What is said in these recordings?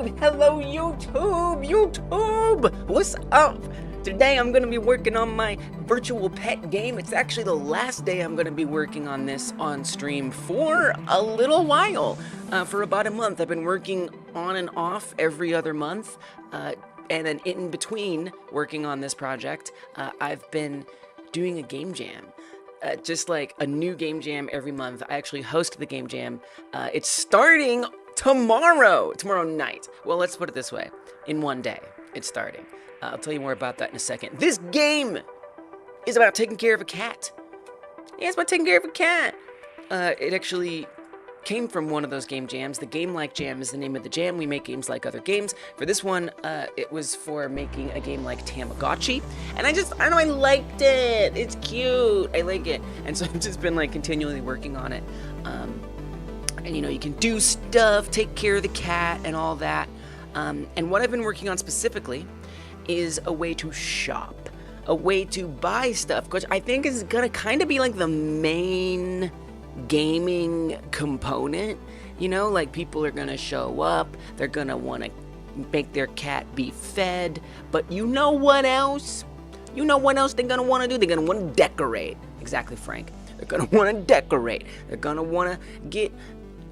Hello YouTube, what's up? Today I'm going to be working on my virtual pet game. It's actually the last day I'm going to be working on this on stream for a little while, for about a month. I've been working on and off every other month, and then in between working on this project, I've been doing a game jam. Just like a new game jam every month. I actually host the game jam. It's starting tomorrow night. Well, let's put it this way. In one day, it's starting. I'll tell you more about that in a second. This game is about taking care of a cat. Yeah, it's about taking care of a cat. It actually came from one of those game jams. The Game Like Jam is the name of the jam. We make games like other games. For this one, it was for making a game like Tamagotchi. And I don't know, I liked it. It's cute. I like it. And so I've just been like continually working on it. And you know, you can do stuff, take care of the cat and all that. And what I've been working on specifically is a way to shop, a way to buy stuff, which I think is gonna kind of be like the main gaming component. You know, like people are gonna show up, they're gonna want to make their cat be fed, but you know what else? You know what else they're gonna want to do? They're gonna want to decorate. Exactly, Frank. They're gonna want to decorate. They're gonna want to get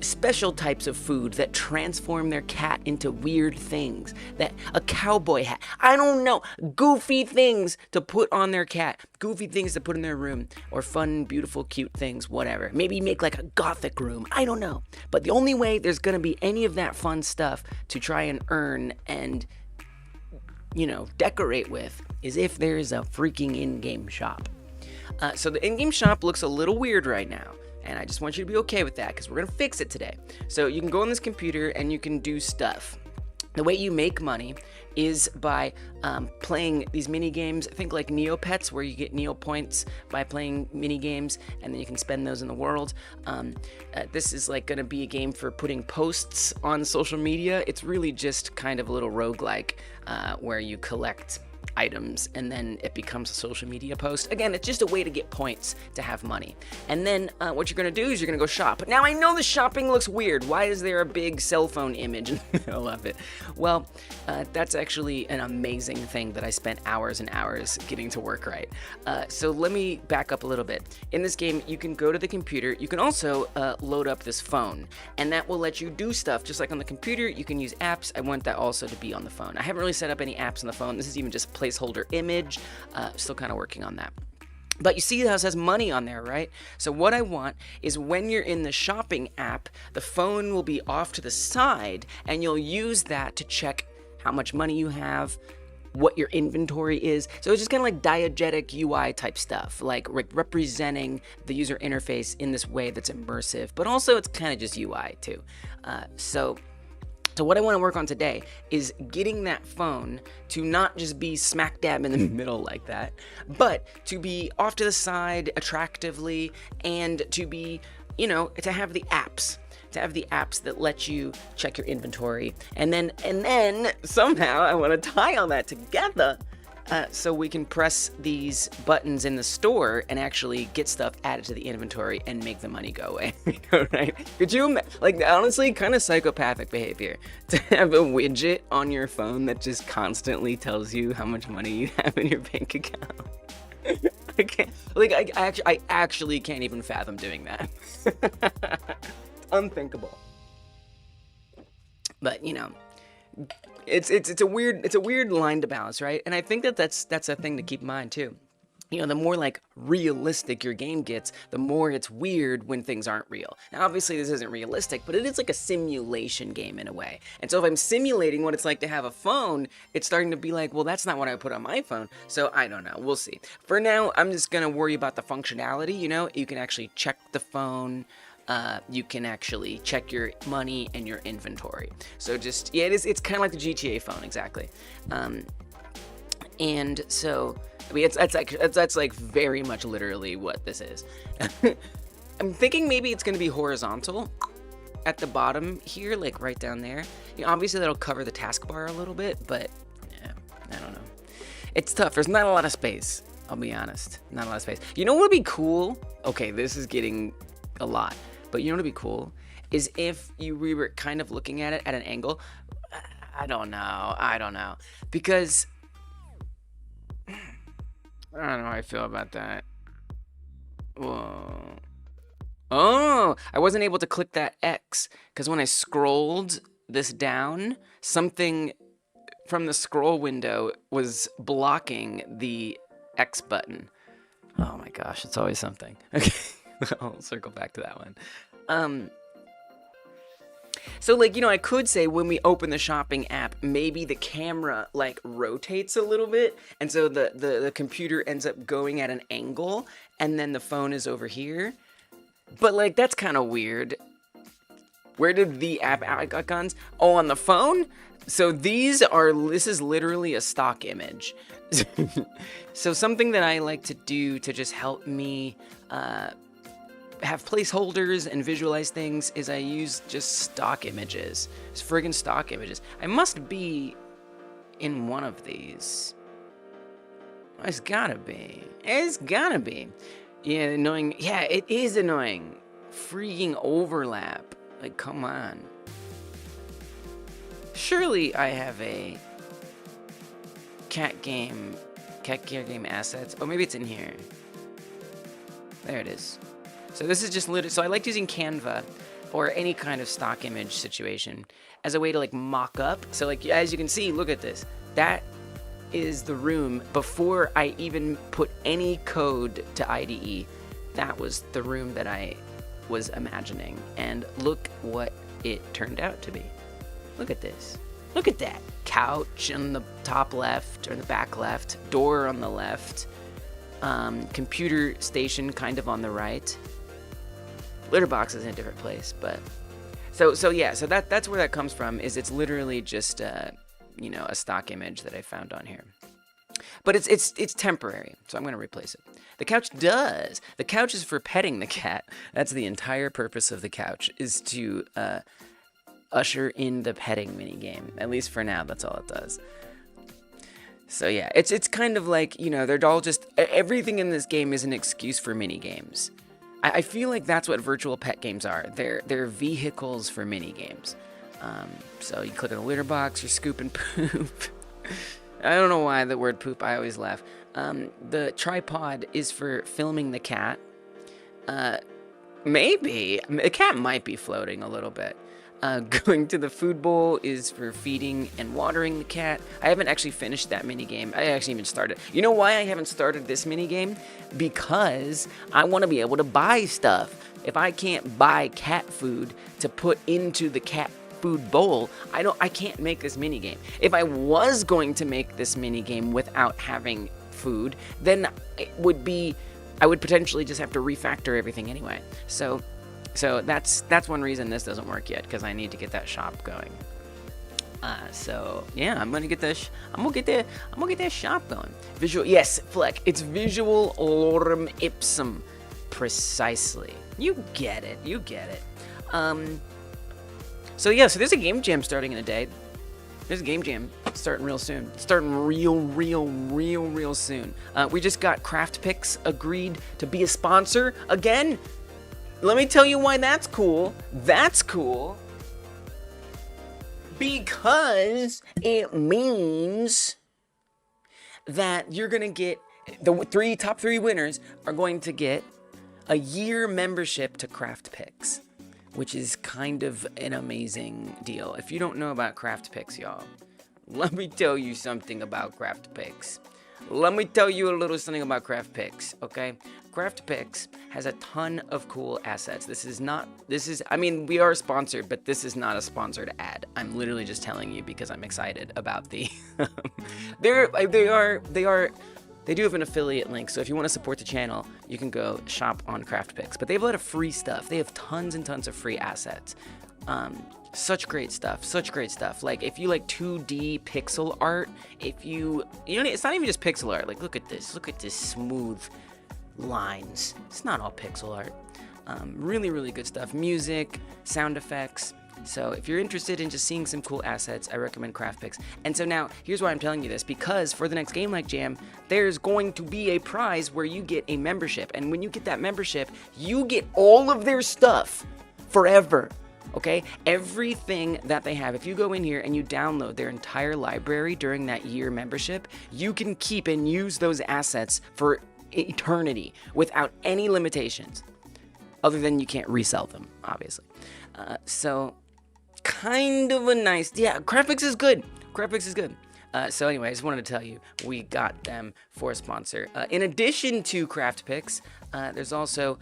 special types of food that transform their cat into weird things. That a cowboy hat. I don't know. Goofy things to put on their cat. Goofy things to put in their room. Or fun, beautiful, cute things, whatever. Maybe make like a gothic room. I don't know. But the only way there's gonna be any of that fun stuff to try and earn and, you know, decorate with is if there's a freaking in-game shop. So the in-game shop looks a little weird right now. And I just want you to be okay with that because we're going to fix it today. So you can go on this computer and you can do stuff. The way you make money is by playing these mini games. Think like Neopets, where you get Neo points by playing mini games, and then you can spend those in the world. This is like going to be a game for putting posts on social media. It's really just kind of a little roguelike where you collect items and then it becomes a social media post. Again, it's just a way to get points to have money. And then what you're gonna do is you're gonna go shop. Now I know the shopping looks weird. Why is there a big cell phone image in the middle of it? Well, that's actually an amazing thing that I spent hours and hours getting to work right. So let me back up a little bit. In this game, you can go to the computer. You can also load up this phone, and that will let you do stuff just like on the computer. You can use apps. I want that also to be on the phone. I haven't really set up any apps on the phone. This is even just placeholder image. Still kind of working on that. But you see how it says money on there, right? So what I want is when you're in the shopping app, the phone will be off to the side and you'll use that to check how much money you have, what your inventory is. So it's just kind of like diegetic UI type stuff, like representing the user interface in this way that's immersive, but also it's kind of just UI too. So what I want to work on today is getting that phone to not just be smack dab in the middle like that, but to be off to the side attractively and to be, you know, to have the apps. To have the apps that let you check your inventory. And then somehow I want to tie all that together so we can press these buttons in the store and actually get stuff added to the inventory and make the money go away. Right? Could you, like, honestly, kind of psychopathic behavior to have a widget on your phone that just constantly tells you how much money you have in your bank account? I can't, like, I actually can't even fathom doing that. Unthinkable. But, you know, it's a weird line to balance, right? And I think that's a thing to keep in mind too. You know, the more like realistic your game gets, the more it's weird when things aren't real. Now, obviously this isn't realistic, but it is like a simulation game in a way. And so if I'm simulating what it's like to have a phone, it's starting to be like, well, that's not what I put on my phone. So I don't know, we'll see. For now, I'm just gonna worry about the functionality. You know, you can actually check the phone. You can actually check your money and your inventory. So just, yeah, it's kind of like the GTA phone, exactly. And so, I mean, that's like very much literally what this is. I'm thinking maybe it's gonna be horizontal at the bottom here, like right down there. You know, obviously that'll cover the taskbar a little bit, but yeah, I don't know. It's tough, there's not a lot of space, I'll be honest, not a lot of space. You know what would be cool? Okay, this is getting a lot. But you know what would be cool is if we were kind of looking at it at an angle. I don't know. I don't know. Because I don't know how I feel about that. Whoa. Oh, I wasn't able to click that X because when I scrolled this down, something from the scroll window was blocking the X button. Oh my gosh, it's always something. Okay, I'll circle back to that one. So like, you know, I could say when we open the shopping app, maybe the camera like rotates a little bit. And so the computer ends up going at an angle and then the phone is over here. But like, that's kind of weird. Where did the app icons? Oh, on the phone? So this is literally a stock image. So something that I like to do to just help me have placeholders and visualize things is I use just stock images. It's friggin' stock images. I must be in one of these. It's gotta be. It's gotta be. Yeah, annoying. Yeah, it is annoying. Freaking overlap. Like, come on. Surely I have a cat care game assets. Oh, maybe it's in here. There it is. So this is just literally, so I like using Canva or any kind of stock image situation as a way to like mock up. So like, as you can see, look at this. That is the room before I even put any code to IDE. That was the room that I was imagining. And look what it turned out to be. Look at this. Look at that. Couch on the top left or the back left. Door on the left. Computer station kind of on the right. Litter box is in a different place, but so yeah, so that's where that comes from. Is it's literally just you know, a stock image that I found on here, but it's temporary, so I'm gonna replace it. The couch does. The couch is for petting the cat. That's the entire purpose of the couch, is to usher in the petting mini game. At least for now, that's all it does. So yeah, it's kind of like, you know, they're all just, everything in this game is an excuse for mini games. I feel like that's what virtual pet games are. They're vehicles for mini games. So you click on the litter box, you're scooping poop. I don't know why the word poop, I always laugh. The tripod is for filming the cat. Maybe. The cat might be floating a little bit. Going to the food bowl is for feeding and watering the cat. I haven't actually finished that mini game. I actually even started. You know why I haven't started this mini game? Because I want to be able to buy stuff. If I can't buy cat food to put into the cat food bowl, I can't make this mini game. If I was going to make this mini game without having food, then it would be, I would potentially just have to refactor everything anyway. So that's one reason this doesn't work yet, because I need to get that shop going. So yeah, I'm gonna get that. I'm gonna get that shop going. Visual, yes, Fleck. It's visual lorem ipsum, precisely. You get it. You get it. So yeah, so there's a game jam starting in a day. There's a game jam starting real soon. Starting real soon. We just got Craft Picks agreed to be a sponsor again. Let me tell you why that's cool. That's cool because it means that you're gonna get the top three winners are going to get a year membership to Craft Picks, which is kind of an amazing deal. If you don't know about Craft Picks, y'all, let me tell you something about Craft Picks. Let me tell you a little something about Craft Picks, okay? Craft Picks has a ton of cool assets. I mean, we are sponsored, but this is not a sponsored ad. I'm literally just telling you because I'm excited about the, they do have an affiliate link, so if you want to support the channel, you can go shop on Craft Picks. But they have a lot of free stuff. They have tons and tons of free assets. Such great stuff. Like, if you like 2D pixel art, it's not even just pixel art. Like, look at this smooth lines. It's not all pixel art. Really good stuff. Music, sound effects. So if you're interested in just seeing some cool assets, I recommend Craft Picks. And so now, here's why I'm telling you this, because for the next Game Like Jam, there's going to be a prize where you get a membership. And when you get that membership, you get all of their stuff forever. Okay, everything that they have, if you go in here and you download their entire library during that year membership, you can keep and use those assets for eternity without any limitations, other than you can't resell them, obviously. So kind of a nice, yeah, graphics is good. Graphics is good. So anyway, I just wanted to tell you, we got them for a sponsor. In addition to Craft Picks, there's also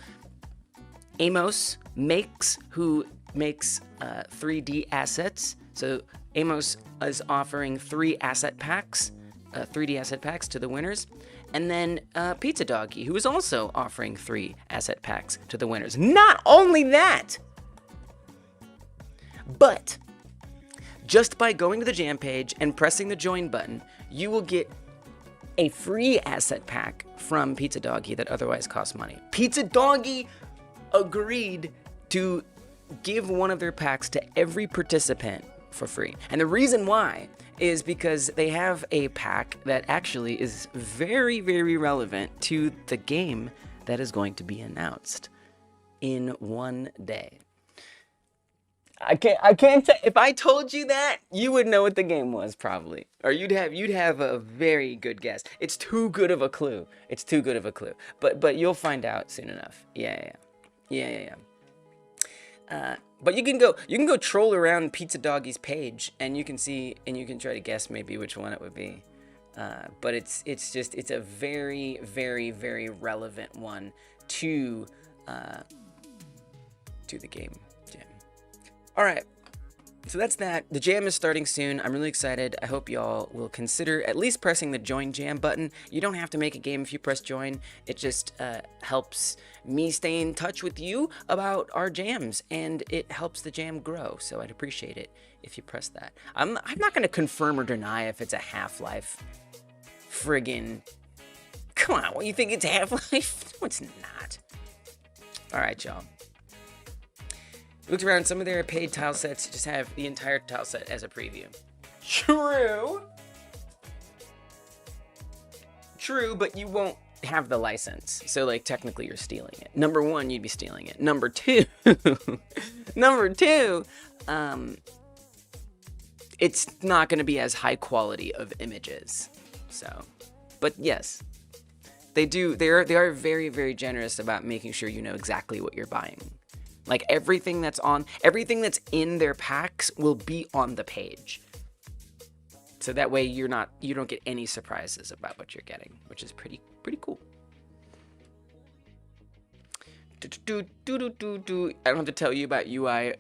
Amos Makes, who makes 3D assets. So Amos is offering 3 asset packs, 3D asset packs to the winners. And then Pizza Doggy, who is also offering 3 asset packs to the winners. Not only that, but just by going to the jam page and pressing the join button, you will get a free asset pack from Pizza Doggy that otherwise costs money. Pizza Doggy agreed to give one of their packs to every participant for free. And the reason why is because they have a pack that actually is very, very relevant to the game that is going to be announced in one day. I can't say, if I told you that, you would know what the game was probably, or you'd have a very good guess. It's too good of a clue. It's too good of a clue. But you'll find out soon enough. Yeah. But you can go troll around Pizza Doggy's page, and you can see, and you can try to guess maybe which one it would be. But it's a very, very, very relevant one to the game jam. All right. So that's that. The jam is starting soon. I'm really excited. I hope y'all will consider at least pressing the join jam button. You don't have to make a game if you press join. It just helps me stay in touch with you about our jams, and it helps the jam grow. So I'd appreciate it if you press that. I'm not going to confirm or deny if it's a Half-Life friggin'. Come on, what, you think it's Half-Life? No, it's not. All right, y'all. Looked around, some of their paid tile sets just have the entire tile set as a preview. True, but you won't have the license. So, like, technically you're stealing it. Number 1, you'd be stealing it. Number 2, it's not going to be as high quality of images. So, but yes, they are very, very generous about making sure you know exactly what you're buying. Like everything that's in their packs will be on the page. So that way you don't get any surprises about what you're getting, which is pretty cool. I don't have to tell you about UI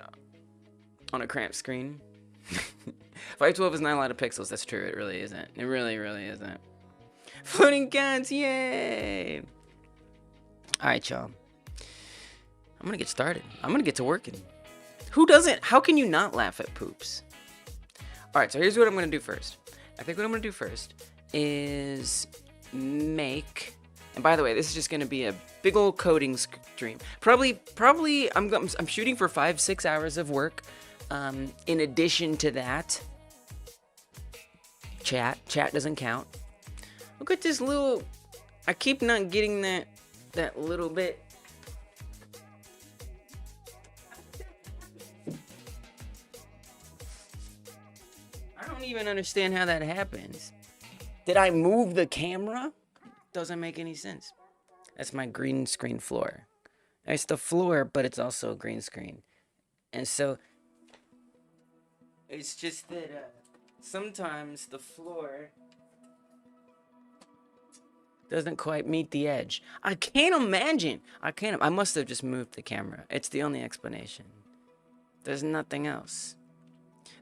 on a cramped screen. 512 is not a lot of pixels. That's true. It really isn't. It really, really isn't. Floating cats, yay! All right, y'all. I'm gonna get started. I'm gonna get to working. Who doesn't? How can you not laugh at poops? All right, so here's what I'm gonna do first. I think what I'm gonna do first is make. And by the way, this is just gonna be a big old coding stream. Probably. I'm shooting for 5-6 hours of work. In addition to that, chat doesn't count. Look at this little. I keep not getting that little bit. I don't even understand how that happens. Did I move the camera? Doesn't make any sense. That's my green screen floor. It's the floor, but it's also a green screen. And so, it's just that sometimes the floor doesn't quite meet the edge. I can't imagine. I must have just moved the camera. It's the only explanation. There's nothing else.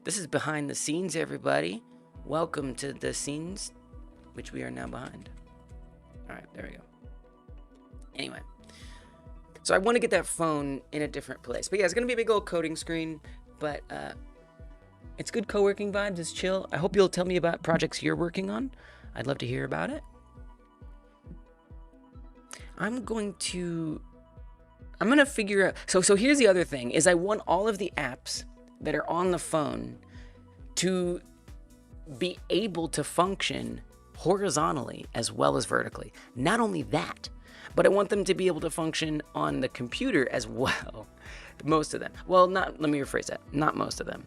This is behind the scenes, everybody. Welcome to the scenes, which we are now behind. All right, there we go. Anyway, so I want to get that phone in a different place. But yeah, it's going to be a big old coding screen, but it's good co-working vibes. It's chill. I hope you'll tell me about projects you're working on. I'd love to hear about it. I'm going to figure out. So here's the other thing, is I want all of the apps that are on the phone to be able to function horizontally as well as vertically. Not only that, but I want them to be able to function on the computer as well. Most of them. Well, not, let me rephrase that. Not most of them.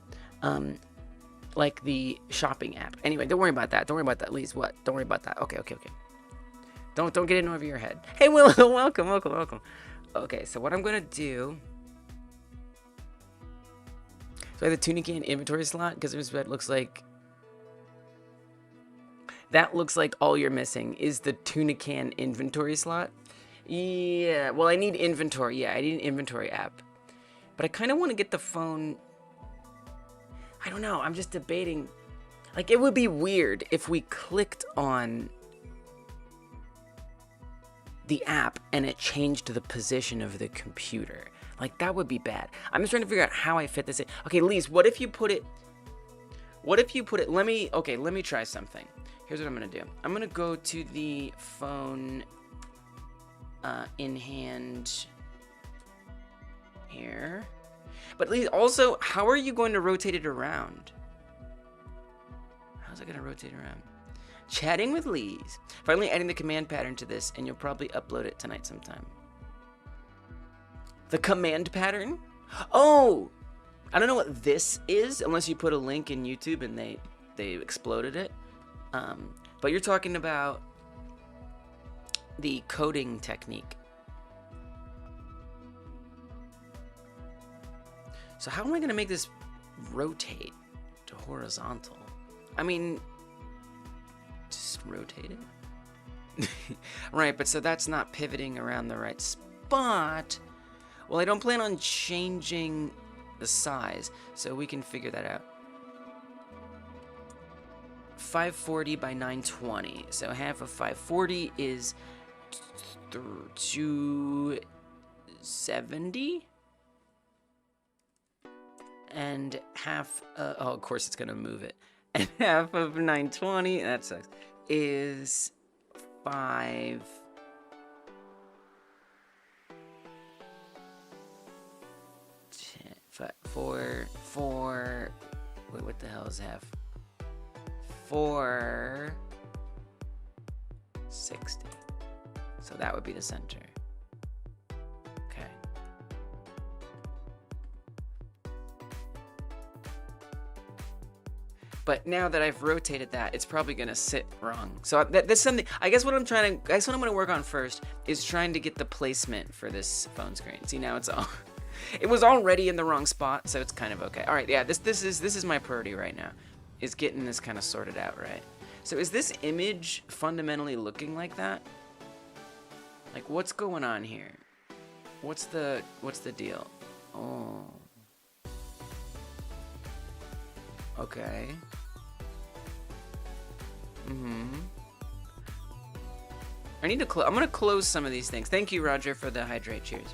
Like the shopping app. Anyway, don't worry about that. Don't worry about that. Lee's what? Don't worry about that. Okay. Don't get in over your head. Hey, Willow, welcome. Okay, so what I'm gonna do. So I have the tuna can inventory slot because it looks like. That looks like all you're missing is the tuna can inventory slot. Yeah, well, I need inventory. Yeah, I need an inventory app. But I kind of want to get the phone. I don't know. I'm just debating. Like, it would be weird if we clicked on the app and it changed the position of the computer. Like, that would be bad. I'm just trying to figure out how I fit this in. Okay, Lise, what if you put it... Let me try something. Here's what I'm going to do. I'm going to go to the phone in hand here. But Lise, also, how are you going to rotate it around? How's it going to rotate around? Chatting with Lise. Finally adding the command pattern to this, and you'll probably upload it tonight sometime. The command pattern? Oh! I don't know what this is, unless you put a link in YouTube and they exploded it. But you're talking about the coding technique. So how am I going to make this rotate to horizontal? I mean, just rotate it. Right, but so that's not pivoting around the right spot. Well, I don't plan on changing the size, so we can figure that out. 540 by 920. So half of 540 is 270. And half, oh, of course it's gonna move it. And half of 920, that sucks, is 5. Four, wait, what the hell is half? 460. So that would be the center. Okay. But now that I've rotated that, it's probably gonna sit wrong. So that's something. I guess what I'm gonna work on first is trying to get the placement for this phone screen. See, now it's all. It was already in the wrong spot, so it's kind of okay. All right, yeah, this is my priority right now, is getting this kind of sorted out, right? So is this image fundamentally looking like that? Like, what's going on here? What's the deal? Oh. Okay. I need to I'm gonna close some of these things. Thank you, Roger, for the hydrate. Cheers.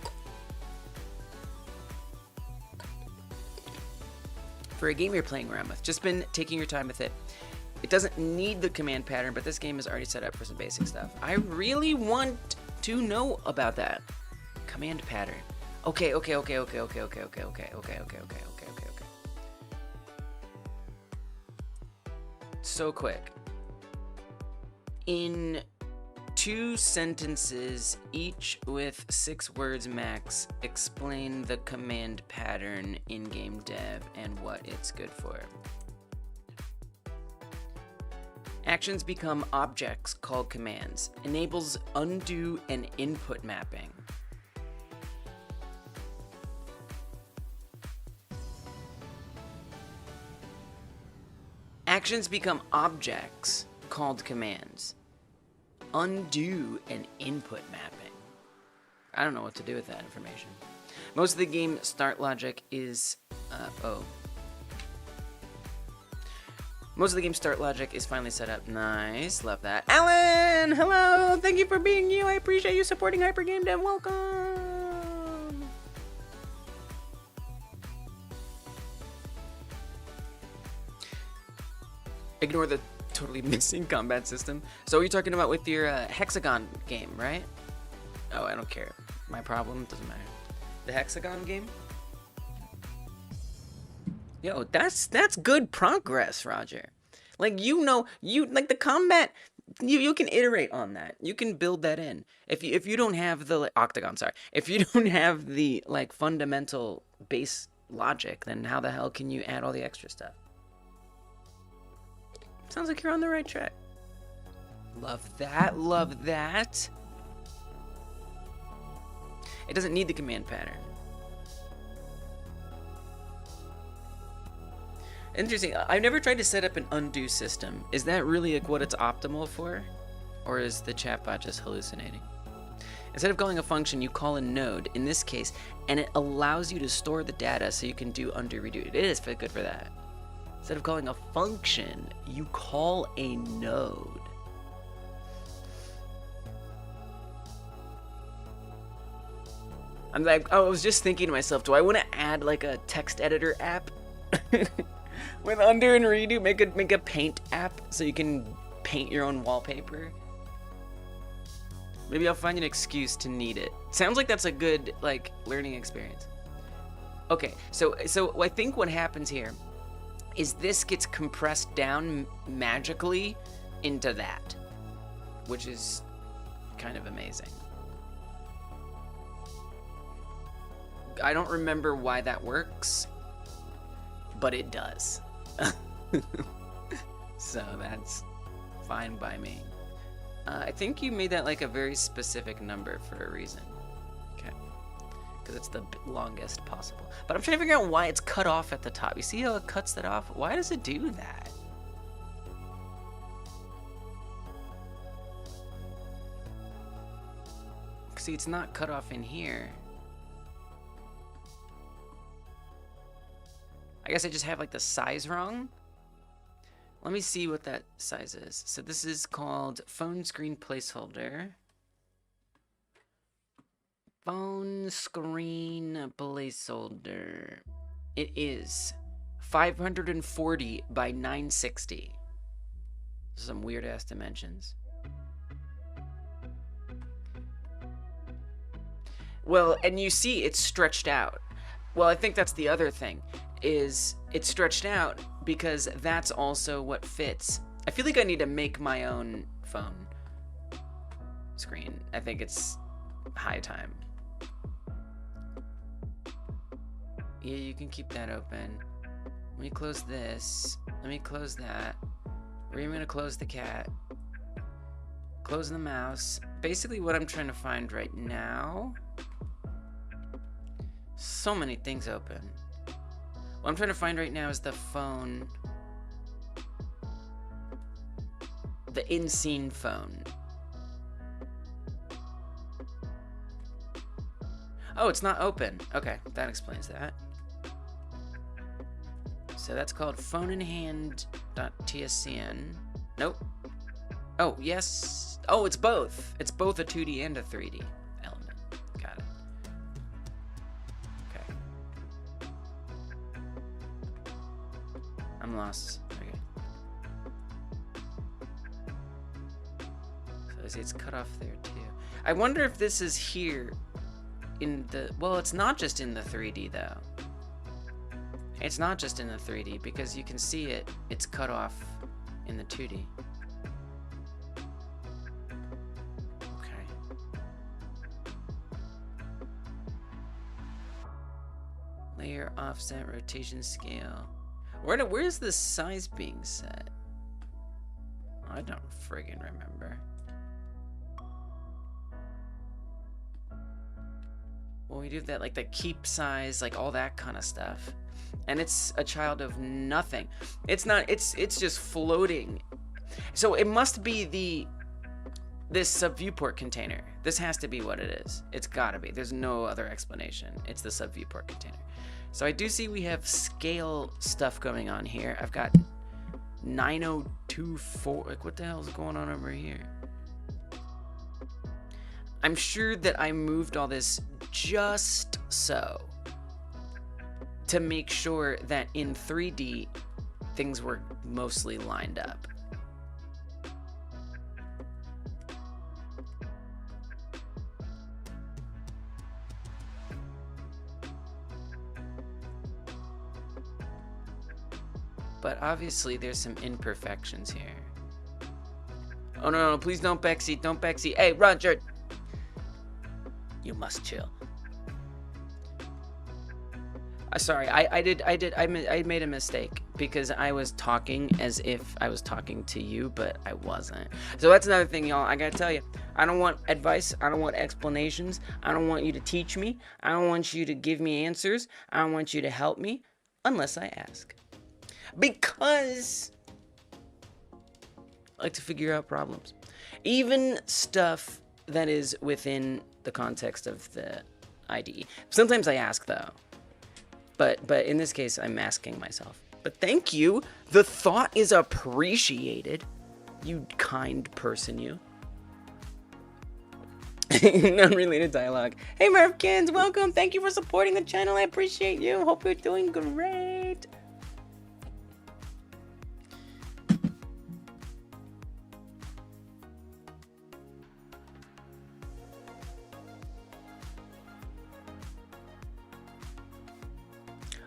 For a game you're playing around with, just been taking your time with it. It doesn't need the command pattern, but this game is already set up for some basic stuff. I really want to know about that. Command pattern. Okay. So quick. In 2 sentences, each with 6 words max, explain the command pattern in game dev and what it's good for. Actions become objects called commands. Enables undo and input mapping. Actions become objects called commands. Undo and input mapping. I don't know what to do with that information. Most of the game start logic is Most of the game's start logic is finally set up. Nice, love that. Alan, hello, thank you for being you. I appreciate you supporting Hyper Game Dev. Welcome. Ignore the totally missing combat system. So you're talking about with your hexagon game, right? Oh, I don't care. My problem, doesn't matter. The hexagon game? Yo, that's good progress, Roger. Like, like the combat You can iterate on that. You can build that in. If you don't have the octagon, sorry, if you don't have the like fundamental base logic, then how the hell can you add all the extra stuff? Sounds like you're on the right track. Love that. Love that. It doesn't need the command pattern. Interesting. I've never tried to set up an undo system. Is that really like what it's optimal for? Or is the chatbot just hallucinating? Instead of calling a function, you call a node, in this case, and it allows you to store the data so you can do undo redo. It is good for that. Instead of calling a function, you call a node. I was just thinking to myself, do I want to add like a text editor app? With undo and redo, make a paint app so you can paint your own wallpaper. Maybe I'll find an excuse to need it. Sounds like that's a good like learning experience. Okay, so I think what happens here is this gets compressed down magically into that, which is kind of amazing. I don't remember why that works, but it does. So that's fine by me. I think you made that like a very specific number for a reason. Okay. Because it's the longest possible. But I'm trying to figure out why it's cut off at the top. You see how it cuts that off? Why does it do that? See, it's not cut off in here. I guess I just have like the size wrong. Let me see what that size is. So this is called phone screen placeholder. Phone screen placeholder. It is 540 by 960. Some weird ass dimensions. Well, and you see it's stretched out. Well, I think that's the other thing. Is it's stretched out because that's also what fits. I feel like I need to make my own phone screen. I think it's high time. Yeah, you can keep that open. Let me close this. Let me close that. We're even gonna close the cat. Close the mouse. Basically what I'm trying to find right now. So many things open. What I'm trying to find right now is the phone. The in-scene phone. Oh, it's not open. Okay, that explains that. So that's called phoneinhand.tscn. Nope. Oh, yes. Oh, it's both. It's both a 2D and a 3D element. Got it. Okay. I'm lost. Okay. So I see it's cut off there too. I wonder if this is here in the... Well, it's not just in the 3D though. It's not just in the 3D because you can see it. It's cut off in the 2D. Okay. Layer, offset, rotation, scale. Where's the size being set? I don't friggin' remember. Well, we do that, like the keep size, like all that kind of stuff. And it's a child of nothing. It's not, it's just floating. So it must be this subviewport container. This has to be what it is. It's gotta be. There's no other explanation. It's the subviewport container. So I do see we have scale stuff going on here. I've got 9024. Like, what the hell is going on over here? I'm sure that I moved all this just so to make sure that in 3D things were mostly lined up. But obviously there's some imperfections here. Oh no, no, please don't backseat, don't backseat. Hey, Roger, you must chill. Sorry, I made a mistake because I was talking as if I was talking to you, but I wasn't. So that's another thing, y'all. I gotta tell you, I don't want advice. I don't want explanations. I don't want you to teach me. I don't want you to give me answers. I don't want you to help me unless I ask. Because I like to figure out problems. Even stuff that is within the context of the IDE. Sometimes I ask though. But in this case, I'm asking myself. But thank you. The thought is appreciated. You kind person, you. Non-related dialogue. Hey, Merfkins, welcome. Thank you for supporting the channel. I appreciate you. Hope you're doing great.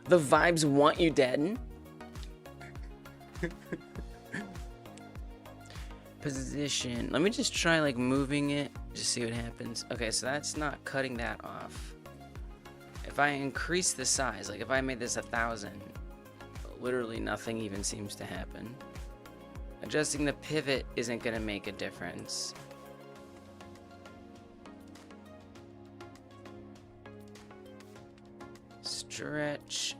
The vibes want you dead. Position. Let me just try like moving it. Just see what happens. Okay, so that's not cutting that off. If I increase the size, like if I made this 1,000, literally nothing even seems to happen. Adjusting the pivot isn't gonna make a difference. Stretch.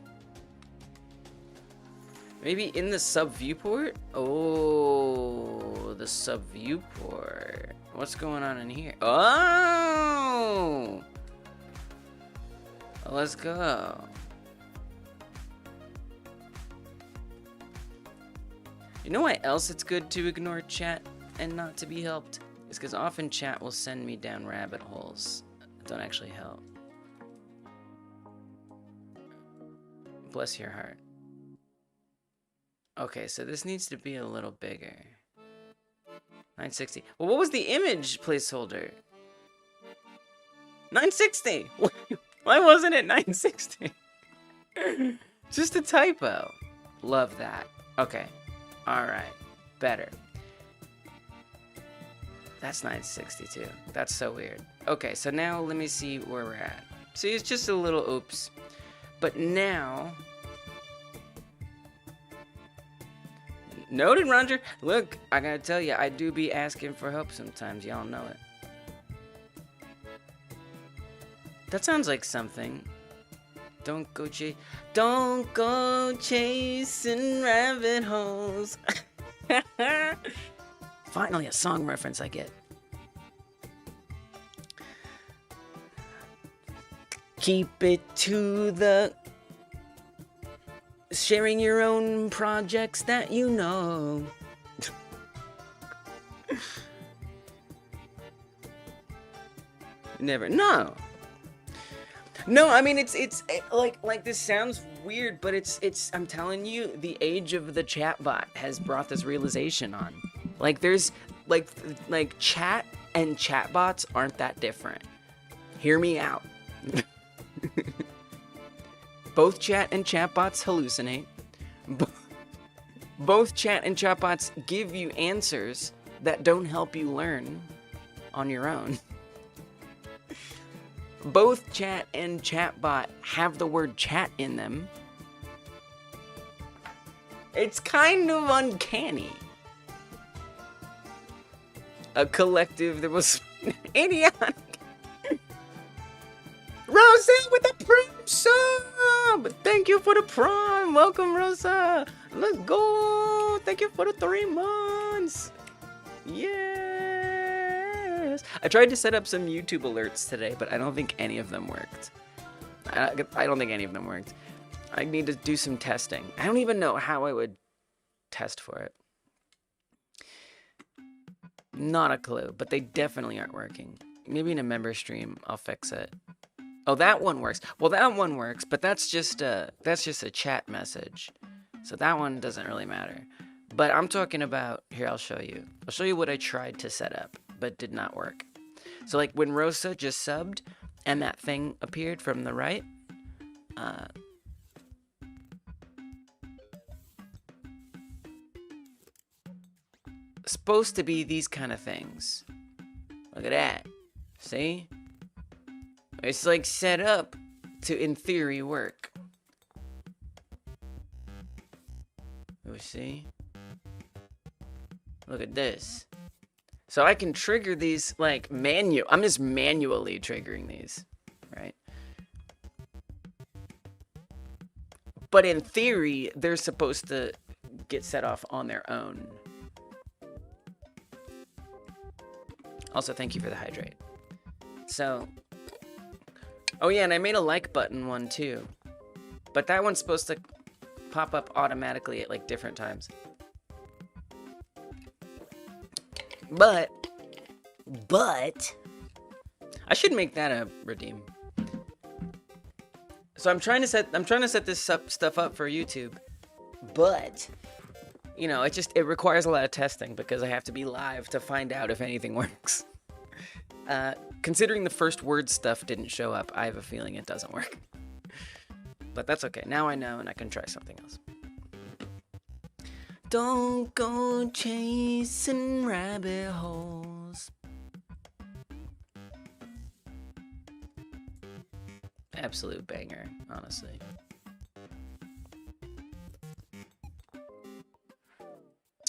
Maybe in the subviewport? Oh, the subviewport. What's going on in here? Oh! Let's go. You know why else it's good to ignore chat and not to be helped? It's because often chat will send me down rabbit holes that don't actually help. Bless your heart. Okay, so this needs to be a little bigger. 960. Well, what was the image placeholder? 960! Why wasn't it 960? Just a typo. Love that. Okay. Alright. Better. That's 962. That's so weird. Okay, so now let me see where we're at. See, it's just a little oops. But now... Noted, Roger. Look, I gotta tell you, I do be asking for help sometimes. Y'all know it. That sounds like something. Don't go chasing rabbit holes. Finally, a song reference I get. Keep it to the... Sharing your own projects that you know. Never. No. No, I mean it's like this sounds weird, but it's I'm telling you, the age of the chatbot has brought this realization on. Like there's like chat and chatbots aren't that different. Hear me out. Both chat and chatbots hallucinate. Both chat and chatbots give you answers that don't help you learn on your own. Both chat and chatbot have the word chat in them. It's kind of uncanny. A collective that was idiotic. Rosa with the prime sub! Thank you for the prime! Welcome, Rosa! Let's go! Thank you for the 3 months! Yes! I tried to set up some YouTube alerts today, but I don't think any of them worked. I don't think any of them worked. I need to do some testing. I don't even know how I would test for it. Not a clue, but they definitely aren't working. Maybe in a member stream, I'll fix it. Oh, that one works. Well, that one works, but that's just a chat message. So that one doesn't really matter. But I'm talking about, here, I'll show you. I'll show you what I tried to set up, but did not work. So like when Rosa just subbed and that thing appeared from the right, supposed to be these kind of things. Look at that. See? It's like set up to, in theory, work. You see? Look at this. So I can trigger these like I'm just manually triggering these, right? But in theory, they're supposed to get set off on their own. Also, thank you for the hydrate. So, oh yeah, and I made a like button one too. But that one's supposed to pop up automatically at like different times. But I should make that a redeem. So I'm trying to set this stuff up for YouTube, but you know, it requires a lot of testing because I have to be live to find out if anything works. Considering the first word stuff didn't show up, I have a feeling it doesn't work. But that's okay. Now I know, and I can try something else. Don't go chasing rabbit holes. Absolute banger, honestly.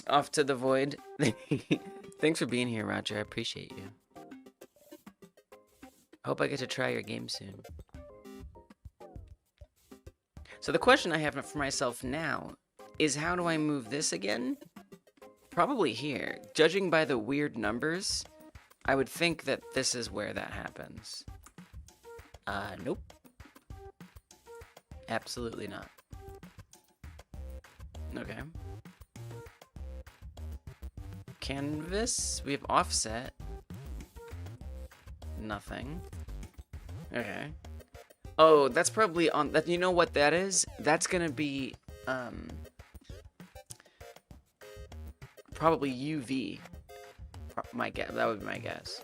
Off to the void. Thanks for being here, Roger. I appreciate you. Hope I get to try your game soon. So the question I have for myself now is, how do I move this again? Probably here. Judging by the weird numbers, I would think that this is where that happens. Nope. Absolutely not. Okay. Canvas. We have offset. Nothing. Okay. Oh, that's probably on that. You know what that is? That's gonna be probably UV. My guess. That would be my guess.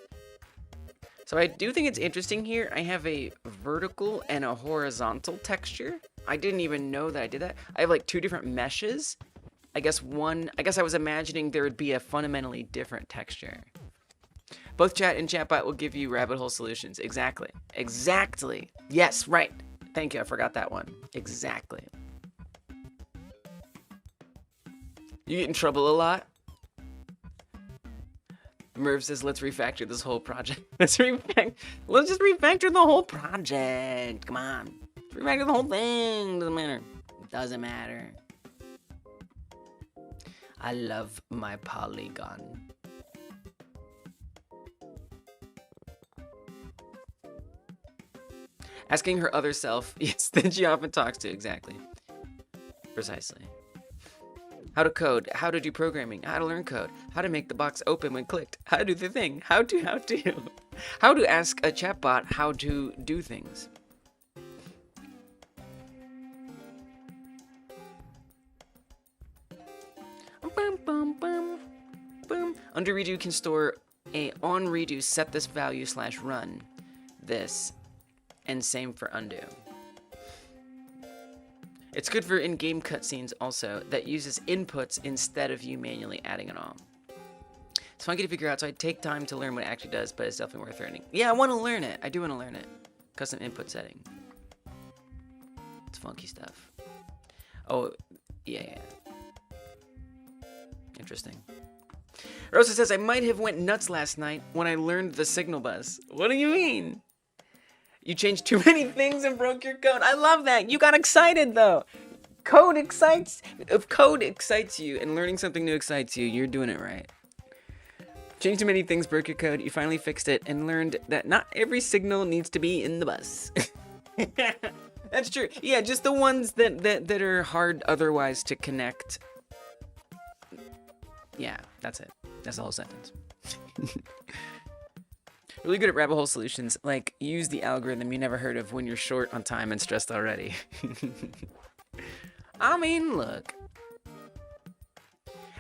So I do think it's interesting here. I have a vertical and a horizontal texture. I didn't even know that I did that. I have like two different meshes. I guess I was imagining there would be a fundamentally different texture. Both chat and chatbot will give you rabbit hole solutions. Exactly. Exactly. Yes, right. Thank you. I forgot that one. Exactly. You get in trouble a lot? Merv says, let's refactor this whole project. Let's just refactor the whole project. Come on. Let's refactor the whole thing. Doesn't matter. Doesn't matter. I love my polygon. Asking her other self, yes, that she often talks to, exactly. Precisely. How to code, how to do programming, how to learn code, how to make the box open when clicked, how to do the thing, how to ask a chatbot how to do things. Under redo can store a on redo set this value / run this, and same for undo. It's good for in-game cutscenes also that uses inputs instead of you manually adding it all. It's funky to figure out, so I take time to learn what it actually does, but it's definitely worth learning. Yeah, I want to learn it. I do want to learn it. Custom input setting. It's funky stuff. Oh, yeah. Interesting. Rosa says, I might have went nuts last night when I learned the signal bus. What do you mean? You changed too many things and broke your code. I love that. You got excited, though. If code excites you and learning something new excites you, you're doing it right. Changed too many things, broke your code. You finally fixed it and learned that not every signal needs to be in the bus. That's true. Yeah, just the ones that are hard otherwise to connect. Yeah, that's it. That's the whole sentence. Really good at rabbit hole solutions, like use the algorithm you never heard of when you're short on time and stressed already. I mean, look.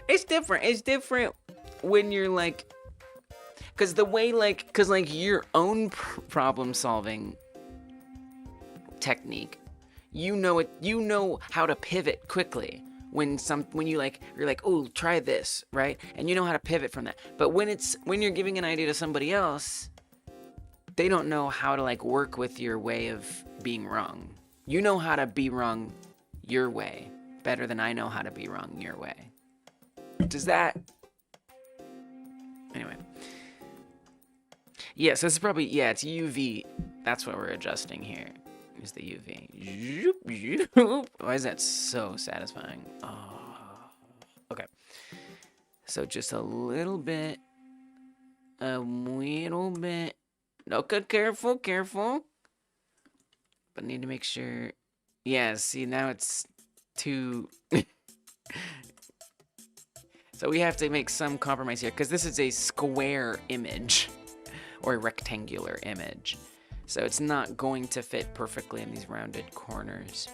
It's different. It's different when you're like, because your own problem solving technique, you know how to pivot quickly. when you're like, oh, try this, right? And you know how to pivot from that. But when you're giving an idea to somebody else, they don't know how to like work with your way of being wrong. You know how to be wrong your way better than I know how to be wrong your way. Does that... Anyway. Yeah, so this is probably... Yeah, it's UV. That's what we're adjusting here. Is the UV. Why is that so satisfying? Oh. Okay. So just a little bit. A little bit. Okay, careful. But need to make sure... Yeah, see, now it's too... So we have to make some compromise here, because this is a square image, or a rectangular image. So it's not going to fit perfectly in these rounded corners.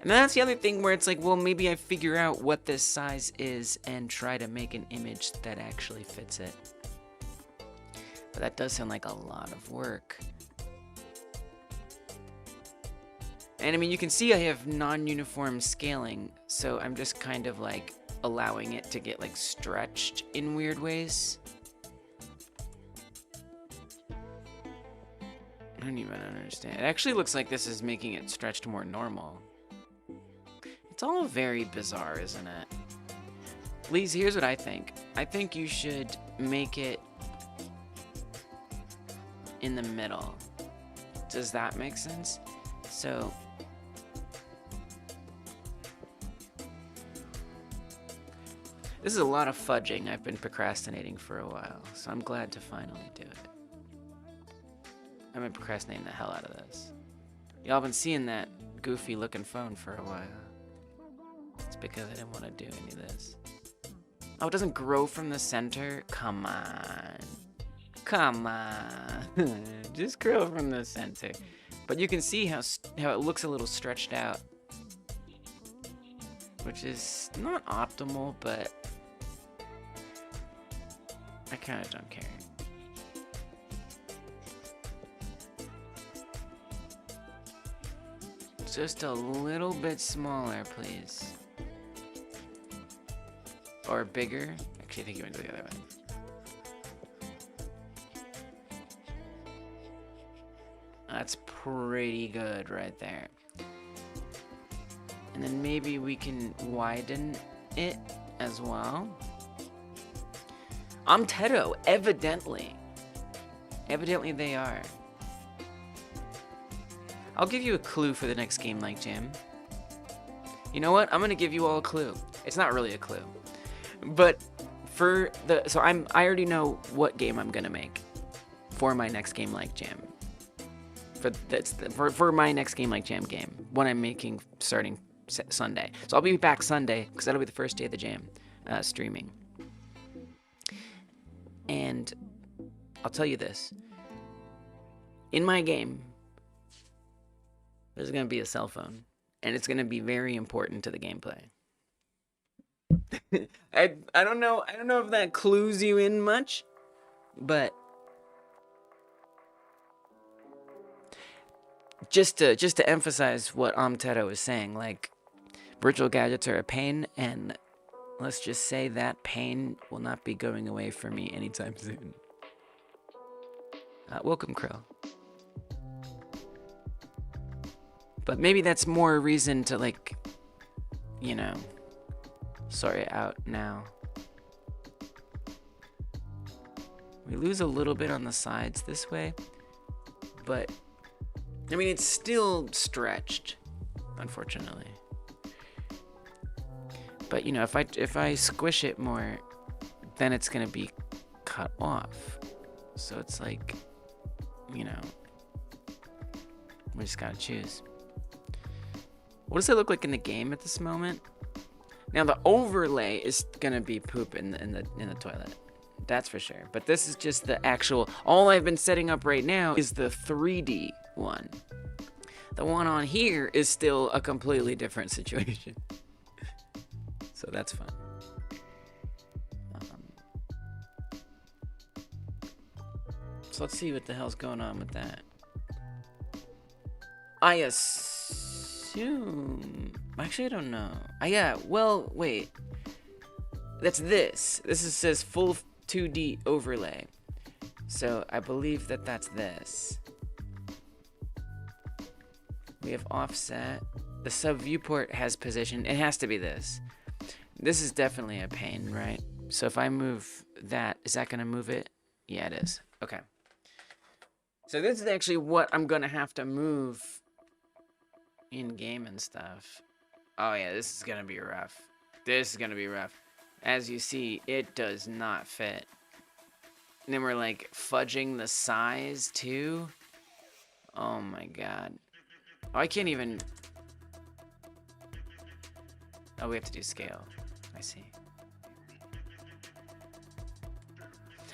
And that's the other thing where it's like, well, maybe I figure out what this size is and try to make an image that actually fits it. But that does sound like a lot of work. And I mean, you can see I have non-uniform scaling, so I'm just kind of like allowing it to get like stretched in weird ways. I don't even understand. It actually looks like this is making it stretched more normal. It's all very bizarre, isn't it? Lise, here's what I think. I think you should make it in the middle. Does that make sense? So... This is a lot of fudging I've been procrastinating for a while, so I'm glad to finally do it. I've been procrastinating the hell out of this. Y'all been seeing that goofy looking phone for a while. It's because I didn't want to do any of this. Oh, it doesn't grow from the center? Come on. Come on. Just grow from the center. But you can see how it looks a little stretched out. Which is not optimal, but I kind of don't care. Just a little bit smaller, please. Or bigger. Actually, I think you went the other way. That's pretty good right there. And then maybe we can widen it as well. Amtedo, evidently. Evidently they are. I'll give you a clue for the next game like Jam. You know what? I'm gonna give you all a clue. It's not really a clue. But for the... So I already know what game I'm gonna make for my next game like Jam. For my next game like Jam game. One I'm making starting Sunday. So I'll be back Sunday, because that'll be the first day of the Jam streaming. And I'll tell you this. In my game, there's going to be a cell phone, and it's going to be very important to the gameplay. I don't know if that clues you in much, but just to emphasize what Amtedo is saying, like, virtual gadgets are a pain, and let's just say that pain will not be going away for me anytime soon. Welcome, Krill. But maybe that's more reason to, like, you know, sort it out now. We lose a little bit on the sides this way, but, I mean, it's still stretched, unfortunately. But, you know, if I squish it more, then it's going to be cut off. So it's like, you know, we just got to choose. What does it look like in the game at this moment? Now, the overlay is going to be poop in the toilet. That's for sure. But this is just the actual... All I've been setting up right now is the 3D one. The one on here is still a completely different situation. So that's fun. So let's see what the hell's going on with that. I assume Actually, I don't know. Yeah, well, wait. That's this. Says full 2D overlay. So I believe that that's this. We have offset. The subviewport has position. It has to be this. This is definitely a pain, right? So if I move that, is that going to move it? Yeah, it is. Okay. So this is actually what I'm going to have to move in game and stuff. Oh yeah, this is going to be rough. This is going to be rough. As you see, it does not fit. And then we're like fudging the size too. Oh my god. Oh, I can't even... Oh, we have to do scale. I see.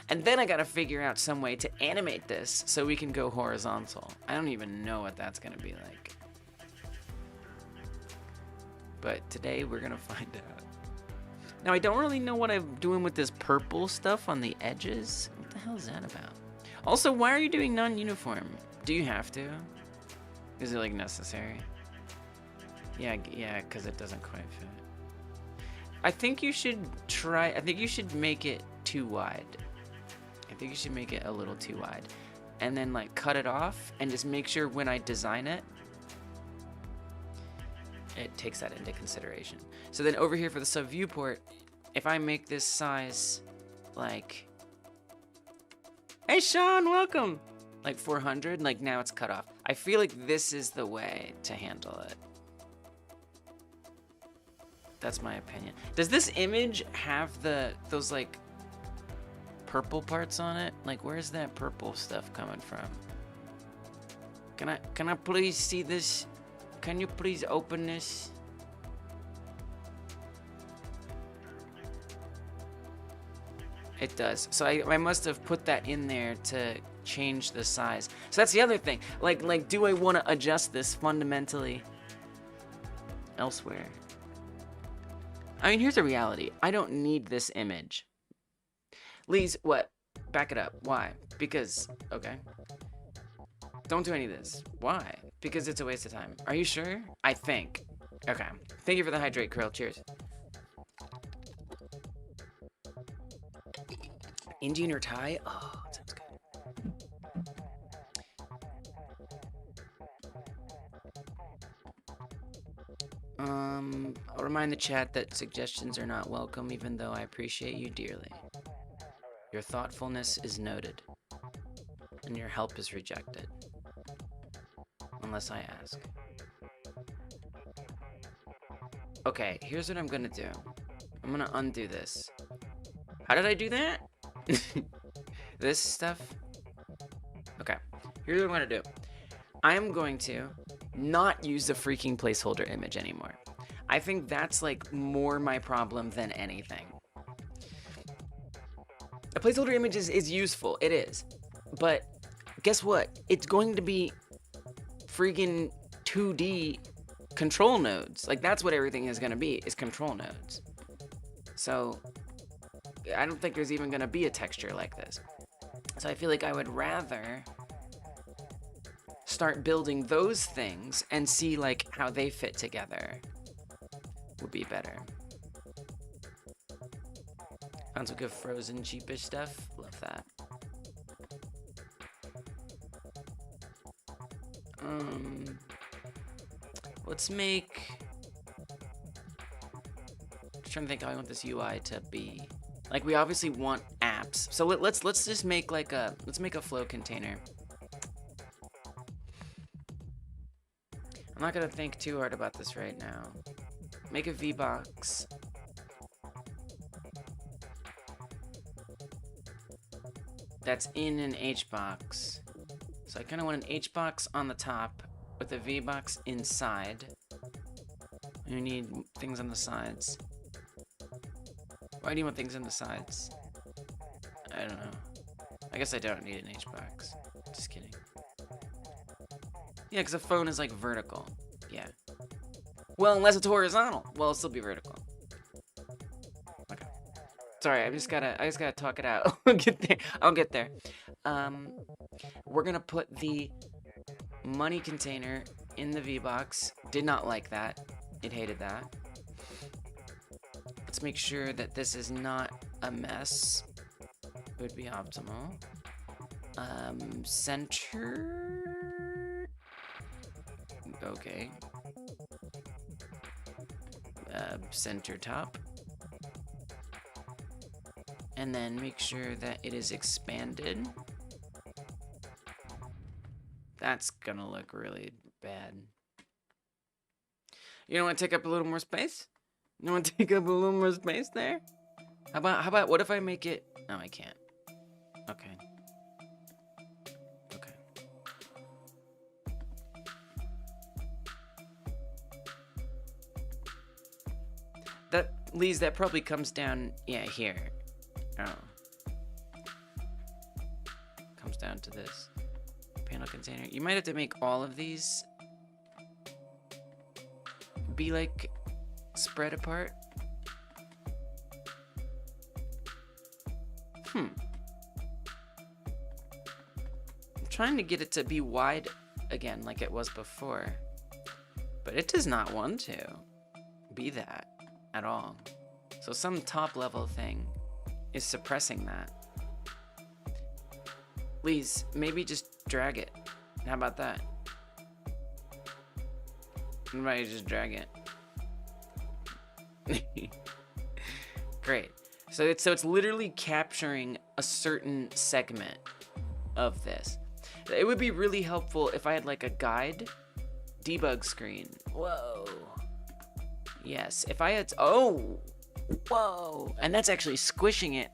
And then I gotta figure out some way to animate this so we can go horizontal. I don't even know what that's gonna be like. But today we're gonna find out. Now, I don't really know what I'm doing with this purple stuff on the edges. What the hell is that about? Also, why are you doing non-uniform? Do you have to? Is it like necessary? Yeah, because it doesn't quite fit. I think you should try, I think you should make it too wide. I think you should make it a little too wide. And then like cut it off and just make sure when I design it, it takes that into consideration. So then over here for the subviewport, if I make this size like, hey Sean, welcome! Like 400, like now it's cut off. I feel like this is the way to handle it. That's my opinion. Does this image have those like purple parts on it? Like where's that purple stuff coming from? Can I please see this? Can you please open this? It does. So I must have put that in there to change the size. So that's the other thing. Like do I want to adjust this fundamentally elsewhere? I mean, here's the reality. I don't need this image. Lise, what? Back it up. Why? Because, okay. Don't do any of this. Why? Because it's a waste of time. Are you sure? I think. Okay. Thank you for the hydrate, Krill. Cheers. Indian or Thai? Oh, that sounds good. I'll remind the chat that suggestions are not welcome, even though I appreciate you dearly. Your thoughtfulness is noted, and your help is rejected. Unless I ask. Okay, here's what I'm gonna do. I'm gonna undo this. How did I do that? This stuff? Okay, here's what I'm gonna do. I'm going to not use the freaking placeholder image anymore. I think that's like more my problem than anything. A placeholder image is useful, it is. But guess what? It's going to be freaking 2D control nodes. Like that's what everything is gonna be, is control nodes. So I don't think there's even gonna be a texture like this. So I feel like I would rather start building those things and see like how they fit together would be better. Found some good frozen cheapish stuff. Love that. Let's make... I'm trying to think how I want this UI to be. Like we obviously want apps. So let's just make like a, let's make a flow container. I'm not gonna think too hard about this right now. Make a VBox. That's in an HBox. So I kind of want an HBox on the top with a VBox inside. You need things on the sides. Why do you want things on the sides? I don't know. I guess I don't need an HBox. Just kidding. Yeah, because a phone is like vertical. Yeah. Well, unless it's horizontal. Well, it'll still be vertical. Okay. Sorry, I just gotta talk it out. I'll get there. We're gonna put the money container in the VBox. Did not like that. It hated that. Let's make sure that this is not a mess. It would be optimal. Center. Okay. Center top. And then make sure that it is expanded. That's gonna look really bad. You don't want to take up a little more space? You don't want to take up a little more space there? How about what if I make it? No, I can't. Okay. Okay. That probably comes down, yeah, here. Oh. Comes down to this. Panel container. You might have to make all of these be like spread apart. I'm trying to get it to be wide again like it was before, but it does not want to be that at all. So some top level thing is suppressing that. Please, maybe just drag it. How about that? Everybody just drag it. Great. So it's literally capturing a certain segment of this. It would be really helpful if I had like a guide debug screen. Whoa. Yes, if I had, oh, whoa. And that's actually squishing it.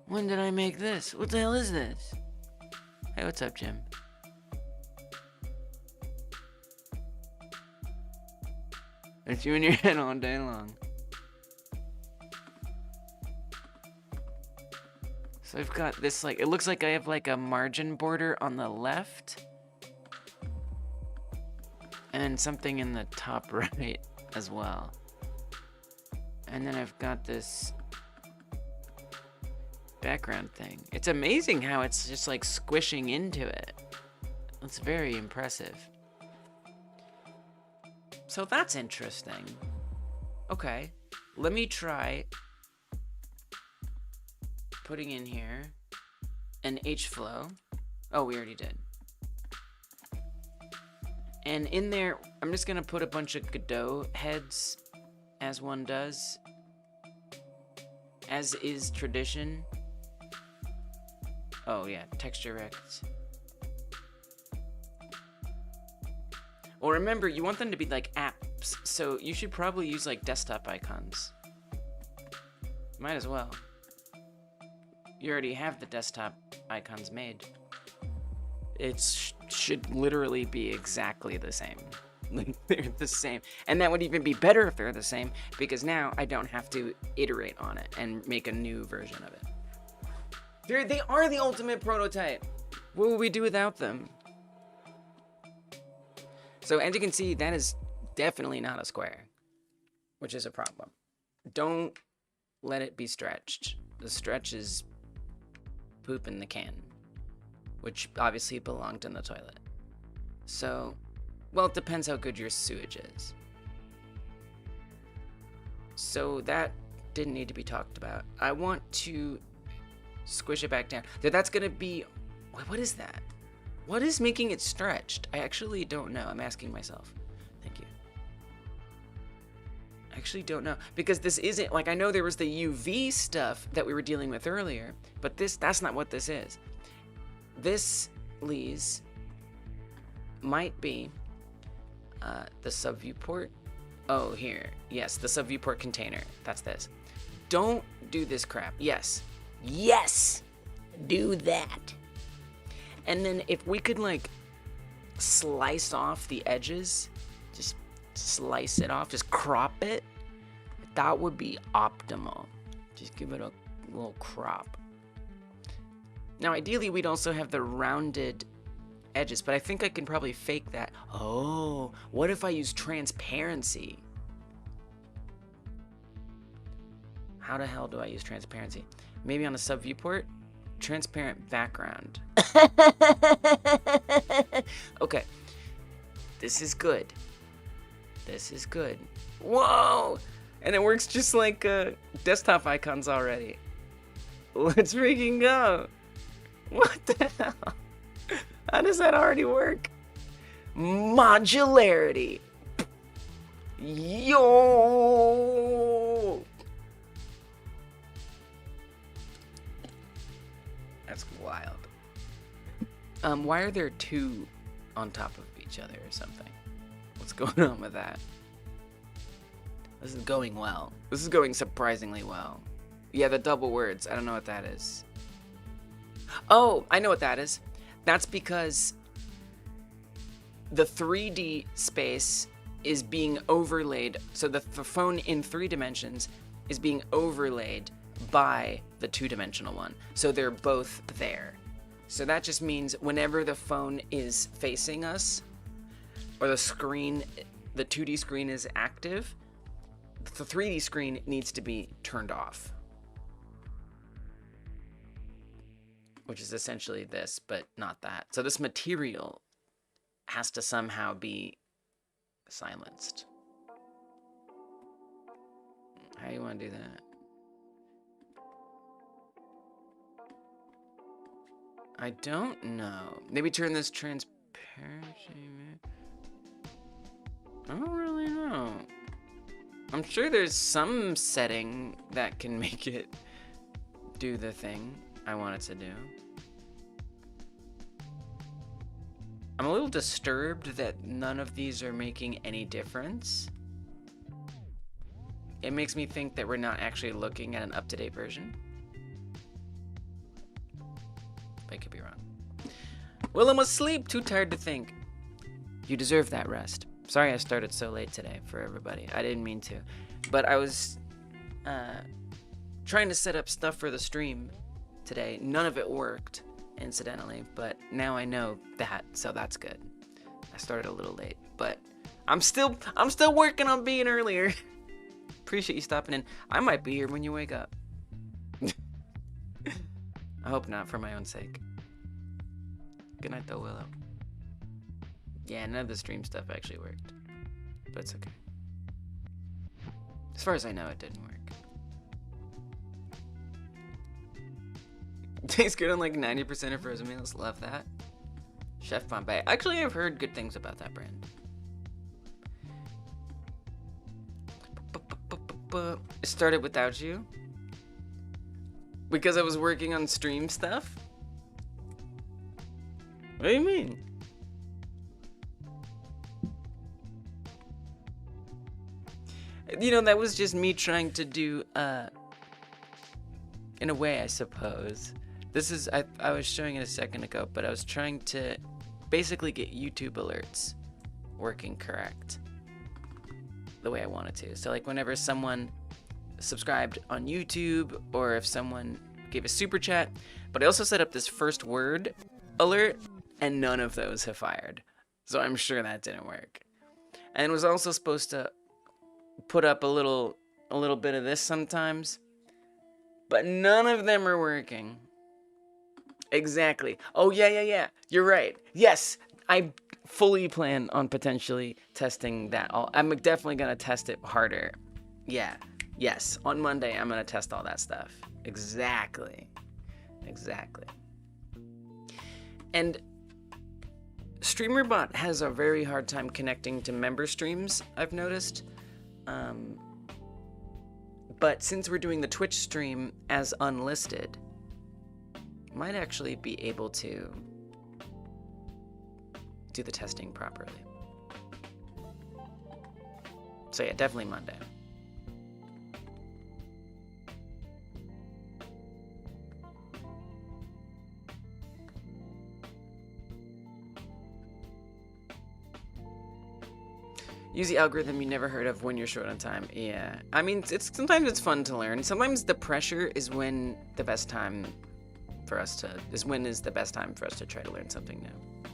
When did I make this? What the hell is this? Hey, what's up, Jim? It's you in your head all day long. So I've got this, like, it looks like I have like a margin border on the left. And something in the top right as well. And then I've got this background thing. It's amazing how it's just like squishing into it. It's very impressive. So that's interesting. Okay, let me try putting in here an H-flow. Oh, we already did. And in there, I'm just gonna put a bunch of Godot heads, as one does, as is tradition. Oh yeah, texture rect. Well, remember, you want them to be like apps, so you should probably use like desktop icons. Might as well. You already have the desktop icons made. It should literally be exactly the same. Like, they're the same. And that would even be better if they're the same, because now I don't have to iterate on it and make a new version of it. They are the ultimate prototype. What would we do without them? So as you can see, that is definitely not a square, which is a problem. Don't let it be stretched. The stretch is poop in the can, which obviously belonged in the toilet. So, well, it depends how good your sewage is. So that didn't need to be talked about. I want to squish it back down. That's gonna be, what is that? What is making it stretched? I actually don't know. I'm asking myself. Thank you. I actually don't know, because this isn't, like, I know there was the UV stuff that we were dealing with earlier, but that's not what this is. This, Lees, might be the subviewport. Oh, here. Yes, the subviewport container. That's this. Don't do this crap. Yes. Yes! Do that. And then if we could, like, slice off the edges, just slice it off, just crop it, that would be optimal. Just give it a little crop. Now, ideally, we'd also have the rounded edges, but I think I can probably fake that. Oh, what if I use transparency? How the hell do I use transparency? Maybe on a subviewport? transparent background. Okay. This is good. This is good. Whoa! And it works just like desktop icons already. Let's freaking go. What the hell? How does that already work? Modularity. Yo! That's wild. Why are there two on top of each other or something? What's going on with that? This is going well. This is going surprisingly well. Yeah, the double words. I don't know what that is. Oh, I know what that is. That's because the 3D space is being overlaid. So the phone in 3 dimensions is being overlaid by the 2-dimensional one. So they're both there. So that just means whenever the phone is facing us, or the screen, the 2D screen is active, the 3D screen needs to be turned off. Which is essentially this, but not that. So this material has to somehow be silenced. How do you want to do that? I don't know. Maybe turn this transparency. I don't really know. I'm sure there's some setting that can make it do the thing I want it to do. I'm a little disturbed that none of these are making any difference. It makes me think that we're not actually looking at an up-to-date version. I could be wrong. Well, I'm asleep, too tired to think. You deserve that rest. Sorry I started so late today for everybody. I didn't mean to. But I was trying to set up stuff for the stream today. None of it worked, incidentally, but now I know that, so that's good. I started a little late, but I'm still working on being earlier. Appreciate you stopping in. I might be here when you wake up. I hope not, for my own sake. Good night, though, Willow. Yeah, none of the stream stuff actually worked, but it's okay. As far as I know, it didn't work. Tastes good on like 90% of frozen meals. Love that. Chef Bombay. Actually, I've heard good things about that brand. It started without you? Because I was working on stream stuff? What do you mean? You know, that was just me trying to do, in a way, I suppose. This is, I was showing it a second ago, but I was trying to basically get YouTube alerts working correct the way I wanted to. So like whenever someone subscribed on YouTube, or if someone gave a super chat, but I also set up this first word alert, and none of those have fired. So I'm sure that didn't work. And it was also supposed to put up a little bit of this sometimes, but none of them are working. Exactly. Oh yeah. You're right. Yes, I fully plan on potentially testing that. I'm definitely gonna test it harder. Yeah. Yes. On Monday, I'm gonna test all that stuff. Exactly. And StreamerBot has a very hard time connecting to member streams, I've noticed. But since we're doing the Twitch stream as unlisted, might actually be able to do the testing properly. So yeah, definitely Monday. Use the algorithm you never heard of when you're short on time. Yeah, I mean, sometimes it's fun to learn. Sometimes the pressure is when the best time for us to try to learn something new.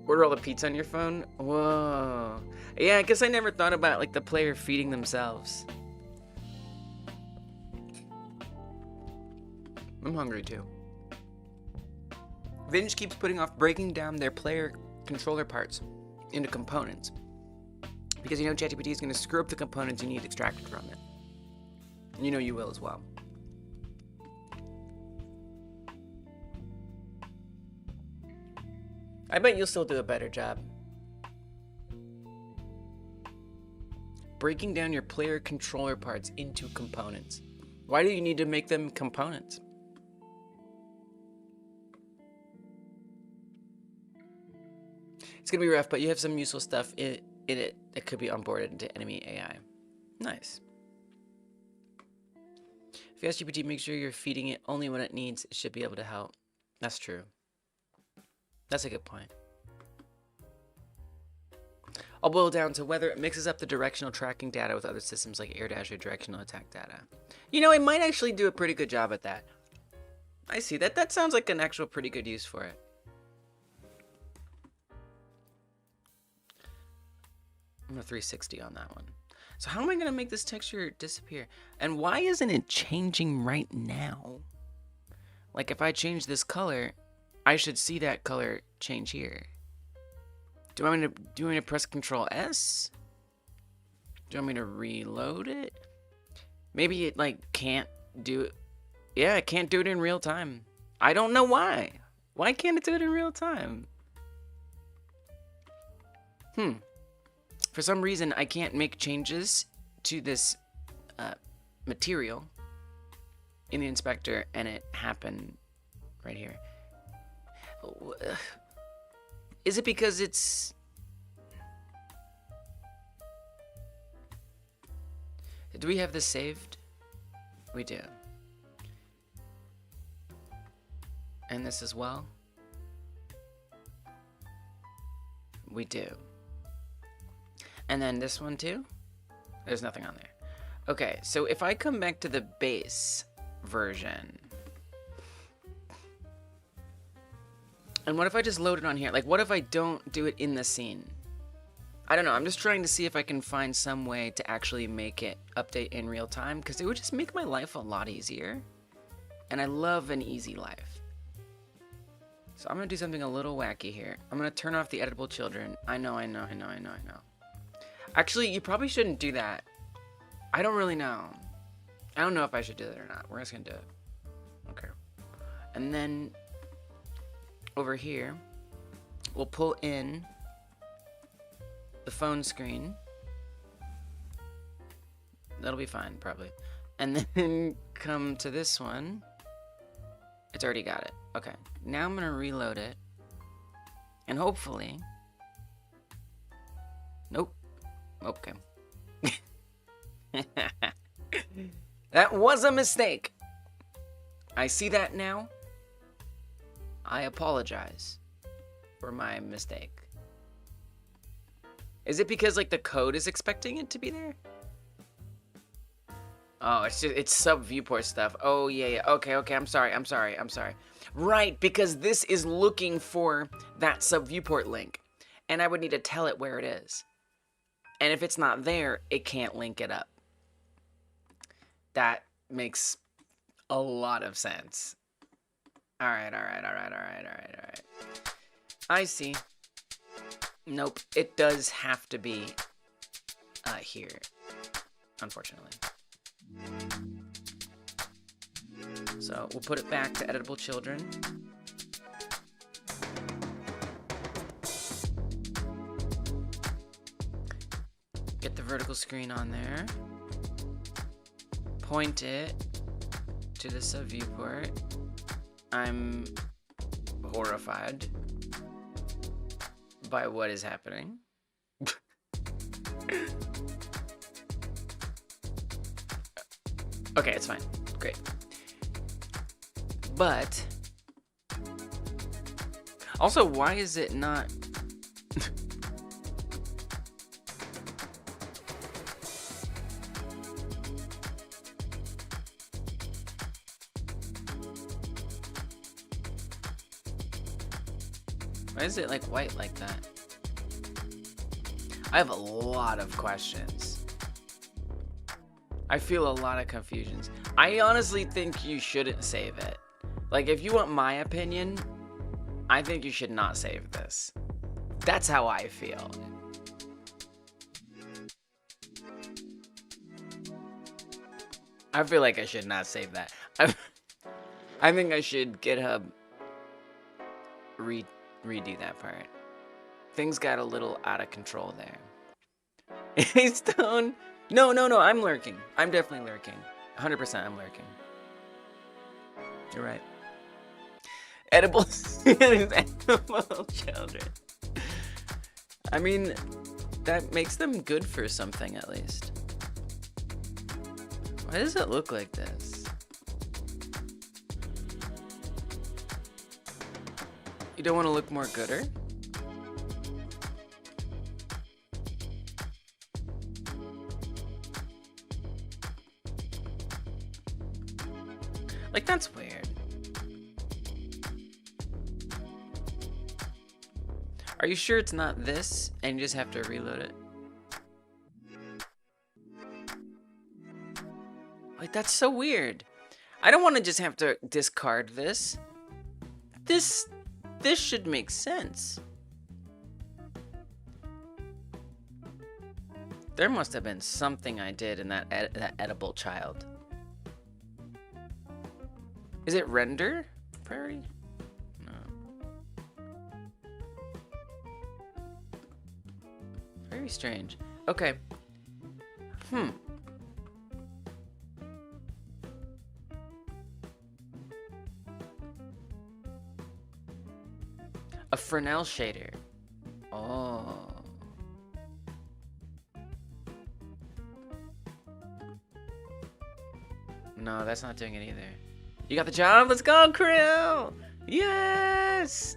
Order all the pizza on your phone? Whoa. Yeah, I guess I never thought about like the player feeding themselves. I'm hungry too. Vinge keeps putting off breaking down their player controller parts into components because you know ChatGPT is going to screw up the components you need extracted from it. And you know you will as well. I bet you'll still do a better job. Breaking down your player controller parts into components. Why do you need to make them components? It's gonna be rough, but you have some useful stuff in it that could be onboarded into enemy AI. Nice. If you ask GPT, make sure you're feeding it only when it needs. It should be able to help. That's true. That's a good point. I'll boil down to whether it mixes up the directional tracking data with other systems like AirDash or directional attack data. You know, it might actually do a pretty good job at that. I see that. That sounds like an actual pretty good use for it. I'm a 360 on that one. So how am I going to make this texture disappear? And why isn't it changing right now? Like if I change this color, I should see that color change here. Do you want me to press Control S? Do you want me to reload it? Maybe it like can't do it. Yeah, it can't do it in real time. I don't know why. Why can't it do it in real time? For some reason, I can't make changes to this material in the inspector, and it happened right here. Is it because it's... Do we have this saved? We do. And this as well? We do. And then this one too? There's nothing on there. Okay, so if I come back to the base version, and what if I just load it on here? Like, what if I don't do it in the scene? I don't know. I'm just trying to see if I can find some way to actually make it update in real time, because it would just make my life a lot easier. And I love an easy life. So I'm going to do something a little wacky here. I'm going to turn off the editable children. I know. Actually, you probably shouldn't do that. I don't really know. I don't know if I should do that or not. We're just going to do it. Okay. And then over here, we'll pull in the phone screen. That'll be fine, probably. And then come to this one. It's already got it. Okay. Now I'm going to reload it. And hopefully... Nope. Okay. That was a mistake. I see that now. I apologize for my mistake. Is it because like the code is expecting it to be there? Oh, it's subviewport stuff. Oh yeah. Okay. I'm sorry. Right, because this is looking for that subviewport link, and I would need to tell it where it is. And if it's not there, it can't link it up. That makes a lot of sense. All right. I see. Nope, it does have to be here, unfortunately. So we'll put it back to editable children. Get the vertical screen on there. Point it to the subviewport. I'm horrified by what is happening. Okay, it's fine. Great. But also, why is it not why is it like white like that? I have a lot of questions. I feel a lot of confusions. I honestly think you shouldn't save it. Like, if you want my opinion, I think you should not save this. That's how I feel. I feel like I should not save that. I think I should GitHub redo that part. Things got a little out of control there. Hey, Stone. No, I'm lurking. I'm definitely lurking. 100% I'm lurking. You're right. Edible children. I mean, that makes them good for something at least. Why does it look like this? You don't want to look more gooder? Like, that's weird. Are you sure it's not this and you just have to reload it? Like, that's so weird. I don't want to just have to discard this. This should make sense. There must have been something I did in that edible child. Is it render priority? No. Very strange. Okay. A Fresnel shader. Oh. No, that's not doing it either. You got the job? Let's go, Krill! Yes!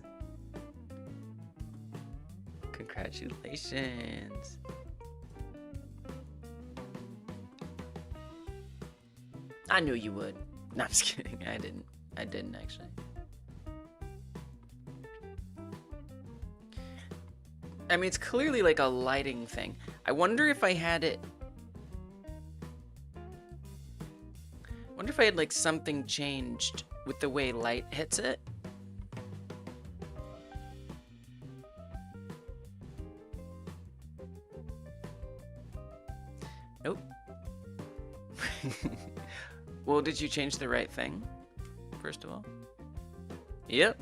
Congratulations. I knew you would. No, I'm just kidding. I didn't actually. I mean, it's clearly like a lighting thing. I wonder if I had it... I wonder if I had like something changed with the way light hits it. Nope. Well, did you change the right thing? First of all. Yep.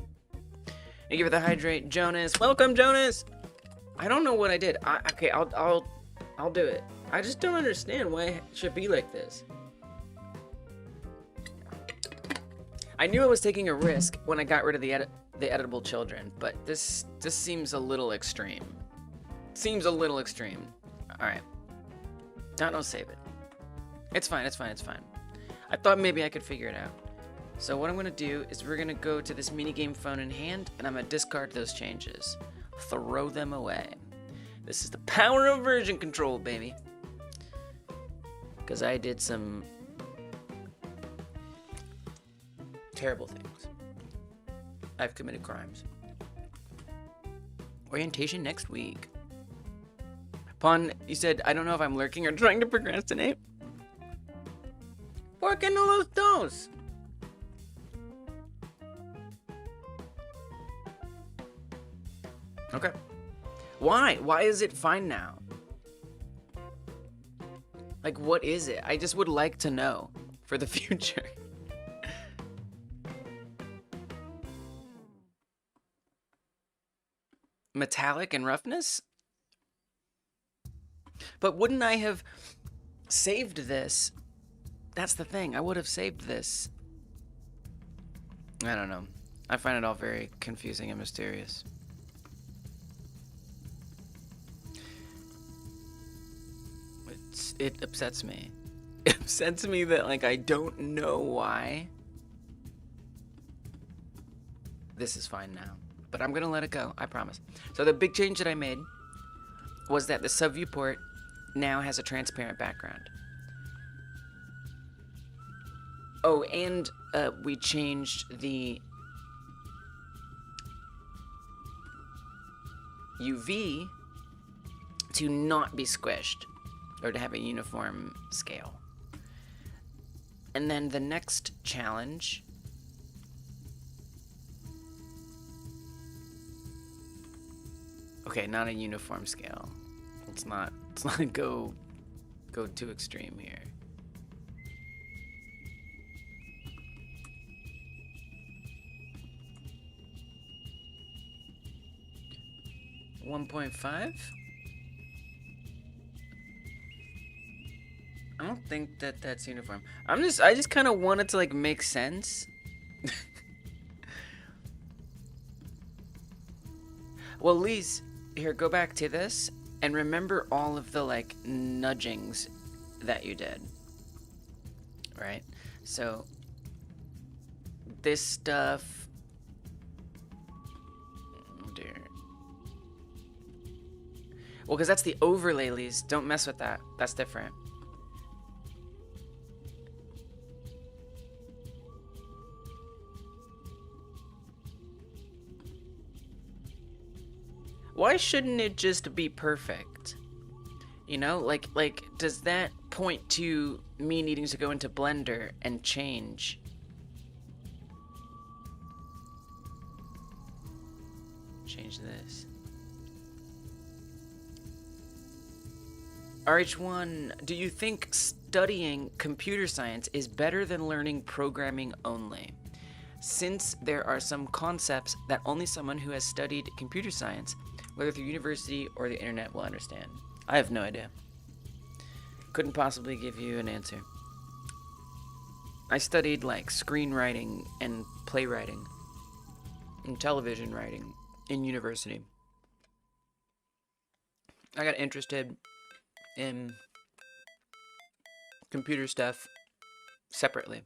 Thank you for the hydrate, Jonas. Welcome, Jonas. I don't know what I did. Okay, I'll do it. I just don't understand why it should be like this. I knew I was taking a risk when I got rid of the editable children, but this seems a little extreme. Seems a little extreme. All right. No, don't save it. It's fine. It's fine. It's fine. I thought maybe I could figure it out. So what I'm gonna do is we're gonna go to this minigame phone in hand, and I'm gonna discard those changes. Throw them away. This is the power of version control, baby. Because I did some terrible things. I've committed crimes. Orientation next week. Pon, you said, I don't know if I'm lurking or trying to procrastinate. ¿Por qué no los dos? Okay. Why? Why is it fine now? Like, what is it? I just would like to know for the future. Metallic and roughness? But wouldn't I have saved this? That's the thing. I would have saved this. I don't know. I find it all very confusing and mysterious. It upsets me. It upsets me that, like, I don't know why. This is fine now. But I'm gonna let it go, I promise. So the big change that I made was that the subviewport now has a transparent background. Oh, and we changed the UV to not be squished, or to have a uniform scale. And then the next challenge Okay, not a uniform scale. Let's not go too extreme here. 1.5? I don't think that that's uniform. I just kind of want it to like make sense. Well, Lise, here, go back to this and remember all of the like nudgings that you did. Right? So this stuff. Oh dear. Well, because that's the overlay, Lise. Don't mess with that. That's different. Why shouldn't it just be perfect? You know, like does that point to me needing to go into Blender and change? Change this. RH1, do you think studying computer science is better than learning programming only? Since there are some concepts that only someone who has studied computer science, whether through university or the internet, will understand. I have no idea. Couldn't possibly give you an answer. I studied like screenwriting and playwriting and television writing in university. I got interested in computer stuff separately.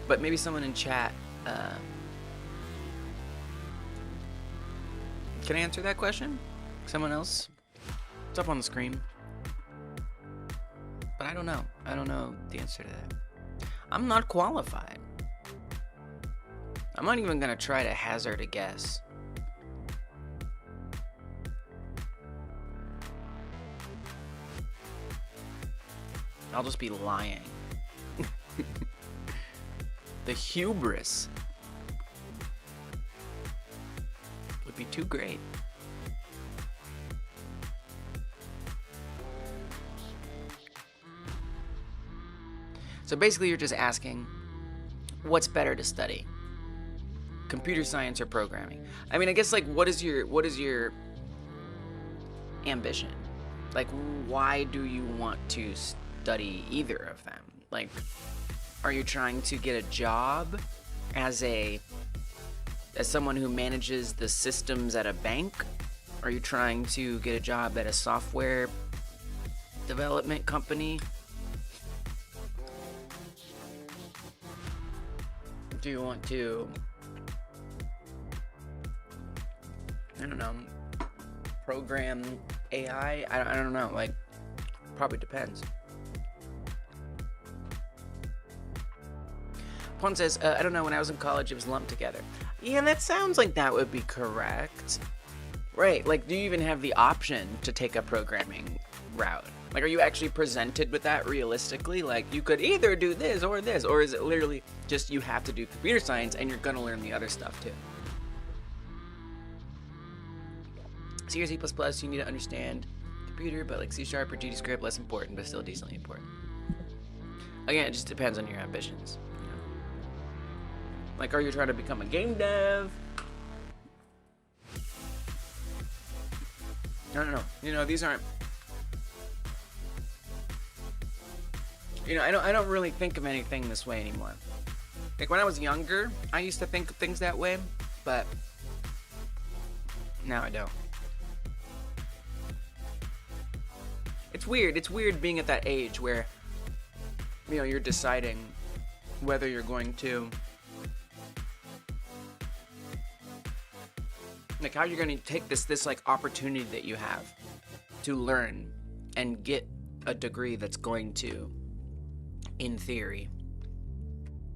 But maybe someone in chat can answer that question? Someone else? It's up on the screen. But I don't know. I don't know the answer to that. I'm not qualified. I'm not even gonna try to hazard a guess. I'll just be lying. The hubris would be too great. So basically you're just asking, what's better to study? Computer science or programming? I mean, I guess like what is your ambition? Like why do you want to study either of them? Like, are you trying to get a job as someone who manages the systems at a bank? Are you trying to get a job at a software development company? Do you want to, I don't know, program AI? I don't know, like, probably depends. Pon says, I don't know, when I was in college it was lumped together. Yeah, that sounds like that would be correct. Right, like do you even have the option to take a programming route? Like are you actually presented with that realistically? Like you could either do this, or is it literally just you have to do computer science and you're gonna learn the other stuff too? C or C++, you need to understand computer, but like C# or GDScript, less important, but still decently important. Again, it just depends on your ambitions. Like, are you trying to become a game dev? No. You know, these aren't. You know, I don't really think of anything this way anymore. Like when I was younger, I used to think of things that way, but now I don't. It's weird. It's weird being at that age where, you know, you're deciding whether you're going to. Like how you're going to take this like opportunity that you have to learn and get a degree that's going to, in theory,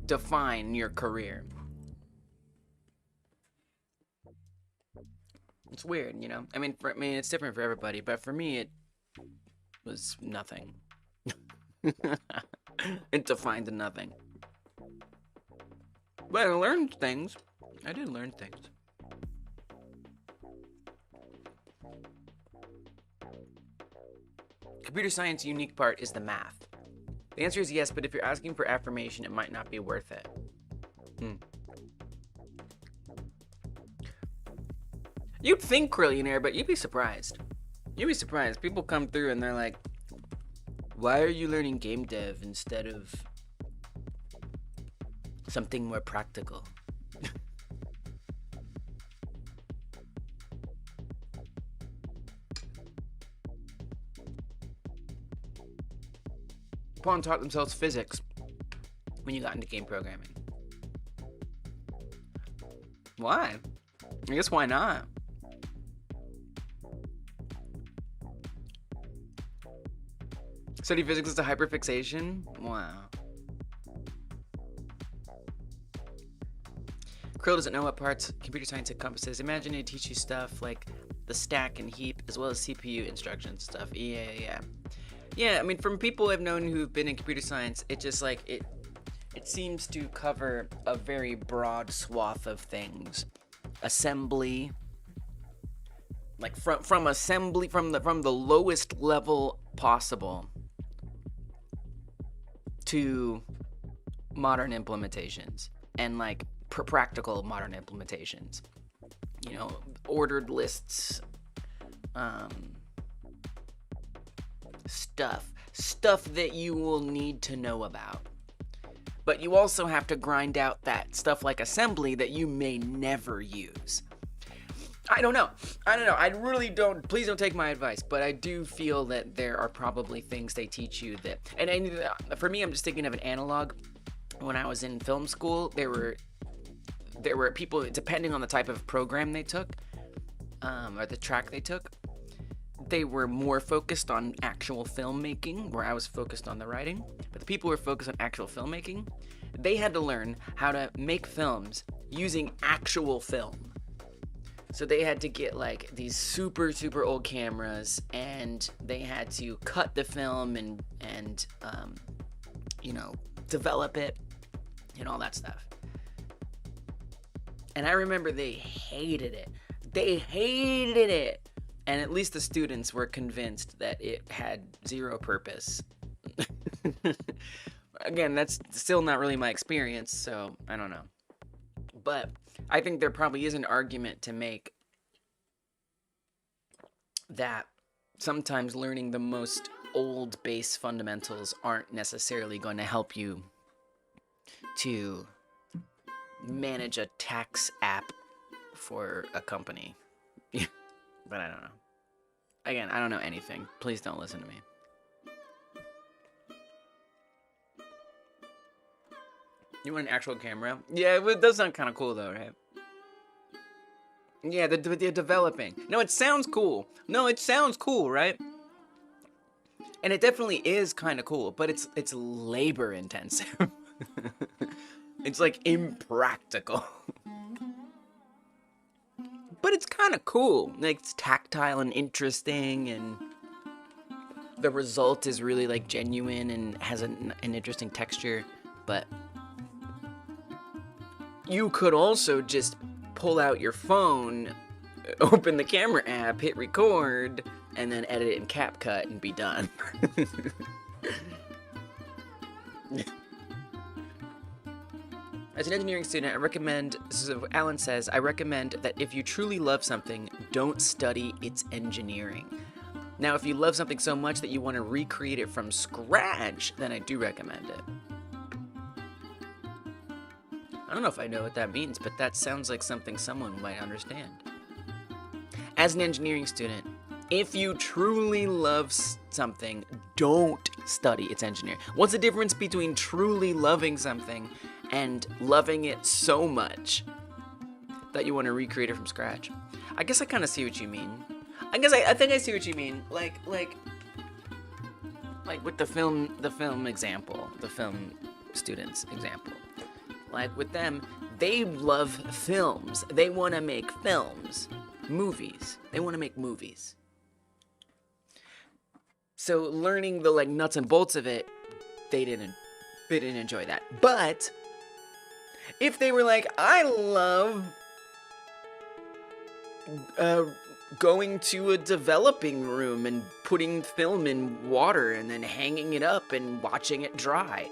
define your career. It's weird, you know? I mean, it's different for everybody, but for me it was nothing. into finding nothing. But I learned things. I did learn things. Computer science unique part is the math. The answer is yes, but if you're asking for affirmation, it might not be worth it. You'd think Krillionaire, but you'd be surprised. You'd be surprised. People come through and they're like, why are you learning game dev instead of something more practical? Pawn taught themselves physics when you got into game programming. Why? I guess why not? Study physics is a hyperfixation? Wow. Krill doesn't know what parts computer science encompasses. Imagine they teach you stuff like the stack and heap as well as CPU instructions stuff. Yeah. Yeah, I mean, from people I've known who've been in computer science, it just like it seems to cover a very broad swath of things. Assembly, like from assembly from the lowest level possible to modern implementations and like practical modern implementations. You know, ordered lists, stuff that you will need to know about. But you also have to grind out that stuff like assembly that you may never use. I don't know. I really don't. Please don't take my advice. But I do feel that there are probably things they teach you that. And for me, I'm just thinking of an analog. When I was in film school, there were people, depending on the type of program they took, or the track they took, they were more focused on actual filmmaking, where I was focused on the writing. But the people who were focused on actual filmmaking, they had to learn how to make films using actual film. So they had to get like these super old cameras, and they had to cut the film and develop it and all that stuff. And I remember they hated it. And at least the students were convinced that it had zero purpose. Again, that's still not really my experience, so I don't know. But I think there probably is an argument to make that sometimes learning the most old base fundamentals aren't necessarily going to help you to manage a tax app for a company. But I don't know. Again, I don't know anything. Please don't listen to me. You want an actual camera? Yeah, it does sound kind of cool though, right? Yeah, they're developing. No, it sounds cool. Right? And it definitely is kind of cool, but it's labor intensive. It's like impractical. But it's kind of cool. Like, it's tactile and interesting, and the result is really like genuine and has an interesting texture. But you could also just pull out your phone, open the camera app, hit record, and then edit it in CapCut and be done. As an engineering student, I recommend, this is what Alan says, I recommend that if you truly love something, don't study its engineering. Now, if you love something so much that you want to recreate it from scratch, then I do recommend it. I don't know if I know what that means, but that sounds like something someone might understand. As an engineering student, if you truly love something, don't study its engineering. What's the difference between truly loving something and loving it so much that you want to recreate it from scratch? I guess I kind of see what you mean. I think I see what you mean. Like with the film example, the film students example. Like with them, they love films. They want to make films, movies. They want to make movies. So learning the like nuts and bolts of it they didn't enjoy that. But if they were like, I love going to a developing room and putting film in water and then hanging it up and watching it dry,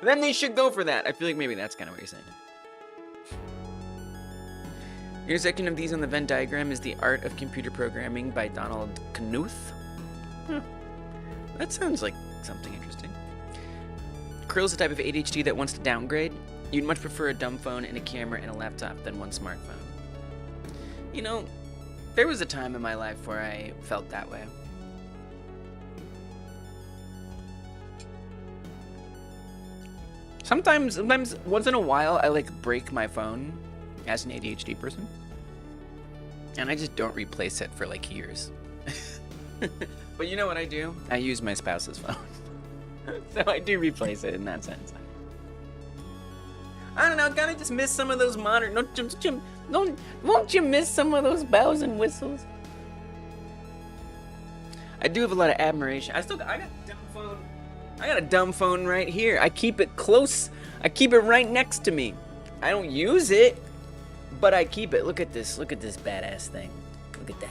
then they should go for that. I feel like maybe that's kind of what you're saying. Intersection of these on the Venn diagram is The Art of Computer Programming by Donald Knuth. That sounds like something interesting. Krill is a type of ADHD that wants to downgrade. You'd much prefer a dumb phone and a camera and a laptop than one smartphone. You know, there was a time in my life where I felt that way. Sometimes, once in a while, I like break my phone as an ADHD person, and I just don't replace it for like years. But you know what I do? I use my spouse's phone. So I do replace it in that sense. I don't know, gotta just miss some of those modern, won't you miss some of those bells and whistles? I do have a lot of admiration. I got a dumb phone. I got a dumb phone right here. I keep it close. I keep it right next to me. I don't use it, but I keep it. Look at this badass thing. Look at that.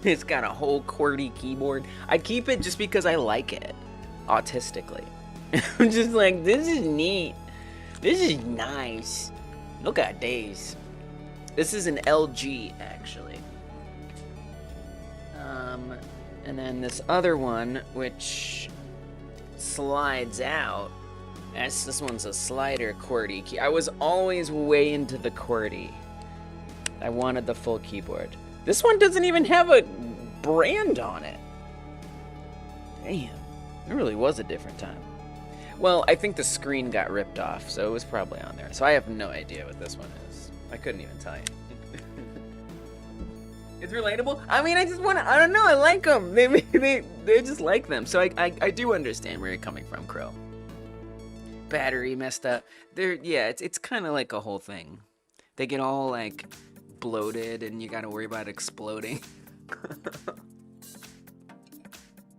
It's got a whole QWERTY keyboard. I keep it just because I like it, autistically. I'm just like, this is neat. This is nice. Look at these. This is an LG, actually. And then this other one, which slides out. This one's a slider QWERTY key. I was always way into the QWERTY. I wanted the full keyboard. This one doesn't even have a brand on it. Damn, it really was a different time. Well, I think the screen got ripped off, so it was probably on there. So I have no idea what this one is. I couldn't even tell you. It's relatable? I mean, I don't know, I like them. They just like them. So I do understand where you're coming from, Crow. Battery messed up. It's kind of like a whole thing. They get all like bloated and you gotta worry about exploding. But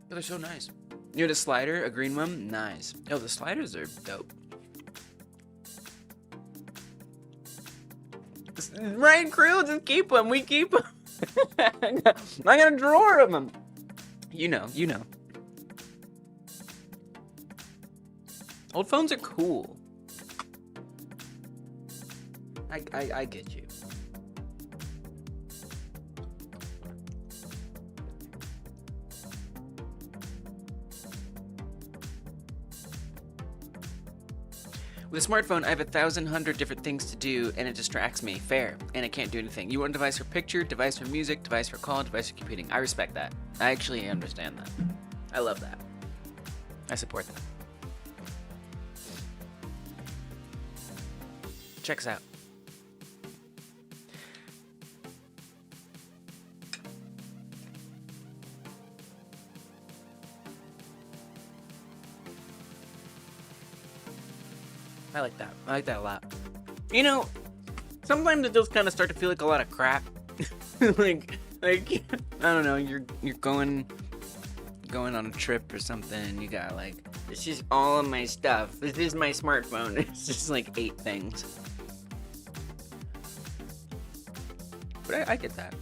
they're so nice. You had a slider, a green one? Nice. Oh, the sliders are dope. Right, Krill, just keep them. We keep them. I got a drawer of them. You know. Old phones are cool. I get you. With a smartphone, I have 1,100 different things to do, and it distracts me. Fair, and I can't do anything. You want a device for picture, device for music, device for call, device for computing. I respect that. I actually understand that. I love that. I support that. Check us out. I like that. I like that a lot. You know, sometimes it does kind of start to feel like a lot of crap. like I don't know. You're going on a trip or something, and you got like, this is all of my stuff. This is my smartphone. It's just like 8 things. But I get that.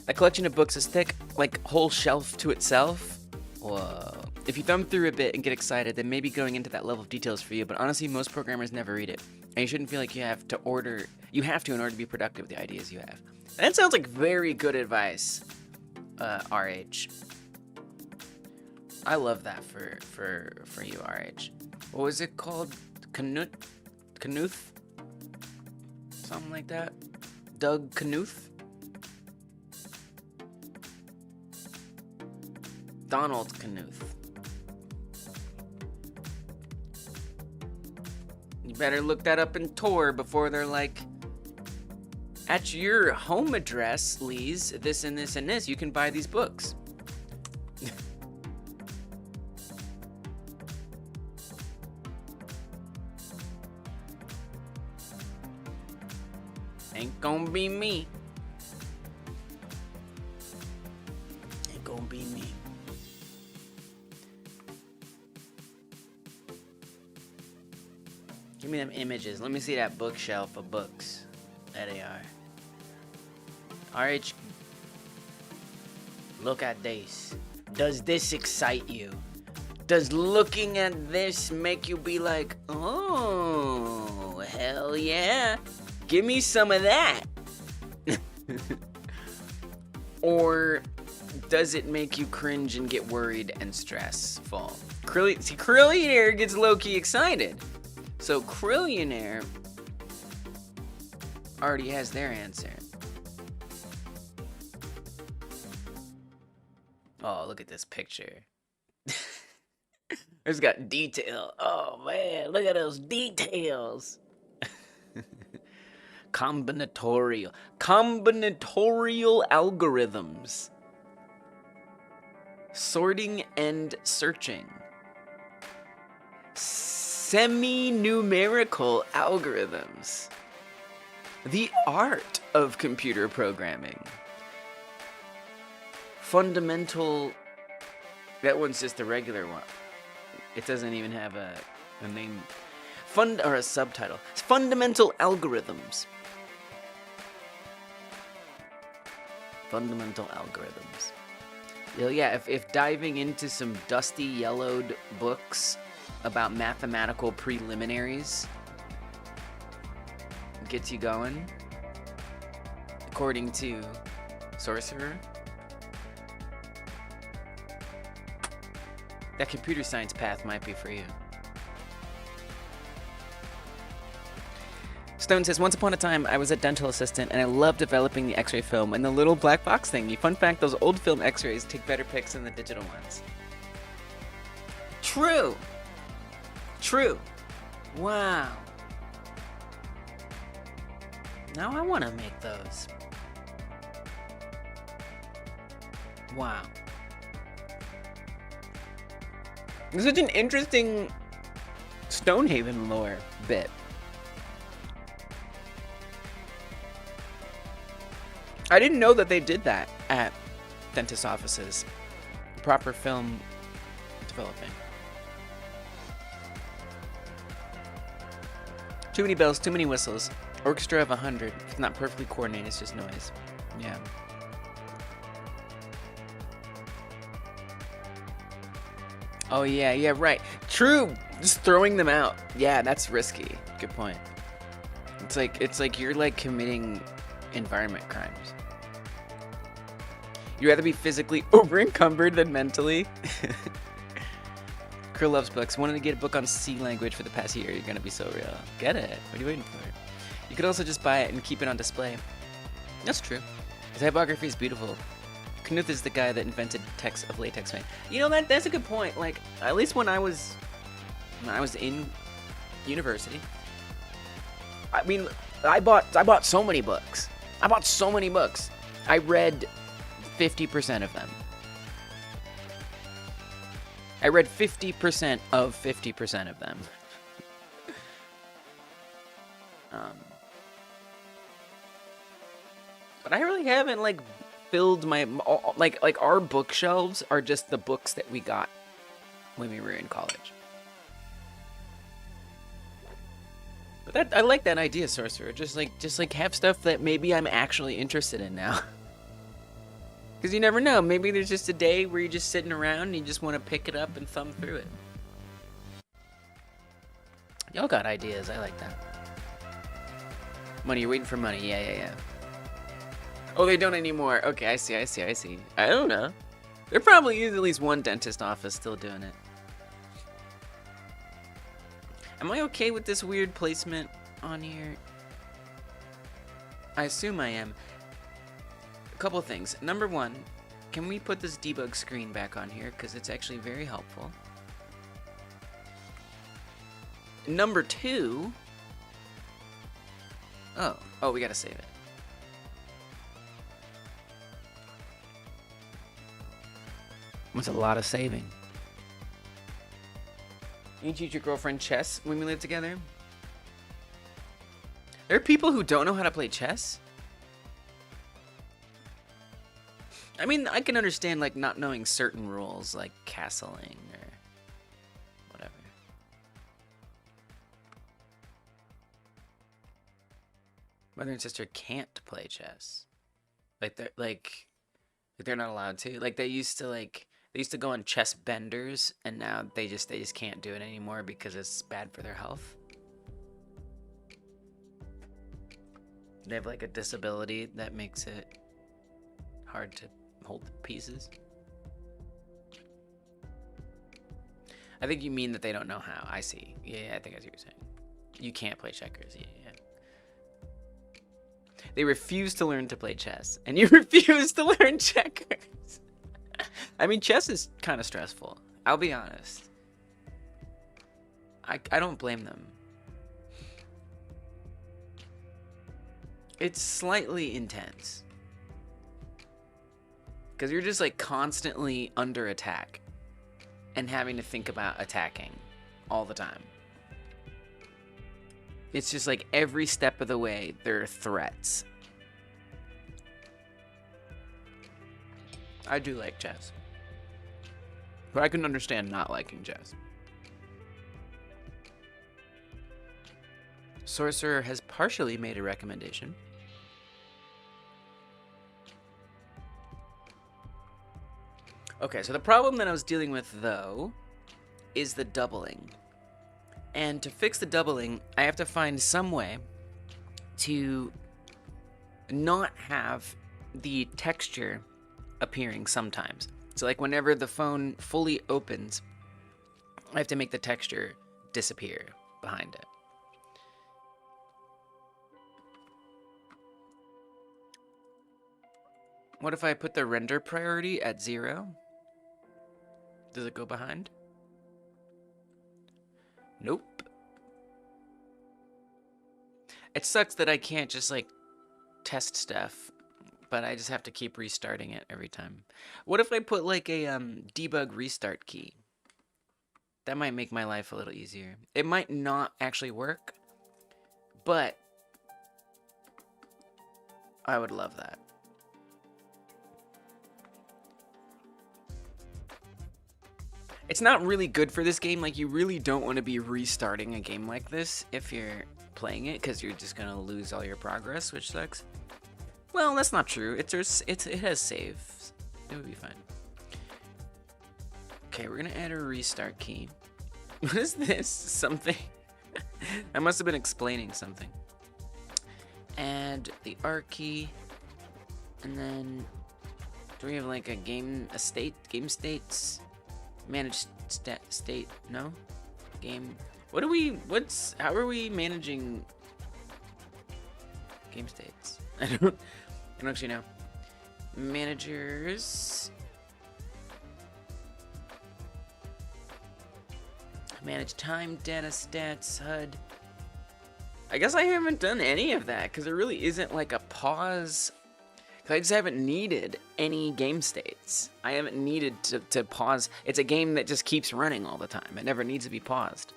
A collection of books is thick, like whole shelf to itself. Whoa. If you thumb through a bit and get excited, then maybe going into that level of detail is for you, but honestly, most programmers never read it. And you shouldn't feel like you have to in order to be productive with the ideas you have. And that sounds like very good advice, RH. I love that for you, RH. What was it called? Knuth? Something like that? Doug Knuth? Donald Knuth. You better look that up in Tor before they're like, at your home address, Lee's, this and this and this, you can buy these books. Ain't gonna be me. Ain't gonna Give me them images. Let me see that bookshelf of books. There they are. RH. Look at this. Does this excite you? Does looking at this make you be like, oh, hell yeah. Give me some of that. Or does it make you cringe and get worried and stressful? Krillionaire gets low-key excited. So Krillionaire already has their answer. Oh, look at this picture. It's got detail. Oh man, look at those details. Combinatorial algorithms. Sorting and searching. Semi-numerical algorithms. The art of computer programming. Fundamental. That one's just a regular one. It doesn't even have a name. Or a subtitle. Fundamental algorithms. Fundamental algorithms. Yeah, if diving into some dusty yellowed books about mathematical preliminaries gets you going, according to Sorcerer, that computer science path might be for you. Stone says, once upon a time, I was a dental assistant, and I loved developing the x-ray film and the little black box thingy. Fun fact, those old film x-rays take better pics than the digital ones. True. True. Wow. Now I want to make those. Wow. This is such an interesting Stonehaven lore bit. I didn't know that they did that at dentist offices. Proper film developing. Too many bells, too many whistles. Orchestra of 100. It's not perfectly coordinated, it's just noise. Yeah. Oh yeah, right. True. Just throwing them out. Yeah, that's risky. Good point. It's like you're like committing environment crimes. You'd rather be physically over-encumbered than mentally? Krill loves books. Wanted to get a book on C language for the past year. You're gonna be so real. Get it. What are you waiting for? You could also just buy it and keep it on display. That's true. The typography is beautiful. Knuth is the guy that invented text of latex paint. You know, that's a good point. Like, at least when I was in university, I mean, I bought so many books. I read 50% of them. I read 50% of 50% of them. But I really haven't like filled my like our bookshelves are just the books that we got when we were in college. But I like that idea, Sorcerer. Just like have stuff that maybe I'm actually interested in now. Because you never know. Maybe there's just a day where you're just sitting around and you just want to pick it up and thumb through it. Y'all got ideas. I like that. Money, you're waiting for money. Yeah. Oh, they don't anymore. Okay, I see. I don't know. There probably is at least one dentist office still doing it. Am I okay with this weird placement on here? I assume I am. A couple of things. Number one, can we put this debug screen back on here? Because it's actually very helpful. Number two... Oh, we gotta save it. That's a lot of saving. You teach your girlfriend chess when we live together? There are people who don't know how to play chess? I mean, I can understand, like, not knowing certain rules, like castling or whatever. Brother and sister can't play chess. Like they're not allowed to. Like they used to go on chess benders, and now they just can't do it anymore because it's bad for their health. They have like a disability that makes it hard to hold the pieces. I think you mean that they don't know how. I see. Yeah, I think I see what you're saying. You can't play checkers. Yeah. They refuse to learn to play chess, and you refuse to learn checkers. I mean, chess is kind of stressful. I'll be honest. I don't blame them. It's slightly intense. Because you're just like constantly under attack and having to think about attacking all the time. It's just like every step of the way, there are threats. I do like chess. But I can understand not liking chess. Sorcerer has partially made a recommendation. Okay, so the problem that I was dealing with, though, is the doubling. And to fix the doubling, I have to find some way to not have the texture appearing sometimes. So like whenever the phone fully opens, I have to make the texture disappear behind it. What if I put the render priority at 0? Does it go behind? Nope. It sucks that I can't just like test stuff, but I just have to keep restarting it every time. What if I put like a debug restart key? That might make my life a little easier. It might not actually work, but I would love that. It's not really good for this game. Like, you really don't want to be restarting a game like this if you're playing it, because you're just gonna lose all your progress, which sucks. Well, that's not true. It has saves. It would be fine. Okay, we're gonna add a restart key. What is this? Something? I must have been explaining something. Add the R key, and then do we have like a game states? Manage state, no? Game, how are we managing game states? I don't actually know. Managers. Manage time, data, stats, HUD. I guess I haven't done any of that because there really isn't like a pause. I just haven't needed any game states. I haven't needed to pause. It's a game that just keeps running all the time. It never needs to be paused.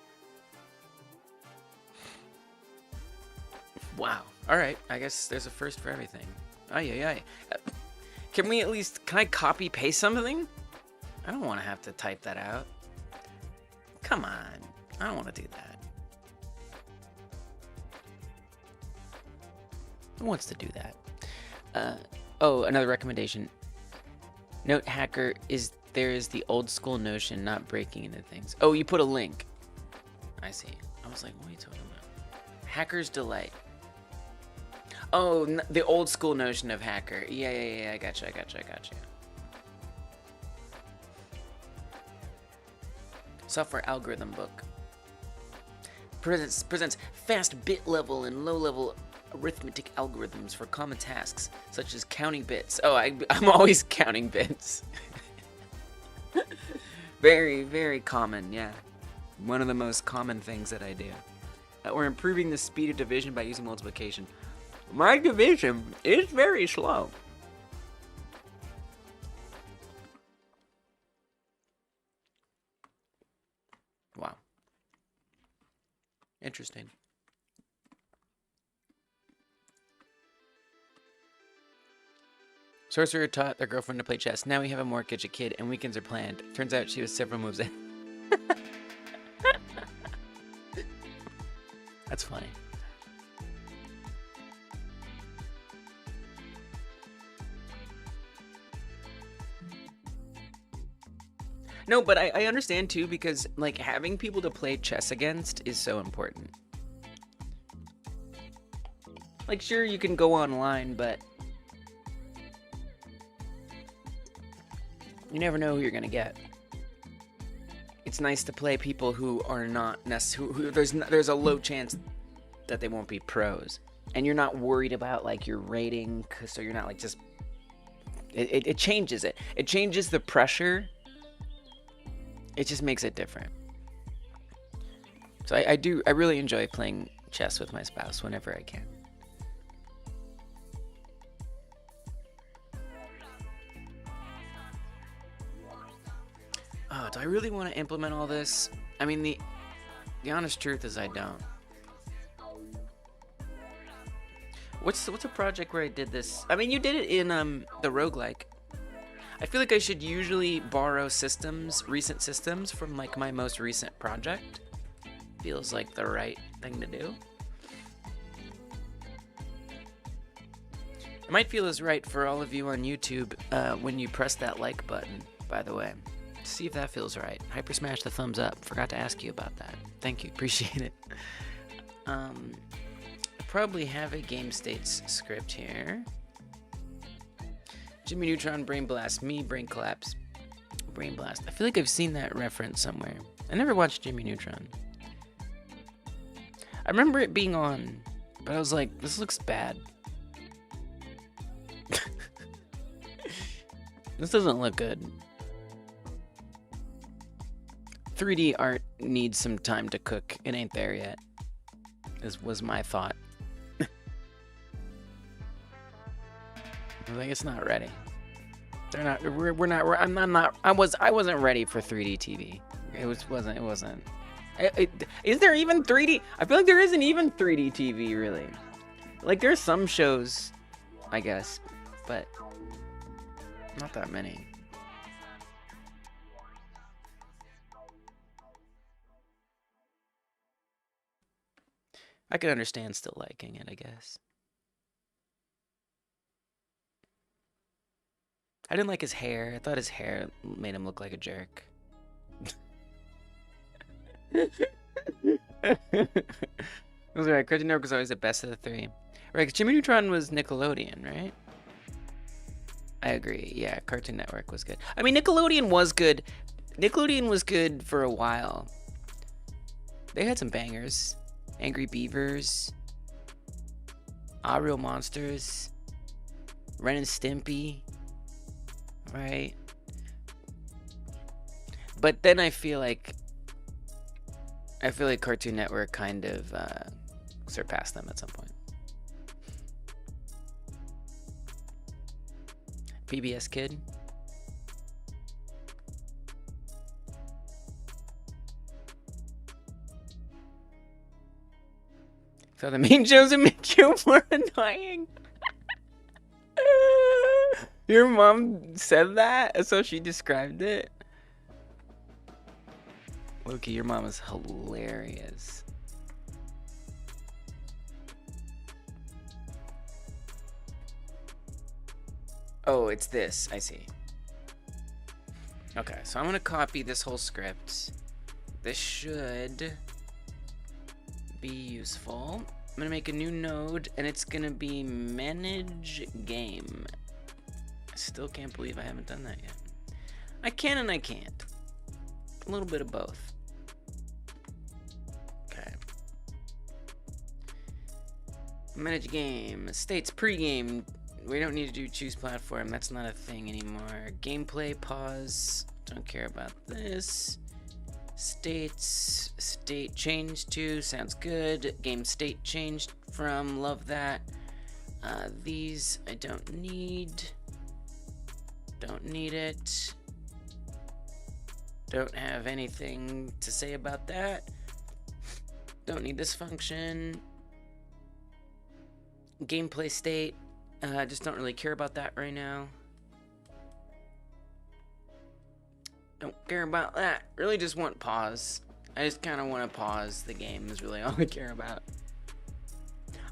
Wow. All right. I guess there's a first for everything. Ay. Can I copy paste something? I don't want to have to type that out. Come on. I don't want to do that. Who wants to do that? Oh, another recommendation. Note hacker there is the old school notion, not breaking into things. Oh, you put a link. I see. I was like, what are you talking about? Hacker's delight. Oh, the old school notion of hacker. Yeah. I gotcha. Software algorithm book. Presents fast bit level and low level arithmetic algorithms for common tasks, such as counting bits. Oh, I'm always counting bits. Very, very common, yeah. One of the most common things that I do. We're improving the speed of division by using multiplication. My division is very slow. Wow. Interesting. Sorcerer taught their girlfriend to play chess. Now we have a mortgage, a kid, and weekends are planned. Turns out she was several moves in. That's funny. No, but I understand too, because like having people to play chess against is so important. Like, sure, you can go online, but you never know who you're gonna get. It's nice to play people who are not necessarily, there's a low chance that they won't be pros, and you're not worried about like your rating, so you're not like just. It changes it. It changes the pressure. It just makes it different. So I really enjoy playing chess with my spouse whenever I can. Oh, do I really want to implement all this? I mean, the honest truth is I don't. What's a project where I did this? I mean, you did it in the roguelike. I feel like I should usually borrow recent systems from like my most recent project. Feels like the right thing to do. It might feel as right for all of you on YouTube when you press that like button, by the way. See if that feels right. Hyper smash the thumbs up. Forgot to ask you about that. Thank you. Appreciate it. I probably have a game states script here. Jimmy Neutron, Brain Blast, me, Brain Collapse, Brain Blast. I feel like I've seen that reference somewhere. I never watched Jimmy Neutron. I remember it being on, but I was like, this looks bad. This doesn't look good. 3D art needs some time to cook. It ain't there yet. This was my thought. I was like, it's not ready. They're not. We're not. I'm not. I wasn't ready for 3D TV. It wasn't. Is there even 3D? I feel like there isn't even 3D TV really. Like there's some shows, I guess, but not that many. I could understand still liking it, I guess. I didn't like his hair. I thought his hair made him look like a jerk. I was right. Cartoon Network was always the best of the three. Right, 'cause Jimmy Neutron was Nickelodeon, right? I agree. Yeah, Cartoon Network was good. I mean, Nickelodeon was good. Nickelodeon was good for a while. They had some bangers. Angry Beavers. Ah Real Monsters. Ren and Stimpy. Right? But then I feel like Cartoon Network kind of surpassed them at some point. PBS Kid. So the main shows that make you more annoying. Your mom said that? So she described it? Loki, your mom is hilarious. Oh, it's this. I see. Okay, so I'm gonna copy this whole script. This should be useful. I'm gonna make a new node, and it's gonna be manage game. I still can't believe I haven't done that yet. I can and I can't. A little bit of both. Okay. Manage game. States pregame. We don't need to do choose platform. That's not a thing anymore. Gameplay pause. Don't care about this. States. State changed to. Sounds good. Game state changed from. Love that. These I don't need. Don't need it. Don't have anything to say about that. Don't need this function. Gameplay state. Just don't really care about that right now. Don't care about that. Really just want pause. I just kind of want to pause the game is really all I care about.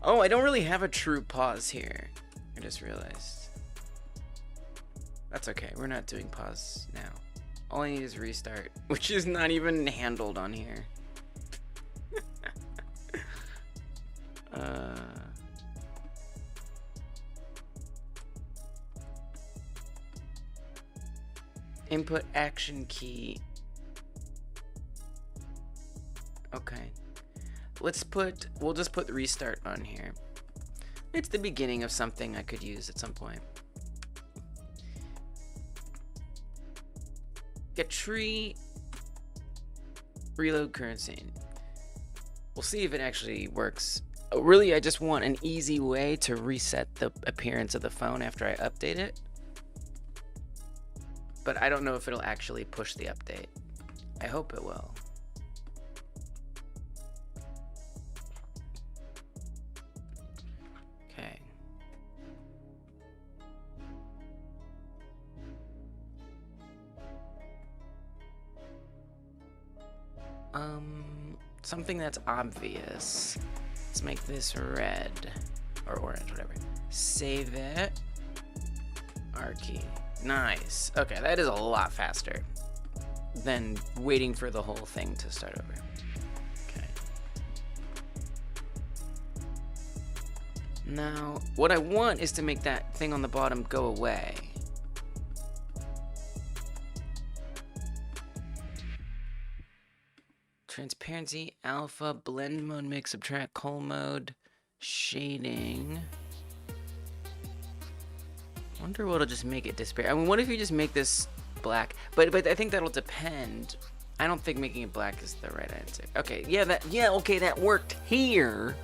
Oh, I don't really have a true pause here. I just realized. That's okay. We're not doing pause now. All I need is restart, which is not even handled on here. Input action key. Okay. We'll just put restart on here. It's the beginning of something I could use at some point. Get tree, reload current scene. We'll see if it actually works. Really, I just want an easy way to reset the appearance of the phone after I update it. But I don't know if it'll actually push the update. I hope it will. Okay. Something that's obvious. Let's make this red or orange, whatever. Save it. R key. Nice. Okay, that is a lot faster than waiting for the whole thing to start over. Okay. Now, what I want is to make that thing on the bottom go away. Transparency, alpha, blend mode, mix, subtract, cull mode, shading. Wonder what'll just make it disappear. I mean, what if you just make this black? But I think that'll depend. I don't think making it black is the right answer. Okay, okay, that worked here.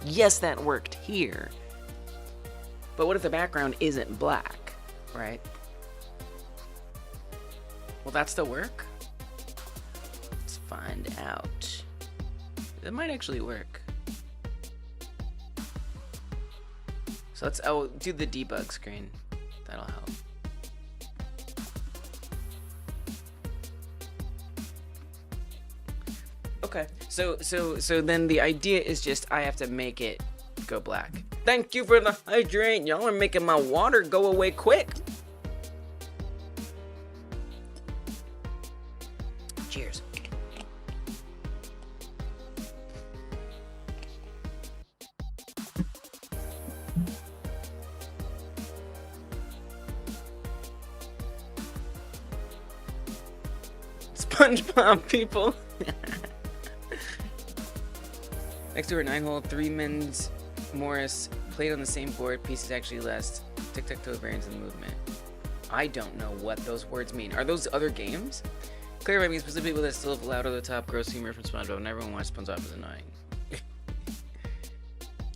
Yes, that worked here. But what if the background isn't black, right? Will that still work? Let's find out. It might actually work. So let's do the debug screen. That'll help. Okay, so then the idea is just I have to make it go black. Thank you for the hydrate. Y'all are making my water go away quick. Cheers. SpongeBob people. Next to her 9-hole, 3 men's Morris played on the same board. Pieces actually less. Tic-tac-toe variants in the movement. I don't know what those words mean. Are those other games? Clear by me, specifically people that still have loud over the top gross humor from SpongeBob, and everyone watches SpongeBob is annoying.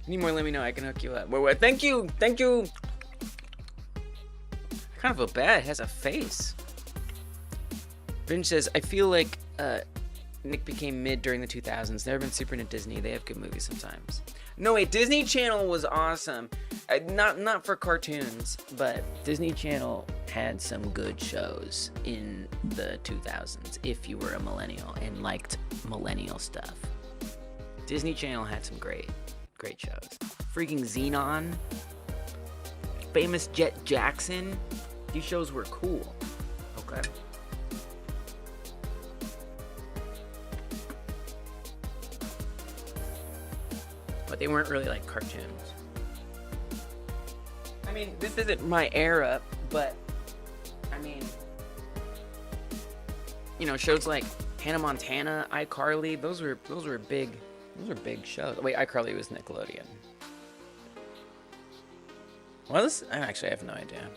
Need more? Let me know. I can hook you up. Wait, thank you. Thank you. I kind of feel bad. It has a face. Vince says, I feel like Nick became mid during the 2000s. Never been super into Disney. They have good movies sometimes. No, wait. Disney Channel was awesome. Not for cartoons, but Disney Channel had some good shows in the 2000s if you were a millennial and liked millennial stuff. Disney Channel had some great shows. Freaking Xenon. Famous Jet Jackson. These shows were cool. Okay. But they weren't really like cartoons. I mean, this isn't my era, but I mean, you know, shows like Hannah Montana, iCarly, those were big shows. Wait, iCarly was Nickelodeon. Was? I actually have no idea.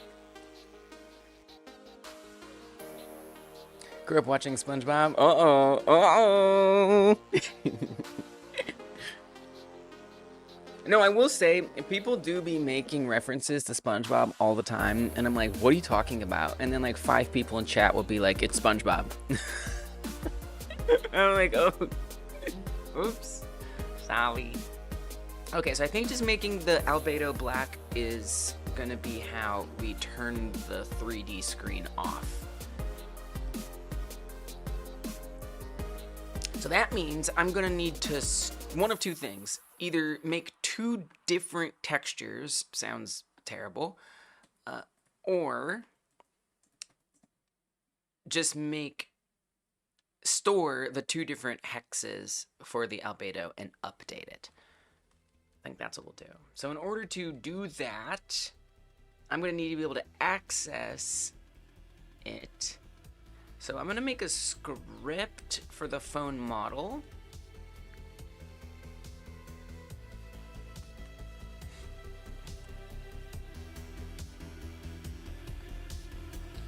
Grew up watching SpongeBob. Uh-oh. No, I will say, people do be making references to SpongeBob all the time, and I'm like, what are you talking about? And then like 5 people in chat will be like, it's SpongeBob. I'm like, oh, oops, sorry. Okay, so I think just making the albedo black is gonna be how we turn the 3D screen off. So that means I'm gonna need to, one of two things. Either make 2 different textures, sounds terrible, or just store the 2 different hexes for the albedo and update it. I think that's what we'll do. So in order to do that, I'm going to need to be able to access it. So I'm going to make a script for the phone model.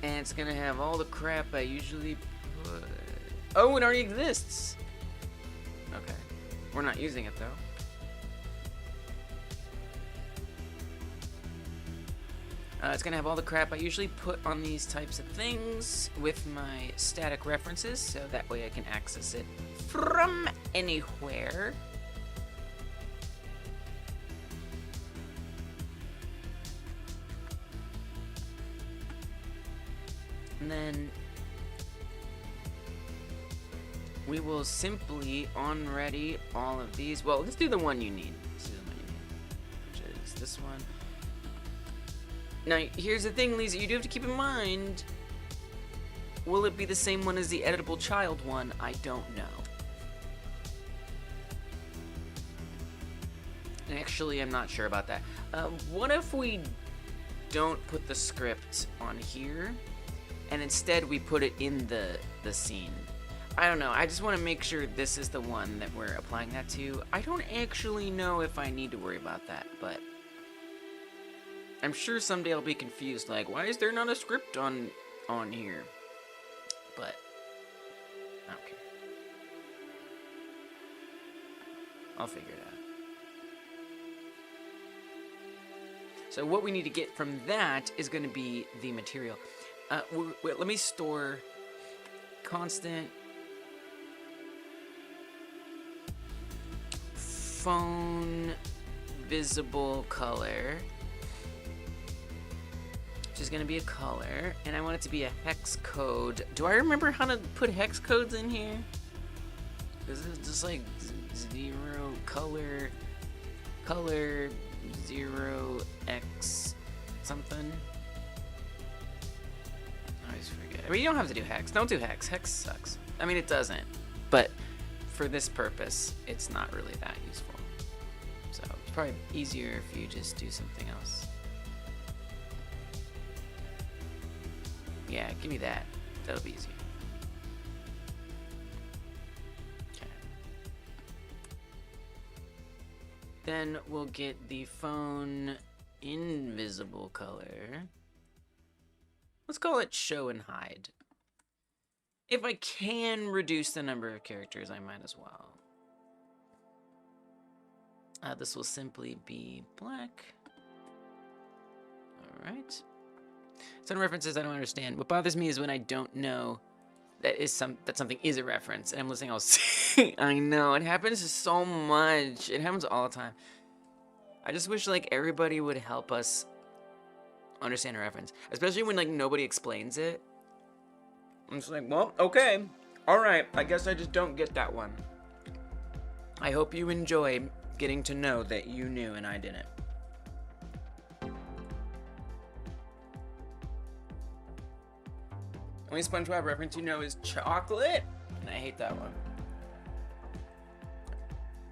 And it's going to have all the crap I usually put. Oh, it already exists. Okay. We're not using it, though. It's going to have all the crap I usually put on these types of things with my static references, so that way I can access it from anywhere. And then we will simply on-ready all of these. Well, let's do the one you need. Let's do the one you need, which is this one. Now, here's the thing, Lisa, you do have to keep in mind, will it be the same one as the editable child one? I don't know. Actually, I'm not sure about that. What if we don't put the script on here, and instead we put it in the scene? I don't know, I just want to make sure this is the one that we're applying that to. I don't actually know if I need to worry about that, but I'm sure someday I'll be confused, like, why is there not a script on here? But I don't care. I'll figure it out. So what we need to get from that is going to be the material. Wait, let me store constant phone visible color, which is going to be a color, and I want it to be a hex code. Do I remember how to put hex codes in here? Is it just like 0 color 0x something? I always forget. I mean, you don't have to do hex. Don't do hex. Hex sucks. I mean, it doesn't. But for this purpose, it's not really that useful. So it's probably easier if you just do something else. Yeah, give me that. That'll be easier. Okay. Then we'll get the phone invisible color. Let's call it show and hide. If I can reduce the number of characters, I might as well. This will simply be black. All right. Some references I don't understand. What bothers me is when I don't know that something is a reference, and I'm listening all I know, it happens so much. It happens all the time. I just wish like everybody would help us understand a reference, especially when like nobody explains it. I'm just like, well, okay, all right, I guess I just don't get that one. I hope you enjoy getting to know that you knew and I didn't. Only SpongeBob reference you know is chocolate, and I hate that one.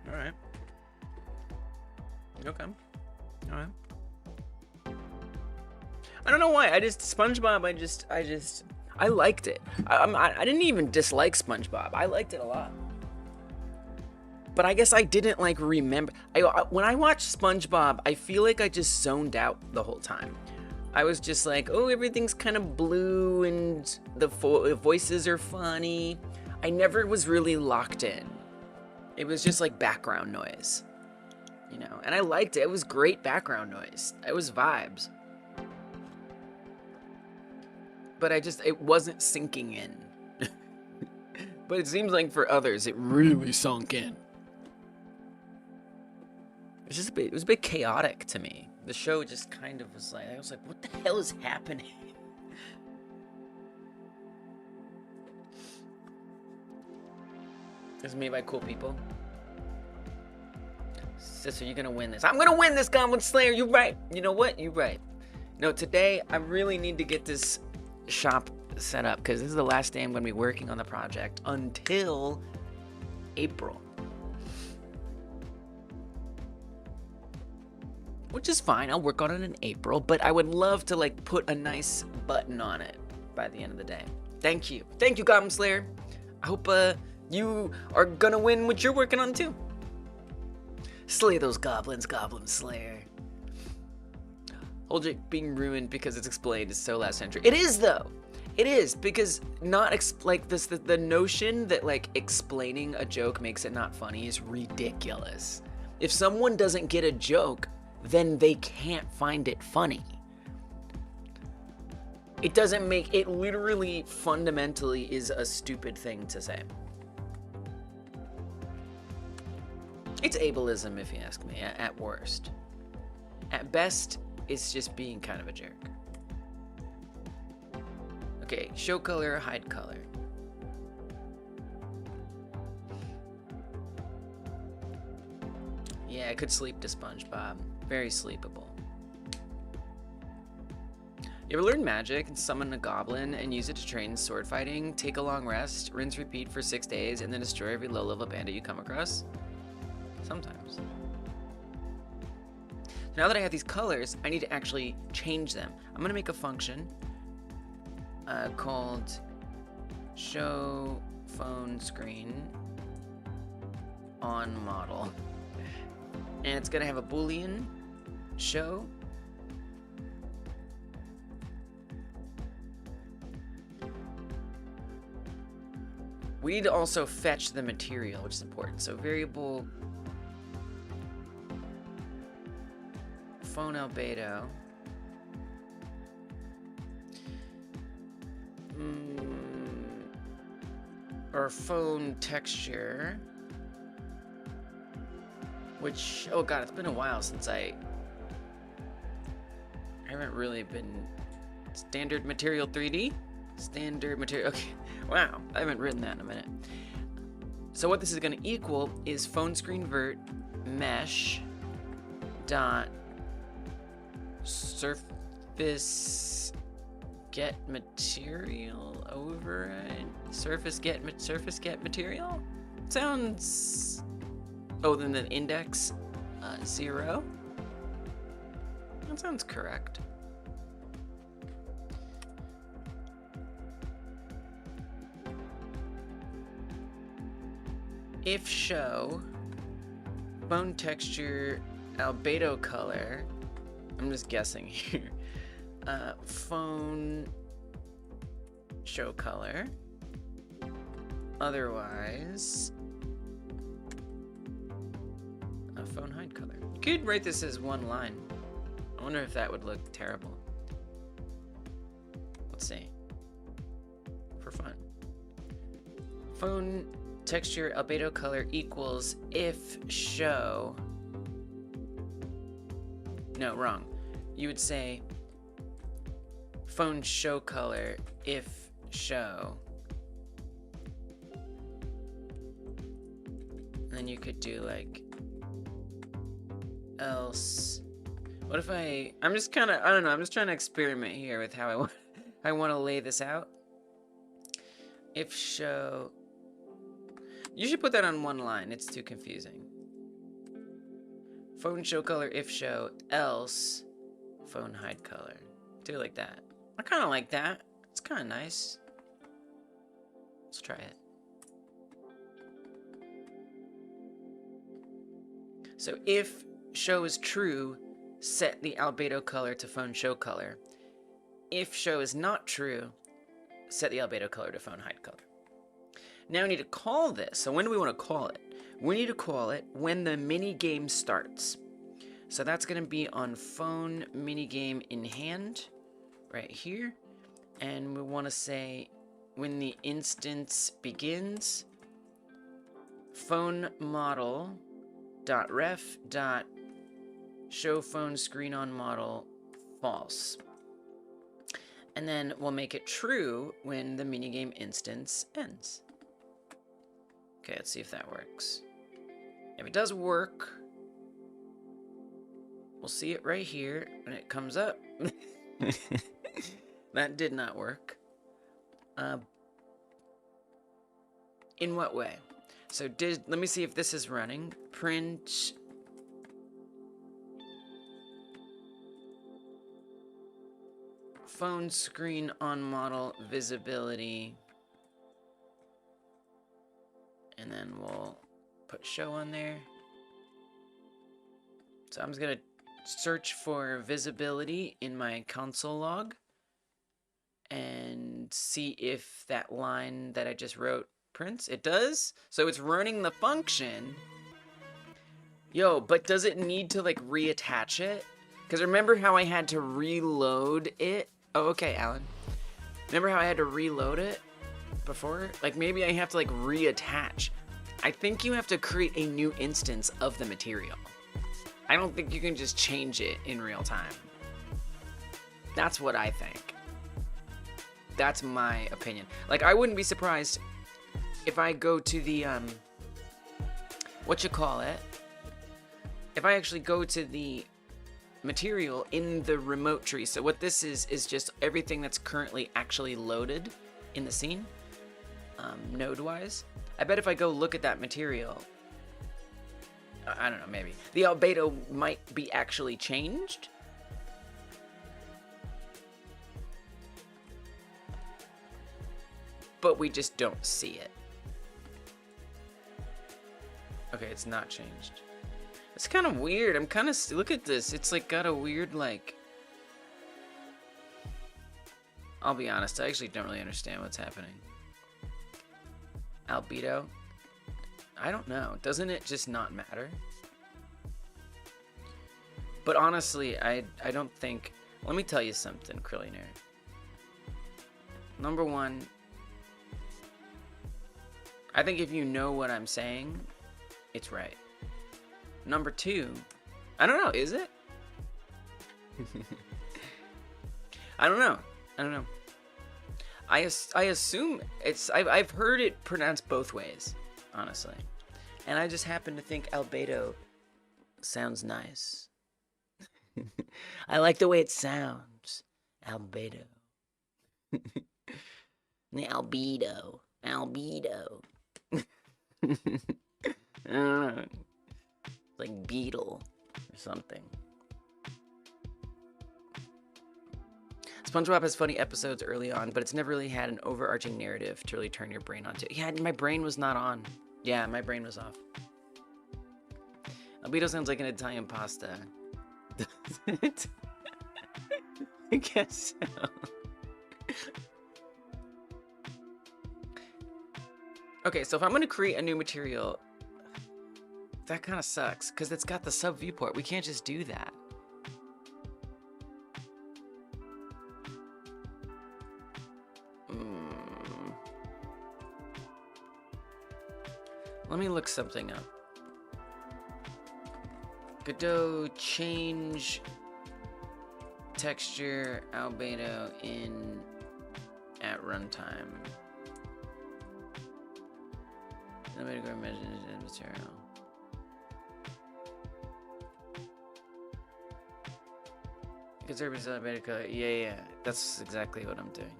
All right. Okay. All right. I don't know why. SpongeBob. I liked it. I didn't even dislike SpongeBob. I liked it a lot. But I guess I didn't like remember. When I watched SpongeBob, I feel like I just zoned out the whole time. I was just like, oh, everything's kind of blue and the voices are funny. I never was really locked in. It was just like background noise, you know, and I liked it. It was great background noise. It was vibes. But it wasn't sinking in. But it seems like for others, it really sunk in. It was a bit chaotic to me. The show just kind of was like, I was like, what the hell is happening? This is made by cool people. Sister, you're gonna win this. I'm gonna win this, Goblin Slayer. You're right. You know what? You're right. No, today I really need to get this shop set up because this is the last day I'm going to be working on the project until April. Which is fine, I'll work on it in April, but I would love to like put a nice button on it by the end of the day. Thank you. Thank you, Goblin Slayer. I hope you are gonna win what you're working on too. Slay those goblins, Goblin Slayer. Whole being ruined because it's explained is so last century. It is though. It is, because not like this, the notion that like explaining a joke makes it not funny is ridiculous. If someone doesn't get a joke, then they can't find it funny. It doesn't make it, literally fundamentally is a stupid thing to say. It's ableism if you ask me, at worst. At best, it's just being kind of a jerk. Okay, show color, hide color. Yeah, I could sleep to SpongeBob. Very sleepable. You ever learn magic and summon a goblin and use it to train sword fighting, take a long rest, rinse repeat for 6 days, and then destroy every low-level bandit you come across? Sometimes. Now that I have these colors, I need to actually change them. I'm gonna make a function called show phone screen on model. And it's gonna have a Boolean show we need to also fetch the material, which is important. So variable phone albedo or phone texture, which, oh god, it's been a while since I haven't really been standard material 3D. Standard material, okay, wow, I haven't written that in a minute. So what this is gonna equal is phone screen vert mesh dot surface get material override surface get material sounds. Oh, then the index 0. That sounds correct. If show phone texture albedo color, I'm just guessing here, phone show color, otherwise phone hide color. You could write this as one line. I wonder if that would look terrible. Let's see, for fun. Phone texture albedo color equals if show, no, wrong. You would say phone show color if show. And then you could do like else. What if I'm just kind of, I don't know, I'm just trying to experiment here with how I want to lay this out. If show, you should put that on one line, it's too confusing. Phone show color if show, else phone hide color. Do it like that. I kind of like that. It's kind of nice. Let's try it. So if show is true, set the albedo color to phone show color. If show is not true, set the albedo color to phone hide color. Now we need to call this. So when do we want to call it? We need to call it when the mini game starts. So that's going to be on phone minigame in hand, right here. And we want to say when the instance begins, phone model dot ref dot show phone screen on model false. And then we'll make it true when the minigame instance ends. Okay, let's see if that works. If it does work, we'll see it right here when it comes up. That did not work. In what way? So let me see if this is running. Print. Phone screen on model visibility. And then we'll put show on there. So I'm just gonna search for visibility in my console log and see if that line that I just wrote prints. It does. So it's running the function. Yo, but does it need to like reattach it? Because remember how I had to reload it? Oh, okay, Alan. Remember how I had to reload it before? Like maybe I have to like reattach. I think you have to create a new instance of the material. I don't think you can just change it in real time. That's what I think. That's my opinion. Like, I wouldn't be surprised if I go to the, if I actually go to the material in the remote tree. So what this is just everything that's currently actually loaded in the scene, node-wise. I bet if I go look at that material, I don't know, maybe. The albedo might be actually changed. But we just don't see it. Okay, it's not changed. It's kind of weird. I'm kind of... Look at this. It's like got a weird, like... I'll be honest. I actually don't really understand what's happening. Albedo? I don't know. Doesn't it just not matter? But honestly, I don't think... Let me tell you something, Krillionaire. Number one, I think if you know what I'm saying, it's right. Number two, I don't know, is it? I don't know. I assume it's... I've heard it pronounced both ways, honestly. And I just happen to think albedo sounds nice. I like the way it sounds. Albedo. Albedo. Albedo. I don't know. Like beetle or something. SpongeBob has funny episodes early on, but it's never really had an overarching narrative to really turn your brain onto. Yeah, my brain was not on. Yeah, my brain was off. Albedo sounds like an Italian pasta. Does it? I guess so. Okay, so if I'm gonna create a new material, that kind of sucks, because it's got the sub viewport. We can't just do that. Let me look something up. Godot change texture albedo in at runtime. Let me go measure the material. Conservative albedo color. Yeah. That's exactly what I'm doing.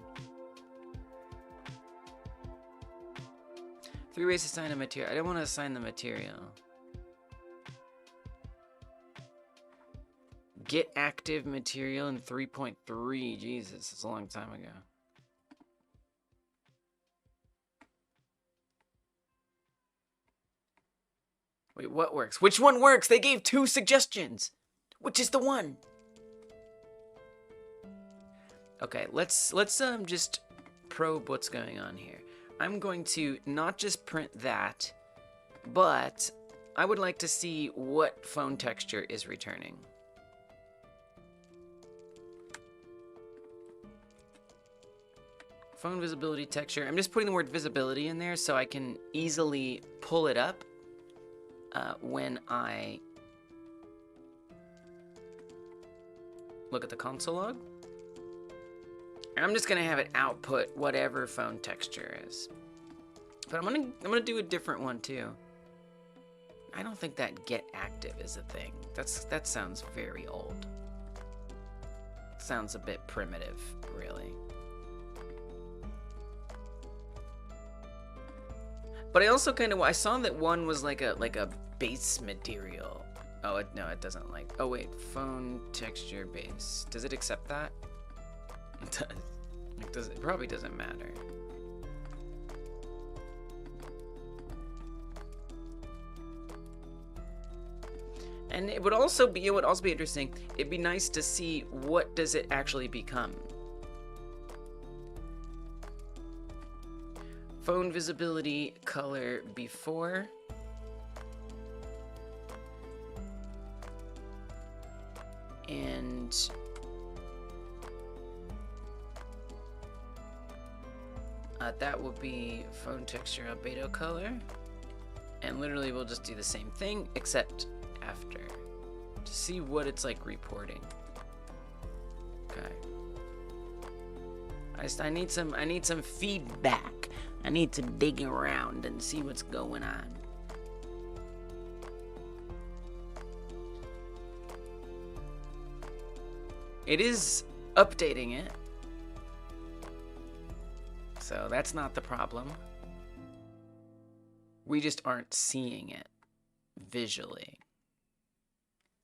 3 ways to assign a material. I don't want to assign the material. Get active material in 3.3. Jesus, it's a long time ago. Wait, what works? Which one works? They gave 2 suggestions. Which is the one? Okay, let's just probe what's going on here. I'm going to not just print that, but I would like to see what phone texture is returning. Phone visibility texture. I'm just putting the word visibility in there so I can easily pull it up when I look at the console log. I'm just gonna have it output whatever phone texture is. But I'm gonna do a different one too. I don't think that get active is a thing. That sounds very old. Sounds a bit primitive, really. But I also kind of, I saw that one was like a base material. Oh, no, it doesn't like, oh wait, phone texture base. Does it accept that? It does. It probably doesn't matter. And it would also be interesting. It'd be nice to see what does it actually become. Phone visibility color before. And that will be phone texture albedo color. And literally we'll just do the same thing except after to see what it's like reporting. Okay. I need some feedback. I need to dig around and see what's going on. It is updating it. So that's not the problem. We just aren't seeing it visually.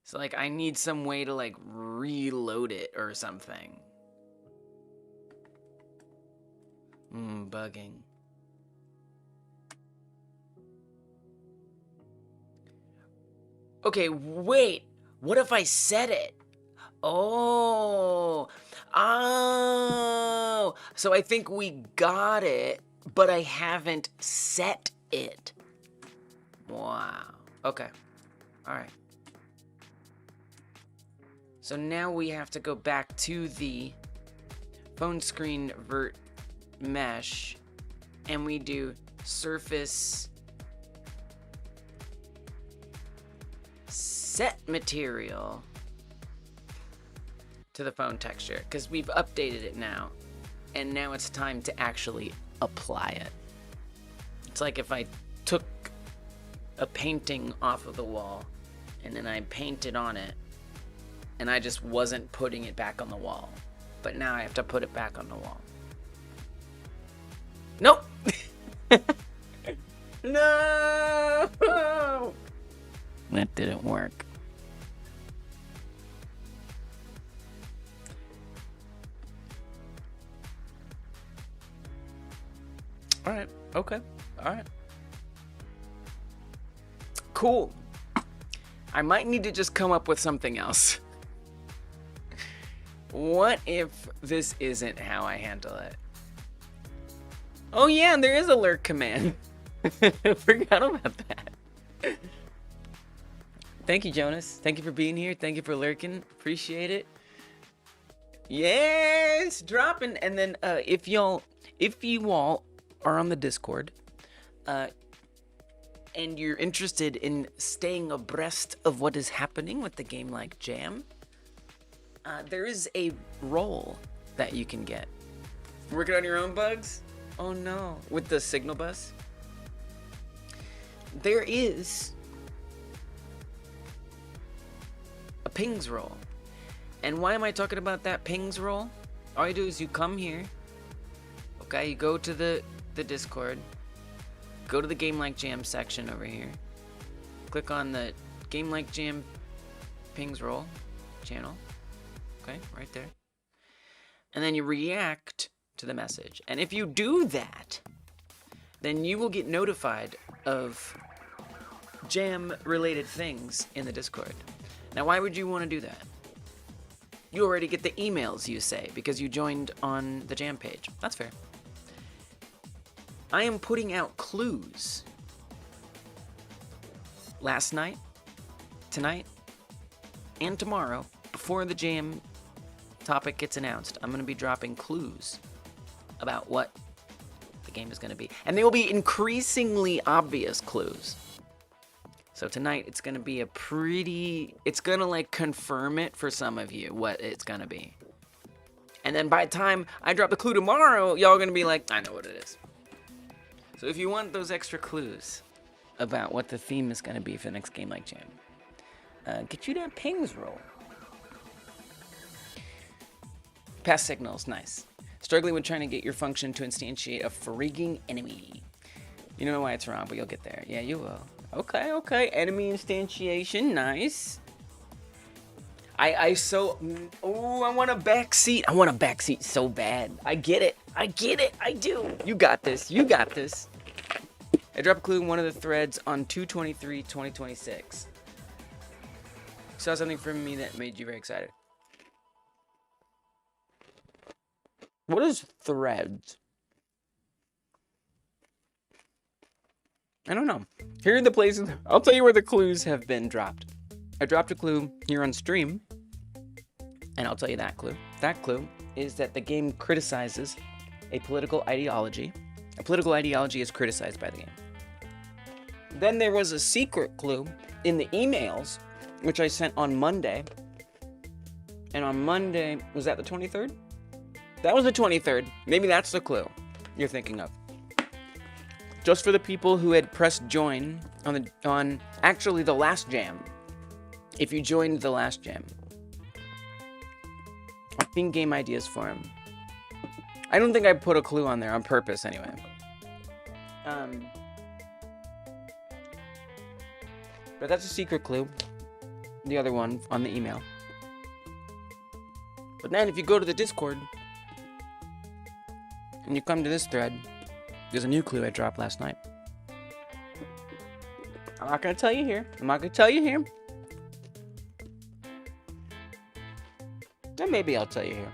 So like I need some way to like reload it or something. Bugging. Okay, wait. What if I set it? Oh. So I think we got it, but I haven't set it. Wow. Okay. All right. So now we have to go back to the phone screen vert mesh and we do surface set material to the phone texture because we've updated it now and now it's time to actually apply it. It's like if I took a painting off of the wall and then I painted on it and I just wasn't putting it back on the wall. But now I have to put it back on the wall. Nope! No! That didn't work. Alright, okay, alright. Cool. I might need to just come up with something else. What if this isn't how I handle it? Oh yeah, there is a lurk command. Forgot about that. Thank you, Jonas. Thank you for being here. Thank you for lurking. Appreciate it. Yes, dropping. And then if you all are on the Discord, and you're interested in staying abreast of what is happening with the game like Jam, there is a role that you can get. Working on your own bugs? Oh no, with the signal bus? There is a pings role. And why am I talking about that pings role? All you do is you come here, okay, you go to the Discord, go to the Game Like Jam section over here, click on the Game Like Jam pings role channel, okay, right there, and then you react to the message. And if you do that, then you will get notified of jam related things in the Discord. Now, why would you want to do that? You already get the emails, you say, because you joined on the jam page. That's fair. I am putting out clues last night, tonight, and tomorrow before the jam topic gets announced. I'm going to be dropping clues about what the game is going to be. And they will be increasingly obvious clues. So tonight it's going to be it's going to like confirm it for some of you what it's going to be. And then by the time I drop the clue tomorrow, y'all are going to be like, I know what it is. So if you want those extra clues about what the theme is going to be for the next Game Like Jam, get you that pings roll. Pass signals, nice. Struggling with trying to get your function to instantiate a frigging enemy. You know why it's wrong, but you'll get there. Yeah, you will. Okay, okay. Enemy instantiation, nice. I want a back seat. I want a back seat so bad. I get it. I get it. I do. You got this. You got this. I dropped a clue in one of the threads on 2/23/2026. Saw something from me that made you very excited. What is threads? I don't know. Here are the places. I'll tell you where the clues have been dropped. I dropped a clue here on stream, and I'll tell you that clue. That clue is that the game criticizes a political ideology. A political ideology is criticized by the game. Then there was a secret clue in the emails, which I sent on Monday. And on Monday, was that the 23rd? That was the 23rd. Maybe that's the clue you're thinking of. Just for the people who had pressed join on actually the last jam. If you joined the last jam. I think Game Ideas Forum. I don't think I put a clue on there on purpose anyway. But that's a secret clue. The other one on the email. But then if you go to the Discord and you come to this thread, there's a new clue I dropped last night. I'm not gonna tell you here. I'm not gonna tell you here. Then maybe I'll tell you here.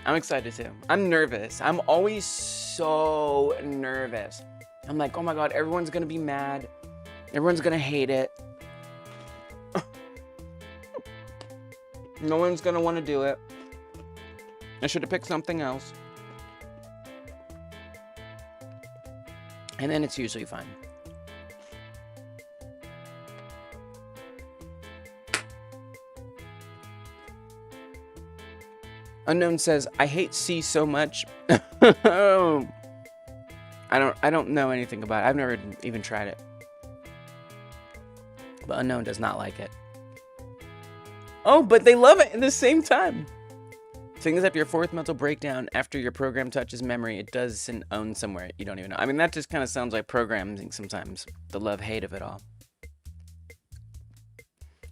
I'm excited too. I'm nervous. I'm always so nervous. I'm like, oh my god, everyone's gonna be mad. Everyone's gonna hate it. No one's gonna want to do it. I should have picked something else. And then it's usually fine. Unknown says, I hate C so much. I don't know anything about it. I've never even tried it. But Unknown does not like it. Oh, but they love it at the same time. Things up your fourth mental breakdown after your program touches memory. It does and own somewhere you don't even know. I mean, that just kind of sounds like programming sometimes. The love-hate of it all.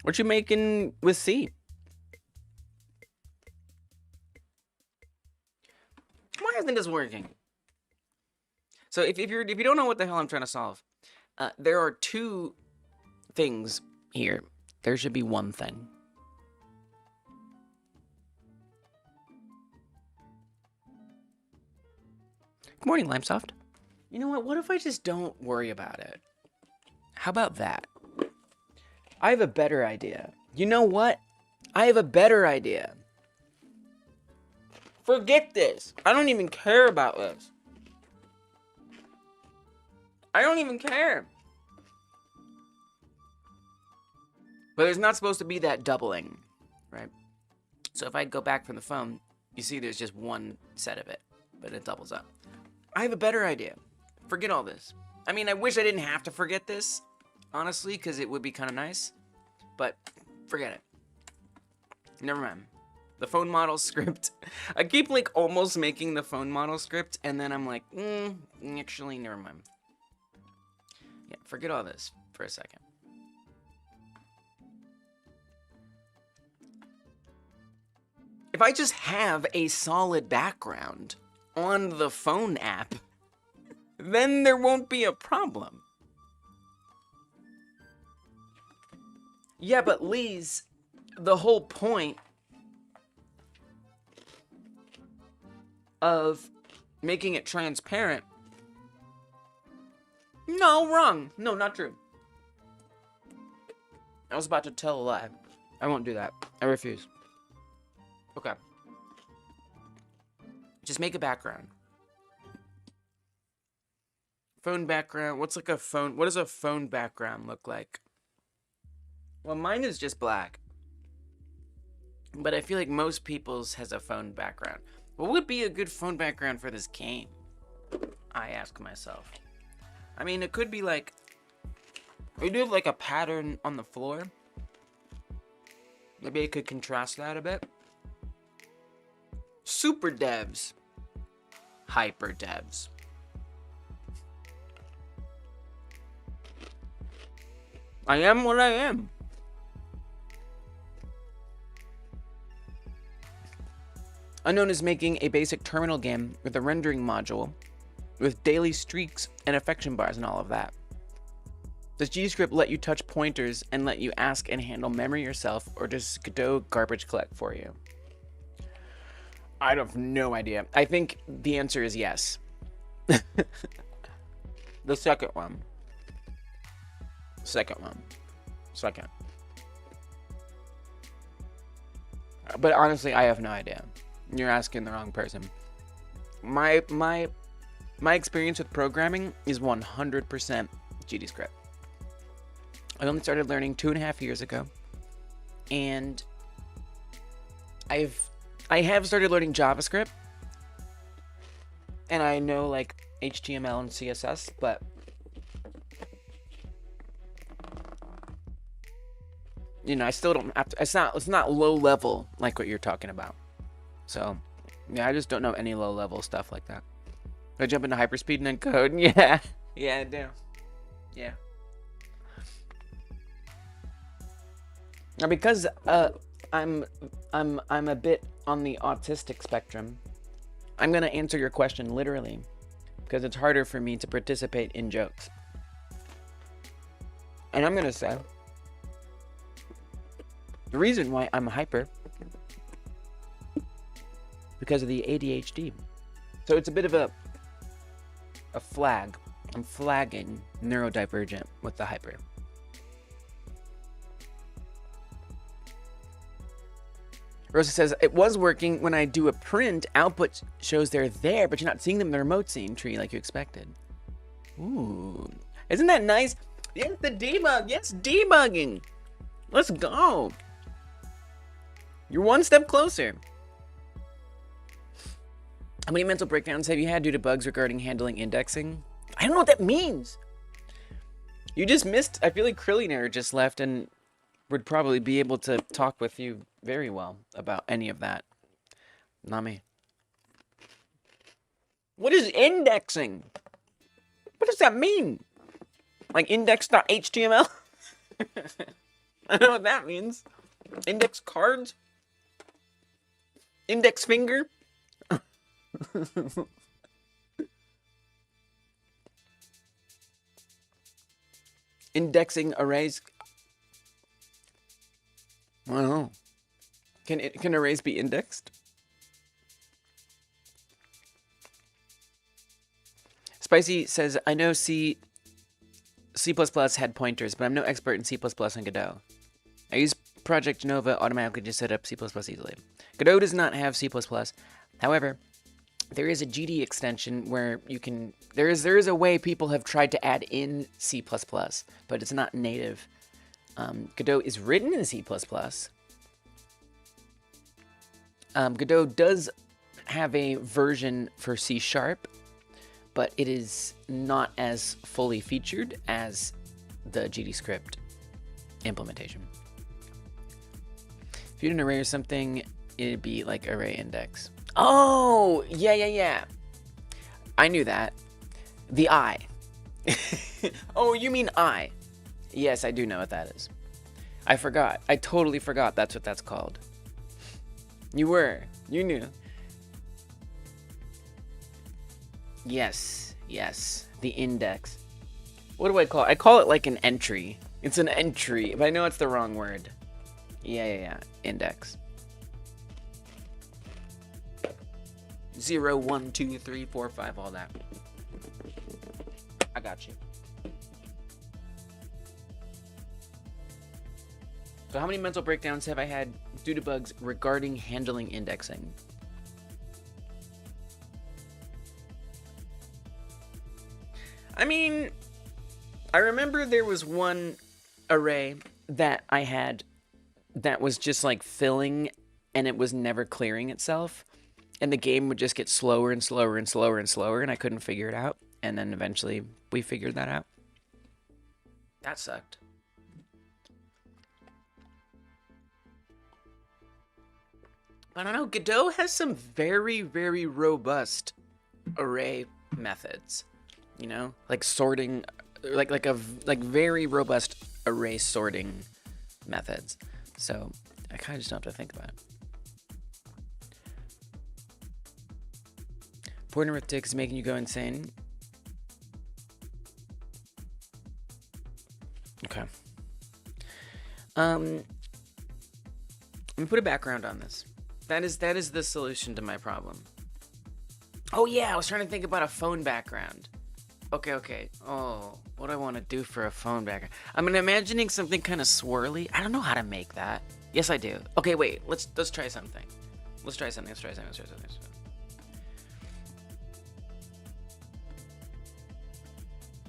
What you making with C? Why isn't this working? So if you don't know what the hell I'm trying to solve, there are two things here. There should be one thing. Good morning, Limesoft. You know what? What if I just don't worry about it? How about that? I have a better idea. You know what? I have a better idea. Forget this. I don't even care about this. I don't even care. But there's not supposed to be that doubling, right? So if I go back from the phone, you see there's just one set of it, but it doubles up. I have a better idea. Forget all this. I mean, I wish I didn't have to forget this, honestly, because it would be kind of nice. But forget it. Never mind. The phone model script. I keep like almost making the phone model script, and then I'm like, actually, never mind. Yeah, forget all this for a second. If I just have a solid background on the phone app, then there won't be a problem. Yeah, but Lise, the whole point of making it transparent. No, wrong. No, not true. I was about to tell a lie. I won't do that. I refuse. Okay. Just make a background. Phone background. What's like a phone? What does a phone background look like? Well, mine is just black. But I feel like most people's has a phone background. What would be a good phone background for this game? I ask myself. I mean, it could be like, we do like a pattern on the floor. Maybe I could contrast that a bit. super devs, hyper devs. I am what I am. Unknown is making a basic terminal game with a rendering module with daily streaks and affection bars and all of that. Does GScript let you touch pointers and let you ask and handle memory yourself, or does Godot garbage collect for you? I have no idea. I think the answer is yes. The second one. Second. But honestly, I have no idea. You're asking the wrong person. My experience with programming is 100% GDScript. I only started learning 2.5 years ago, and I have started learning JavaScript, and I know like HTML and CSS, but you know, I still don't have to. It's not low level like what you're talking about. So yeah, I just don't know any low level stuff like that. I jump into hyperspeed and then code. Yeah, I do. Yeah. Now, because I'm a bit on the autistic spectrum, I'm gonna answer your question literally, because it's harder for me to participate in jokes. And I'm gonna say the reason why I'm hyper because of the ADHD. So it's a bit of a flag. I'm flagging neurodivergent with the hyper. Rosa says, it was working when I do a print, output shows they're there, but you're not seeing them in the remote scene tree like you expected. Ooh. Isn't that nice? Yes, the debug. Yes, debugging. Let's go. You're one step closer. How many mental breakdowns have you had due to bugs regarding handling indexing? I don't know what that means. You just missed, I feel like Krillionaire just left and would probably be able to talk with you very well about any of that. Not me. What is indexing? What does that mean? Like index.html? I don't know what that means. Index cards? Index finger? Indexing arrays. I don't know. Can arrays be indexed? Spicy says, I know C++ had pointers, but I'm no expert in C++ and Godot. I use Project Nova automatically to set up C++ easily. Godot does not have C++. However, there is a GD extension where you can... There is a way people have tried to add in C++, but it's not native. Godot is written in C++. Godot does have a version for C#, but it is not as fully featured as the GDScript implementation. If you did an array or something, it'd be like array index. Oh, yeah. I knew that. The I. Oh, you mean I. Yes, I do know what that is. I forgot. I totally forgot that's what that's called. You knew. Yes, the index. What do I call it? I call it like an entry. It's an entry, but I know it's the wrong word. Yeah, index. 0, 1, 2, 3, 4, 5, all that. I got you. So how many mental breakdowns have I had due to bugs regarding handling indexing? I mean, I remember there was one array that I had that was just like filling and it was never clearing itself. And the game would just get slower and slower and slower and slower, and I couldn't figure it out. And then eventually we figured that out. That sucked. But I don't know, Godot has some very, very robust array methods. You know, like sorting, like very robust array sorting methods. So I kind of just don't have to think about it. Porting arithmetic is making you go insane. Okay. Let me put a background on this. That is the solution to my problem. Oh yeah, I was trying to think about a phone background. Okay. Oh, what do I want to do for a phone background? I'm imagining something kind of swirly. I don't know how to make that. Yes, I do. Okay, wait. Let's try something. Let's try something.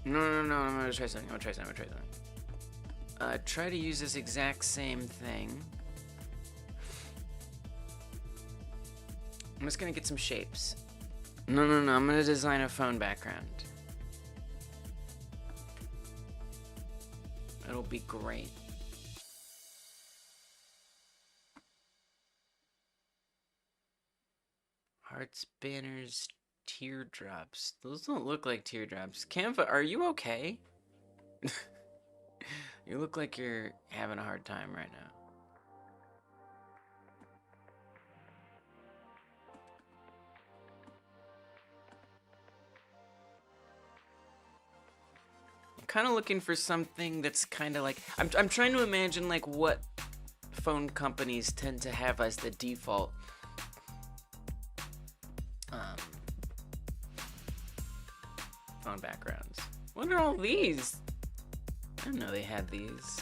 No. I'm gonna try something. Try to use this exact same thing. I'm just gonna get some shapes. No. I'm gonna design a phone background. It'll be great. Hearts, banners, teardrops. Those don't look like teardrops. Canva, are you okay? You look like you're having a hard time right now. I'm kind of looking for something that's kind of like... I'm trying to imagine like what phone companies tend to have as the default phone backgrounds. What are all these? I didn't know they had these.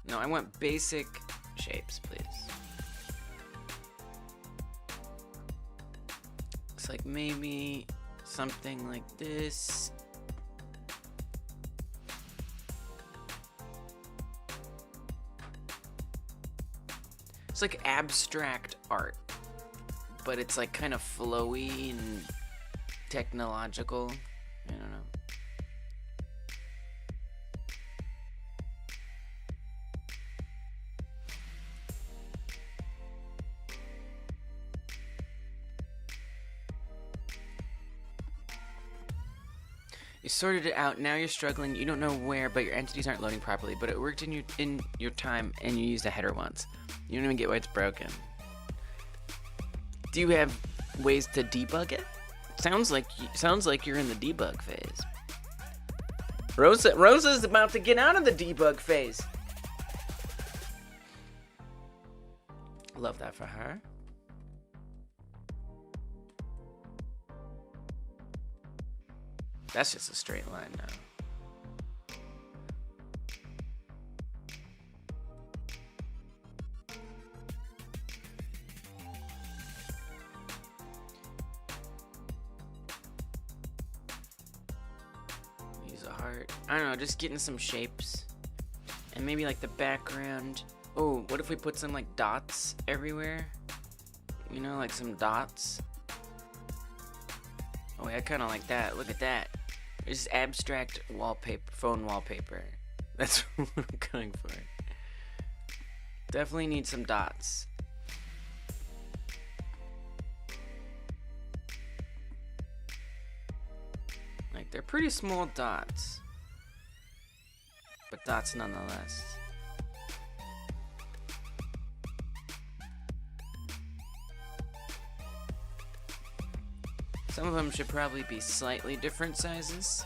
No, I want basic shapes, please. Looks like maybe something like this. It's like abstract art, but it's like kind of flowy and technological. I don't know. You sorted it out, now you're struggling, you don't know where, but your entities aren't loading properly, but it worked in your time and you used a header once. You don't even get why it's broken. Do you have ways to debug it? Sounds like you're in the debug phase. Rosa's about to get out of the debug phase. Love that for her. That's just a straight line now. Use a heart. I don't know, just getting some shapes. And maybe like the background. Oh, what if we put some like dots everywhere? You know, like some dots. Oh, I kind of like that. Look at that. It's abstract wallpaper, phone wallpaper. That's what I'm going for. Definitely need some dots. Like, they're pretty small dots. But dots nonetheless. Some of them should probably be slightly different sizes.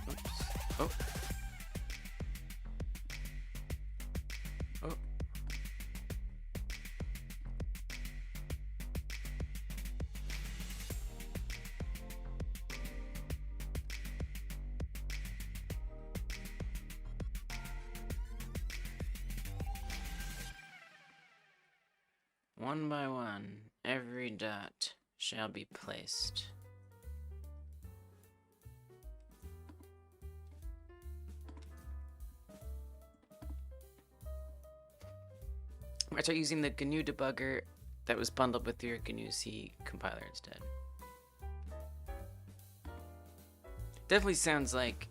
Oops. Oh. Oh. One by one, every dot shall be placed. I start using the GNU debugger that was bundled with your GNU C compiler instead. Definitely sounds like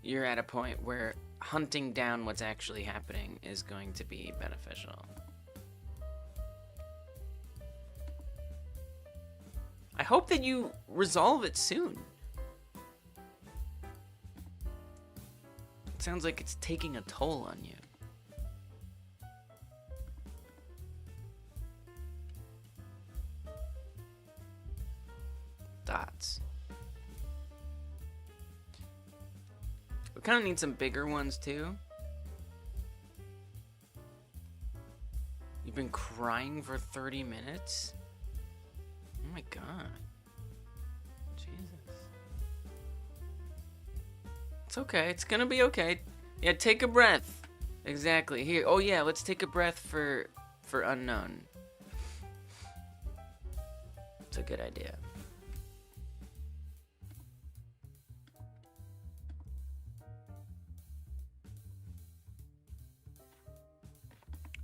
you're at a point where hunting down what's actually happening is going to be beneficial. I hope that you resolve it soon. It sounds like it's taking a toll on you. Dots. We kind of need some bigger ones too. You've been crying for 30 minutes? Oh my god. Jesus. It's okay. It's gonna be okay. Yeah, take a breath. Exactly. Here. Oh yeah, let's take a breath for unknown. It's a good idea.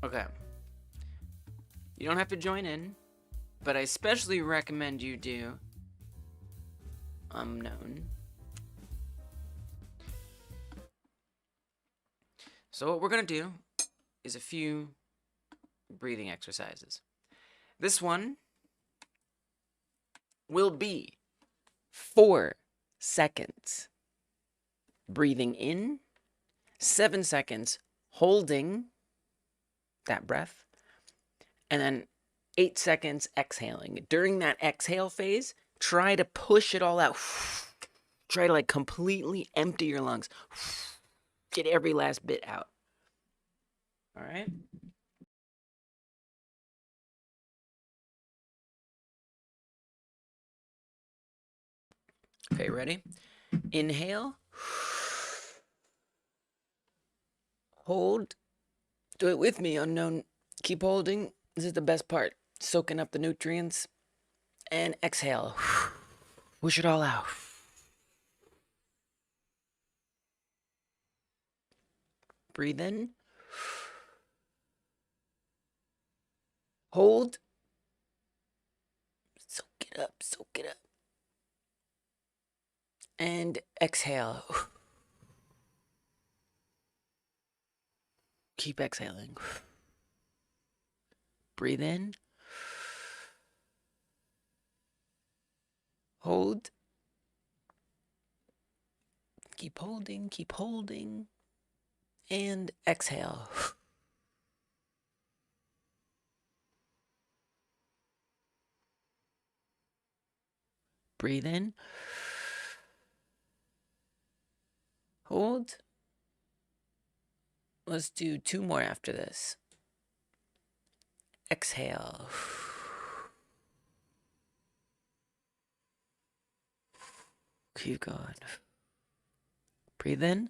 Okay. You don't have to join in, but I especially recommend you do unknown. So what we're gonna do is a few breathing exercises. This one will be 4 seconds breathing in, 7 seconds holding that breath, and then 8 seconds exhaling. During that exhale phase, try to push it all out. Try to like completely empty your lungs. Get every last bit out. All right? Okay, ready? Inhale. Hold. Do it with me, unknown. Keep holding. This is the best part. Soaking up the nutrients. And exhale. Push it all out. Breathe in. Hold. Soak it up, soak it up. And exhale. Keep exhaling. Breathe in. Hold. Keep holding, keep holding. And exhale. Breathe in. Hold. Let's do 2 more after this. Exhale. Keep going. Breathe in.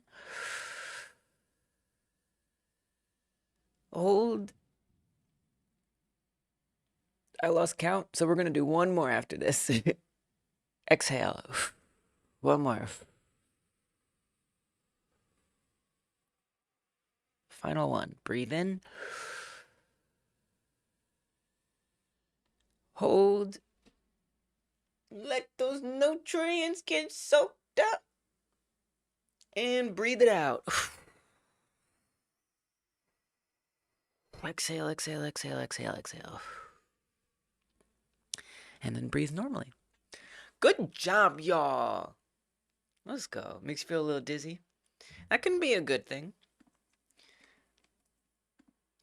Hold. I lost count, so we're going to do 1 more after this. Exhale. 1 more. Final one. Breathe in. Hold. Let those nutrients get soaked up. And breathe it out. Exhale, exhale, exhale, exhale, exhale. And then breathe normally. Good job, y'all. Let's go. Makes you feel a little dizzy. That can be a good thing.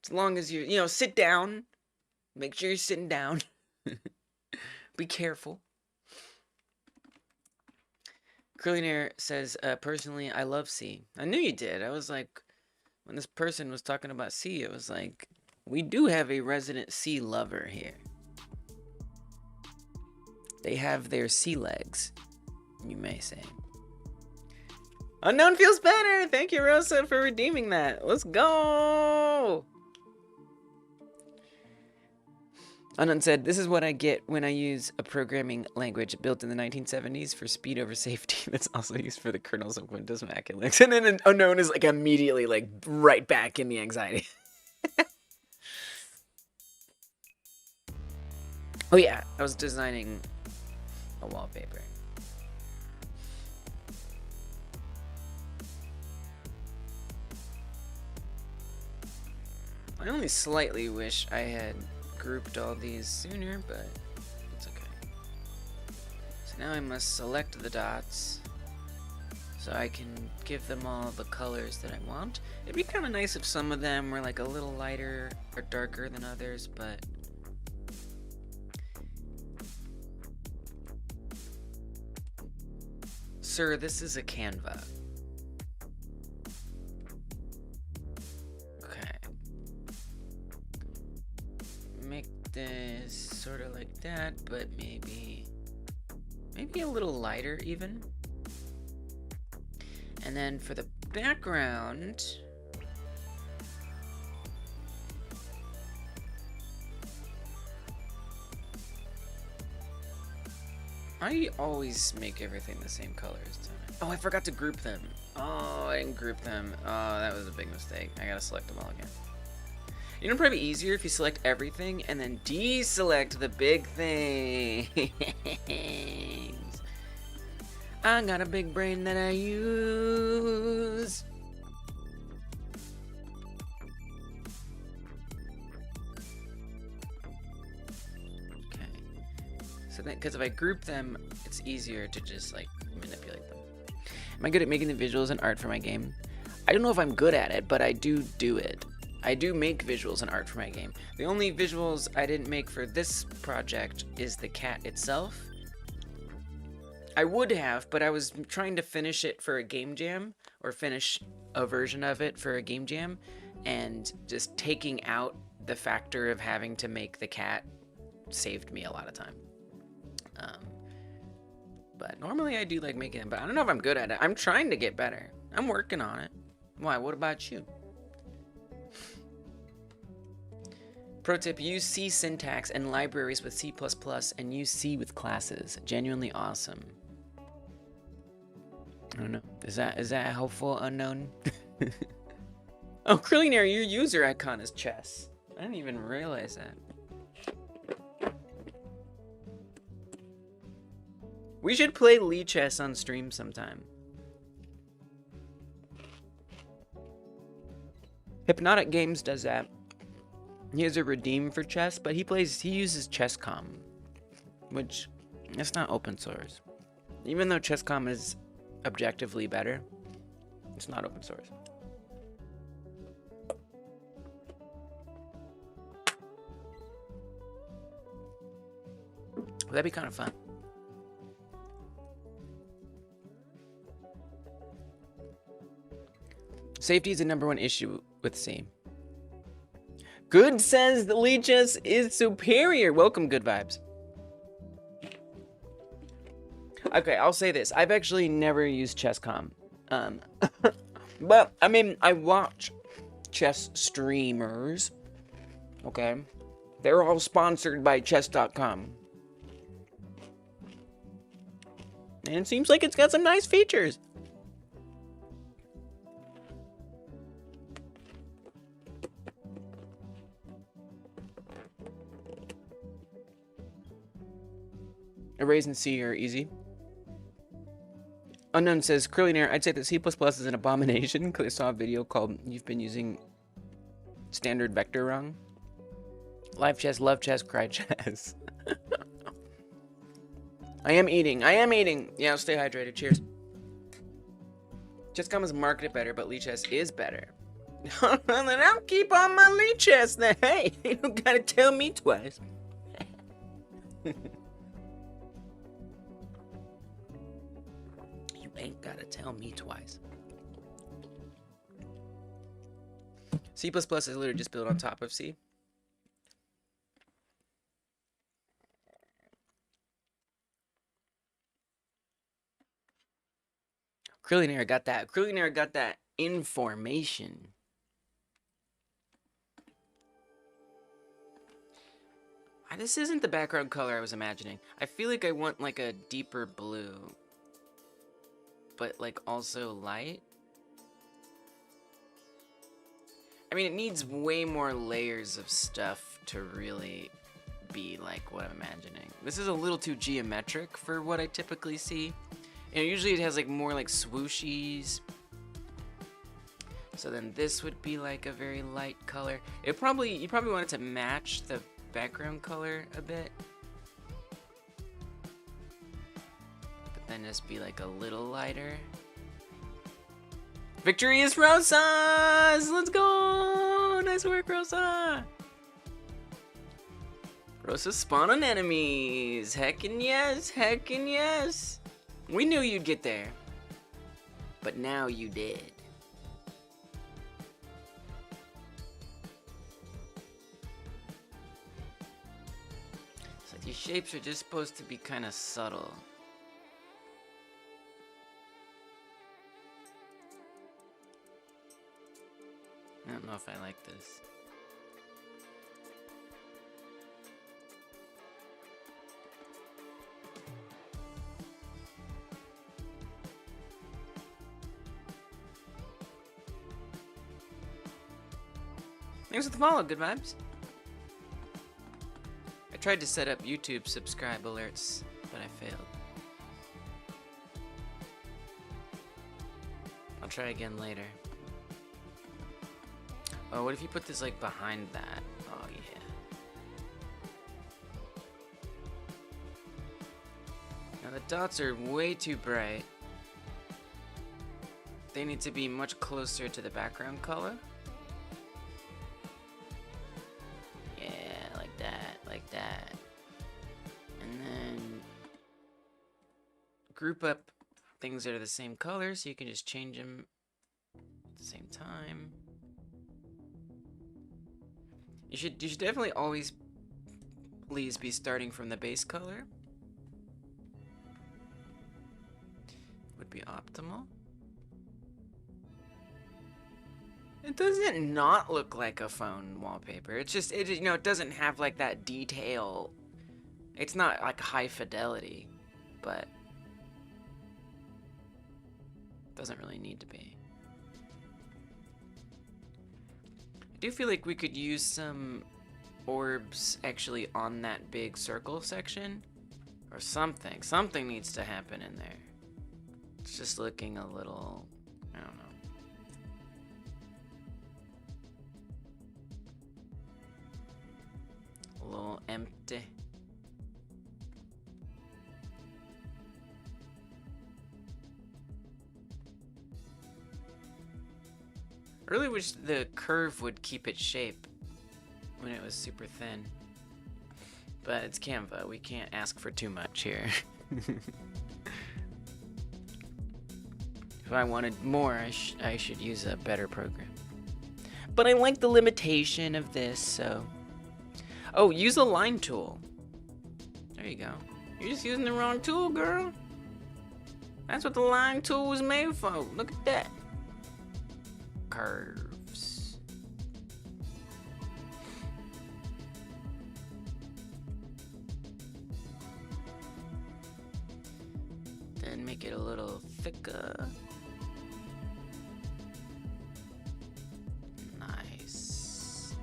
As long as you sit down. Make sure you're sitting down. Be careful. Curlinaire says, personally, I love C. I knew you did. I was like, when this person was talking about C, it was like, we do have a resident C lover here. They have their C legs, you may say. Unknown feels better. Thank you, Rosa, for redeeming that. Let's go. Unknown said, this is what I get when I use a programming language built in the 1970s for speed over safety that's also used for the kernels of Windows, Mac, and Linux. And then Unknown is like immediately like right back in the anxiety. Oh yeah, I was designing a wallpaper. I only slightly wish I had grouped all these sooner, but it's okay. So now I must select the dots so I can give them all the colors that I want. It'd be kind of nice if some of them were like a little lighter or darker than others, but sir, this is a Canva. Okay. Make this sort of like that, but maybe a little lighter even. And then for the background, I always make everything the same colors. Oh, I forgot to group them. Oh, I didn't group them. Oh, that was a big mistake. I gotta select them all again. You know, probably easier if you select everything and then deselect the big things. I got a big brain that I use. Okay. So then, because if I group them, it's easier to just like manipulate them. Am I good at making the visuals and art for my game? I don't know if I'm good at it, but I do it. I do make visuals and art for my game. The only visuals I didn't make for this project is the cat itself. I would have, but I was trying to finish it for a game jam, or finish a version of it for a game jam, and just taking out the factor of having to make the cat saved me a lot of time. But normally I do like making them, but I don't know if I'm good at it. I'm trying to get better. I'm working on it. Why? What about you? Pro tip, use C syntax and libraries with C++ and use C with classes. Genuinely awesome. I don't know. Is that helpful, unknown? Oh, Krillionaire, your user icon is chess. I didn't even realize that. We should play Lee chess on stream sometime. Hypnotic Games does that. He has a redeem for chess, but he uses Chess.com, which it's not open source. Even though Chess.com is objectively better, it's not open source. That'd be kind of fun. Safety is the #1 issue with C. Good says the Lee chess is superior. Welcome, Good Vibes. Okay, I'll say this. I've actually never used Chess.com. But, I mean, I watch chess streamers. Okay? They're all sponsored by chess.com. And it seems like it's got some nice features. Arrays in C are easy. Unknown says, Krillionaire, I'd say that C++ is an abomination because I saw a video called You've Been Using Standard Vector Wrong. Live chess, love chess, cry chess. I am eating. Yeah, I'll stay hydrated. Cheers. Chess.com is marketed better, but Lee chess is better. Then I'll keep on my Lee chess then. Hey, you don't gotta tell me twice. Ain't gotta tell me twice. C++ is literally just built on top of C. Krillionaire got that. Krillionaire got that information. This isn't the background color I was imagining. I feel like I want like a deeper blue, but like also light. I mean, it needs way more layers of stuff to really be like what I'm imagining. This is a little too geometric for what I typically see. And usually it has like more like swooshies So then this would be like a very light color. You probably want it to match the background color a bit. But then just be like a little lighter. Victory is Rosa's! Let's go! Nice work, Rosa! Rosa spawn on enemies. Heckin' yes, heckin' yes. We knew you'd get there. But now you did. So these shapes are just supposed to be kind of subtle. I don't know if I like this. Thanks for the follow, good vibes. I tried to set up YouTube subscribe alerts, but I failed. I'll try again later. Oh, what if you put this like behind that? Oh yeah. Now the dots are way too bright. They need to be much closer to the background color. Yeah, like that. And then group up things that are the same color so you can just change them at the same time. You should definitely always please be starting from the base color. Would be optimal. It doesn't not look like a phone wallpaper. It's just you know, it doesn't have like that detail. It's not like high fidelity, but it doesn't really need to be. I do feel like we could use some orbs actually on that big circle section or something. Something needs to happen in there. It's just looking a little, I don't know. A little empty. I really wish the curve would keep its shape when it was super thin. But it's Canva, we can't ask for too much here. If I wanted more, I should use a better program. But I like the limitation of this, so... Oh, use a line tool. There you go. You're just using the wrong tool, girl. That's what the line tool was made for. Look at that. Curves. Then make it a little thicker. Nice.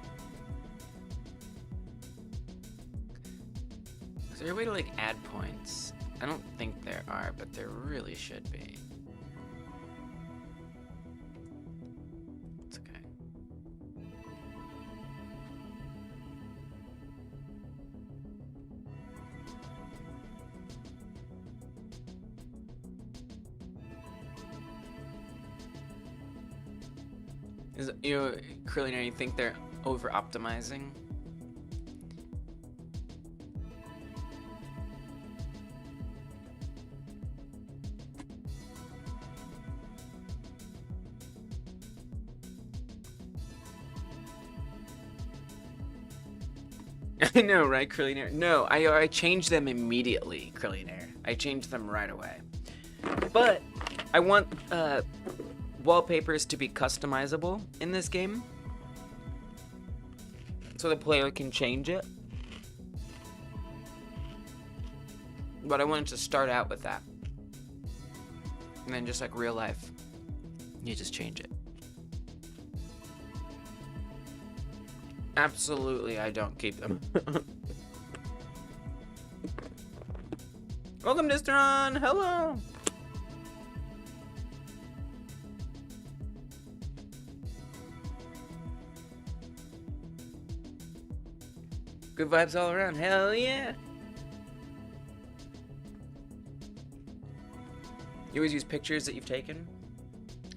Is there a way to like add points? I don't think there are, but there really should be. You know, Curly, you think they're over-optimizing? I know, right, Curly? No, I changed them immediately, Curly. I changed them right away. But I want wallpapers to be customizable in this game, so the player can change it. But I wanted to start out with that, and then just like real life, you just change it. Absolutely, I don't keep them. Welcome, Distron. Hello. Good vibes all around. Hell yeah. You always use pictures that you've taken?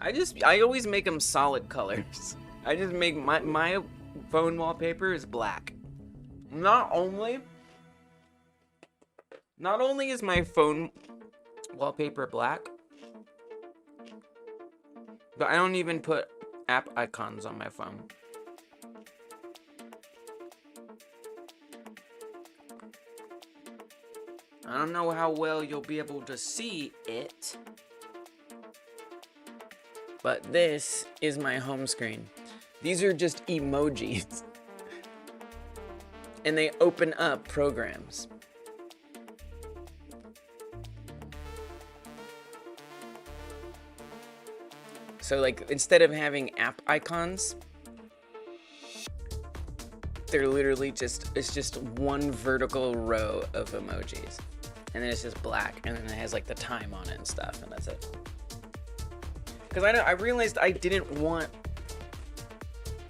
I always make them solid colors. I just make my phone wallpaper is black. Not only is my phone wallpaper black, but I don't even put app icons on my phone. I don't know how well you'll be able to see it, but this is my home screen. These are just emojis, and they open up programs. So like, instead of having app icons, they're literally it's just one vertical row of emojis. And then it's just black, and then it has like the time on it and stuff, and that's it. Because I realized I didn't want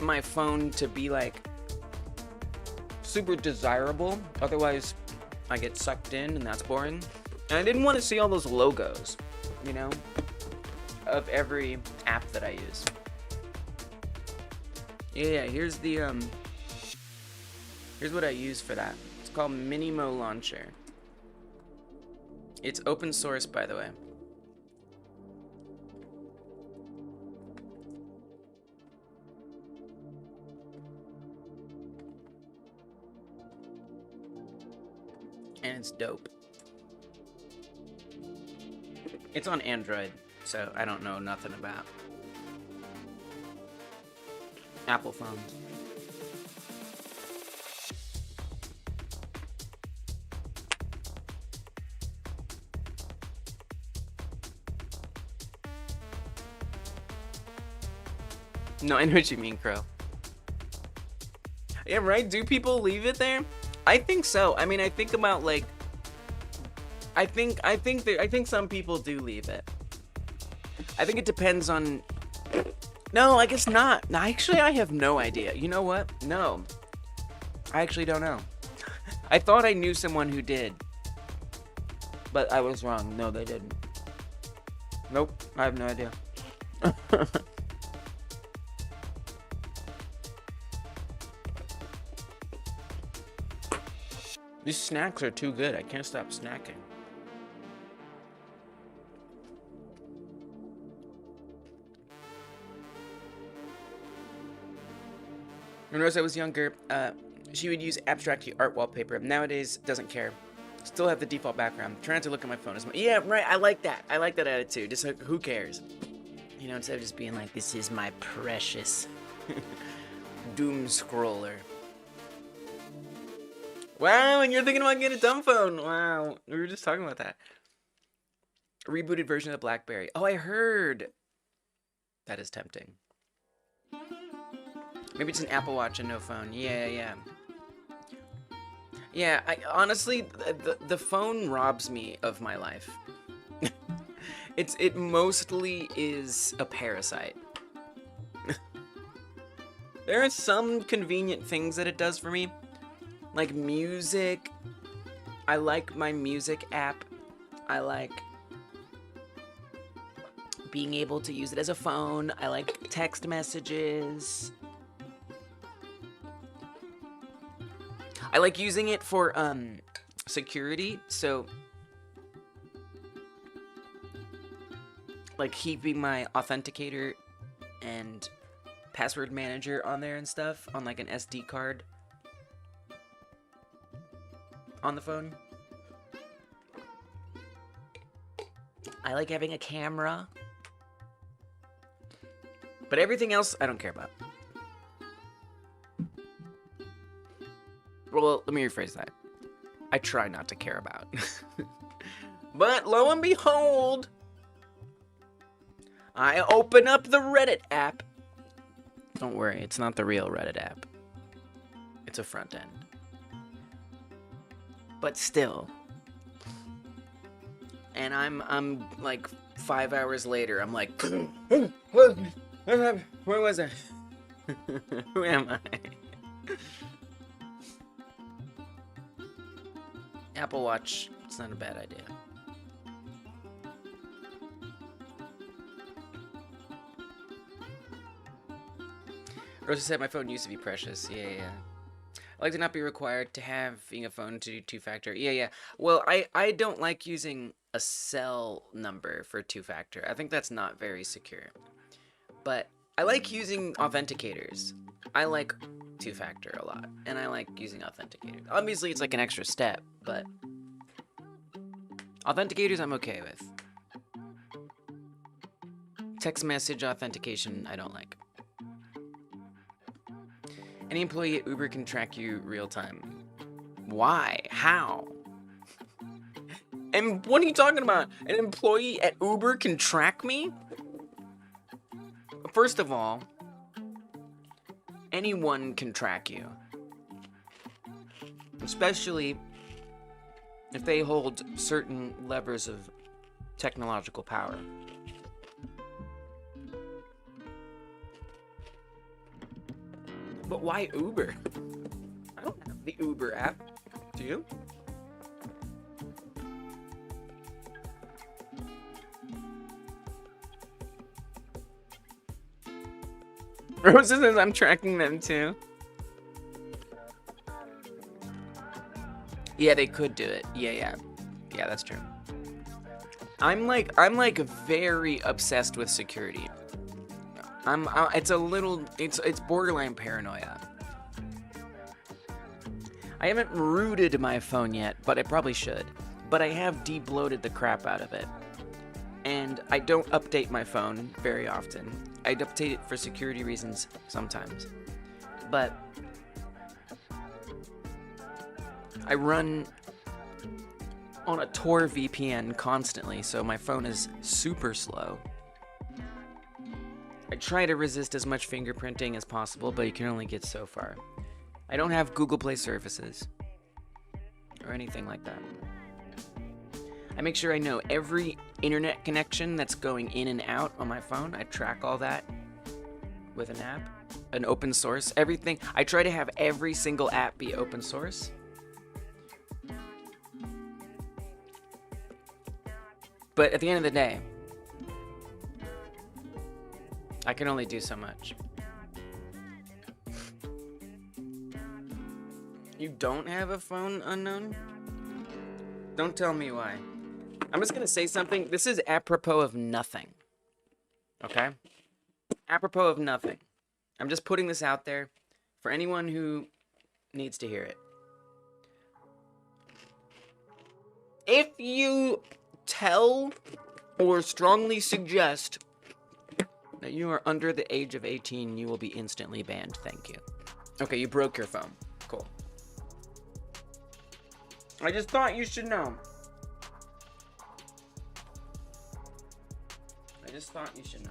my phone to be like super desirable, otherwise I get sucked in and that's boring. And I didn't want to see all those logos, you know, of every app that I use. Yeah, here's what I use for that. It's called Minimo Launcher. It's open source, by the way. And it's dope. It's on Android, so I don't know nothing about Apple phones. No, I know what you mean, Crow. Yeah, right? Do people leave it there? I think so. I mean, I think about like, I think some people do leave it. I think it depends on. No, I guess not. No, actually, I have no idea. You know what? No, I actually don't know. I thought I knew someone who did, but I was wrong. No, they didn't. Nope, I have no idea. These snacks are too good. I can't stop snacking. When Rose was younger, she would use abstract art wallpaper. Nowadays, doesn't care. Still have the default background. Trying to look at my phone. Yeah, right. I like that. I like that attitude. Just like, who cares? You know, instead of just being like, this is my precious doom scroller. Wow, and you're thinking about getting a dumb phone. Wow, we were just talking about that. A rebooted version of BlackBerry. Oh, I heard. That is tempting. Maybe it's an Apple Watch and no phone. Yeah. Yeah, honestly, the phone robs me of my life. It mostly is a parasite. There are some convenient things that it does for me. Like music. I like my music app. I like being able to use it as a phone. I like text messages. I like using it for security, so like keeping my authenticator and password manager on there and stuff on like an SD card on the phone. I like having a camera. But everything else, I don't care about. Well, let me rephrase that. I try not to care about. But lo and behold, I open up the Reddit app. Don't worry, it's not the real Reddit app. It's a front end. But still. And I'm like 5 hours later, I'm like, where was I? Who am I? Apple Watch, it's not a bad idea. Rosa said my phone used to be precious. Yeah. I like to not be required to having a phone to do two-factor. Yeah. Well, I don't like using a cell number for two-factor. I think that's not very secure. But I like using authenticators. I like two-factor a lot, and I like using authenticators. Obviously, it's like an extra step, but authenticators I'm okay with. Text message authentication I don't like. Any employee at Uber can track you real time. Why? How? And what are you talking about? An employee at Uber can track me? First of all, anyone can track you. Especially if they hold certain levers of technological power. But why Uber? I don't have the Uber app. Do you? Rosa says I'm tracking them too. Yeah, they could do it. Yeah, that's true. I'm like very obsessed with security. It's borderline paranoia. I haven't rooted my phone yet, but I probably should. But I have de-bloated the crap out of it. And I don't update my phone very often. I update it for security reasons sometimes. But I run on a Tor VPN constantly, so my phone is super slow. I try to resist as much fingerprinting as possible, but you can only get so far. I don't have Google Play services or anything like that. I make sure I know every internet connection that's going in and out on my phone. I track all that with an app, an open source, everything. I try to have every single app be open source. But at the end of the day, I can only do so much. You don't have a phone, Unknown? Don't tell me why. I'm just gonna say something. This is apropos of nothing. Okay? Apropos of nothing. I'm just putting this out there for anyone who needs to hear it. If you tell or strongly suggest that you are under the age of 18, you will be instantly banned. Thank you. Okay, you broke your phone. Cool. I just thought you should know. I just thought you should know.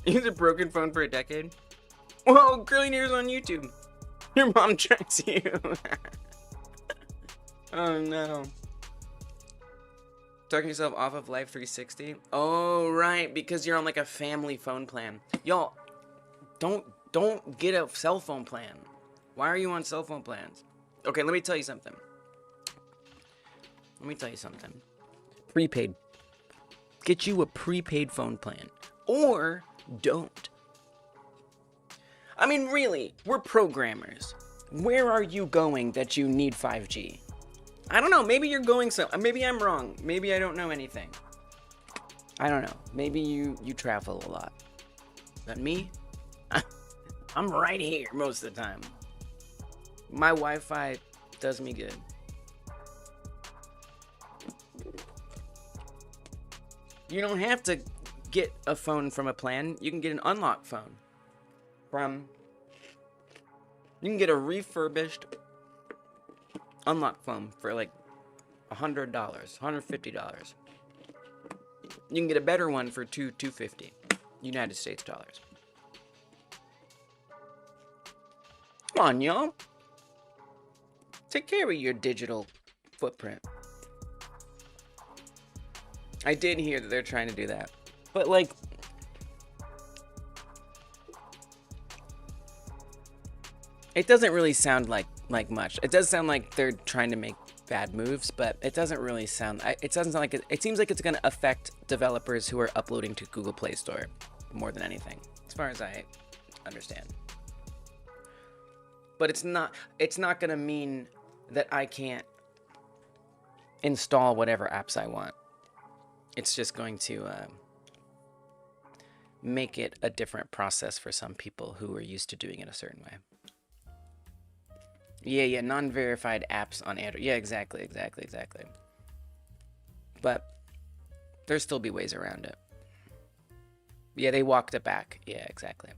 Use a broken phone for a decade? Whoa, Curly Ears on YouTube. Your mom tracks you. Oh no. Talking yourself off of Life 360? Oh, right, because you're on like a family phone plan. Y'all, don't get a cell phone plan. Why are you on cell phone plans? Okay, let me tell you something. Prepaid. Get you a prepaid phone plan. Or don't. I mean, really, we're programmers. Where are you going that you need 5G? I don't know, maybe you're going so. Maybe I'm wrong. Maybe I don't know anything. I don't know. Maybe you travel a lot. But me? I'm right here most of the time. My Wi-Fi does me good. You don't have to get a phone from a plan. You can get an unlocked phone you can get a refurbished unlocked phone for like $100, $150. You can get a better one for $250 United States dollars. Come on, y'all. Take care of your digital footprint. I did hear that they're trying to do that. But like, it doesn't really sound like like much. It does sound like they're trying to make bad moves, but it doesn't really sound. It doesn't sound like it. It seems like it's going to affect developers who are uploading to Google Play Store more than anything, as far as I understand. But it's not. It's not going to mean that I can't install whatever apps I want. It's just going to make it a different process for some people who are used to doing it a certain way. Yeah, non-verified apps on Android. Yeah, exactly. But there'll still be ways around it. Yeah, they walked it back. Yeah, exactly.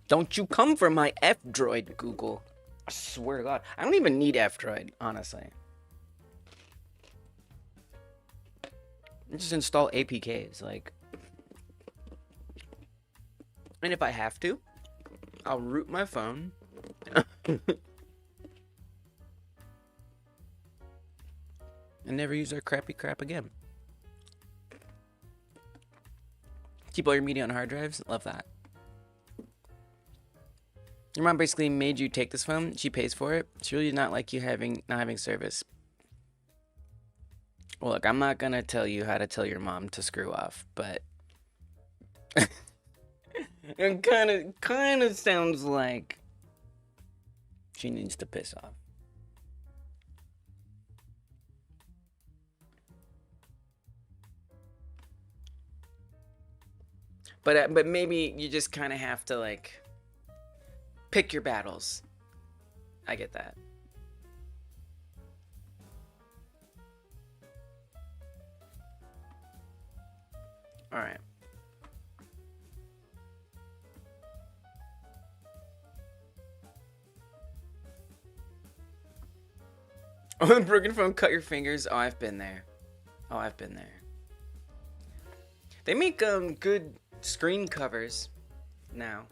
Don't you come for my F-Droid, Google. I swear to God. I don't even need F-Droid, honestly. Just install APKs, like. And if I have to, I'll root my phone. And never use our crappy crap again. Keep all your media on hard drives. Love that. Your mom basically made you take this phone. She pays for it. She really did not like you not having service. Well, look, I'm not gonna tell you how to tell your mom to screw off, but it kind of sounds like she needs to piss off. But maybe you just kind of have to like pick your battles. I get that. All right. Oh, the broken phone cut your fingers. Oh, I've been there. They make good screen covers now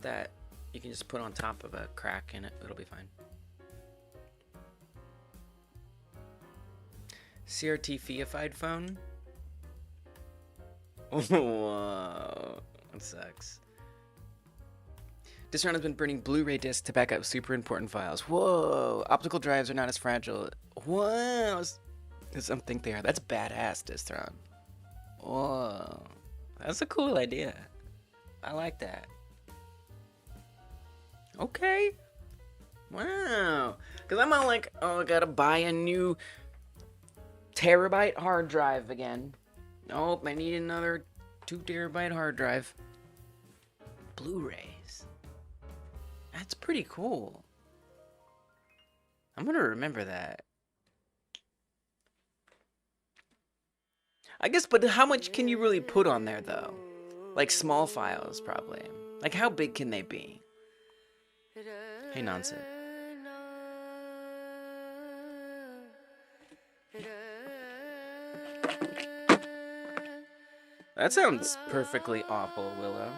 that you can just put on top of a crack and it'll be fine. CRT fiified phone. Whoa, that sucks. This round has been burning Blu-ray discs to back up super important files. Whoa, optical drives are not as fragile. Whoa, I don't think they are. That's badass, Distron. Whoa, that's a cool idea. I like that. Okay. Wow. Because I'm all like, oh, I gotta buy a new terabyte hard drive again. Nope, I need another 2 terabyte hard drive. Blu-rays. That's pretty cool. I'm gonna remember that. I guess, but how much can you really put on there, though? Like small files, probably. Like, how big can they be? Hey, nonsense. That sounds perfectly awful, Willow.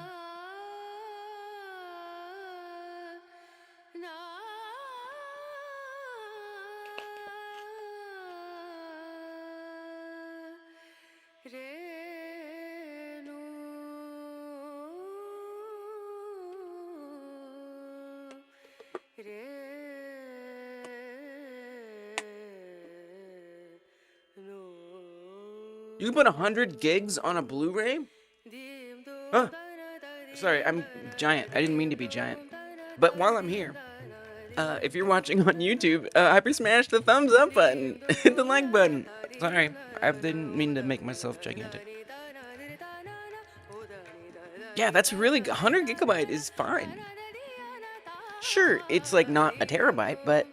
You can put 100 gigs on a Blu-ray? Huh. Sorry, I'm giant. I didn't mean to be giant. But while I'm here, if you're watching on YouTube, hyper smash the thumbs up button. Hit the like button. Sorry, I didn't mean to make myself gigantic. Yeah, that's really good. 100 gigabyte is fine. Sure, it's like not a terabyte, but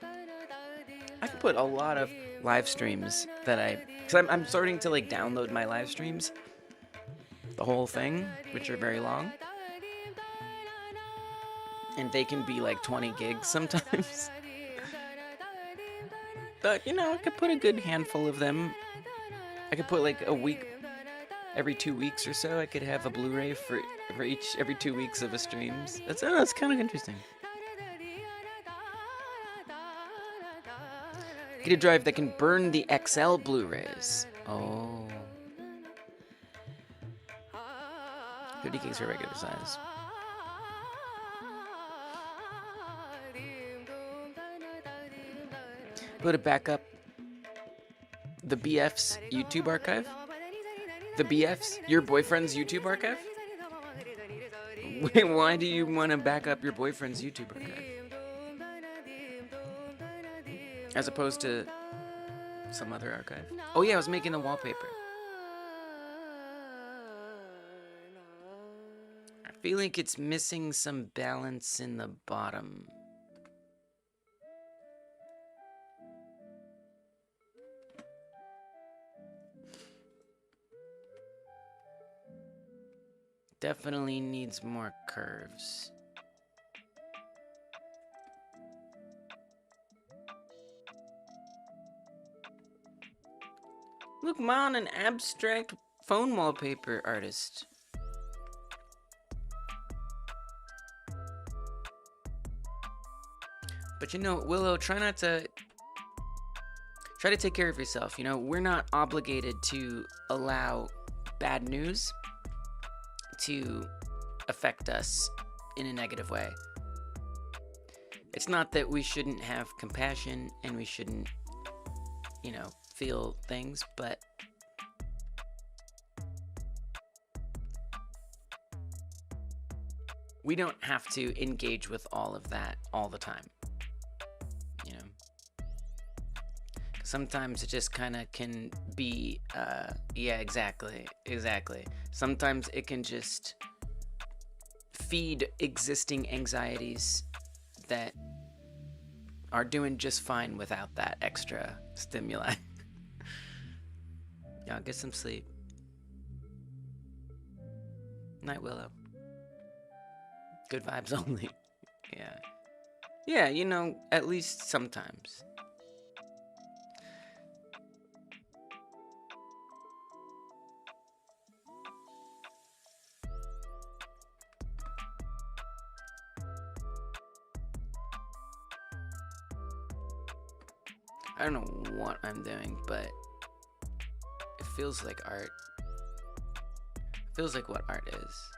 I can put a lot of live streams that because I'm starting to like download my live streams, the whole thing, which are very long, and they can be like 20 gigs sometimes. But you know, I could put a good handful of them. I could put like a week, every 2 weeks or so. I could have a Blu-ray for every 2 weeks of a streams. That's kind of interesting. Get a drive that can burn the XL Blu-rays. Oh. 50 gigs for regular size. Go to backup the BF's YouTube archive. The BF's, your boyfriend's YouTube archive? Wait, why do you want to back up your boyfriend's YouTube archive? As opposed to some other archive. Oh yeah, I was making the wallpaper. I feel like it's missing some balance in the bottom. Definitely needs more curves. Look, man, an abstract phone wallpaper artist. But you know, Willow, try to take care of yourself. You know, we're not obligated to allow bad news to affect us in a negative way. It's not that we shouldn't have compassion and we shouldn't, you know, feel things, but we don't have to engage with all of that all the time. You know, sometimes it just kind of can be, yeah, exactly. Sometimes it can just feed existing anxieties that are doing just fine without that extra stimuli. Y'all get some sleep. Night, Willow. Good vibes only. Yeah. Yeah, you know, at least sometimes. I don't know what I'm doing, but it feels like art. It feels like what art is.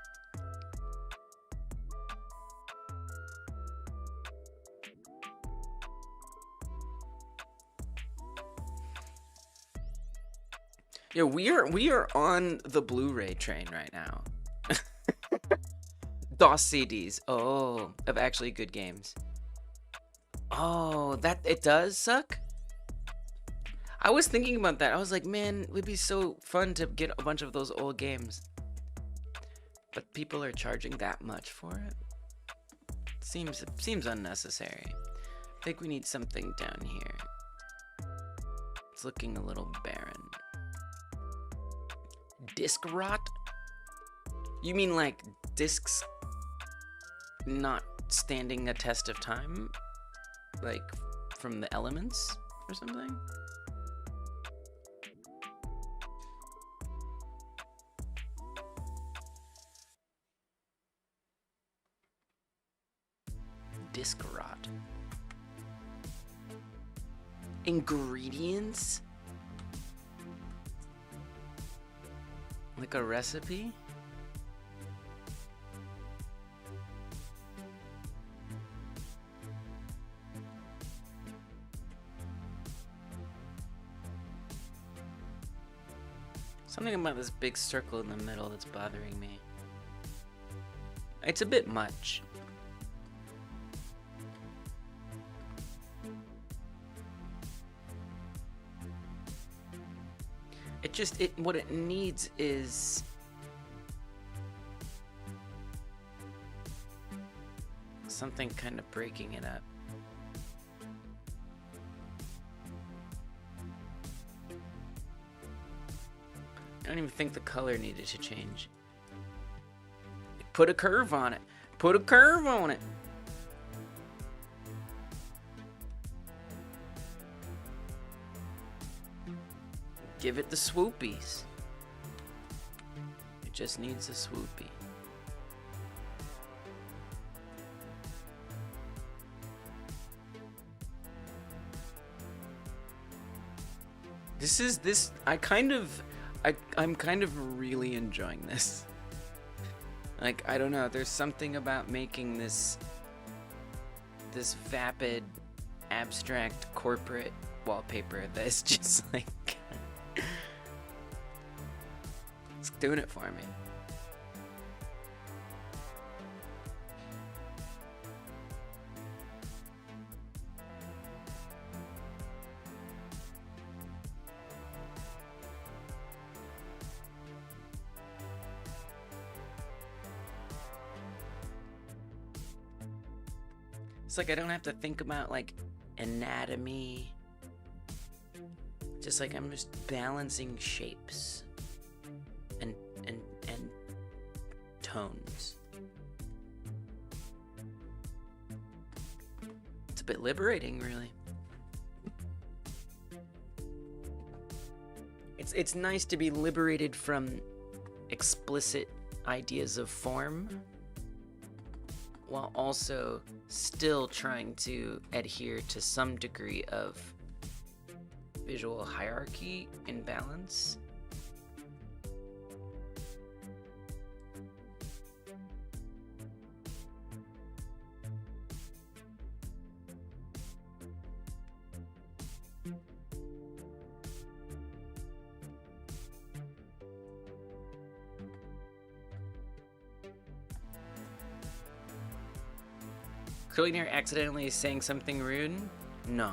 Yeah, we are on the Blu-ray train right now. DOS CDs. Oh, of actually good games. Oh, that it does suck? I was thinking about that. I was like, man, it would be so fun to get a bunch of those old games. But people are charging that much for it. Seems unnecessary. I think we need something down here. It's looking a little barren. Disc rot? You mean like discs not standing a test of time? Like from the elements or something? Disc rot. Ingredients? Like a recipe? Something about this big circle in the middle that's bothering me. It's a bit much. What it needs is something kind of breaking it up. I don't even think the color needed to change. Put a curve on it. Put a curve on it. Give it the swoopies. It just needs a swoopy. I'm kind of really enjoying this. Like, I don't know, there's something about making this vapid, abstract, corporate wallpaper that's just like, it's doing it for me. It's like I don't have to think about like anatomy. Just like I'm just balancing shapes and tones. It's a bit liberating, really. It's nice to be liberated from explicit ideas of form, while also still trying to adhere to some degree of visual hierarchy and balance. Curly accidentally saying something rude? No.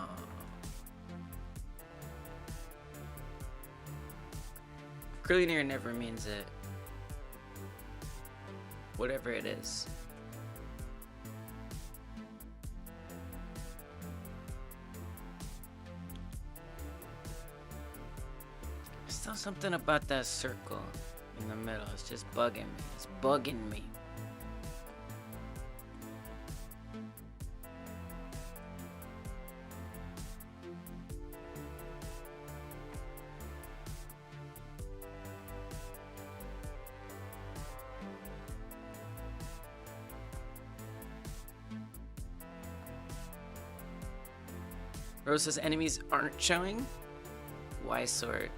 Curly never means it. Whatever it is. Still something about that circle in the middle. It's just bugging me. It's bugging me. Rose says enemies aren't showing? Why sort?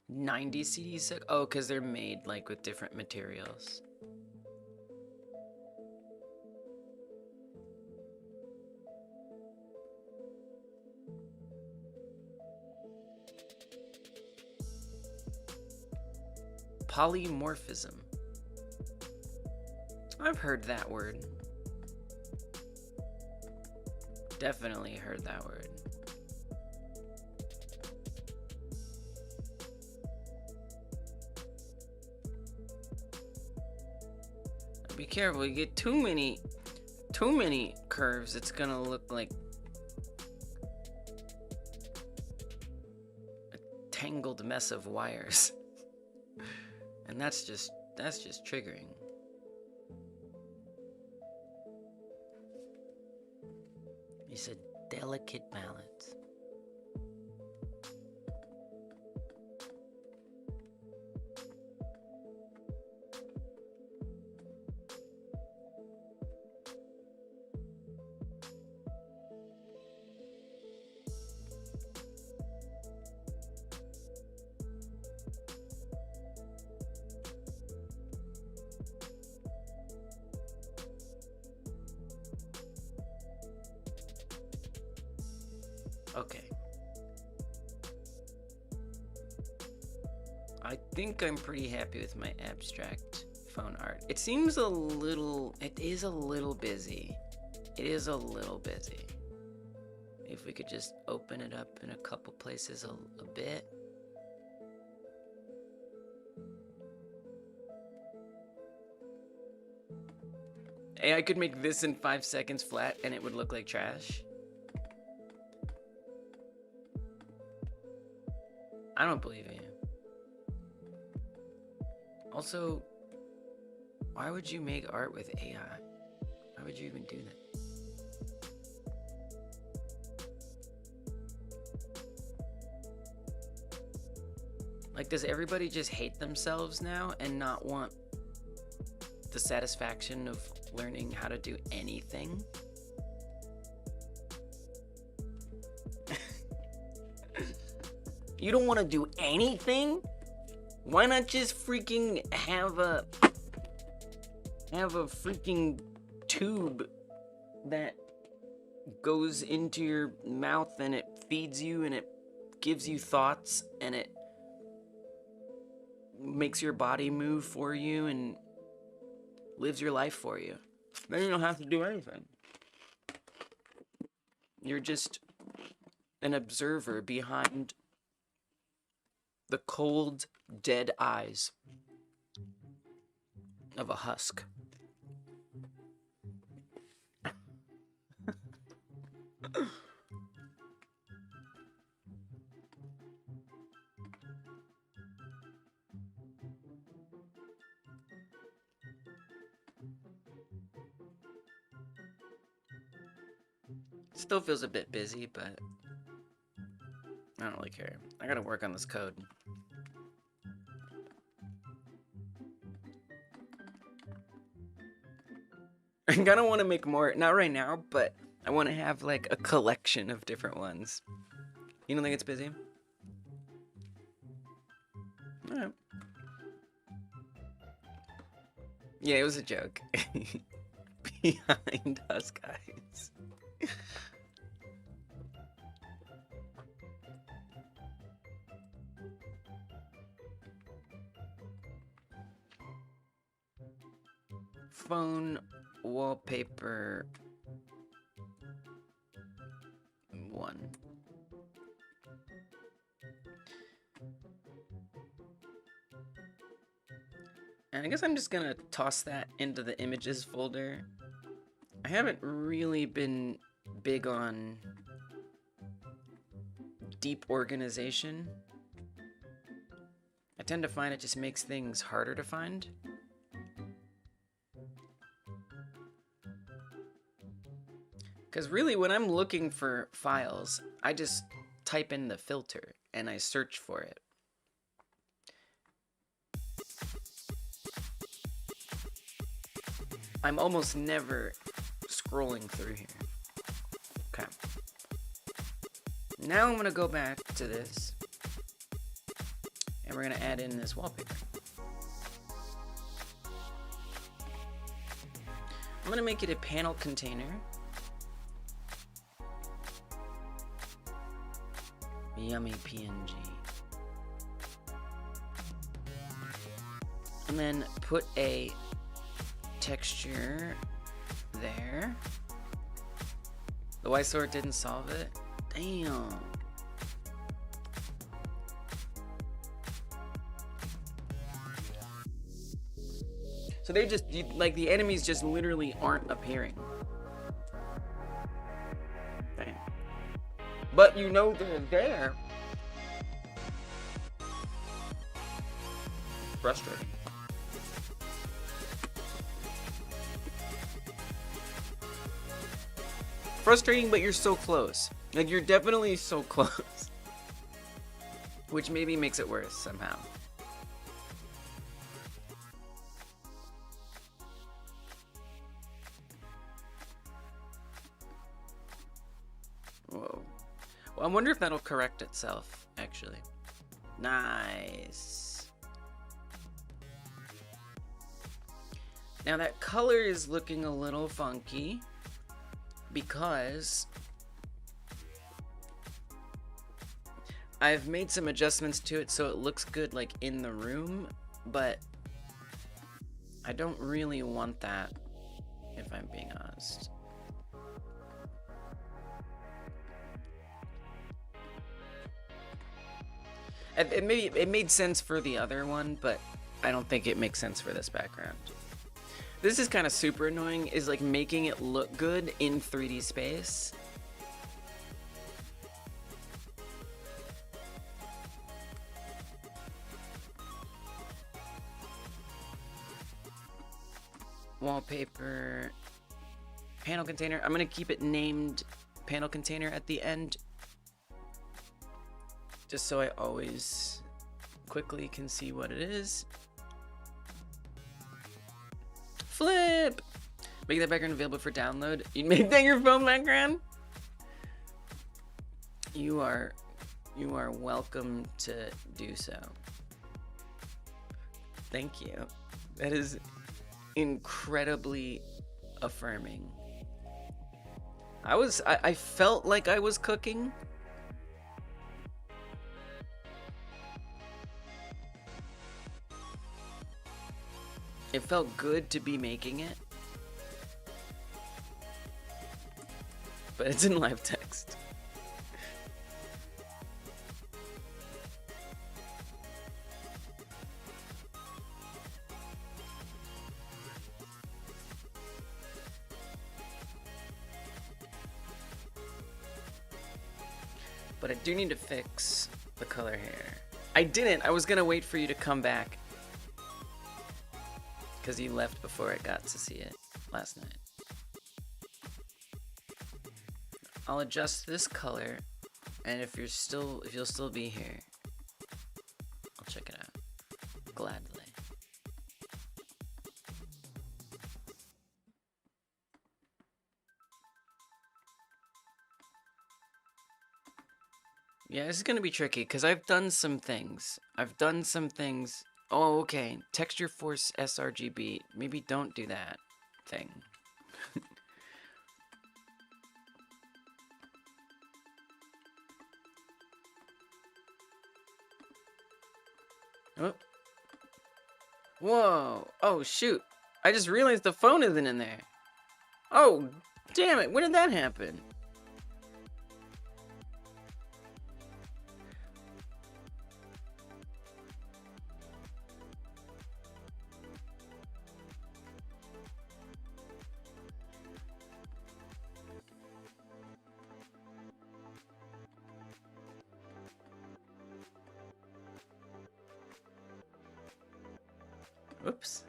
90 CDs? Oh, because they're made like with different materials. Polymorphism. I've heard that word. Definitely heard that word. Be careful, you get too many curves, it's gonna look like a tangled mess of wires. And that's just triggering. You said delicate balance. Okay. I think I'm pretty happy with my abstract phone art. It is a little busy. It is a little busy. If we could just open it up in a couple places a bit. Hey, I could make this in 5 seconds flat and it would look like trash. I don't believe you. Also, why would you make art with AI? Why would you even do that? Like, does everybody just hate themselves now and not want the satisfaction of learning how to do anything? You don't want to do anything? Why not just freaking have a freaking tube that goes into your mouth and it feeds you and it gives you thoughts and it makes your body move for you and lives your life for you. Then you don't have to do anything. You're just an observer behind the cold, dead eyes of a husk. Still feels a bit busy, but I don't really care. I gotta work on this code. I kinda wanna make more, not right now, but I wanna have like a collection of different ones. You don't think it's busy? Alright. Yeah, it was a joke. Behind us, guys. Phone wallpaper 1. And I guess I'm just gonna toss that into the images folder. I haven't really been big on deep organization. I tend to find it just makes things harder to find. Because really, when I'm looking for files, I just type in the filter and I search for it. I'm almost never scrolling through here. Okay. Now I'm gonna go back to this and we're gonna add in this wallpaper. I'm gonna make it a panel container. Yummy PNG. And then put a texture there. The white sort didn't solve it. Damn. So they just, like, the enemies just literally aren't appearing. Damn. But you know they're there. Frustrating. Frustrating, but you're so close. Like, you're definitely so close. Which maybe makes it worse somehow. Whoa. Well, I wonder if that'll correct itself, actually. Nice. Now that color is looking a little funky because I've made some adjustments to it so it looks good like in the room, but I don't really want that, if I'm being honest. It made sense for the other one, but I don't think it makes sense for this background. This is kind of super annoying, is like making it look good in 3D space. Wallpaper, panel container. I'm gonna keep it named panel container at the end, just so I always quickly can see what it is. Flip! Make that background available for download. You made that your phone background? You are You are welcome to do so. Thank you. That is incredibly affirming. I felt like I was cooking. It felt good to be making it. But it's in live text. But I do need to fix the color here. I didn't. I was gonna wait for you to come back. Because you left before I got to see it last night. I'll adjust this color, and if you'll still be here, I'll check it out. Gladly. Yeah, this is gonna be tricky because I've done some things. Oh, okay. Texture Force sRGB. Maybe don't do that thing. Oh. Whoa. Oh, shoot. I just realized the phone isn't in there. Oh, damn it. When did that happen? Oops.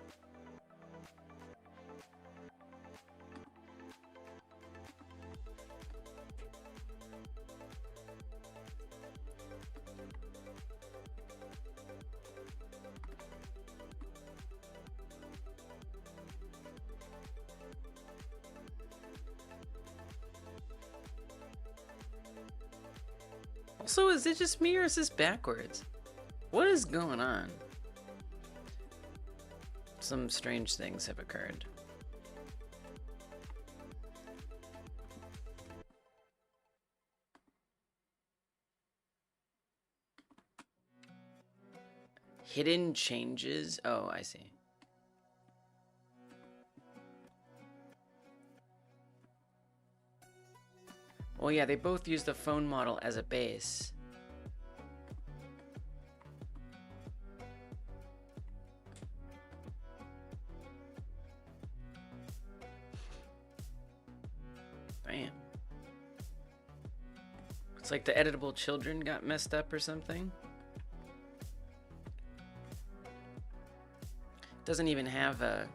Also, is it just me or is this backwards? What is going on? Some strange things have occurred. Hidden changes? Oh, I see. Well, yeah, they both use the phone model as a base. Damn. It's like the editable children got messed up or something. Doesn't even have a...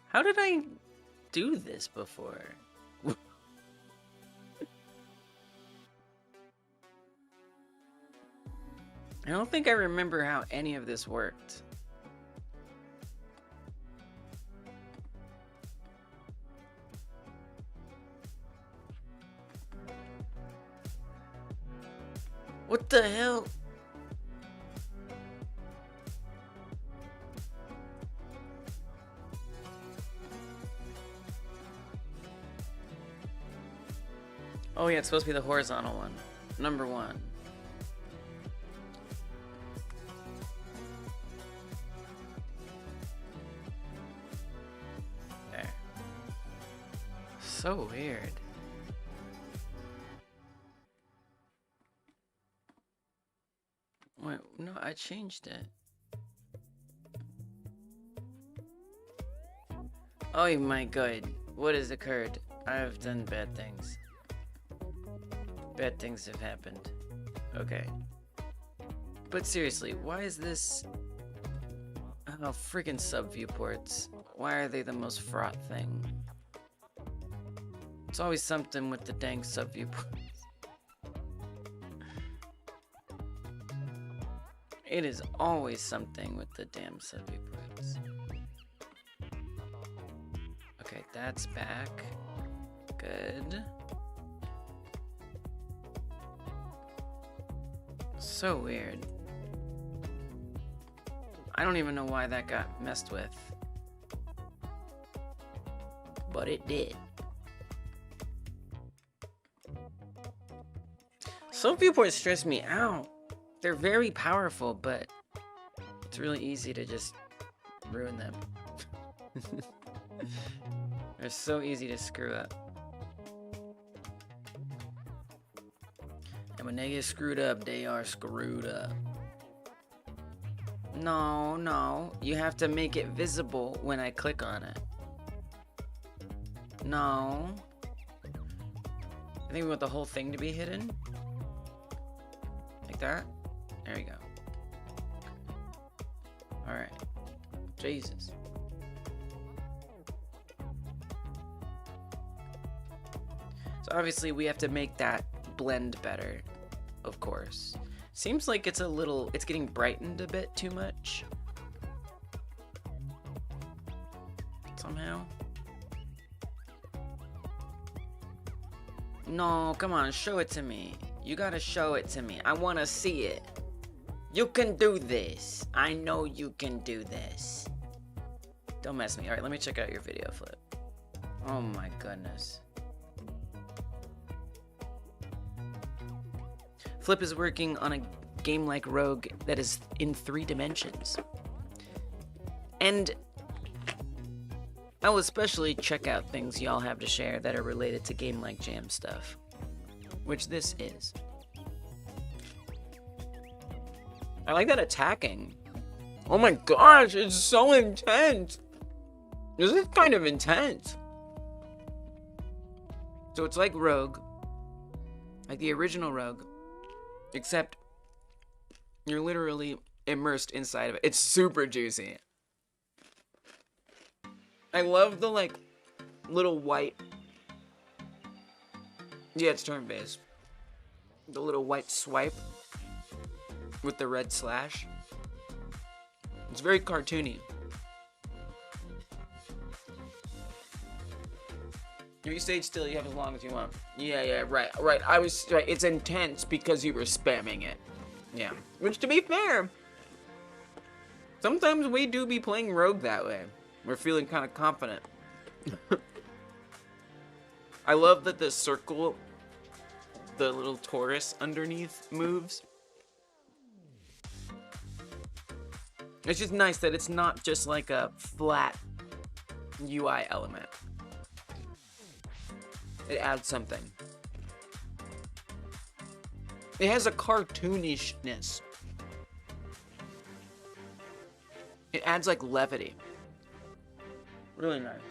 How did I do this before? I don't think I remember how any of this worked. What the hell? Oh yeah, it's supposed to be the horizontal one. Number one. There. So weird. Wait, no, I changed it. Oh my god. What has occurred? I've done bad things. Bad things have happened. Okay. But seriously, why is this... Oh, freaking sub-viewports. Why are they the most fraught thing? It's always something with the dang sub-viewports. It is always something with the damn sub-viewports. Okay, that's back. Good. So weird. I don't even know why that got messed with. But it did. Some viewports stress me out. They're very powerful, but it's really easy to just ruin them. They're so easy to screw up. And when they get screwed up, they are screwed up. No, no. You have to make it visible when I click on it. No. I think we want the whole thing to be hidden. Like that. There you go. Alright. Jesus. So obviously we have to make that blend better, of course. Seems like it's getting brightened a bit too much. Somehow. No, come on, show it to me. You gotta show it to me. I wanna see it. You can do this. I know you can do this. Don't mess me. Alright, let me check out your video, Flip. Oh my goodness. Flip is working on a game like Rogue that is in 3 dimensions. And I'll especially check out things y'all have to share that are related to game like Jam stuff. Which this is. I like that attacking. Oh my gosh, it's so intense. This is kind of intense. So it's like Rogue. Like the original Rogue. Except you're literally immersed inside of it. It's super juicy. I love the like little white. Yeah, it's turn-based. The little white swipe with the red slash. It's very cartoony. If you stayed still, you have as long as you want. Yeah, right. I was right. It's intense because you were spamming it. Yeah. Which, to be fair, sometimes we do be playing Rogue that way. We're feeling kind of confident. I love that the circle, the little torus underneath moves. It's just nice that it's not just like a flat UI element. It adds something. It has a cartoonishness. It adds like levity. Really nice.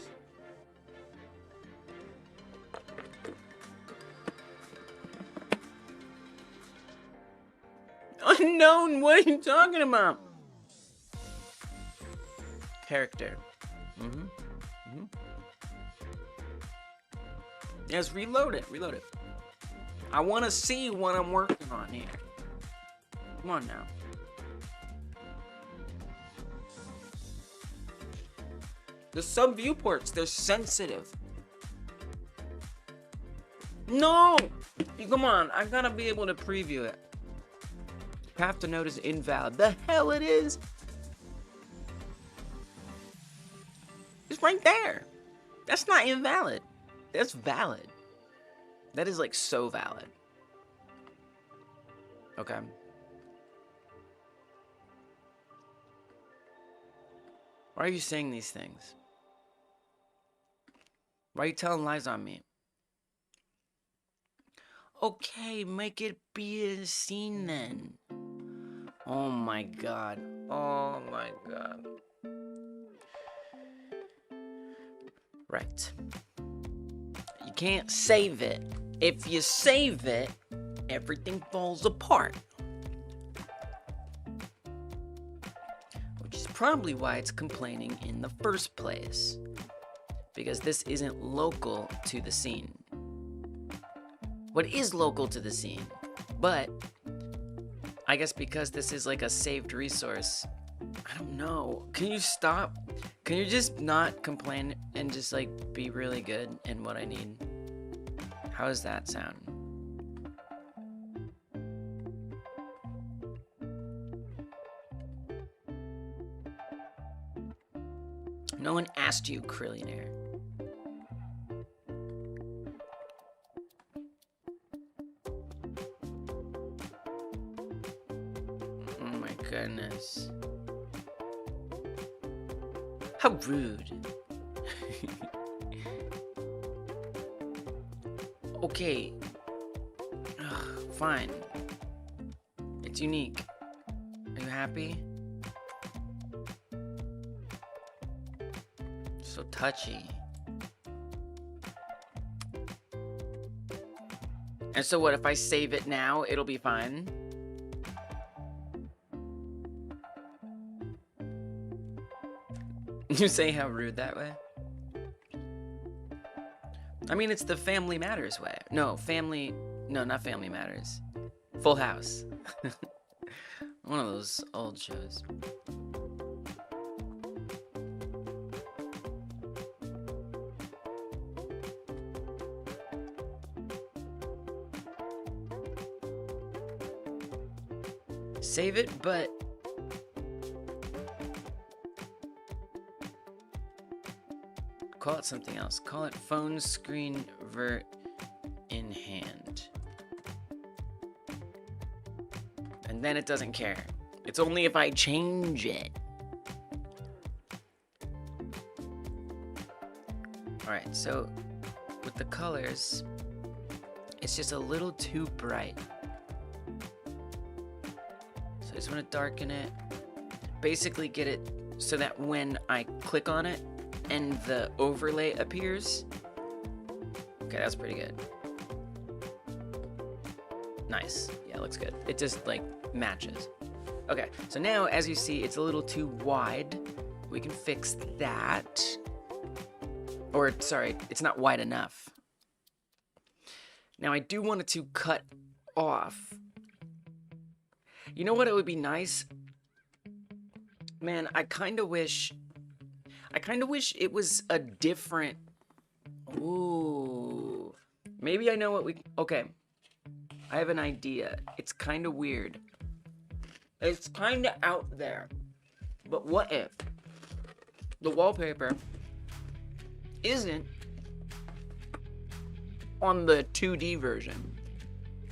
Unknown, what are you talking about? Character. Yes, reload it. I want to see what I'm working on here. Come on now. The sub-viewports, they're sensitive. No! Come on, I gotta be able to preview it. Path to node is invalid. The hell it is? It's right there. That's not invalid. That's valid. That is like so valid. Okay. Why are you saying these things? Why are you telling lies on me? Okay, make it be a scene then. Oh my god. Oh my god. Right. You can't save it. If you save it, everything falls apart. Which is probably why it's complaining in the first place. Because this isn't local to the scene. What is local to the scene? But I guess because this is like a saved resource, I don't know. Can you stop? Can you just not complain and just like be really good in what I need? How does that sound? No one asked you, Krillionaire. Oh my goodness. How rude. Okay. Ugh, fine. It's unique. Are you happy? So touchy. And so what, if I save it now, it'll be fine? You say how rude that way? I mean, it's the Family Matters way. No, not Family Matters. Full House. One of those old shows. Save it, but call it something else. Call it phone screen vert in hand. And then it doesn't care. It's only if I change it. Alright, so with the colors, it's just a little too bright. So I just want to darken it. Basically get it so that when I click on it and the overlay appears. Okay, that's pretty good. Nice. Yeah, it looks good. It just like matches. Okay, so now as you see, it's a little too wide. We can fix that. Or sorry, it's not wide enough. Now I do want it to cut off. You know what, it would be nice? Man, I kind of wish it was a different... Ooh. Maybe I know what we... Okay. I have an idea. It's kind of weird. It's kind of out there. But what if the wallpaper isn't on the 2D version,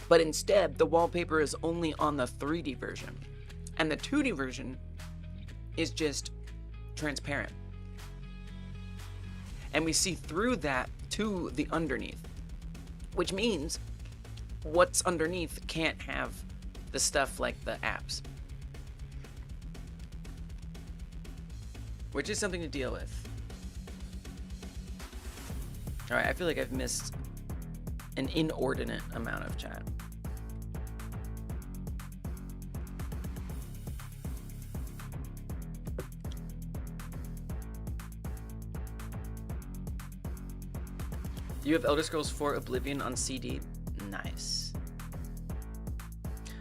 but instead the wallpaper is only on the 3D version, and the 2D version is just transparent, and we see through that to the underneath, which means what's underneath can't have the stuff like the apps, which is something to deal with. Alright, I feel like I've missed an inordinate amount of chat. You have Elder Scrolls 4 Oblivion on CD? Nice.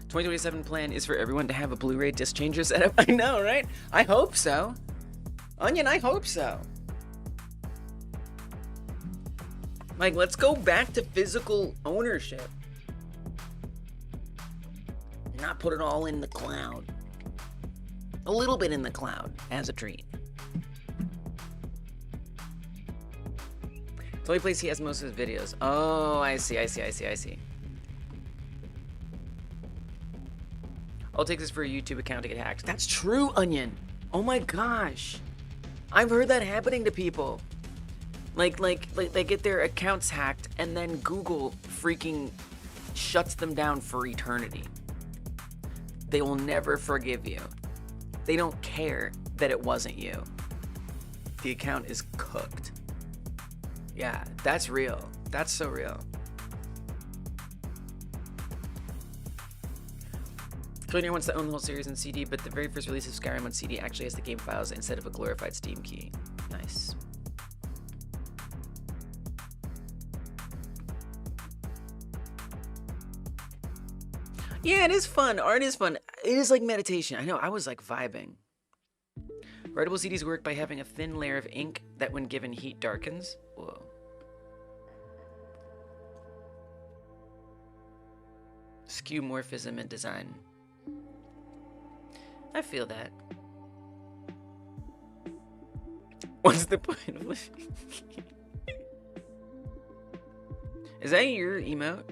2027 plan is for everyone to have a Blu-ray disc changer setup. I know, right? I hope so. Onion, I hope so. Like, let's go back to physical ownership. Not put it all in the cloud. A little bit in the cloud as a treat. It's the only place he has most of his videos. Oh, I see. I'll take this for a YouTube account to get hacked. That's true, Onion. Oh my gosh. I've heard that happening to people. Like they get their accounts hacked and then Google freaking shuts them down for eternity. They will never forgive you. They don't care that it wasn't you. The account is cooked. Yeah, that's real. That's so real. Cleaner wants to own the whole series on CD, but the very first release of Skyrim on CD actually has the game files instead of a glorified Steam key. Nice. Yeah, it is fun. Art is fun. It is like meditation. I know, I was like vibing. Writable CDs work by having a thin layer of ink that when given heat darkens. Whoa. Skeuomorphism in design. I feel that. What's the point of living? Is that your emote?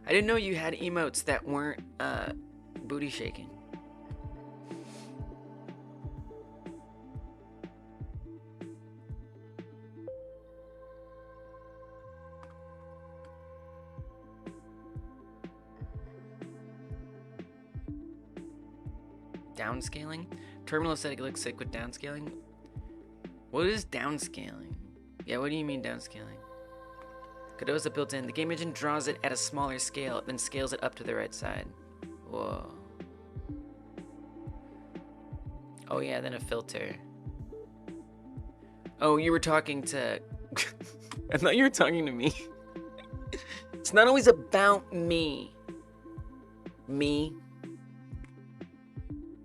I didn't know you had emotes that weren't booty shaking. Downscaling? Terminal aesthetic looks sick with downscaling? What is downscaling? Yeah, what do you mean downscaling? Godot is a built-in. The game engine draws it at a smaller scale, then scales it up to the right side. Whoa. Oh yeah, then a filter. Oh, you were talking to... I thought you were talking to me. It's not always about me. Me?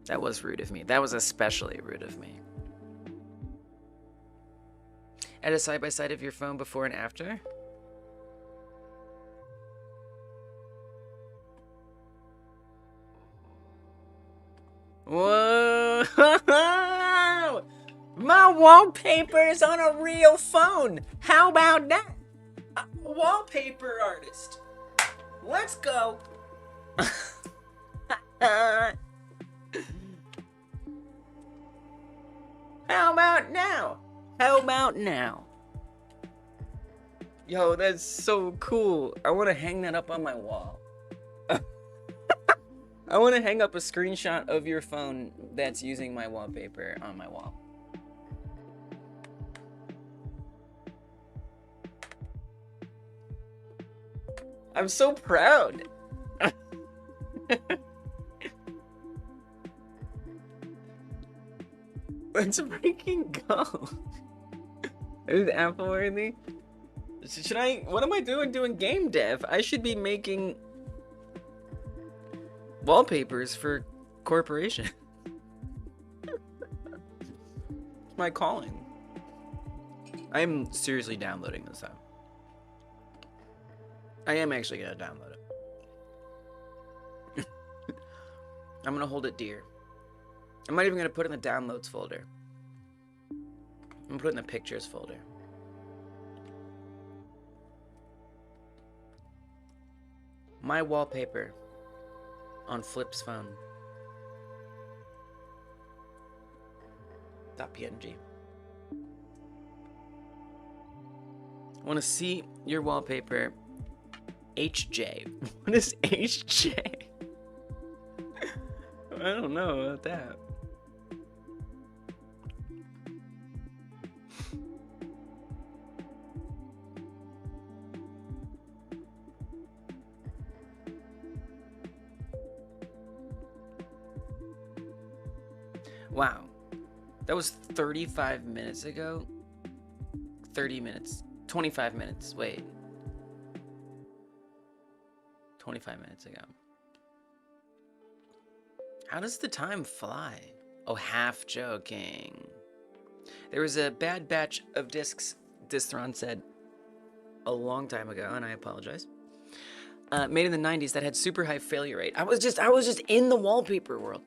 That was rude of me. That was especially rude of me. Add a side-by-side of your phone before and after? Whoa! My wallpaper is on a real phone. How about that? A wallpaper artist. Let's go. How about now? How about now? Yo, that's so cool. I want to hang that up on my wall. I want to hang up a screenshot of your phone that's using my wallpaper on my wall. I'm so proud. Let's freaking go. Is Apple worthy? Should I? What am I doing game dev? I should be making wallpapers for corporation. It's my calling. I'm seriously downloading this though. I am actually gonna download it. I'm gonna hold it dear. I'm not even gonna put it in the downloads folder. I'm gonna put it in the pictures folder. My wallpaper on Flip's phone. .png. I want to see your wallpaper. HJ. What is HJ? I don't know about that. Wow. That was 35 minutes ago. 30 minutes. 25 minutes. Wait. 25 minutes ago. How does the time fly? Oh, half joking. There was a bad batch of discs, Distron said a long time ago, and I apologize. Made in the 90s that had super high failure rate. I was just in the wallpaper world.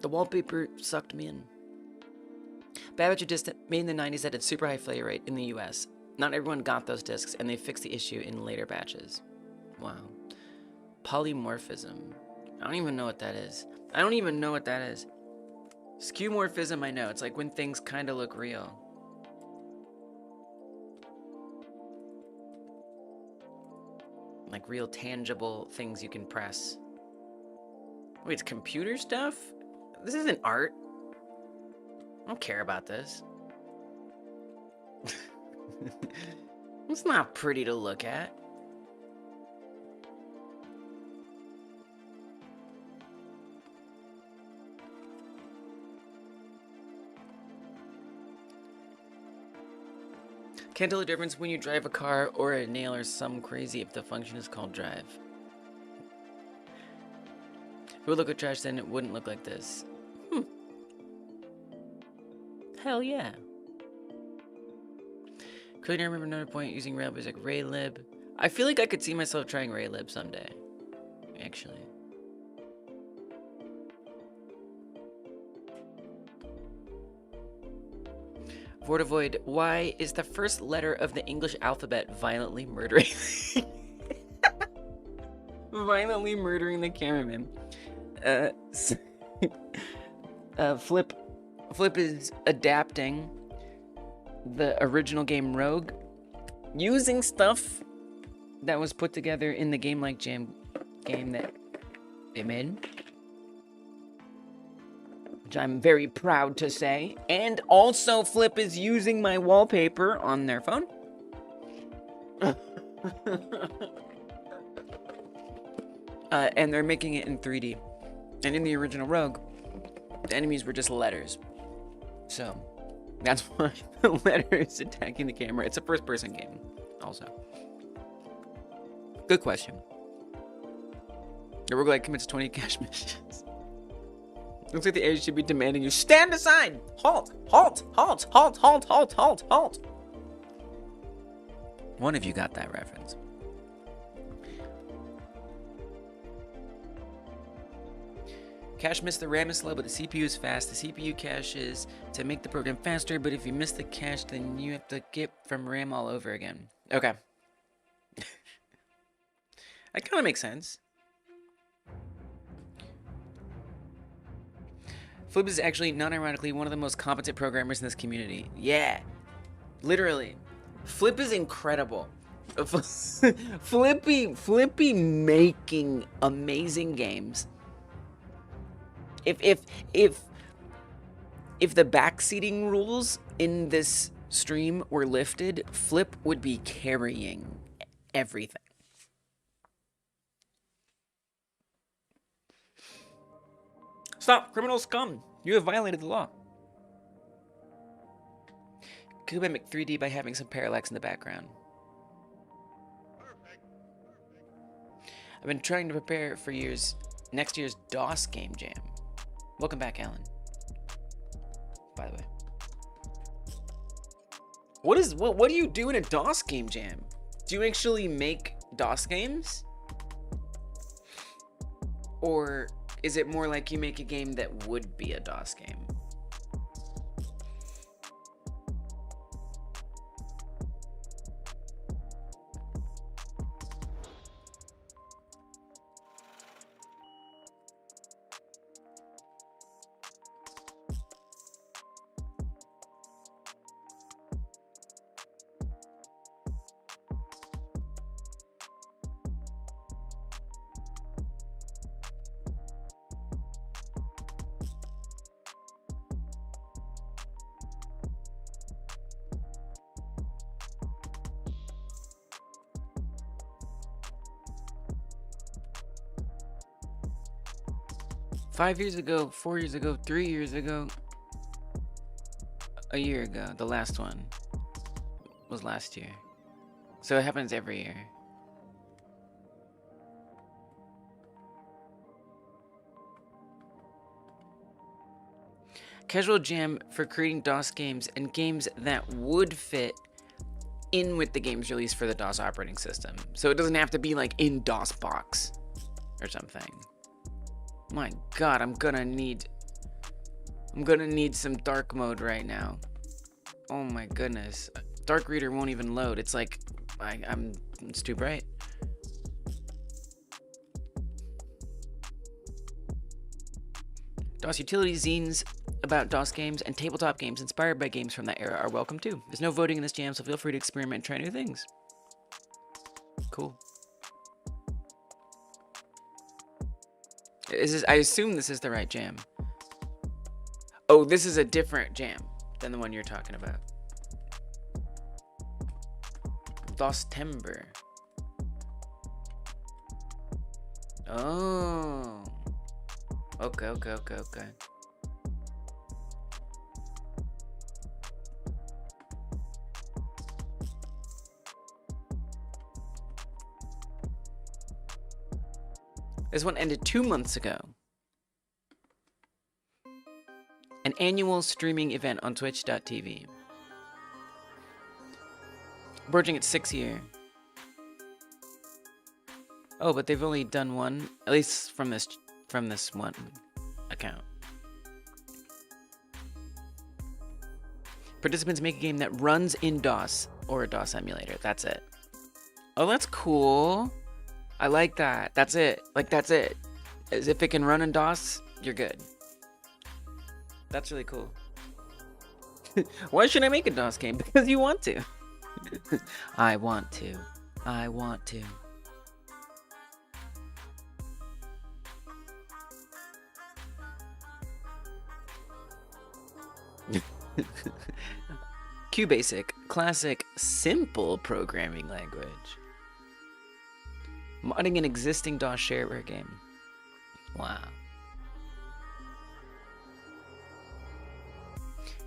The wallpaper sucked me in. Bad batch of discs made in the 90s that had super high failure rate in the US. Not everyone got those discs, and they fixed the issue in later batches. Wow. Polymorphism. I don't even know what that is. I don't even know what that is. Skeuomorphism, I know. It's like when things kind of look real. Like real tangible things you can press. Wait, it's computer stuff? This isn't art. I don't care about this. It's not pretty to look at. Can't tell the difference when you drive a car or a nail or some crazy if the function is called drive. If it would look at trash, then it wouldn't look like this. Hell yeah. Couldn't I remember another point using Railbase like raylib? I feel like I could see myself trying raylib someday, actually. Vortivoid, why is the first letter of the English alphabet violently murdering? Violently murdering the cameraman. Flip is adapting the original game Rogue, using stuff that was put together in the Game Like Jam game that they made, which I'm very proud to say. And also Flip is using my wallpaper on their phone. And they're making it in 3D. And in the original Rogue, the enemies were just letters. So that's why the letter is attacking the camera. It's a first-person game, also. Good question. The roguelike commits 20 cash missions. Looks like the AI should be demanding you stand aside! Halt! Halt! Halt! Halt! Halt! Halt! Halt! Halt! One of you got that reference. Cache miss, the RAM is slow, but the CPU is fast. The CPU caches to make the program faster, but if you miss the cache, then you have to get from RAM all over again. Okay. That kind of makes sense. Flip is actually, non-ironically, one of the most competent programmers in this community. Yeah. Literally. Flip is incredible. Flippy making amazing games. If the backseating rules in this stream were lifted, Flip would be carrying everything. Stop, criminal scum! You have violated the law. Could mimic 3D by having some parallax in the background. I've been trying to prepare for next year's DOS game jam. Welcome back, Alan. By the way. What do you do in a DOS game jam? Do you actually make DOS games? Or is it more like you make a game that would be a DOS game? Five years ago, 4 years ago, 3 years ago, a year ago. The last one was last year. So it happens every year. Casual jam for creating DOS games and games that would fit in with the games released for the DOS operating system. So it doesn't have to be like in DOS box or something. My God, I'm gonna need some dark mode right now. Oh my goodness. Dark Reader won't even load. It's like, it's too bright. DOS utility zines about DOS games and tabletop games inspired by games from that era are welcome too. There's no voting in this jam, so feel free to experiment and try new things. Cool. I assume this is the right jam. Oh, this is a different jam than the one you're talking about. DOStember. Oh. Okay. This one ended 2 months ago. An annual streaming event on twitch.tv. Verging its 6th year. Oh, but they've only done one, at least from this one account. Participants make a game that runs in DOS or a DOS emulator. That's it. Oh, that's cool. I like that. That's it. Like, that's it. As if it can run in DOS, you're good. That's really cool. Why should I make a DOS game? Because you want to. I want to. I want to. QBasic, classic, simple programming language. Modding an existing DOS shareware game. Wow.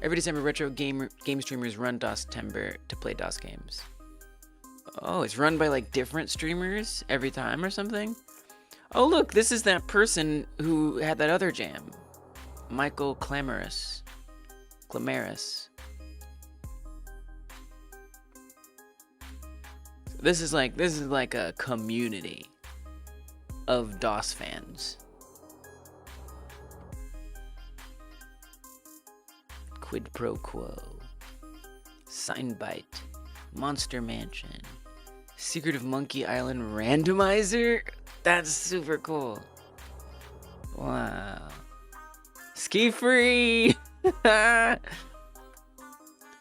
Every December, retro game streamers run DOStember to play DOS games. Oh, it's run by like different streamers every time or something? Oh, look, this is that person who had that other jam. Michael Clamaris. This is like a community of DOS fans. Quid Pro Quo, Signbite, Monster Mansion, Secret of Monkey Island Randomizer? That's super cool. Wow. Ski Free!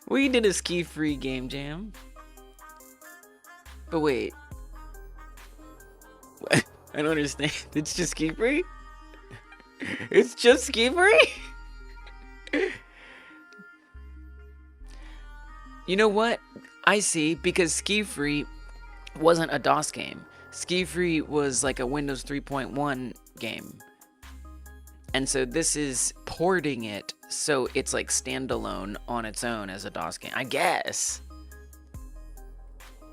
We did a Ski Free game jam. But wait. I don't understand. It's just Ski Free? It's just Ski Free? You know what? I see, because Ski Free wasn't a DOS game. Ski Free was like a Windows 3.1 game. And so this is porting it so it's like standalone on its own as a DOS game, I guess.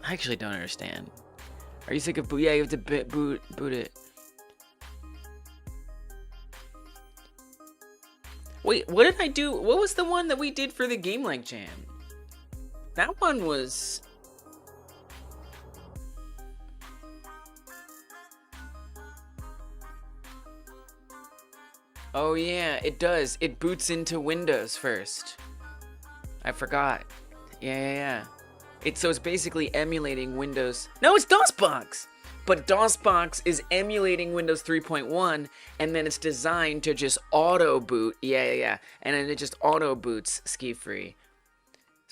I actually don't understand. Are you sick of boot? Yeah, you have to boot it. Wait, what did I do? What was the one that we did for the Game Like Jam? That one was... Oh yeah, it does. It boots into Windows first. I forgot. Yeah. So it's basically emulating Windows. No, it's DOSBox! But DOSBox is emulating Windows 3.1, and then it's designed to just auto boot. Yeah. And then it just auto boots Ski Free.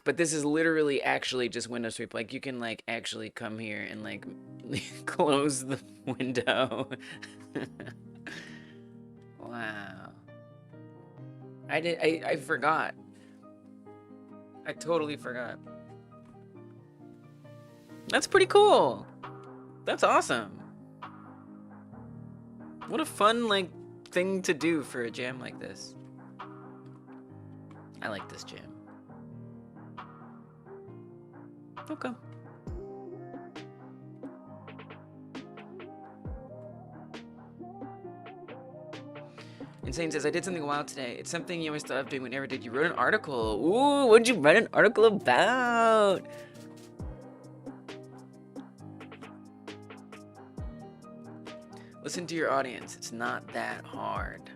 But this is literally actually just Windows 3. Like, you can like actually come here and like close the window. Wow. I forgot. I totally forgot. That's pretty cool. That's awesome. What a fun like thing to do for a jam like this. I like this jam. Okay. Insane says, I did something wild today. It's something you always thought of doing but never did. You wrote an article. Ooh, what'd you write an article about? Listen to your audience. It's not that hard.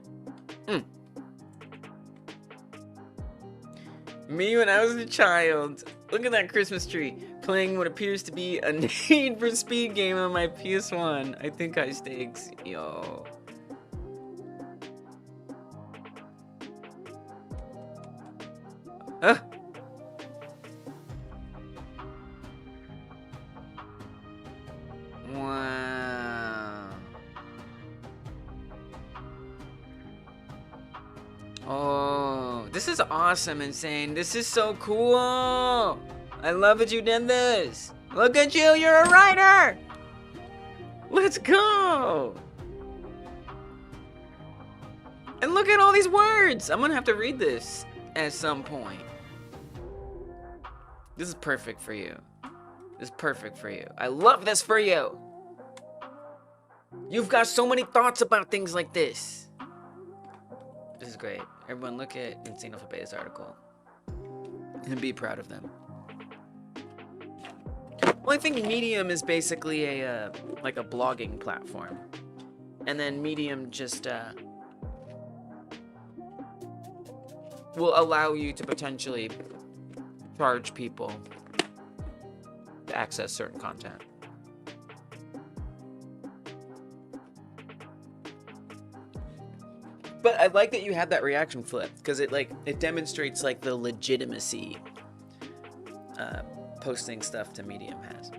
Me when I was a child. Look at that Christmas tree. Playing what appears to be a Need for Speed game on my PS1. I think high stakes. Yo. Wow. Oh, this is awesome, Insane. This is so cool. I love that you did this. Look at you, you're a writer! Let's go! And look at all these words! I'm gonna have to read this at some point. This is perfect for you. This is perfect for you. I love this for you! You've got so many thoughts about things like this. This is great. Everyone look at Insane Alpha Beta's article. And be proud of them. Well, I think Medium is basically a like a blogging platform. And then Medium just will allow you to potentially charge people to access certain content. But I like that you had that reaction flip, because it demonstrates like the legitimacy posting stuff to Medium has.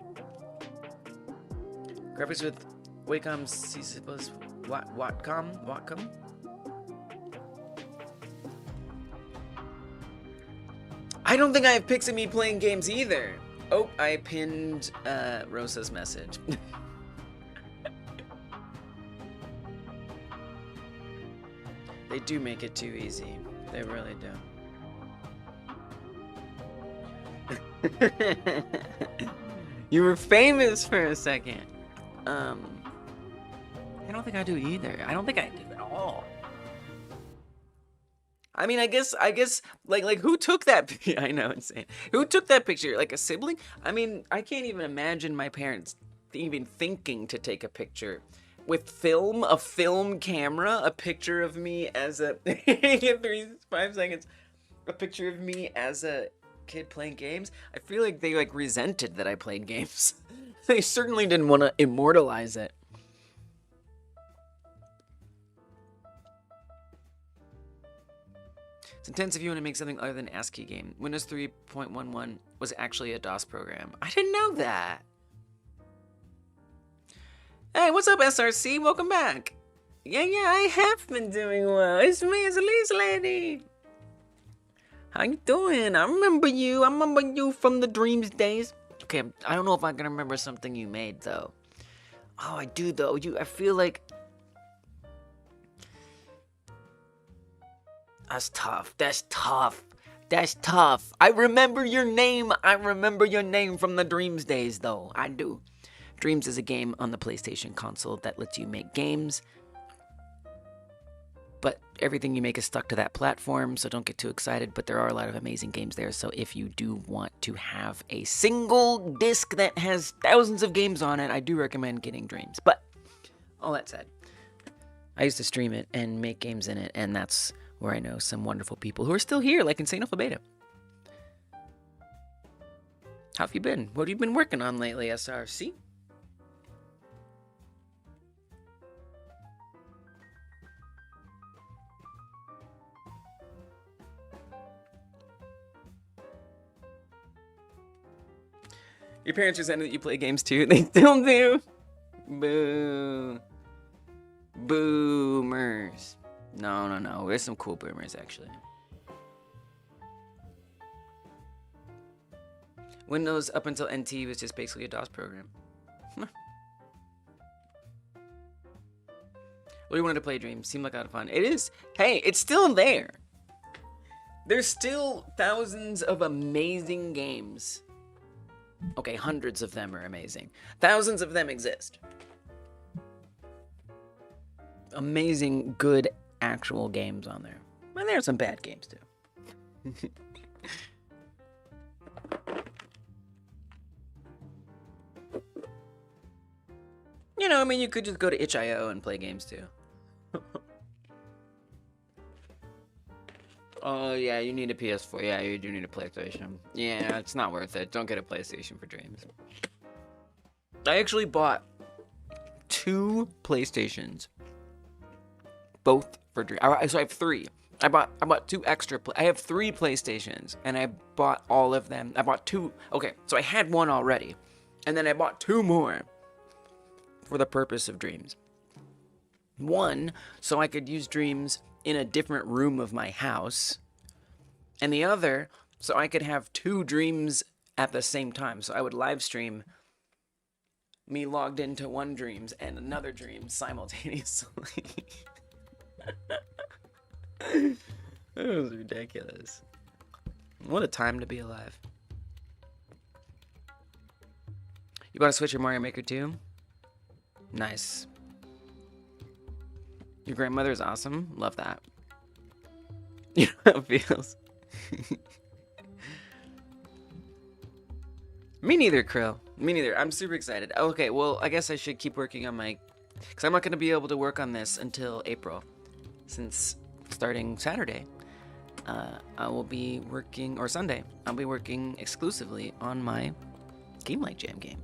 Graphics with Wacom Watcom? I don't think I have pics of me playing games either. Oh, I pinned Rosa's message. They do make it too easy. They really do. You were famous for a second. I don't think I do either. I don't think I do at all. I mean, I guess, like who took that? I know, insane. Who took that picture? Like a sibling? I mean, I can't even imagine my parents even thinking to take a picture with film, a film camera, a picture of me as a 5 seconds, a picture of me as a kid playing games. I feel like they like resented that I played games. They certainly didn't want to immortalize it. It's intense if you want to make something other than ASCII game. Windows 3.11 was actually a DOS program. I didn't know that. Hey, what's up, SRC? Welcome back. Yeah, I have been doing well. It's me, it's Elise Lady. How you doing? I remember you. I remember you from the Dreams days. Okay, I don't know if I can remember something you made, though. Oh, I do, though. I feel like... That's tough. That's tough. That's tough. I remember your name. I remember your name from the Dreams days, though. I do. Dreams is a game on the PlayStation console that lets you make games, but everything you make is stuck to that platform, so don't get too excited, but there are a lot of amazing games there, so if you do want to have a single disc that has thousands of games on it, I do recommend getting Dreams. But, all that said, I used to stream it and make games in it, and that's where I know some wonderful people who are still here, like Insane Alpha Beta. How have you been? What have you been working on lately, SRC? Your parents resented that you play games too. They still do. Boo. Boomers. No. There's some cool boomers, actually. Windows up until NT was just basically a DOS program. Well, you wanted to play Dreams. Seemed like a lot of fun. It is. Hey, it's still there. There's still thousands of amazing games. Okay, hundreds of them are amazing. Thousands of them exist. Amazing, good, actual games on there. And there are some bad games, too. You know, I mean, you could just go to itch.io and play games, too. Oh, yeah, you need a PS4. Yeah, you do need a PlayStation. Yeah, it's not worth it. Don't get a PlayStation for Dreams. I actually bought 2 PlayStations. Both for Dreams. So I have 3. I bought 2 extra. I have 3 PlayStations, and I bought all of them. I bought 2. Okay, so I had 1 already, and then I bought 2 more for the purpose of Dreams. 1, so I could use Dreams in a different room of my house, and the other, so I could have 2 Dreams at the same time. So I would live stream me logged into one dreams and another dream simultaneously. It was ridiculous. What a time to be alive. You bought a Switch or Mario Maker 2? Nice. Your grandmother is awesome. Love that. You know how it feels. Me neither, Krill. Me neither. I'm super excited. Okay, well, I guess I should keep working on my... Because I'm not going to be able to work on this until April. Since starting Saturday, I will be working... Or Sunday. I'll be working exclusively on my Game Like Jam game.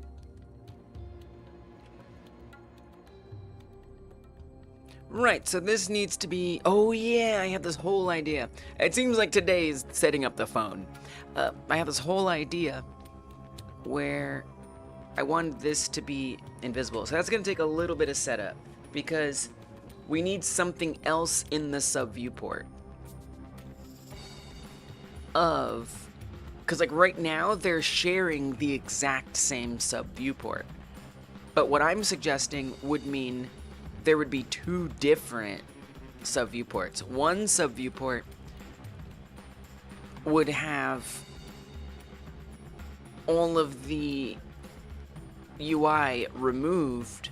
Right, so this needs to be... Oh yeah, I have this whole idea. It seems like today is setting up the phone. I have this whole idea where I want this to be invisible. So that's going to take a little bit of setup because we need something else in the subviewport of... Because like right now they're sharing the exact same subviewport. But what I'm suggesting would mean there would be two different subviewports. One subviewport would have all of the UI removed,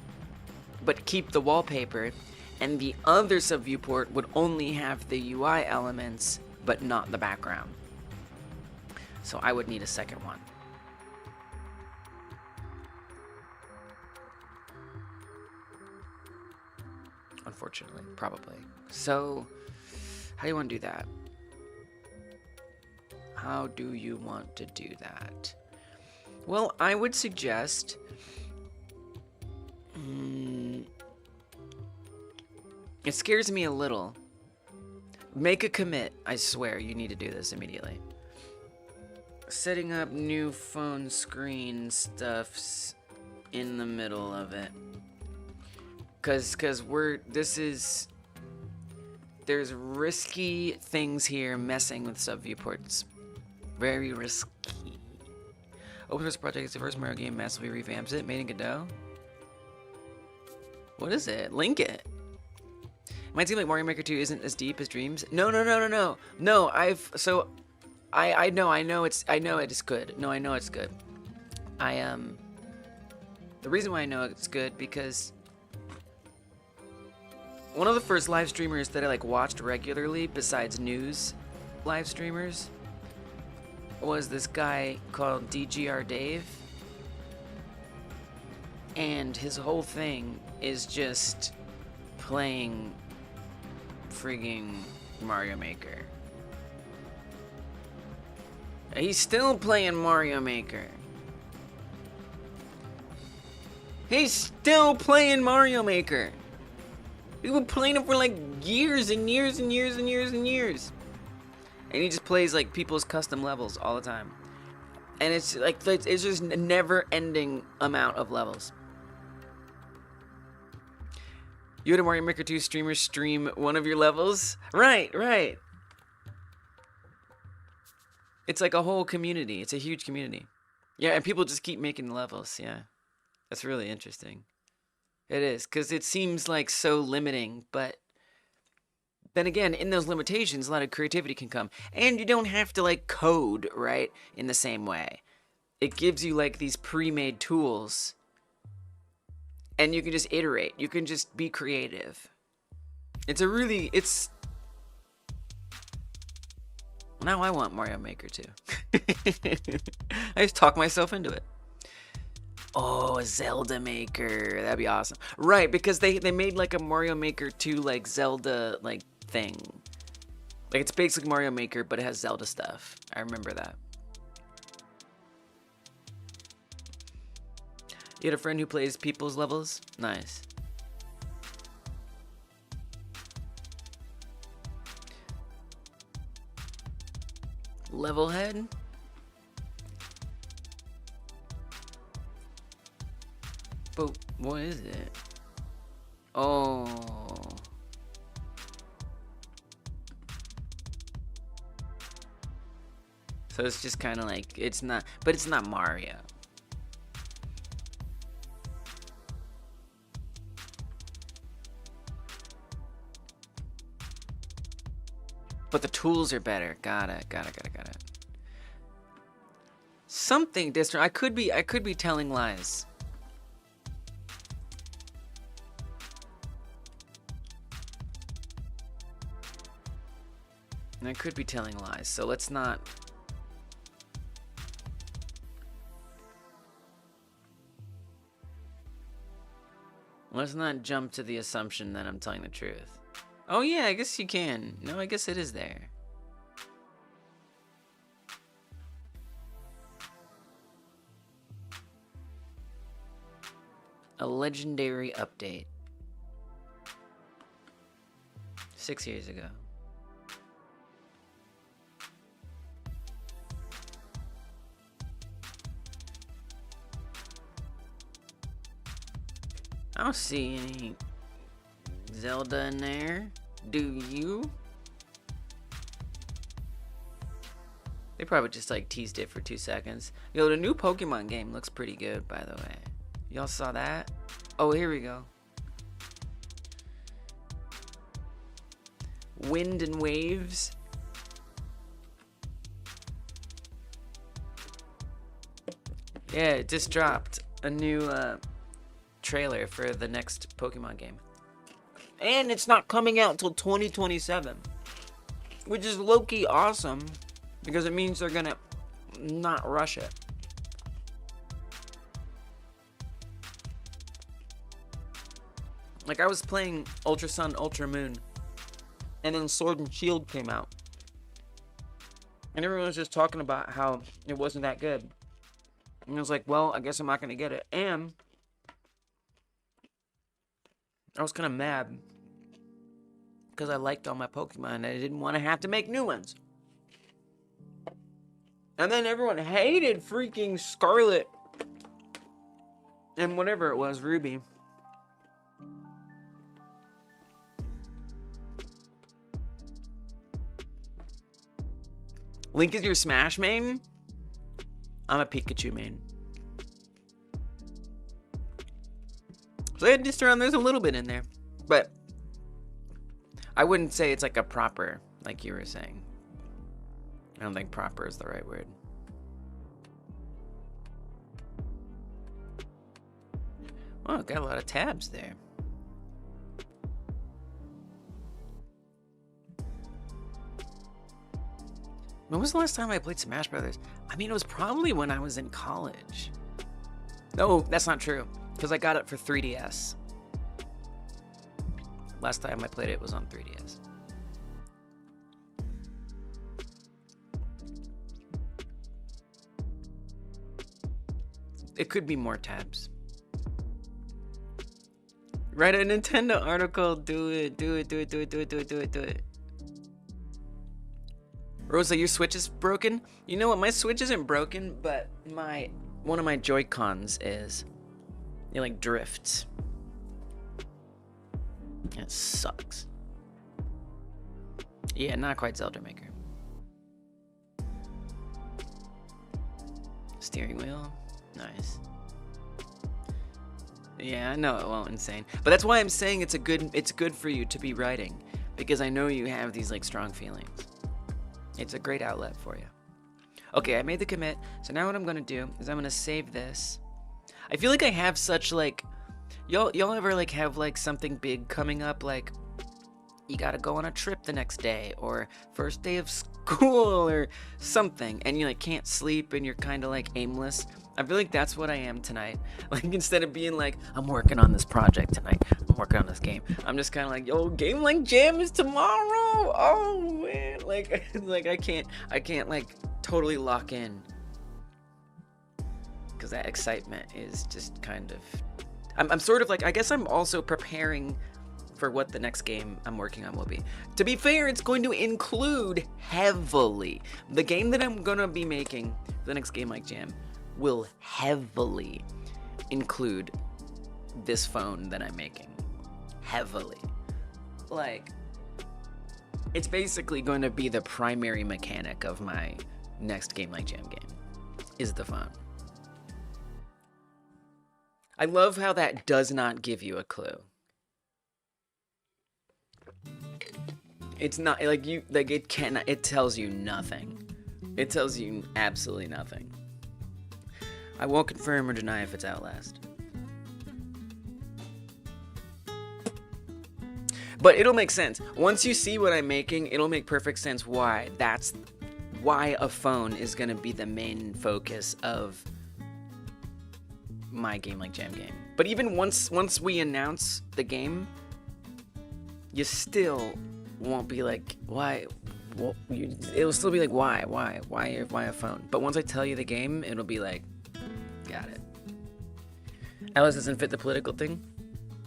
but keep the wallpaper, and the other subviewport would only have the UI elements, but not the background. So I would need a second one. Unfortunately, probably. So, how do you want to do that? How do you want to do that? Well, I would suggest... it scares me a little. Make a commit. I swear, you need to do this immediately. Setting up new phone screen stuffs in the middle of it. Cause there's risky things here messing with subviewports. Very risky. Open source project is the first Mario game massively revamps it, made in Godot. What is it? Link it. Might seem like Mario Maker 2 isn't as deep as Dreams. No. No, I know it is good. No, I know it's good. The reason why I know it's good because one of the first live streamers that I watched regularly besides news live streamers was this guy called DGR Dave, and his whole thing is just playing frigging Mario Maker. He's still playing Mario Maker. He's still playing Mario Maker. We've been playing it for years and years and years and years and years. And he just plays people's custom levels all the time. And it's it's just a never-ending amount of levels. You had a Mario Maker 2 streamer stream one of your levels? Right. It's like a whole community. It's a huge community. Yeah, and people just keep making levels, yeah. That's really interesting. It is, because it seems so limiting, but then again, in those limitations, a lot of creativity can come. And you don't have to code, right, in the same way. It gives you these pre-made tools, and you can just iterate. You can just be creative. Now I want Mario Maker 2. I just talk myself into it. Oh, a Zelda Maker. That'd be awesome. Right, because they made a Mario Maker 2 Zelda thing. It's basically Mario Maker, but it has Zelda stuff. I remember that. You had a friend who plays people's levels? Nice. Level head? But what is it? Oh. So it's just kind of like, it's not, but it's not Mario. But the tools are better. Got it. Something different. I could be telling lies. And I could be telling lies. So let's not. Let's not jump to the assumption that I'm telling the truth. Oh yeah, I guess you can. No, I guess it is there. A legendary update. 6 years ago. I don't see any Zelda in there. Do you? They probably just like teased it for 2 seconds. Yo, the new Pokemon game looks pretty good, by the way. Y'all saw that? Oh, here we go. Wind and waves. Yeah, it just dropped a new trailer for the next Pokemon game. And it's not coming out until 2027. Which is low-key awesome. Because it means they're gonna not rush it. Like, I was playing Ultra Sun, Ultra Moon. And then Sword and Shield came out. And everyone was just talking about how it wasn't that good. And I was like, well, I guess I'm not gonna get it. And I was kind of mad. Because I liked all my Pokemon and I didn't want to have to make new ones. And then everyone hated freaking Scarlet. And whatever it was, Ruby. Link is your Smash main? I'm a Pikachu main. So I just throw there's a little bit in there. But I wouldn't say it's like a proper, like you were saying. I don't think proper is the right word. Oh, got a lot of tabs there. When was the last time I played Smash Brothers? I mean, it was probably when I was in college. No, that's not true. Because I got it for 3DS. Last time I played it was on 3DS. It could be more tabs. Write a Nintendo article. Do it. Rosa, your Switch is broken? You know what? My Switch isn't broken, but one of my Joy-Cons is. It like drifts. It sucks. Yeah, not quite Zelda Maker. Steering wheel. Nice. Yeah, I know it won't insane. But that's why I'm saying it's good for you to be writing. Because I know you have these like strong feelings. It's a great outlet for you. Okay, I made the commit. So now what I'm gonna do is I'm gonna save this. I feel like I have such like y'all ever like have like something big coming up, like you gotta go on a trip the next day or first day of school or something, and you like can't sleep and you're kind of like aimless. I feel like that's what I am tonight. Like instead of being like I'm working on this project tonight, I'm working on this game, I'm just kind of like, yo, Game Like Jam is tomorrow. Oh man, like I can't like totally lock in because that excitement is just kind of. I'm sort of like, I guess I'm also preparing for what the next game I'm working on will be. To be fair, it's going to include heavily. The game that I'm gonna be making, the next Game Like Jam, will heavily include this phone that I'm making. Heavily. Like, it's basically going to be the primary mechanic of my next Game Like Jam game is the phone. I love how that does not give you a clue. It's not like it tells you nothing. It tells you absolutely nothing. I won't confirm or deny if it's Outlast. But it'll make sense. Once you see what I'm making, it'll make perfect sense why a phone is gonna be the main focus of my Game Like Jam game. But even once we announce the game, you still won't be like, why? Well, it'll still be like, why a phone? But once I tell you the game, it'll be like, got it. Alice doesn't fit the political thing.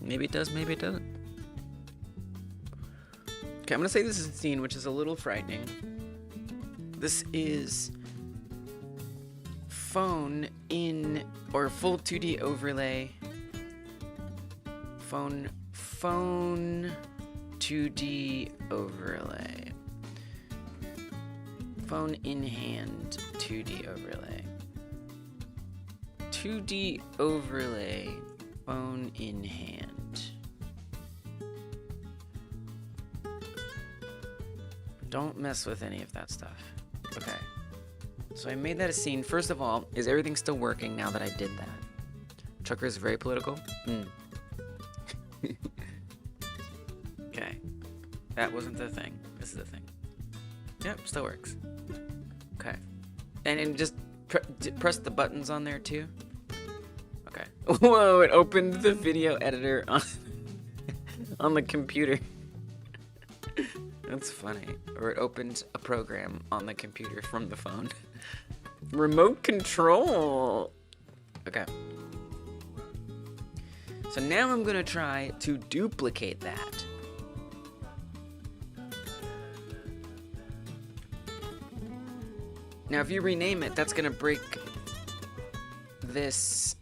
Maybe it does, maybe it doesn't. Okay, I'm gonna say this is a scene which is a little frightening. This is phone in, or full 2D overlay. Phone 2D overlay. Phone in hand 2D overlay. 2D overlay, phone in hand. Don't mess with any of that stuff. Okay. So I made that a scene. First of all, is everything still working now that I did that? Chucker is very political? Okay. That wasn't the thing. This is the thing. Yep, still works. Okay. And just press the buttons on there too. Okay. Whoa, it opened the video editor on the computer. That's funny. Or it opened a program on the computer from the phone. Remote control. Okay. So now I'm gonna try to duplicate that. Now if you rename it, that's gonna break this.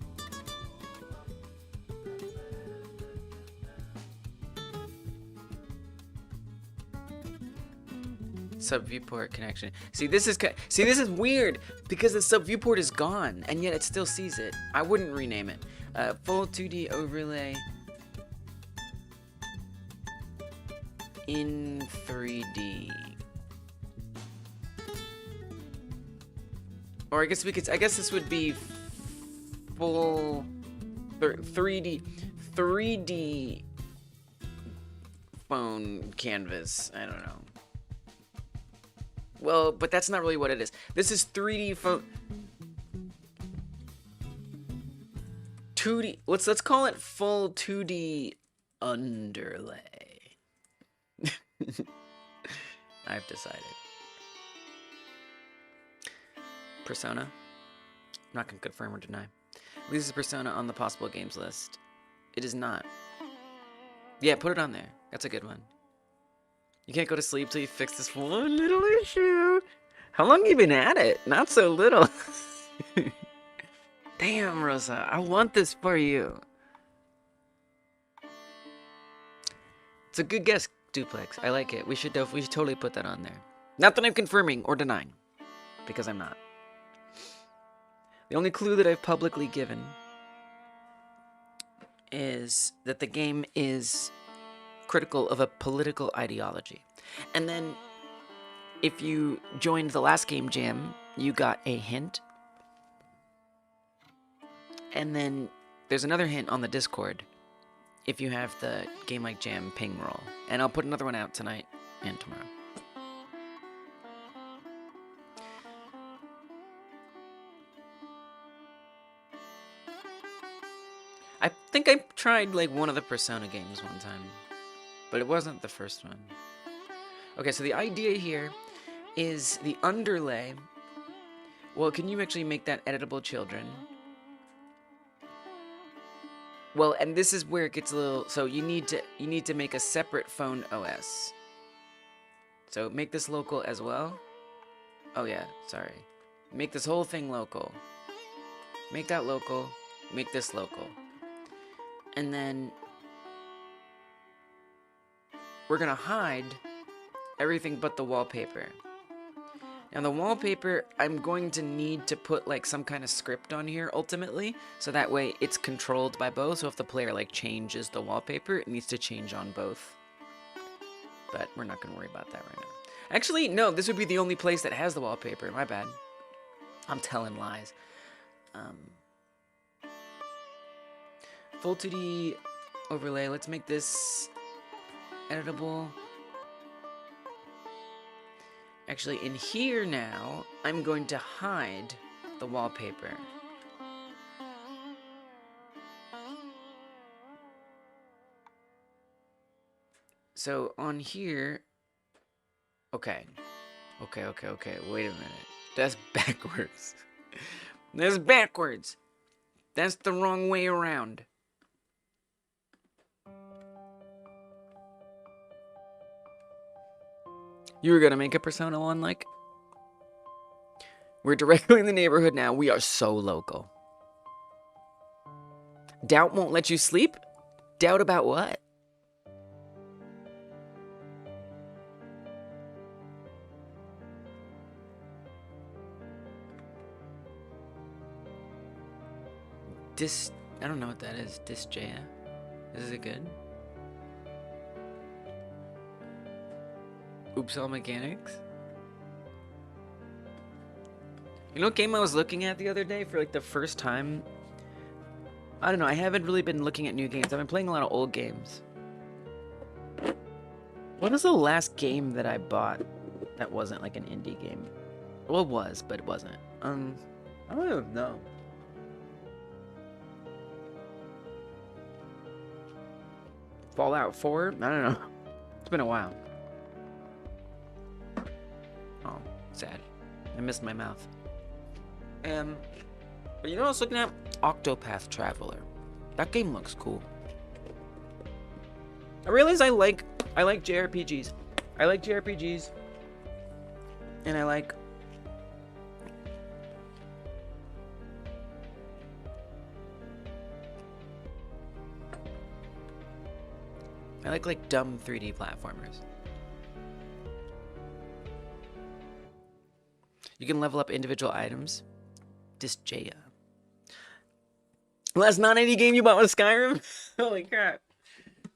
Subviewport connection. See, this is weird because the subviewport is gone and yet it still sees it. I wouldn't rename it. Full 2D overlay in 3D. Or I guess this would be full 3D phone canvas. I don't know. Well, but that's not really what it is. This is 3D phone. 2D. Let's call it full 2D underlay. I've decided. Persona. I'm not gonna confirm or deny. This is Persona on the possible games list. It is not. Yeah, put it on there. That's a good one. You can't go to sleep till you fix this one little issue. How long have you been at it? Not so little. Damn, Rosa. I want this for you. It's a good guess, Duplex. I like it. We should totally put that on there. Not that I'm confirming or denying, because I'm not. The only clue that I've publicly given is that the game is critical of a political ideology. And then if you joined the last game jam, you got a hint. And then there's another hint on the Discord if you have the Game Like Jam ping roll. And I'll put another one out tonight and tomorrow. I think I tried like one of the Persona games one time, but it wasn't the first one. Okay, so the idea here is the underlay. Well, can you actually make that editable children? Well, and this is where it gets a little, so you need to make a separate phone OS. So make this local as well. Oh yeah, sorry. Make this whole thing local. Make that local, make this local. And then we're gonna hide everything but the wallpaper. Now the wallpaper, I'm going to need to put like some kind of script on here ultimately, so that way it's controlled by both. So if the player like changes the wallpaper, it needs to change on both. But we're not going to worry about that right now. Actually, no, this would be the only place that has the wallpaper. My bad. I'm telling lies. Full 2D overlay. Let's make this editable. Actually, in here now, I'm going to hide the wallpaper. So on here, okay, wait a minute. That's backwards. That's backwards. That's the wrong way around. You were gonna make a Persona 1 like? We're directly in the neighborhood now. We are so local. Doubt won't let you sleep? Doubt about what? I don't know what that is. Disjaya? Is it good? Oops, all mechanics? You know what game I was looking at the other day for like the first time? I don't know, I haven't really been looking at new games. I've been playing a lot of old games. What was the last game that I bought that wasn't like an indie game? Well, it was, but it wasn't. I don't even know. Fallout 4? I don't know. It's been a while. Oh, sad. I missed my mouth. But you know what I was looking at? Octopath Traveler. That game looks cool. I realize I like JRPGs. I like JRPGs. And I like dumb 3D platformers. You can level up individual items. Disjaya. Last non-indie game you bought was Skyrim? Holy crap.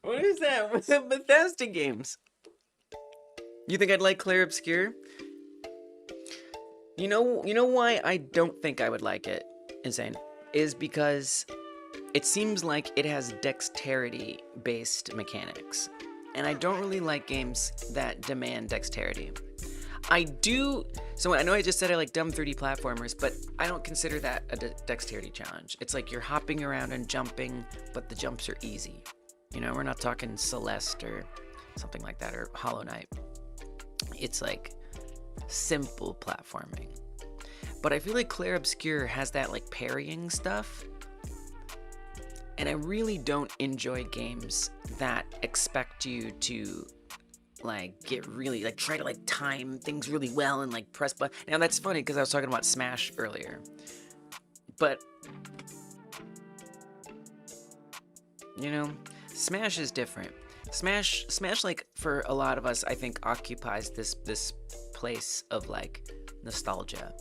What is that? What's up, Bethesda games? You think I'd like Clair Obscur? You know why I don't think I would like it, Insane, is because it seems like it has dexterity-based mechanics. And I don't really like games that demand dexterity. So I know I just said I like dumb 3D platformers, but I don't consider that a dexterity challenge. It's like you're hopping around and jumping, but the jumps are easy. You know, we're not talking Celeste or something like that, or Hollow Knight. It's like simple platforming. But I feel like Clair Obscur has that like parrying stuff. And I really don't enjoy games that expect you to like get really like try to like time things really well and like press button. Now that's funny because I was talking about Smash earlier. But you know, Smash is different. Smash like for a lot of us I think occupies this place of like nostalgia.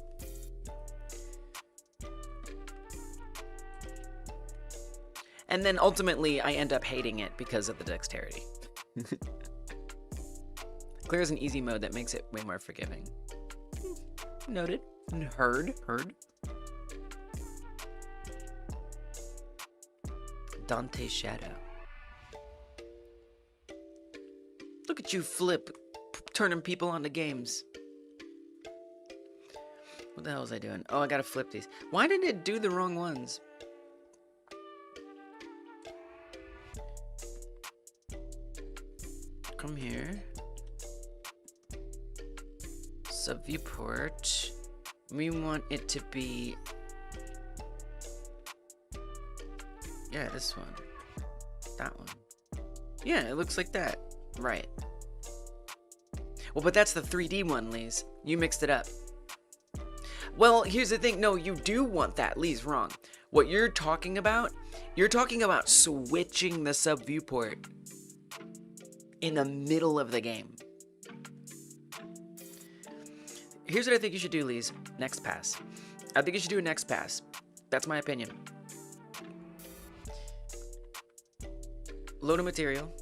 And then ultimately I end up hating it because of the dexterity. Clair is an easy mode that makes it way more forgiving. Noted. Heard. Dante's Shadow. Look at you flip, turning people onto games. What the hell was I doing? Oh, I gotta flip these. Why did it do the wrong ones? Come here. Subviewport. We want it to be... yeah, this one. That one. Yeah, it looks like that. Right. Well, but that's the 3D one, Lise. You mixed it up. Well, here's the thing. No, you do want that. Lee's wrong. What you're talking about switching the subviewport in the middle of the game. Here's what I think you should do, Lise. Next pass. I think you should do a next pass. That's my opinion. Load a material.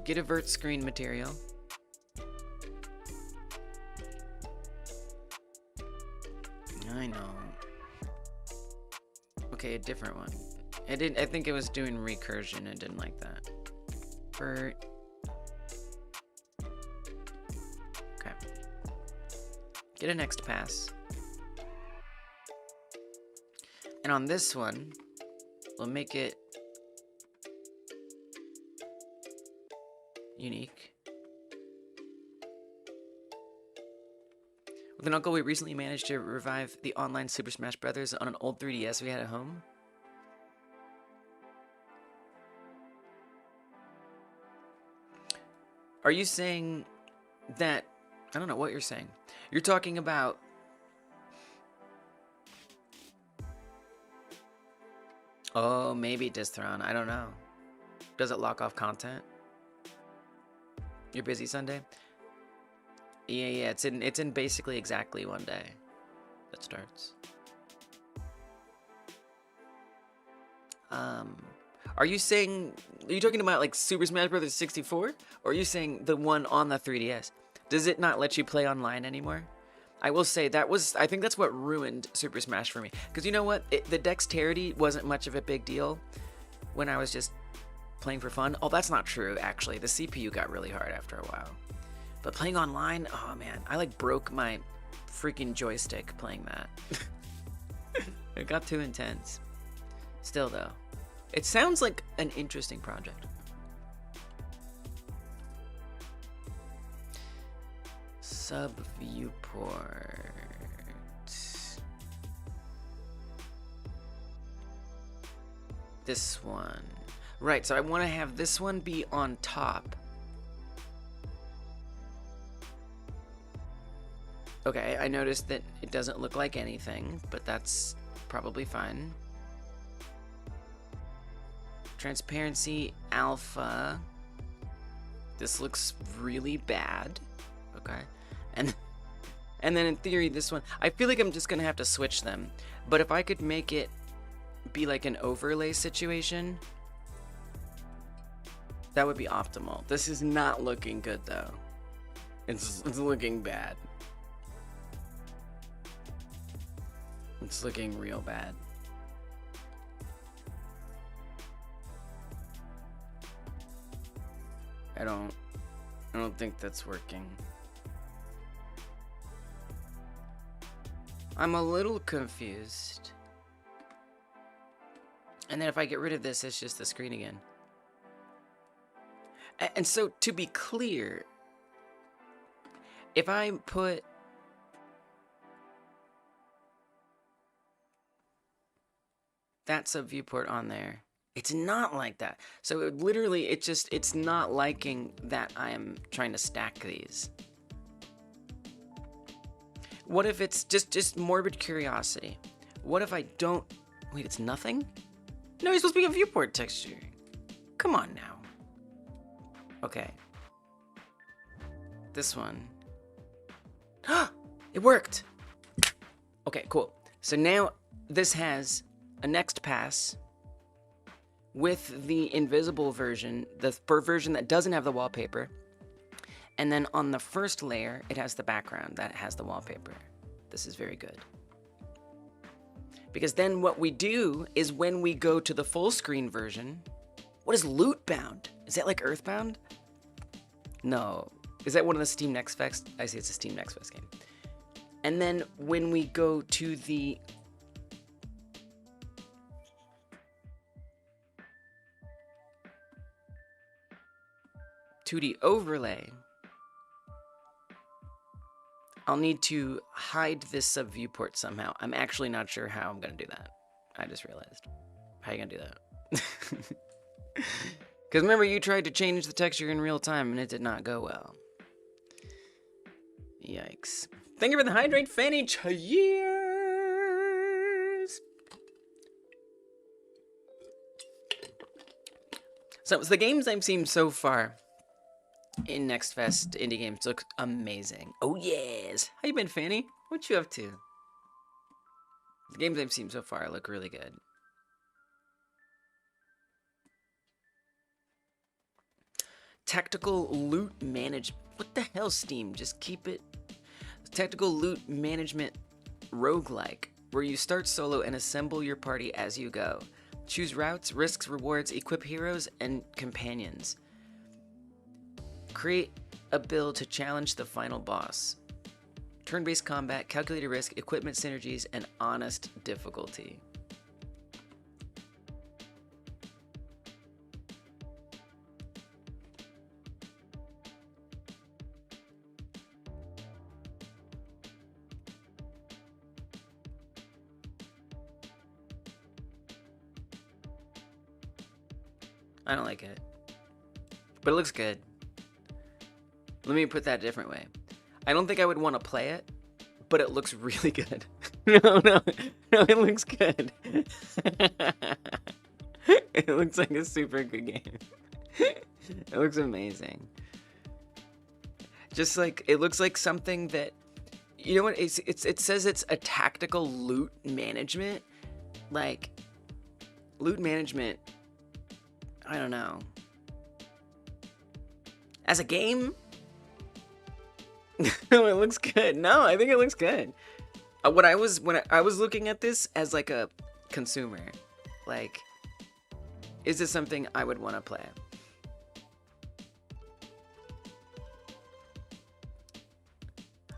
Get a vert screen material. I know. Okay, a different one. I think it was doing recursion and didn't like that. Vert. Okay. Get a next pass. And on this one, we'll make it unique. With an uncle, we recently managed to revive the online Super Smash Bros. On an old 3DS we had at home. Are you saying that... I don't know what you're saying. You're talking about... Oh, maybe Distron. I don't know. Does it lock off content? You're busy Sunday? Yeah, it's in basically exactly one day that starts. Are you talking about like Super Smash Bros. 64? Or are you saying the one on the 3DS? Does it not let you play online anymore? I will say I think that's what ruined Super Smash for me. Because you know what? The dexterity wasn't much of a big deal when I was just playing for fun. Oh, that's not true, actually. The CPU got really hard after a while. But playing online, oh man, I like broke my freaking joystick playing that. It got too intense. Still though, it sounds like an interesting project. Subviewport. This one. Right, so I want to have this one be on top. Okay, I noticed that it doesn't look like anything, but that's probably fine. Transparency alpha. This looks really bad. Okay. And then in theory this one, I feel like I'm just gonna have to switch them. But if I could make it be like an overlay situation, that would be optimal. This is not looking good though. It's looking bad. It's looking real bad. I don't think that's working. I'm a little confused. And then if I get rid of this, it's just the screen again. And so to be clear, if I put that subviewport on there, it's not like that. So it's not liking that I am trying to stack these. What if it's just morbid curiosity? What if I don't... Wait, it's nothing? No, you're supposed to be a viewport texture. Come on now. Okay. This one. It worked! Okay, cool. So now this has a next pass with the invisible version, the version that doesn't have the wallpaper. And then on the first layer, it has the background that has the wallpaper. This is very good. Because then what we do is when we go to the full screen version, what is loot bound? Is that like Earthbound? No. Is that one of the Steam Next Fest? I see it's a Steam Next Fest game. And then when we go to the (2D) overlay, I'll need to hide this subviewport somehow. I'm actually not sure how I'm gonna do that. I just realized. How are you gonna do that? Because remember, you tried to change the texture in real time and it did not go well. Yikes. Thank you for the hydrate, Fanny. Cheers! So the games I've seen so far in Next Fest indie games looks amazing. Oh yes! How you been, Fanny? What you up to? The games I've seen so far look really good. Tactical loot management. What the hell, Steam? Just keep it. Tactical loot management roguelike, where you start solo and assemble your party as you go. Choose routes, risks, rewards, equip heroes, and companions. Create a build to challenge the final boss. Turn-based combat, calculated risk, equipment synergies, and honest difficulty. I don't like it, but it looks good. Let me put that a different way. I don't think I would want to play it, but it looks really good. No, it looks good. It looks like a super good game. It looks amazing. Just like, it looks like something that, you know what, it says it's a tactical loot management. Like, loot management, I don't know. As a game? No, it looks good. No, I think it looks good. When I was looking at this as like a consumer, like, is this something I would want to play?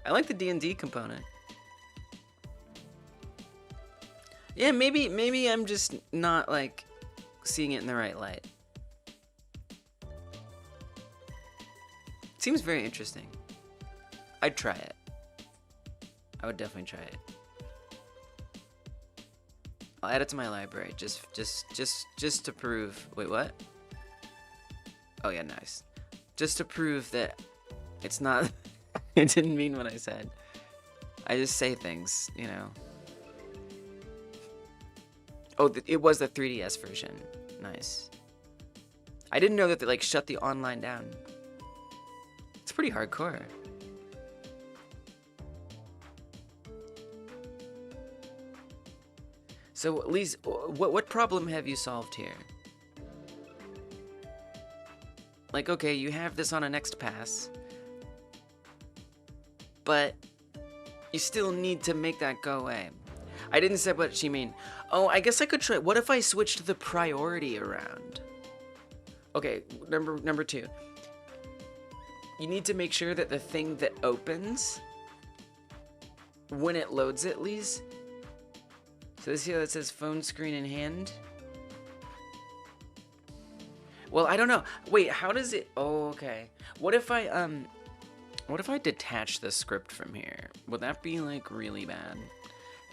I like the D&D component. Yeah, maybe I'm just not like seeing it in the right light. It seems very interesting. I'd try it. I would definitely try it. I'll add it to my library just to prove. Wait, what? Oh yeah, nice. Just to prove that it's not. I didn't mean what I said. I just say things, you know. Oh, it was the 3DS version. Nice. I didn't know that they like shut the online down. It's pretty hardcore. So, Lise, what problem have you solved here? Like, okay, you have this on a next pass, but you still need to make that go away. I didn't say what she mean. Oh, I guess I could try. What if I switched the priority around? Okay, number 2. You need to make sure that the thing that opens, when it loads it, Lise. So this here that says phone screen in hand. Well, I don't know. Wait, how does it? Oh, okay. What if I detach the script from here? Would that be like really bad?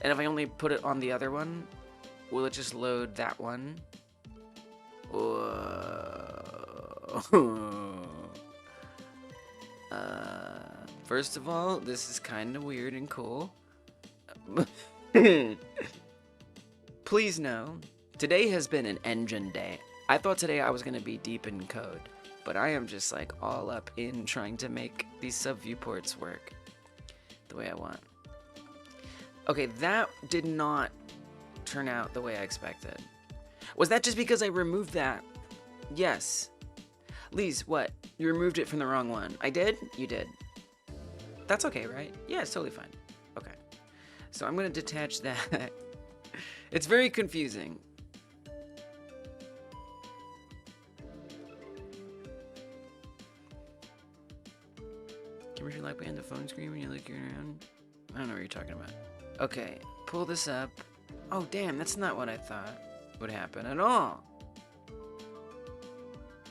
And if I only put it on the other one, will it just load that one? First of all, this is kind of weird and cool. Please know, today has been an engine day. I thought today I was going to be deep in code, but I am just like all up in trying to make these subviewports work the way I want. Okay, that did not turn out the way I expected. Was that just because I removed that? Yes. Lise, what? You removed it from the wrong one. I did? You did. That's okay, right? Yeah, it's totally fine. Okay. So I'm going to detach that. It's very confusing. Camera should like behind the phone screen when you're looking around. I don't know what you're talking about. Okay, pull this up. Oh, damn, that's not what I thought would happen at all.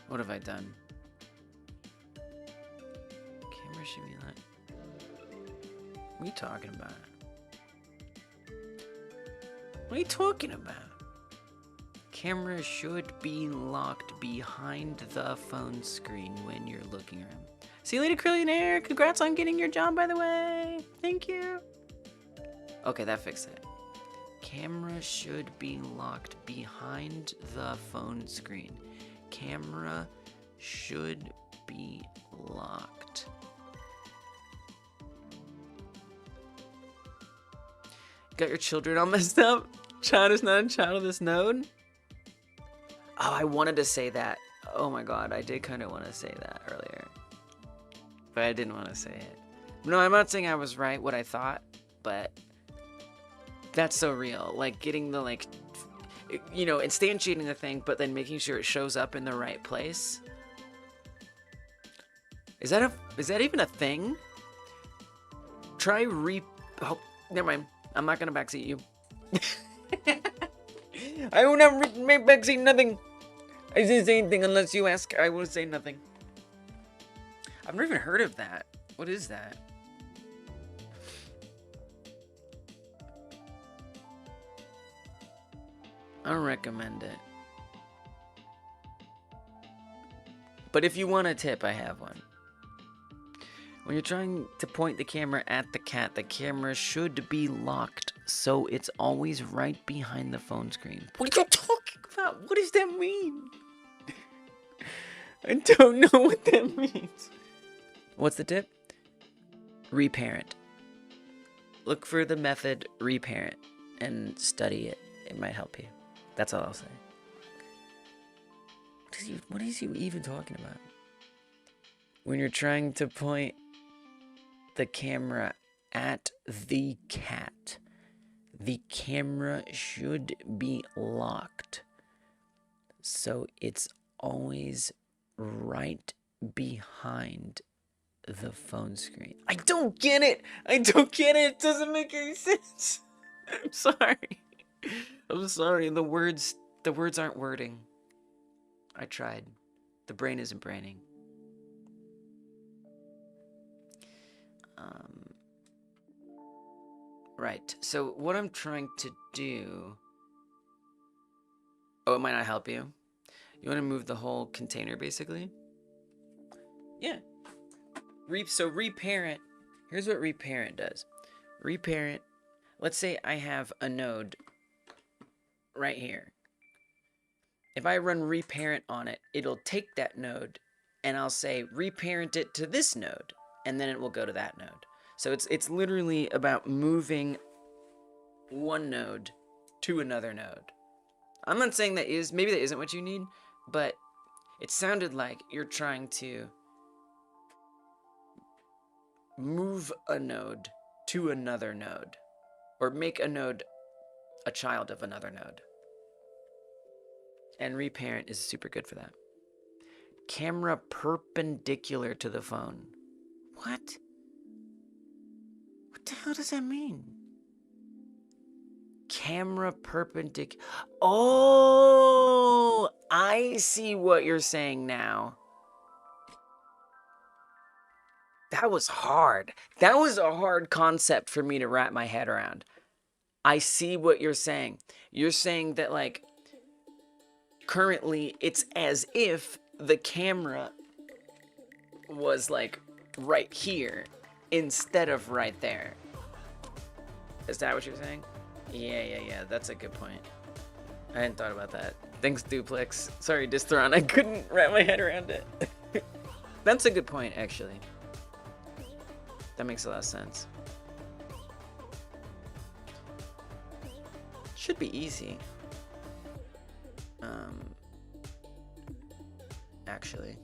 What have I done? Camera should be like... What are you talking about? What are you talking about? Camera should be locked behind the phone screen when you're looking around. See you later, Crillionaire. Congrats on getting your job, by the way. Thank you. Okay, that fixed it. Camera should be locked behind the phone screen. Camera should be locked. Got your children all messed up? Child is not a child of this node? Oh, I wanted to say that. Oh my god, I did kind of want to say that earlier. But I didn't want to say it. No, I'm not saying I was right, what I thought, but that's so real. Like, getting the, like, you know, instantiating the thing, but then making sure it shows up in the right place. Is that even a thing? Try oh, never mind. I'm not gonna backseat you. I will not backseat nothing. I didn't say anything unless you ask. I will say nothing. I've never even heard of that. What is that? I don't recommend it. But if you want a tip, I have one. When you're trying to point the camera at the cat, the camera should be locked, so it's always right behind the phone screen. What are you talking about? What does that mean? I don't know what that means. What's the tip? Reparent. Look for the method reparent and study it. It might help you. That's all I'll say. What is he even talking about? When you're trying to point the camera at the cat, the camera should be locked, so it's always right behind the phone screen. I don't get it. I don't get it. It doesn't make any sense. I'm sorry. I'm sorry. The words aren't wording. I tried. The brain isn't braining. Right. So what I'm trying to do... Oh, it might not help you. You want to move the whole container, basically? Yeah. So reparent. Here's what reparent does. Reparent. Let's say I have a node right here. If I run reparent on it, it'll take that node, and I'll say reparent it to this node, and then it will go to that node. So it's literally about moving one node to another node. I'm not saying maybe that isn't what you need, but it sounded like you're trying to move a node to another node, or make a node a child of another node. And reparent is super good for that. Camera perpendicular to the phone. What? What the hell does that mean? Camera perpendicular. Oh, I see what you're saying now. That was hard. That was a hard concept for me to wrap my head around. I see what you're saying. You're saying that, like, currently it's as if the camera was, like, right here instead of right there. Is that what you're saying? Yeah. That's a good point. I hadn't thought about that. Thanks, Duplex. Sorry, Distron. I couldn't wrap my head around it. That's a good point, actually. That makes a lot of sense. Should be easy. Actually.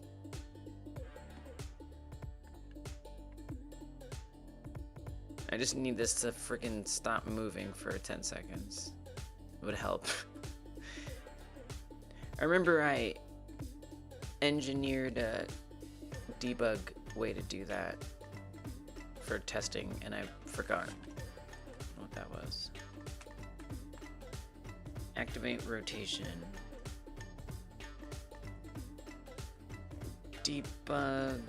I just need this to freaking stop moving for 10 seconds. It would help. I remember I engineered a debug way to do that for testing, and I forgot what that was. Activate rotation. Debug.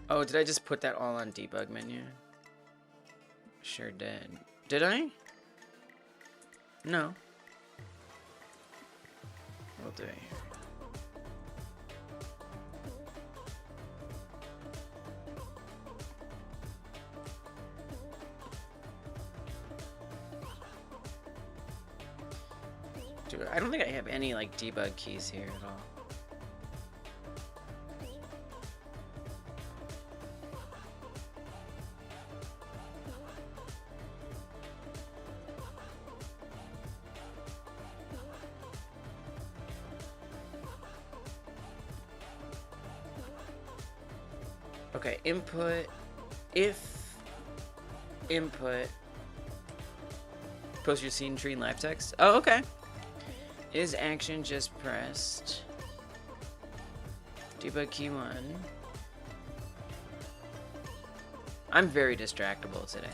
Oh, did I just put that all on debug menu? Sure did. Did I? No. We'll do it here. I don't think I have any like debug keys here at all. Okay, input, if input, post your scene tree and live text. Oh, okay. Is action just pressed? Debug key 1. I'm very distractible today.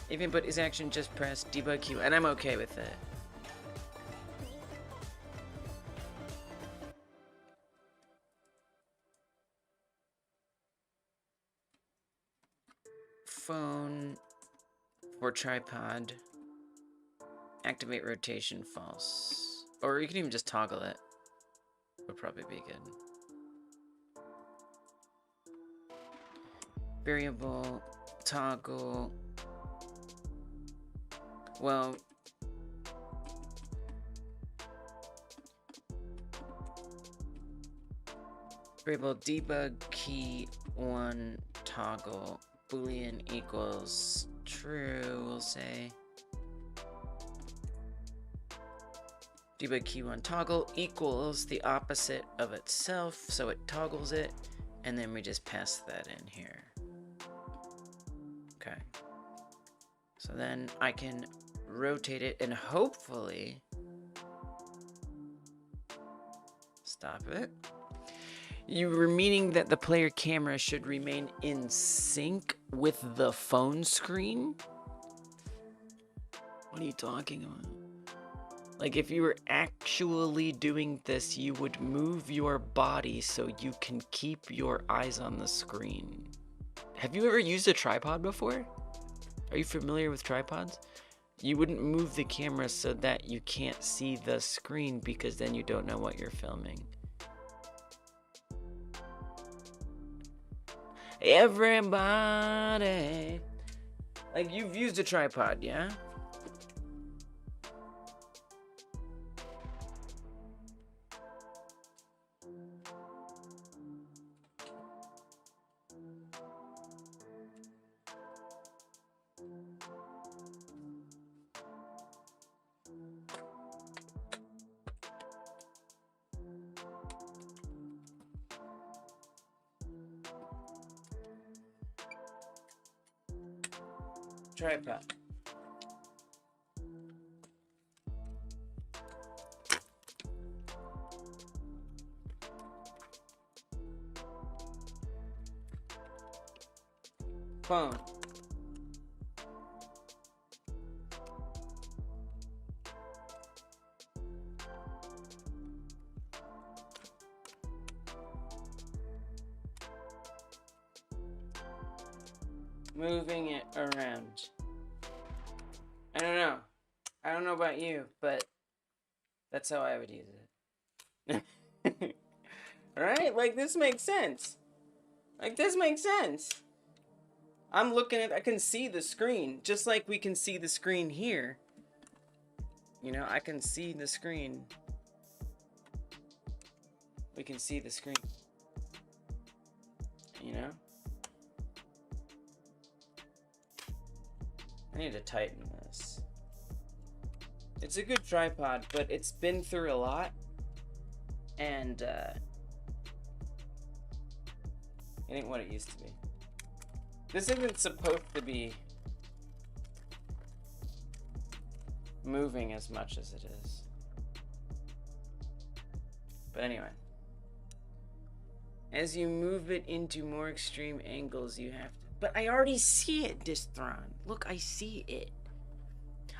If input is action just pressed, debug key 1, and I'm okay with it. Phone or tripod. Activate rotation false. Or you can even just toggle it. Would probably be good. Variable, toggle. Well, variable debug key 1 toggle boolean equals true, we'll say. Debug key 1 toggle equals the opposite of itself, so it toggles it, and then we just pass that in here. Okay. So then I can rotate it and hopefully stop it. You were meaning that the player camera should remain in sync with the phone screen? What are you talking about? Like if you were actually doing this, you would move your body so you can keep your eyes on the screen. Have you ever used a tripod before? Are you familiar with tripods? You wouldn't move the camera so that you can't see the screen because then you don't know what you're filming. Everybody. Like you've used a tripod, yeah? Tripod. Phone. Moving it around. I don't know. I don't know about you, but that's how I would use it. Alright? Like, this makes sense. Like, this makes sense. I'm looking at, I can see the screen, just like we can see the screen here. You know, I can see the screen. We can see the screen. You know? I need to tighten this. It's a good tripod, but it's been through a lot. And, it ain't what it used to be. This isn't supposed to be moving as much as it is. But anyway. As you move it into more extreme angles, you have to... But I already see it, Distron. Look, I see it.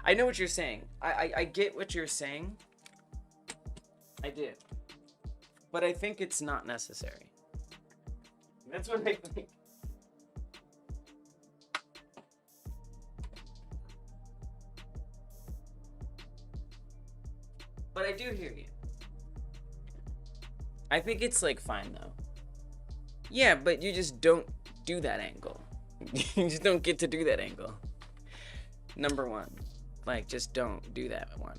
I know what you're saying. I get what you're saying. I do. But I think it's not necessary. That's what I think. But I do hear you. I think it's like fine though. Yeah, but you just don't do that angle. You just don't get to do that angle. Number one. Like, just don't do that one.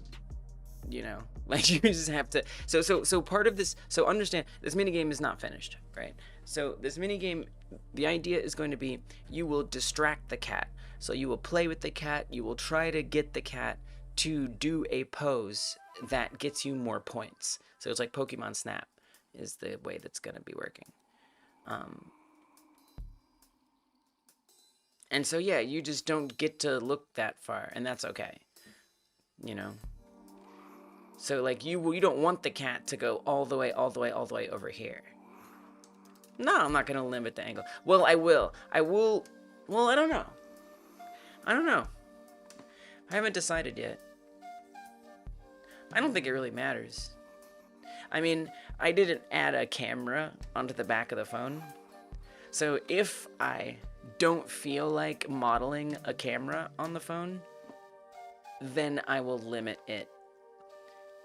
you know? Like, you just have to, so part of this, so understand, this minigame is not finished, right? So this minigame, the idea is going to be, you will distract the cat. So you will play with the cat, you will try to get the cat to do a pose that gets you more points. So it's like Pokemon Snap is the way that's going to be working. And so, yeah, you just don't get to look that far, and that's okay, you know? So, like, you don't want the cat to go all the way over here. No, I'm not going to limit the angle. Well, I will. Well, I don't know. I haven't decided yet. I don't think it really matters. I mean, I didn't add a camera onto the back of the phone. So if I don't feel like modeling a camera on the phone, then I will limit it.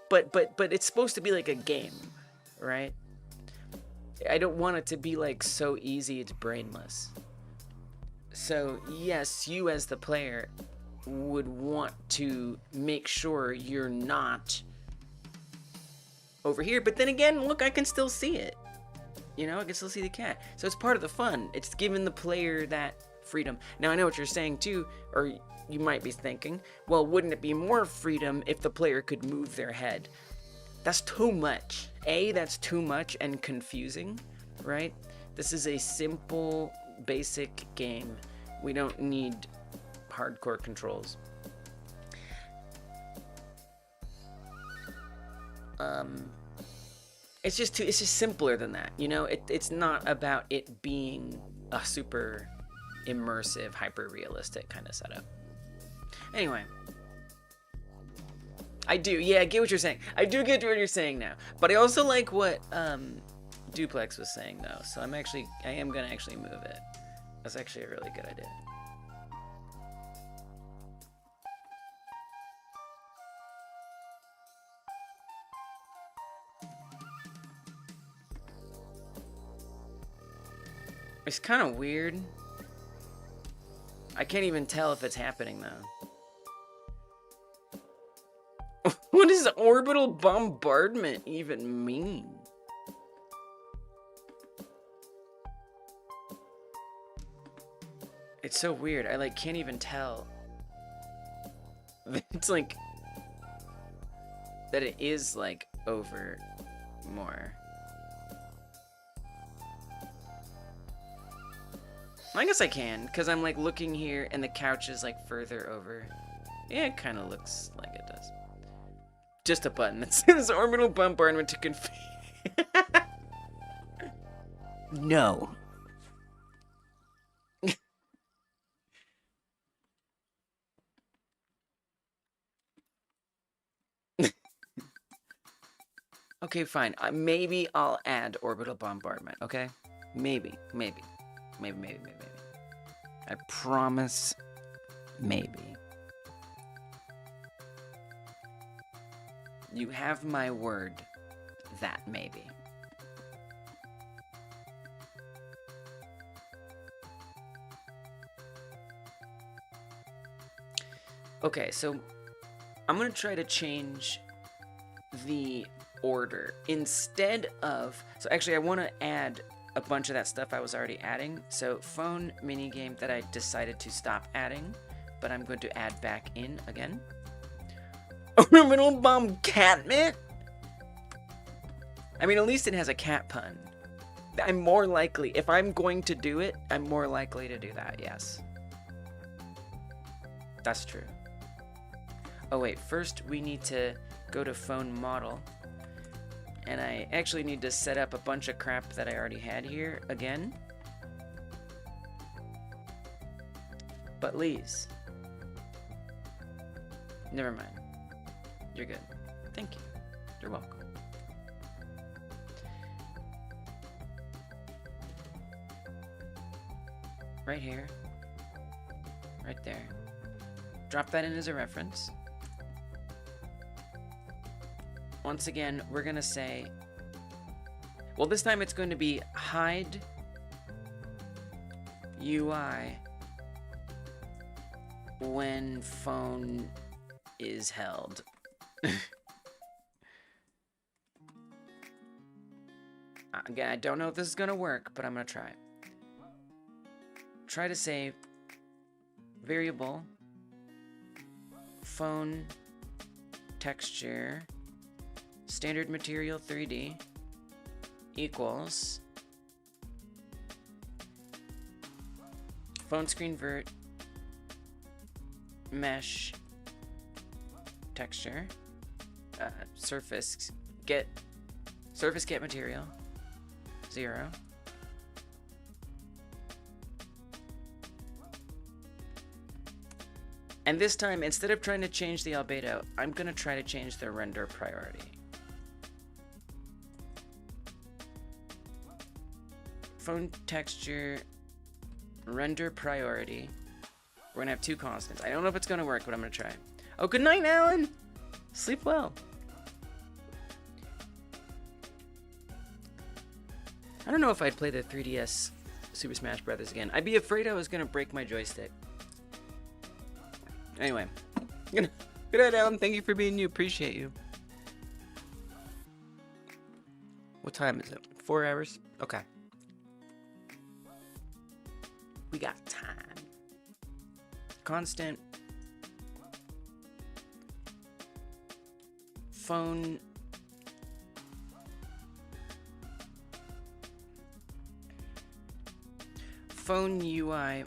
But it's supposed to be like a game, right? I don't want it to be like so easy it's brainless. So yes, you as the player would want to make sure you're not over here, but then again, look, I can still see it. You know, I can still see the cat. So it's part of the fun. It's giving the player that freedom. Now, I know what you're saying too, or you might be thinking, well, wouldn't it be more freedom if the player could move their head? That's too much. That's too much and confusing, right? This is a simple, basic game. We don't need hardcore controls. It's just simpler than that, you know? It's not about it being a super immersive, hyper-realistic kind of setup. Anyway. I get what you're saying. I do get what you're saying now. But I also like what Duplex was saying, though. So I am going to actually move it. That's actually a really good idea. It's kind of weird. I can't even tell if it's happening, though. What does orbital bombardment even mean? It's so weird. I like can't even tell. It's like that it is like over more. I guess I can, because I'm like looking here and the couch is like further over. Yeah, it kind of looks like it does. Just a button that says orbital bombardment to configure. No. Okay, fine. Maybe I'll add orbital bombardment, okay? Maybe. I promise, maybe. You have my word that maybe. Okay, so I'm gonna try to change the order instead of, so actually I want to add a bunch of that stuff I was already adding. So phone minigame that I decided to stop adding, but I'm going to add back in again. Orbital bomb catmint? I mean, at least it has a cat pun. I'm more likely, if I'm going to do it, I'm more likely to do that, yes. That's true. Oh wait, first we need to go to phone model. And I actually need to set up a bunch of crap that I already had here again. But Lise. Never mind. You're good. Thank you. You're welcome. Right here. Right there. Drop that in as a reference. Once again, we're going to say, well, this time it's going to be hide UI when phone is held. Again, I don't know if this is gonna work, but I'm gonna try. Try to say variable phone texture standard material 3D equals phone screen vert mesh texture surface get material 0. And this time, instead of trying to change the albedo, I'm going to try to change the render priority. Phone texture, render priority. We're going to have 2 constants. I don't know if it's going to work, but I'm going to try. Oh, good night, Alan! Sleep well. I don't know if I'd play the 3DS Super Smash Bros. Again. I'd be afraid I was going to break my joystick. Anyway, good night, Alan. Thank you for being you. Appreciate you. What time is it? 4 hours? Okay. We got time. Constant. Phone. Phone UI.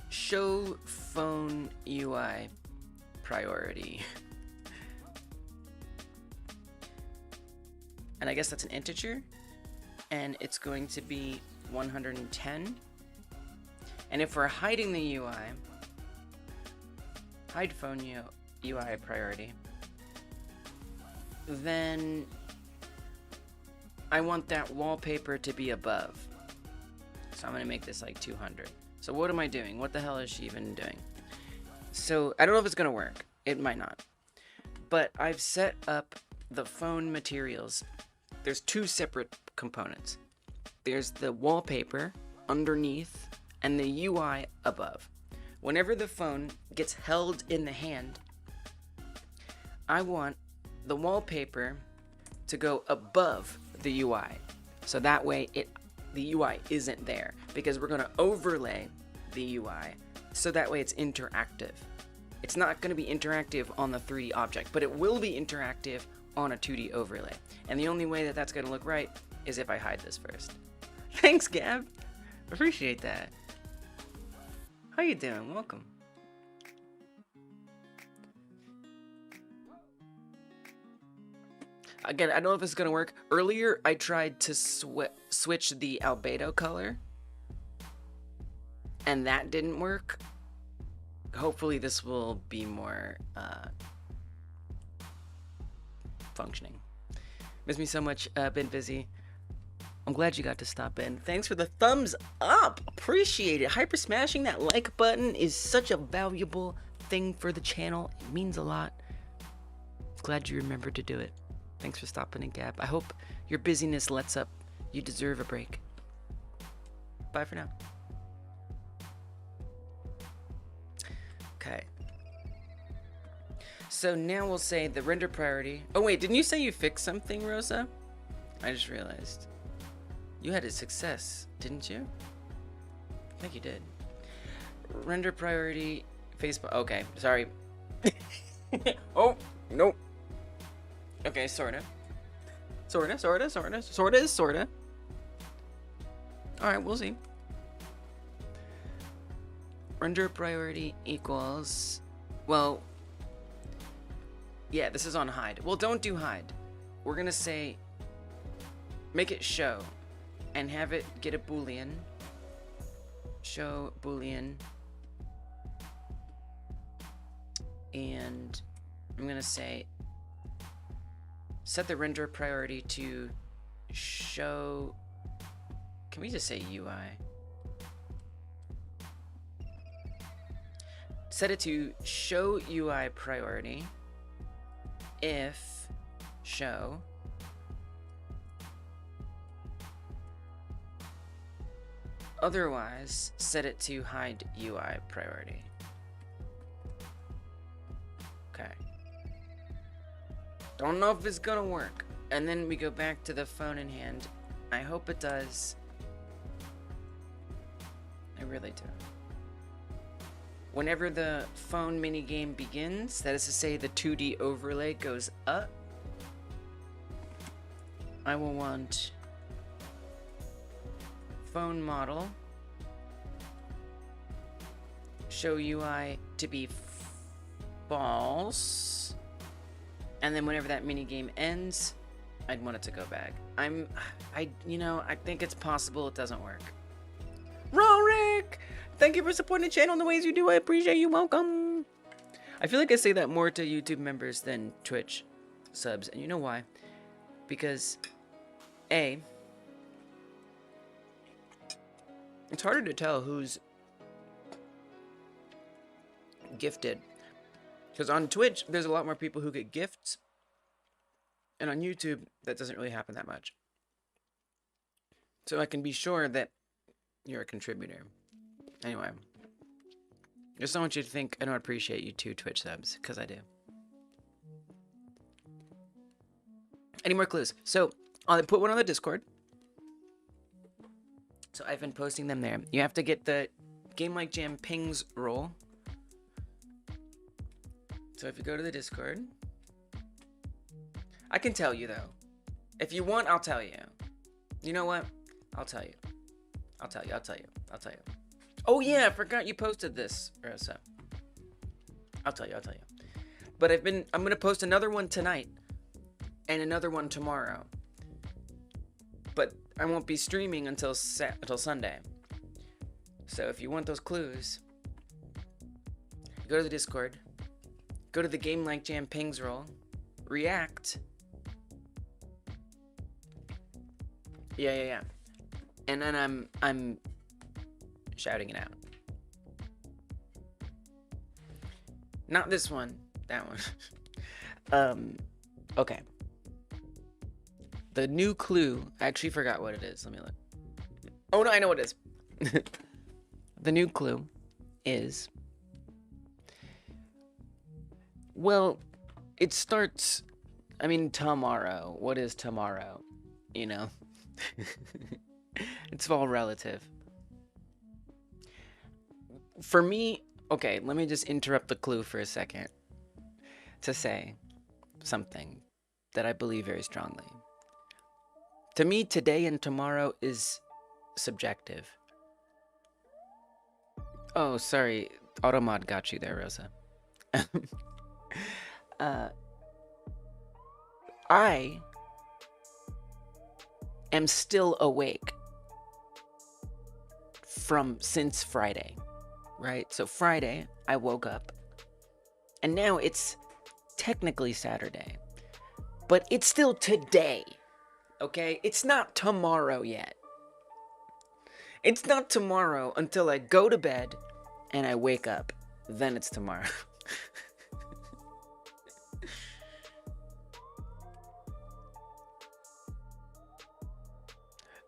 Show phone UI priority. And I guess that's an integer. And it's going to be 110. And if we're hiding the UI, hide phone UI priority, then I want that wallpaper to be above. So I'm going to make this like 200. So what am I doing? What the hell is she even doing? So I don't know if it's going to work. It might not. But I've set up the phone materials. There's 2 separate components. There's the wallpaper underneath and the UI above. Whenever the phone gets held in the hand, I want the wallpaper to go above the UI. So that way the UI isn't there, because we're going to overlay the UI so that way it's interactive. It's not going to be interactive on the 3D object, but it will be interactive on a 2D overlay. And the only way that that's going to look right is if I hide this first. Thanks, Gab. Appreciate that. How you doing? Welcome. Again, I don't know if this is going to work. Earlier, I tried to switch the albedo color, and that didn't work. Hopefully, this will be more functioning. Miss me so much. Been busy. I'm glad you got to stop in. Thanks for the thumbs up. Appreciate it. Hyper smashing that like button is such a valuable thing for the channel. It means a lot. Glad you remembered to do it. Thanks for stopping in, Gab. I hope your busyness lets up. You deserve a break. Bye for now. Okay. So now we'll say the render priority. Oh wait, didn't you say you fixed something, Rosa? I just realized. You had a success, didn't you? I think you did. Render priority, Facebook. Okay, sorry. Oh, nope. Okay, sorta. Sorta. Alright, we'll see. Render priority equals... Well... Yeah, this is on hide. Well, don't do hide. We're gonna say... Make it show. And have it get a boolean. Show boolean. And... I'm gonna say... Set the render priority to show... Can we just say UI? Set it to show UI priority if show otherwise set it to hide UI priority. Okay. Don't know if it's gonna work. And then we go back to the phone in hand. I hope it does. I really do. Whenever the phone minigame begins, that is to say the 2D overlay goes up, I will want phone model, show UI to be false, and then whenever that minigame ends, I'd want it to go back. I think it's possible it doesn't work. Rorik! Thank you for supporting the channel in the ways you do. I appreciate you. Welcome. I feel like I say that more to YouTube members than Twitch subs. And you know why? Because, A, it's harder to tell who's gifted. Because on Twitch, there's a lot more people who get gifts. And on YouTube, that doesn't really happen that much. So I can be sure that you're a contributor. Anyway, just don't want you to think I don't appreciate you too, Twitch subs, because I do. Any more clues? So, I'll put one on the Discord. So I've been posting them there. You have to get the Game Like Jam pings roll. So if you go to the Discord, I can tell you though. If you want, I'll tell you. You know what? I'll tell you. I'll tell you. Oh yeah, I forgot you posted this, Rosa. I'll tell you. But I'm gonna post another one tonight and another one tomorrow. But I won't be streaming until Sunday. So if you want those clues, go to the Discord, go to the Game Like Jam pings roll, react. Yeah. And then I'm shouting it out. Not this one, that one. Okay. The new clue, I actually forgot what it is. Let me look. Oh no, I know what it is. The new clue is, well, it starts, tomorrow. What is tomorrow? You know? It's all relative. For me, okay, let me just interrupt the clue for a second to say something that I believe very strongly. To me, today and tomorrow is subjective. Oh, sorry. Automod got you there, Rosa. I am still awake since Friday, right? So Friday, I woke up, and now it's technically Saturday, but it's still today, okay? It's not tomorrow yet. It's not tomorrow until I go to bed and I wake up. Then it's tomorrow.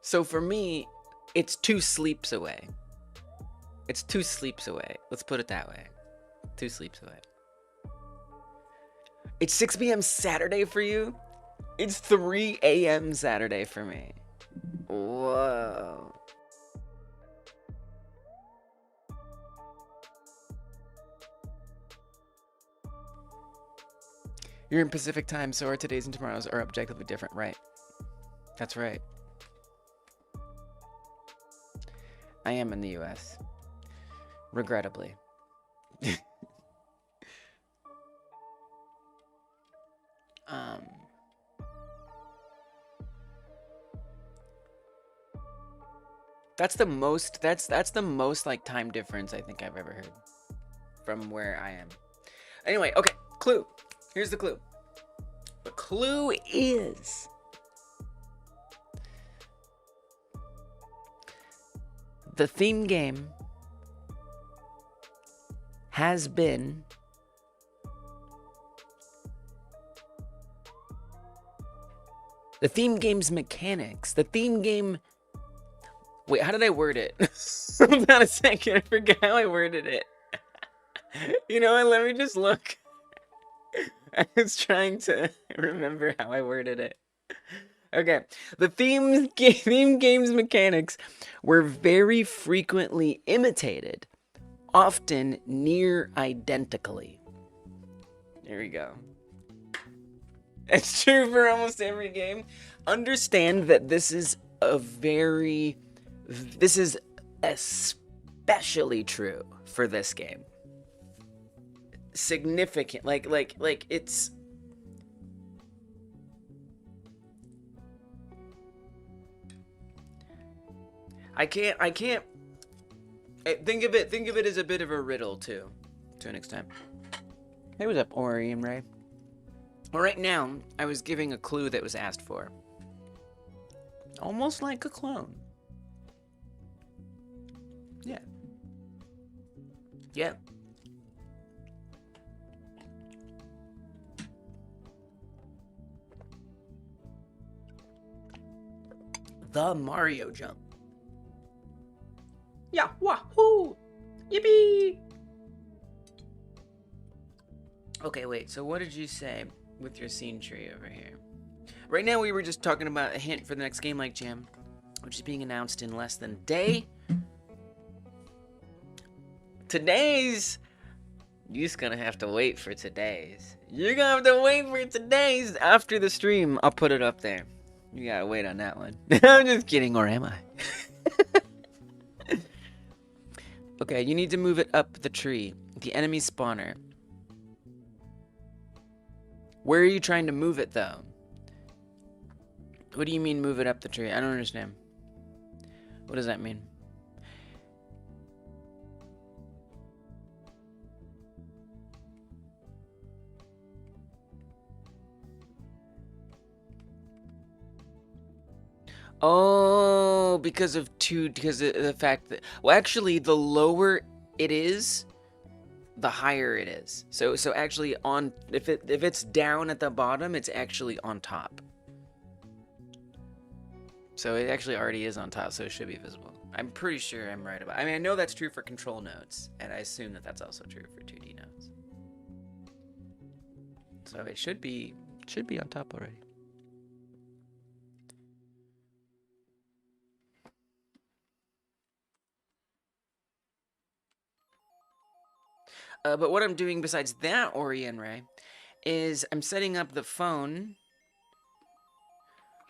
So for me, it's 2 sleeps away. It's 2 sleeps away. Let's put it that way. 2 sleeps away. It's 6 p.m. Saturday for you? It's 3 a.m. Saturday for me. Whoa. You're in Pacific time, so our todays and tomorrows are objectively different, right? That's right. I am in the US. Regrettably. That's the most like time difference I think I've ever heard from where I am. Anyway, okay, clue. Here's the clue. The clue is the theme game has been the theme game's mechanics. The theme game. Wait, how did I word it? Hold on a second. I forgot how I worded it. You know what? Let me just look. I was trying to remember how I worded it. Okay, the theme game's mechanics were very frequently imitated, often near identically. There we go. It's true for almost every game. Understand that this is especially true for this game. Significant, like it's. I can't. Think of it as a bit of a riddle too, to an extent. Hey, what's up, Ori and Ray? Well, right now, I was giving a clue that was asked for. Almost like a clone. Yeah. Yeah. The Mario jump. Yeah, wahoo! Yippee! Okay, wait, so what did you say with your scene tree over here? Right now we were just talking about a hint for the next Game Like Jam, which is being announced in less than a day. Today's... You're just gonna have to wait for today's. You're gonna have to wait for today's. After the stream, I'll put it up there. You gotta wait on that one. I'm just kidding, or am I? Okay, you need to move it up the tree. The enemy spawner. Where are you trying to move it, though? What do you mean move it up the tree? I don't understand. What does that mean? Oh, because of the fact that, well, actually, the lower it is, the higher it is. So actually, if it's down at the bottom, it's actually on top. So it actually already is on top, so it should be visible. I'm pretty sure I'm right about. I mean, I know that's true for control nodes, and I assume that that's also true for 2D nodes. So it should be on top already. But what I'm doing besides that, Ori and Ray, is I'm setting up the phone.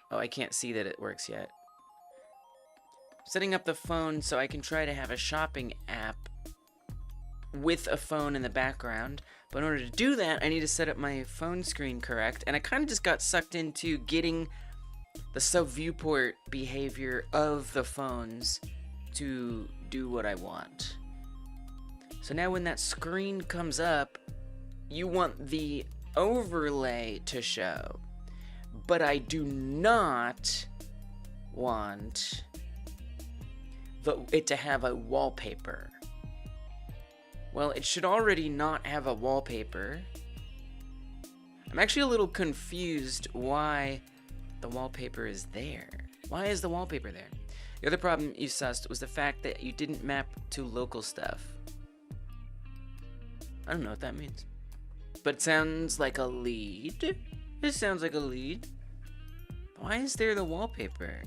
Oh, I can't see that it works yet. Setting up the phone so I can try to have a shopping app with a phone in the background. But in order to do that, I need to set up my phone screen correct. And I kind of just got sucked into getting the subviewport behavior of the phones to do what I want. So now when that screen comes up, you want the overlay to show. But I do not want it to have a wallpaper. Well, it should already not have a wallpaper. I'm actually a little confused why the wallpaper is there. Why is the wallpaper there? The other problem you sussed was the fact that you didn't map to local stuff. I don't know what that means. But it sounds like a lead. It sounds like a lead. Why is there the wallpaper?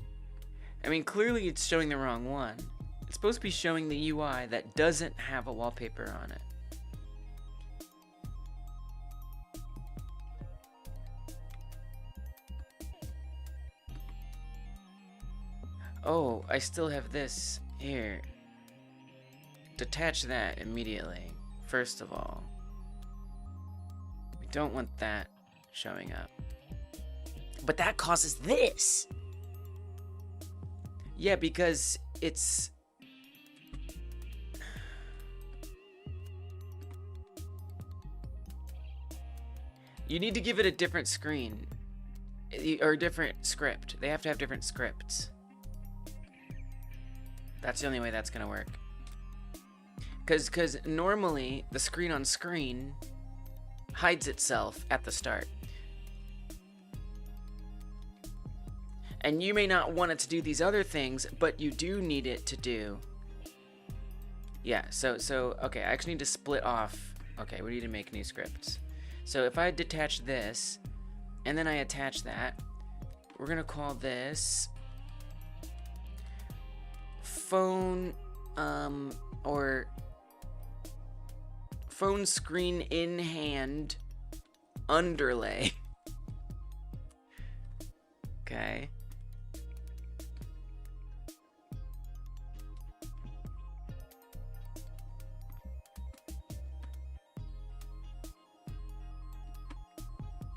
I mean, clearly it's showing the wrong one. It's supposed to be showing the UI that doesn't have a wallpaper on it. Oh, I still have this here. Detach that immediately. First of all, we don't want that showing up. But that causes this. Yeah, because it's... You need to give it a different screen. Or a different script. They have to have different scripts. That's the only way that's going to work. Because normally, the screen on screen hides itself at the start. And you may not want it to do these other things, but you do need it to do... Yeah, so okay, I actually need to split off... Okay, we need to make new scripts. So if I detach this, and then I attach that, we're gonna call this phone, or phone screen in hand underlay. Okay.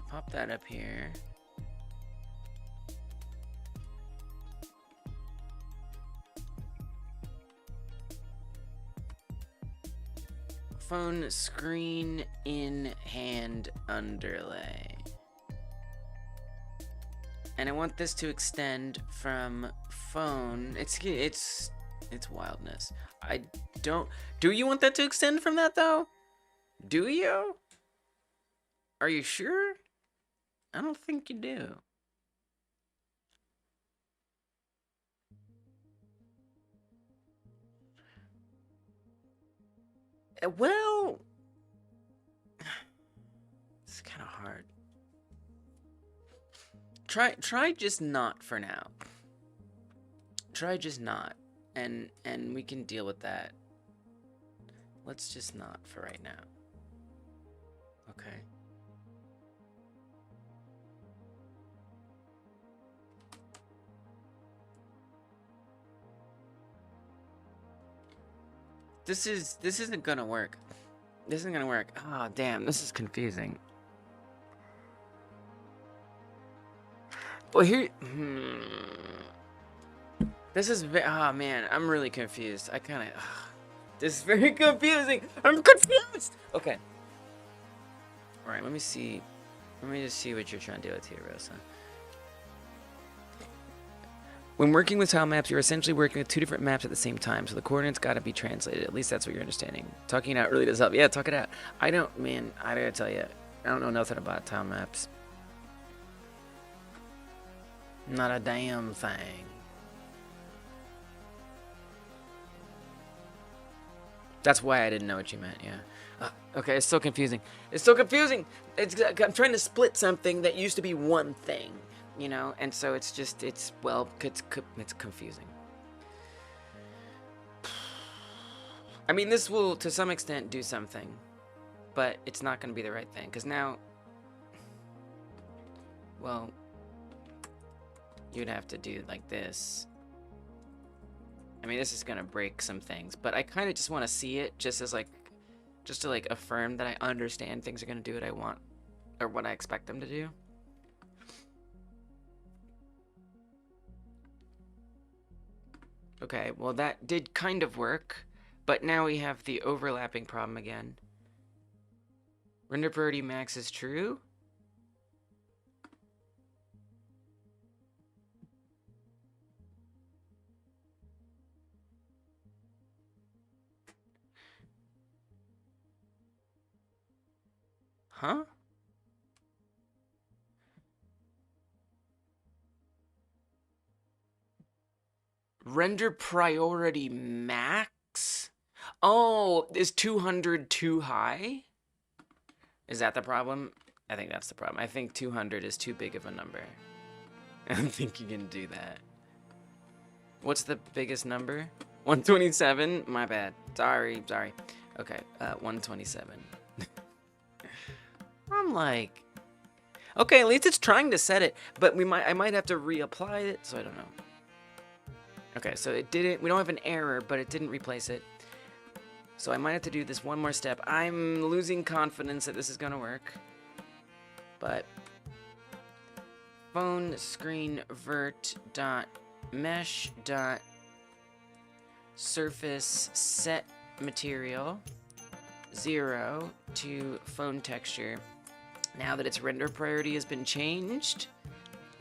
Pop that up here. Phone screen in hand underlay. And I want this to extend from phone. It's wildness. Do you want that to extend from that though? Do you? Are you sure? I don't think you do. Well, it's kind of hard. Try just not for now. Try just not, and we can deal with that. Let's just not for right now. Okay. This isn't gonna work. This isn't gonna work. Oh damn, this is confusing. Well here, this is oh man, I'm really confused. I kind of, this is very confusing. I'm confused. Okay. All right, let me see. Let me just see what you're trying to do with here, Rosa. When working with tile maps, you're essentially working with two different maps at the same time, so the coordinates got to be translated. At least that's what you're understanding. Talking it out really does help. Yeah, talk it out. I gotta tell you, I don't know nothing about tile maps. Not a damn thing. That's why I didn't know what you meant, yeah. Okay, it's so confusing. It's so confusing! I'm trying to split something that used to be one thing. You know, and so it's just, it's confusing. I mean, this will, to some extent, do something, but it's not going to be the right thing, because now, well, you'd have to do like this. I mean, this is going to break some things, but I kind of just want to see it just as like, just to like affirm that I understand things are going to do what I want, or what I expect them to do. Okay, well that did kind of work, but now we have the overlapping problem again. Render priority max is true. Huh? Render priority max? Oh, is 200 too high? Is that the problem? I think that's the problem. I think 200 is too big of a number. I don't think you can do that. What's the biggest number? 127? My bad. Sorry. Okay, 127. I'm like... Okay, at least it's trying to set it, but I might have to reapply it, so I don't know. Okay, so it didn't, we don't have an error, but it didn't replace it. So I might have to do this one more step. I'm losing confidence that this is gonna work. But phone screen vert dot mesh dot surface set material 0 to phone texture. Now that its render priority has been changed,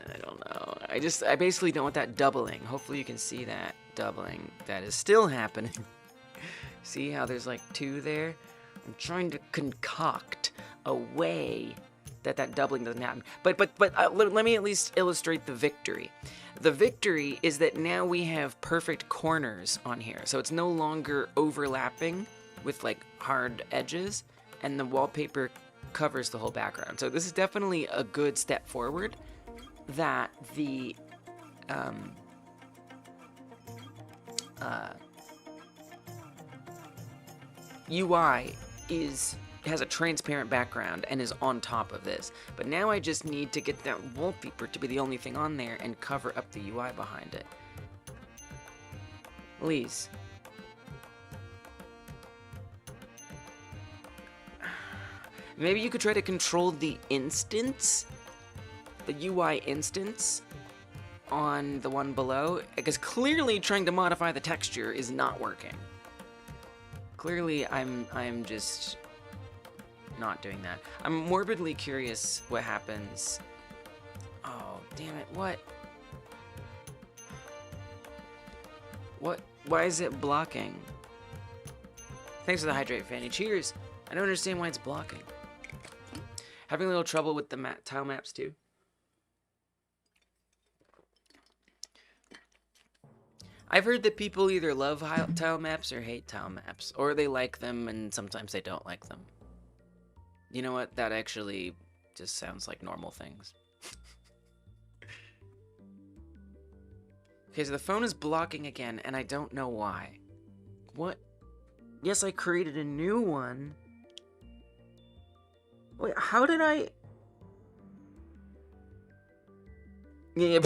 I don't know. I basically don't want that doubling. Hopefully you can see that doubling. That is still happening. See how there's like 2 there? I'm trying to concoct a way that doubling doesn't happen. But let me at least illustrate the victory. The victory is that now we have perfect corners on here. So it's no longer overlapping with like hard edges, and the wallpaper covers the whole background. So this is definitely a good step forward, that the UI has a transparent background and is on top of this. But now I just need to get that wallpaper to be the only thing on there and cover up the UI behind it. Please. Maybe you could try to control the instance, the UI instance on the one below, because clearly trying to modify the texture is not working. Clearly I'm just not doing that. I'm morbidly curious what happens. Oh, damn it, what? Why is it blocking? Thanks for the hydrate, Fanny. Cheers. I don't understand why it's blocking. Having a little trouble with the tile maps too. I've heard that people either love tile maps or hate tile maps, or they like them and sometimes they don't like them. You know what? That actually just sounds like normal things. Okay, so the phone is blocking again, and I don't know why. What? Yes, I created a new one. Wait, how did I... Yeah,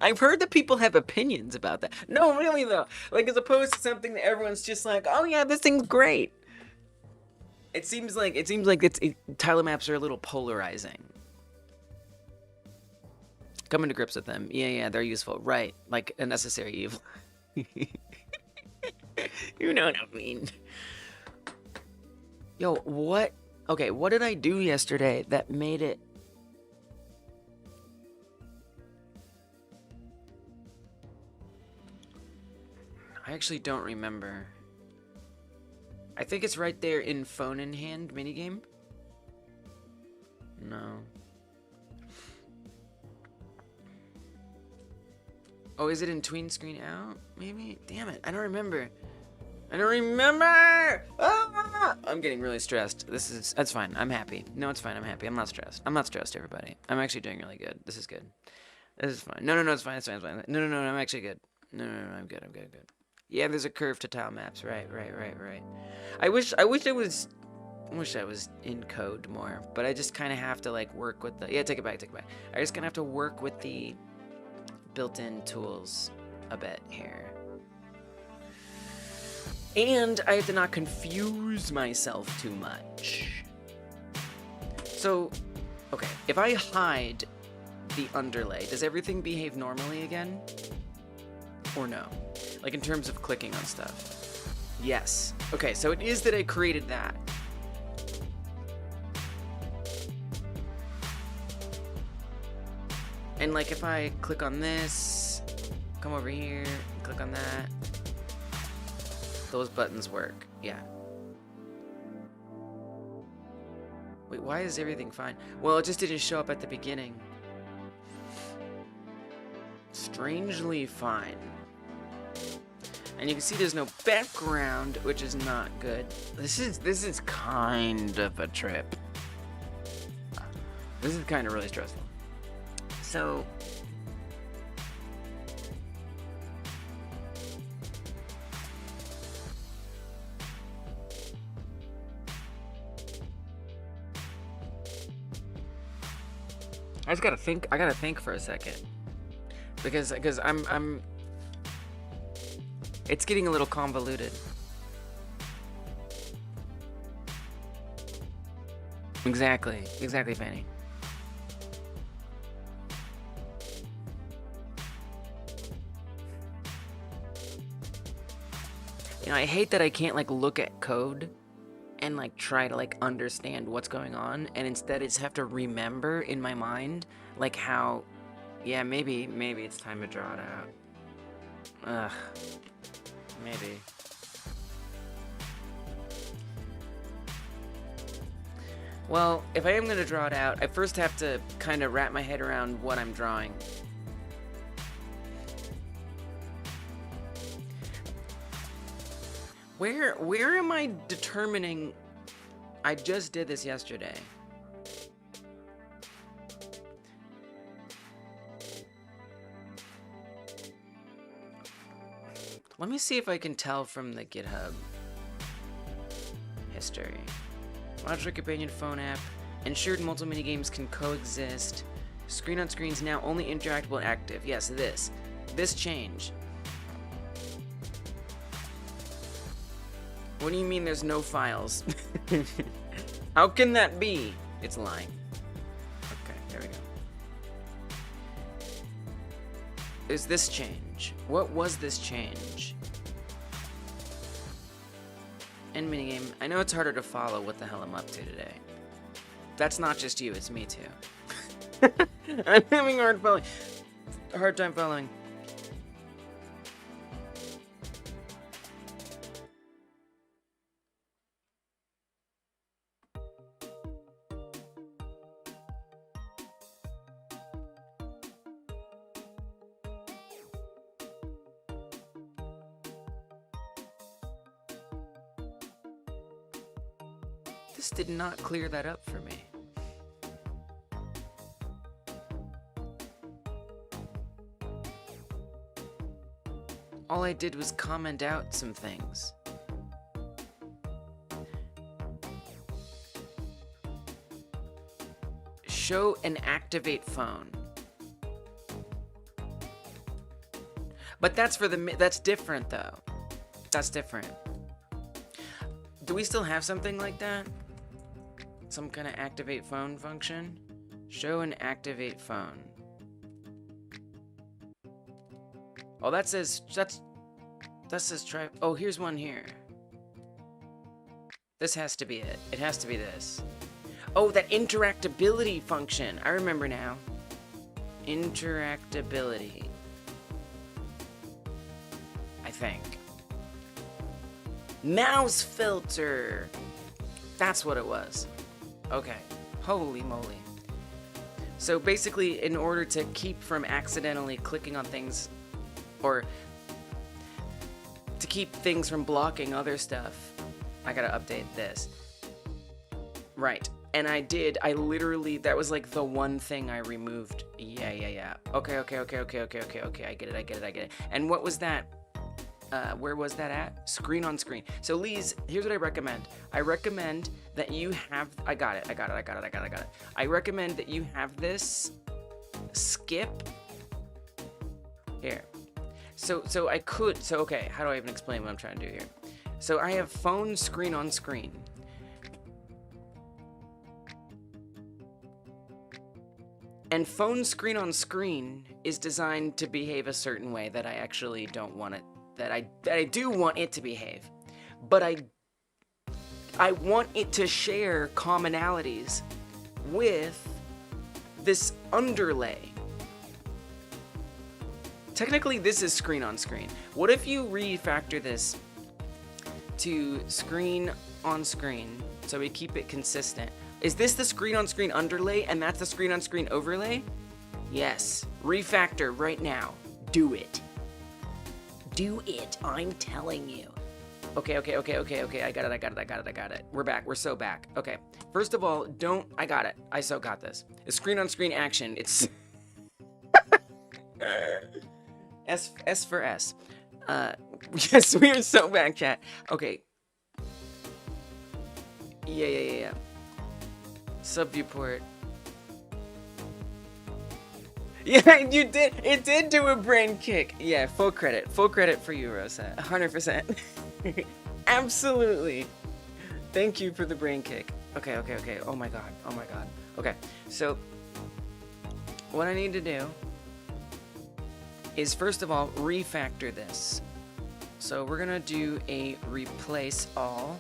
I've heard that people have opinions about that. No, really though. Like, as opposed to something that everyone's just like, oh yeah, this thing's great. It seems like tile maps are a little polarizing. Coming to grips with them. Yeah, they're useful. Right, like a necessary evil. You know what I mean. Yo, what? Okay, what did I do yesterday that made it... I actually don't remember. I think it's right there in phone in hand minigame. No. Oh, is it in tween screen out? Maybe? Damn it, I don't remember. I don't remember! Ah! I'm getting really stressed. That's fine, I'm happy. No, it's fine, I'm happy. I'm not stressed. I'm not stressed, everybody. I'm actually doing really good. This is good. This is fine. No, it's fine, it's fine. No, I'm actually good. No, I'm good. Yeah, there's a curve to tile maps. Right. I wish I was in code more, but I just kind of have to like work with the... Yeah, take it back. I just kind of have to work with the built-in tools a bit here. And I have to not confuse myself too much. So, okay, if I hide the underlay, does everything behave normally again? Or no? Like in terms of clicking on stuff. Yes. Okay, so it is that I created that. And like if I click on this, come over here, click on that, those buttons work. Yeah. Wait, why is everything fine? Well, it just didn't show up at the beginning. Strangely fine. And you can see there's no background, which is not good. This is kind of a trip. This is kind of really stressful. So I just gotta think. I gotta think for a second, because I'm. It's getting a little convoluted. Exactly, Fanny. You know, I hate that I can't like look at code and like try to like understand what's going on, and instead I just have to remember in my mind like how, yeah, maybe it's time to draw it out. Ugh, maybe. Well, if I am gonna draw it out, I first have to kind of wrap my head around what I'm drawing. Where am I determining I just did this yesterday. Let me see if I can tell from the GitHub history. Modular companion phone app. Ensured multiple minigames can coexist. Screen on screen is now only interactable and active. Yes, this change. What do you mean there's no files? How can that be? It's lying. Okay, there we go. Is this change? What was this change? End minigame. I know it's harder to follow what the hell I'm up to today. That's not just you, it's me too. I'm having a hard time following. This did not clear that up for me. All I did was comment out some things. Show and activate phone. But that's for that's different though. That's different. Do we still have something like that? Some kind of activate phone function? Show and activate phone. Oh, that says try. Oh, here's one here. This has to be it. It has to be this. Oh, that interactability function. I remember now. Interactability. I think. Mouse filter. That's what it was. Okay. Holy moly. So basically, in order to keep from accidentally clicking on things, or to keep things from blocking other stuff, I gotta update this. Right. And I literally, that was like the one thing I removed. Yeah. Okay. I get it. And what was that? Where was that at? Screen on screen. So Lise, here's what I recommend. I recommend that you have, I got it. I recommend that you have this skip here. So okay, how do I even explain what I'm trying to do here? So I have phone screen on screen. And phone screen on screen is designed to behave a certain way that I actually don't want it, that I do want it to behave. But I want it to share commonalities with this underlay. Technically, this is screen on screen. What if you refactor this to screen on screen so we keep it consistent? Is this the screen on screen underlay and that's the screen on screen overlay? Yes. Refactor right now. Do it. Do it. I'm telling you. Okay. I got it. We're back. We're so back. Okay. First of all, I got it. I so got this. It's screen on screen action. It's S for S. Yes, we are so back, chat. Okay. Yeah. Subviewport. Yeah, you did. It did do a brain kick. Yeah, full credit. Full credit for you, Rosa. 100%. Absolutely. Thank you for the brain kick. Okay. Oh my god. Okay, so what I need to do is, first of all, refactor this. So we're gonna do a replace all.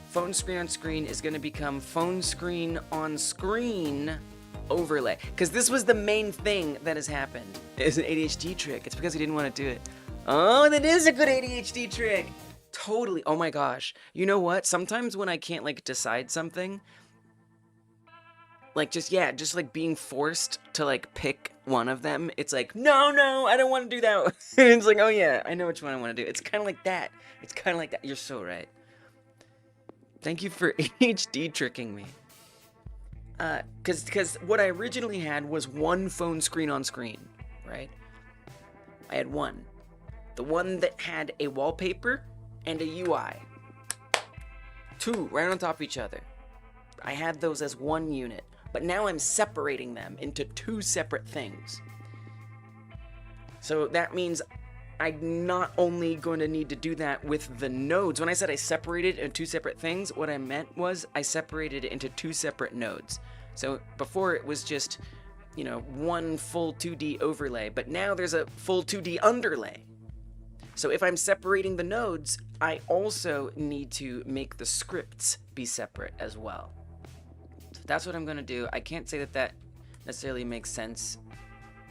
Phone screen on screen is gonna become phone screen on screen overlay. Because this was the main thing that has happened. It's an ADHD trick. It's because we didn't want to do it. Oh, that is a good ADHD trick. Totally. Oh my gosh. You know what? Sometimes when I can't like decide something, like just like being forced to like pick one of them, it's like, no, I don't want to do that. And it's like, oh yeah, I know which one I want to do. It's kind of like that. You're so right. Thank you for HD tricking me. Because what I originally had was one phone screen on screen, right? I had one. The one that had a wallpaper and a UI. Two right on top of each other. I had those as one unit, but now I'm separating them into two separate things. So that means I'm not only going to need to do that with the nodes. When I said I separated into two separate things, what I meant was I separated it into two separate nodes. So before it was just, one full 2D overlay, but now there's a full 2D underlay. So if I'm separating the nodes, I also need to make the scripts be separate as well. So that's what I'm going to do. I can't say that that necessarily makes sense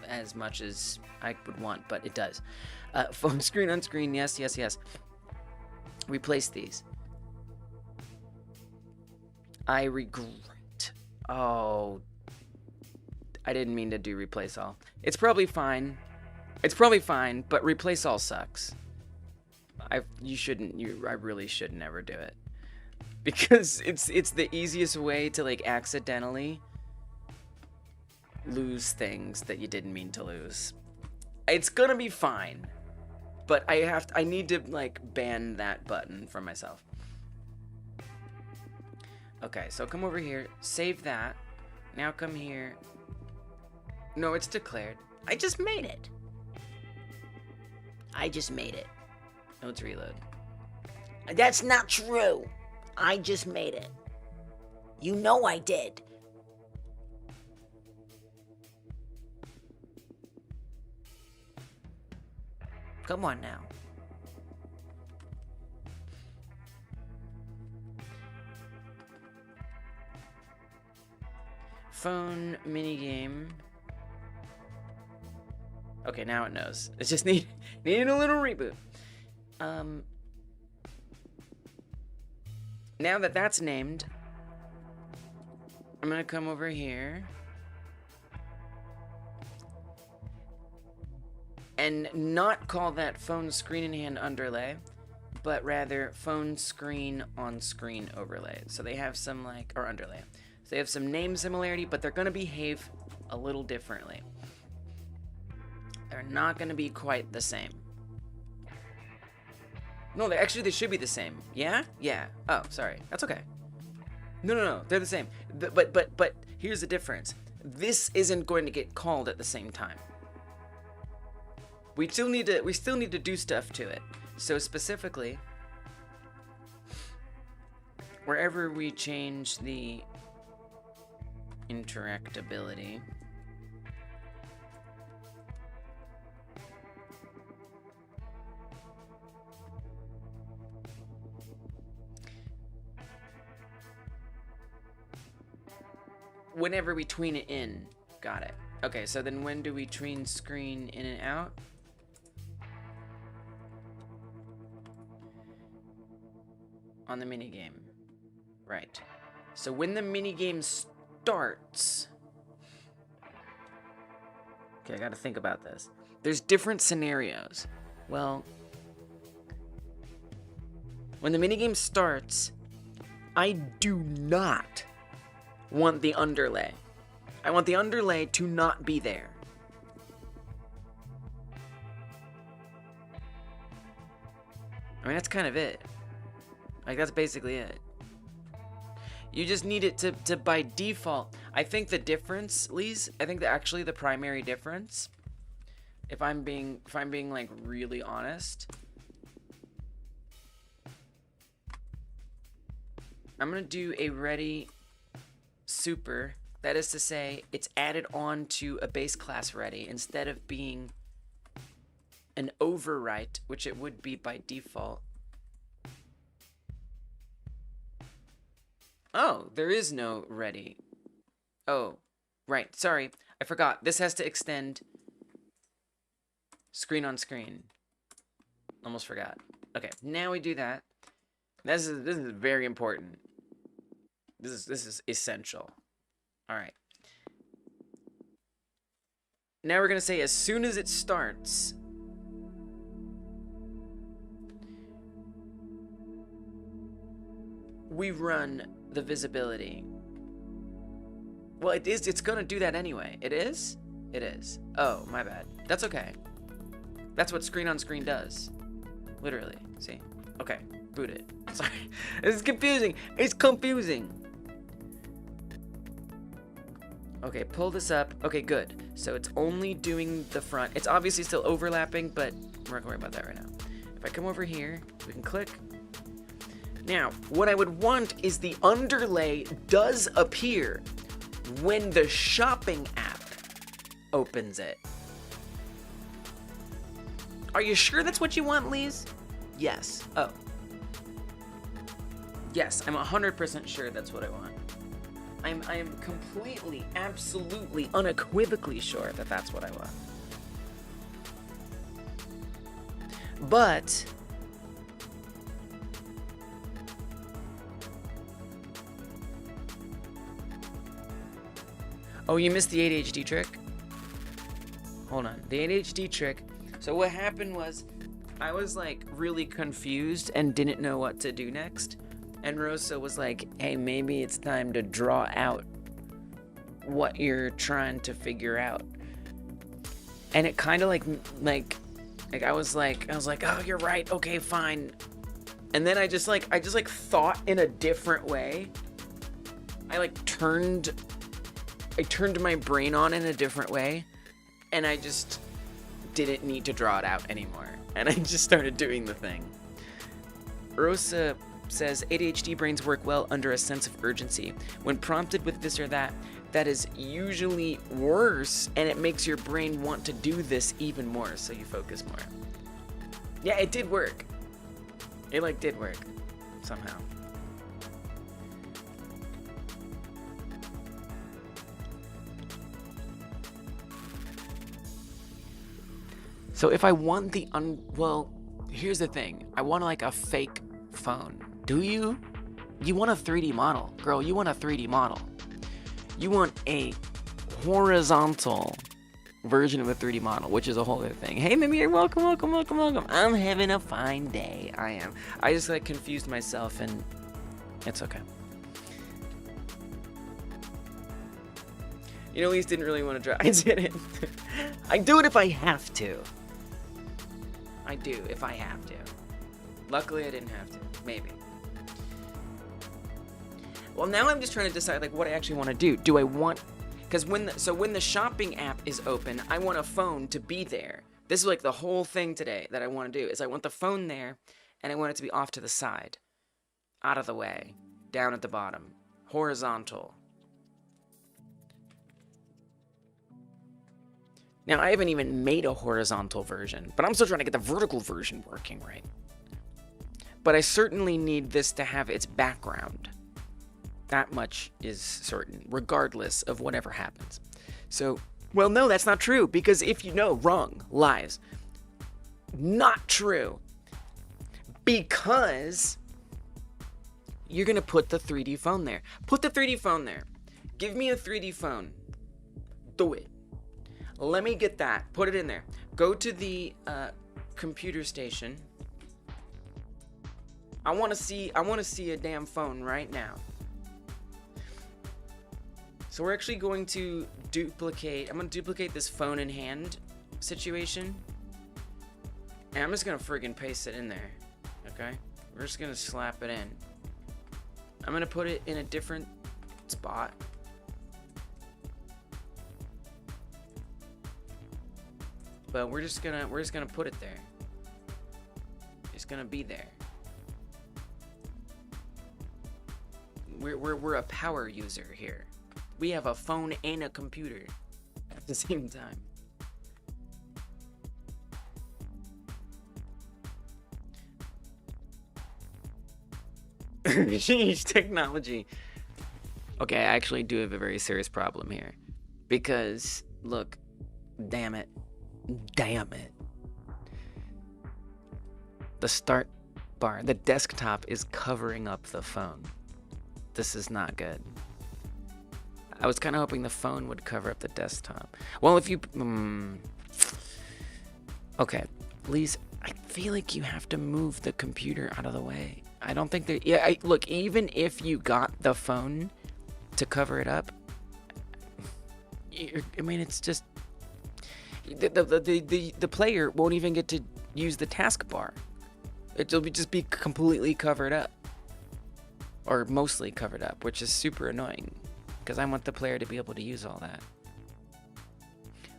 as much as I would want, but it does. Phone screen on screen, yes. Replace these. I regret. Oh, I didn't mean to do replace all. It's probably fine. But replace all sucks. I really should never do it. Because it's the easiest way to like accidentally lose things that you didn't mean to lose. It's gonna be fine. But I need to like ban that button for myself. Okay, so come over here, save that. Now come here. No, it's declared. I just made it. Oh, let's reload. That's not true. I just made it. You know I did. Come on now. Phone minigame. Okay, now it knows. It just needed a little reboot. Now that that's named, I'm gonna come over here and not call that phone screen in hand underlay, but rather phone screen on screen overlay. So they have some or underlay. So they have some name similarity, but they're gonna behave a little differently. They're not gonna be quite the same. No, they should be the same. Yeah? Yeah. Oh, sorry. That's okay. No. They're the same. But here's the difference. This isn't going to get called at the same time. We still need to do stuff to it. So specifically, wherever we change the interactability, whenever we tween it in. Got it. Okay, so then when do we tween screen in and out? On the minigame. Right. So when the minigame starts... Okay, I gotta think about this. There's different scenarios. Well, when the minigame starts, I do not want the underlay. I want the underlay to not be there. I mean, that's kind of it. Like, that's basically it. You just need it to by default. I think the difference, Lise, I think that actually the primary difference, if I'm being like really honest, I'm gonna do a ready super. That is to say, it's added on to a base class ready instead of being an overwrite, which it would be by default. Oh, there is no ready. Oh, right. Sorry, I forgot. This has to extend screen on screen. Almost forgot. Okay, now we do that. This is very important. This is essential. All right. Now we're gonna say as soon as it starts, we run the visibility. Well, it's gonna do that anyway. It is? It is. Oh, my bad. That's okay. That's what screen on screen does. Literally. See? Okay. Boot it. Sorry. This is confusing. It's confusing. Okay, pull this up. Okay, good. So it's only doing the front. It's obviously still overlapping, but we're not gonna worry about that right now. If I come over here, we can click. Now, what I would want is the underlay does appear when the shopping app opens it. Are you sure that's what you want, Lise? Yes. Oh. Yes, I'm 100% sure that's what I want. I am completely, absolutely, unequivocally sure that that's what I want. But oh, you missed the ADHD trick? Hold on. The ADHD trick. So what happened was I was like really confused and didn't know what to do next. And Rosa was like, hey, maybe it's time to draw out what you're trying to figure out. And it kind of like I was like, oh, you're right. Okay, fine. And then I just thought in a different way. I turned my brain on in a different way, and I just didn't need to draw it out anymore. And I just started doing the thing. Rosa says ADHD brains work well under a sense of urgency. When prompted with this or that, that is usually worse, and it makes your brain want to do this even more, so you focus more. Yeah, it did work. It did work somehow. So if I want the well, here's the thing. I want a fake phone. Do you? You want a 3D model. Girl, you want a 3D model. You want a horizontal version of a 3D model, which is a whole other thing. Hey, Mimi, welcome. I'm having a fine day. I am. I just confused myself, and it's okay. Elise didn't really want to draw. I didn't. I do it if I have to. I do if I have to. Luckily, I didn't have to. Maybe. Well, now I'm just trying to decide what I actually want to do. Do I want? Because when the shopping app is open, I want a phone to be there. This is the whole thing today that I want to do. Is I want the phone there, and I want it to be off to the side, out of the way, down at the bottom, horizontal. Now, I haven't even made a horizontal version, but I'm still trying to get the vertical version working right. But I certainly need this to have its background. That much is certain, regardless of whatever happens. So, well, no, that's not true, because if you know, wrong, lies. Not true. Because you're going to put the 3D phone there. Put the 3D phone there. Give me a 3D phone. Do it. Let me get that. Put it in there. Go to the computer station. I want to see a damn phone right now. So we're actually going to duplicate. I'm going to duplicate this phone in hand situation. And I'm just going to friggin' paste it in there. Okay? We're just going to slap it in. I'm going to put it in a different spot. But we're just gonna put it there. It's gonna be there. We're a power user here. We have a phone and a computer at the same time. Sheesh, technology. Okay, I actually do have a very serious problem here. Because, look, damn it. The start bar, the desktop is covering up the phone. This is not good. I was kind of hoping the phone would cover up the desktop. Well, if you... Okay, Lise, I feel like you have to move the computer out of the way. I don't think that. Yeah, look, even if you got the phone to cover it up, I mean, it's just the player won't even get to use the taskbar. It'll just be completely covered up, or mostly covered up, which is super annoying because I want the player to be able to use all that.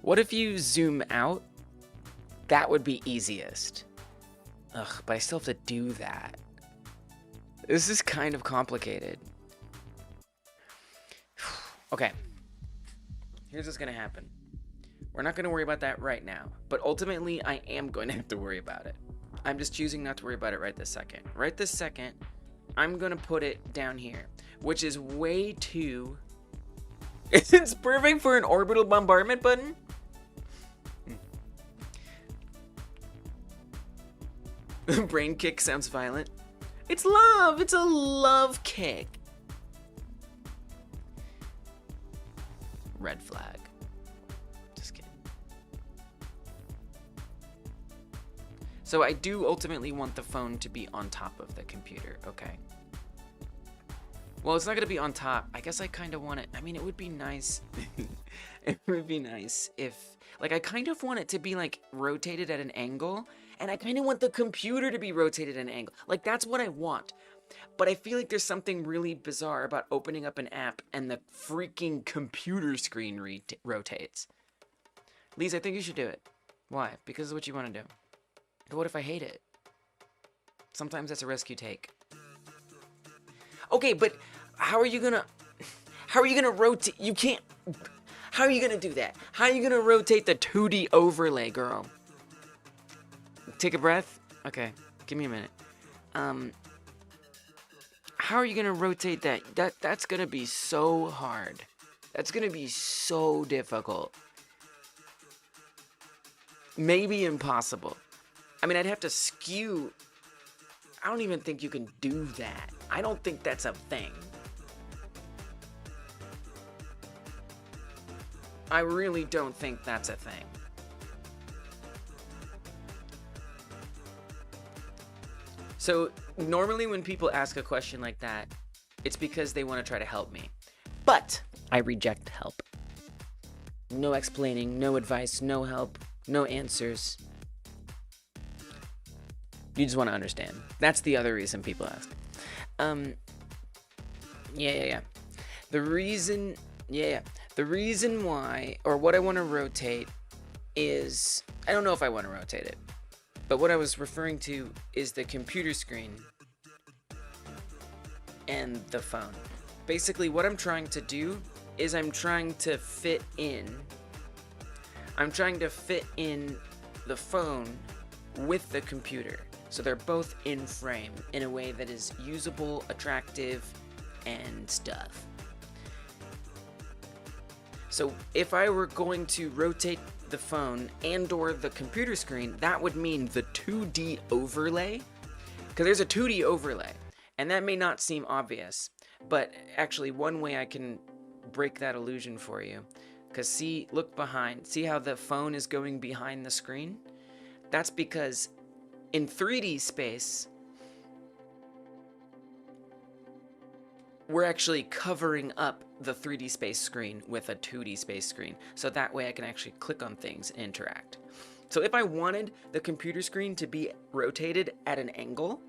What if you zoom out? That would be easiest. Ugh, but I still have to do that. This is kind of complicated. Okay. Here's what's gonna happen. We're not gonna worry about that right now, but ultimately I am going to have to worry about it. I'm just choosing not to worry about it right this second. Right this second, I'm gonna put it down here, which is way too... It's perfect for an orbital bombardment button? Brain kick sounds violent. It's love! It's a love kick. Red flag. Just kidding. So I do ultimately want the phone to be on top of the computer, okay? Well, it's not gonna be on top. I guess I kind of want it. I mean, it would be nice. It would be nice if, like, I kind of want it to be like rotated at an angle, and I kind of want the computer to be rotated at an angle. Like, that's what I want. But I feel like there's something really bizarre about opening up an app and the freaking computer screen rotates. Lise, I think you should do it. Why? Because it's what you want to do. But what if I hate it? Sometimes that's a risk you take. Okay, but how are you gonna rotate? You can't. How are you gonna do that? How are you gonna rotate the 2D overlay, girl? Take a breath. Okay, give me a minute. How are you gonna rotate that? That's gonna be so hard. That's gonna be so difficult. Maybe impossible. I mean, I'd have to skew. I don't even think you can do that. I don't think that's a thing. I really don't think that's a thing. So normally when people ask a question like that, it's because they want to try to help me. But I reject help. No explaining, no advice, no help, no answers. You just want to understand. That's the other reason people ask. Yeah. The reason why, or what I want to rotate is, I don't know if I want to rotate it, but what I was referring to is the computer screen and the phone. Basically, what I'm trying to do is I'm trying to fit in the phone with the computer. So they're both in frame in a way that is usable, attractive, and stuff. So if I were going to rotate the phone and or the computer screen, that would mean the 2D overlay, because there's a 2D overlay, and that may not seem obvious, but actually one way I can break that illusion for you, because see, look behind, see how the phone is going behind the screen? That's because in 3D space, we're actually covering up the 3D space screen with a 2D space screen. So that way I can actually click on things and interact. So if I wanted the computer screen to be rotated at an angle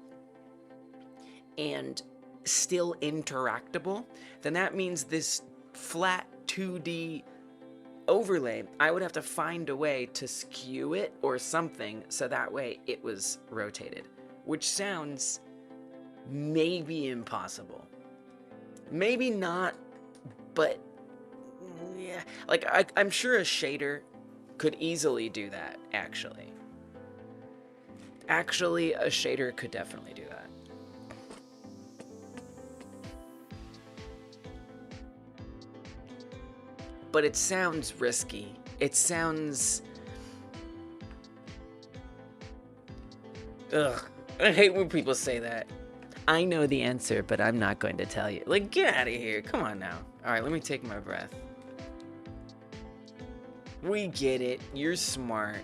and still interactable, then that means this flat 2D overlay, I would have to find a way to skew it or something so that way it was rotated, which sounds maybe impossible. Maybe not, but yeah, like I'm sure a shader could easily do that, actually. Actually, a shader could definitely do that. But it sounds risky. It sounds... Ugh, I hate when people say that. I know the answer, but I'm not going to tell you. Like, get out of here. Come on now. All right, let me take my breath. We get it. You're smart.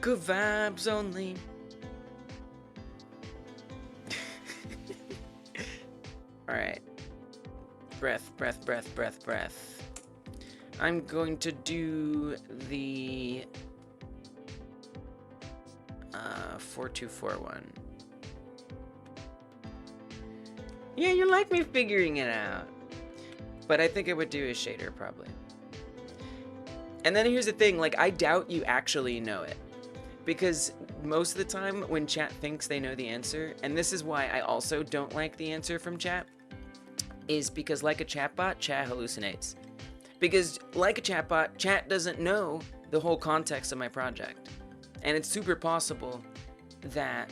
Good vibes only. Breath, breath, breath, breath. I'm going to do the 4241. Yeah, you like me figuring it out. But I think I would do a shader, probably. And then here's the thing, like, I doubt you actually know it. Because most of the time, when chat thinks they know the answer, and this is why I also don't like the answer from chat, is because like a chatbot, chat hallucinates. Because like a chatbot, chat doesn't know the whole context of my project. And it's super possible that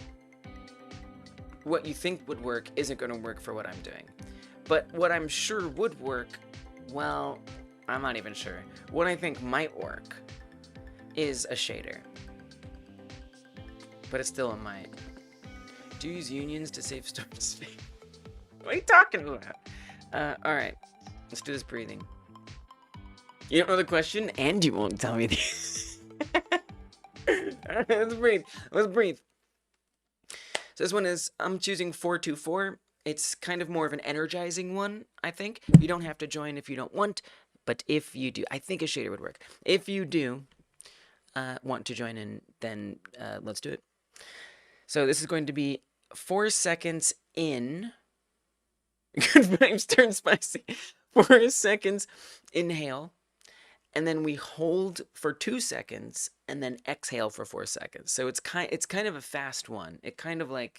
what you think would work isn't going to work for what I'm doing. But what I'm sure would work, well, I'm not even sure. What I think might work is a shader. But it's still a might. Do you use unions to save storage space? What are you talking about? Alright. Let's do this breathing. You don't know the question, and you won't tell me the... Alright, let's breathe. Let's breathe. So this one is, I'm choosing 424. It's kind of more of an energizing one, I think. You don't have to join if you don't want, but if you do, I think a shader would work. If you do want to join in, then let's do it. So this is going to be 4 seconds in. Good vibes turn spicy. 4 seconds inhale, and then we hold for 2 seconds, and then exhale for 4 seconds. So it's kind of a fast one. It's kind of a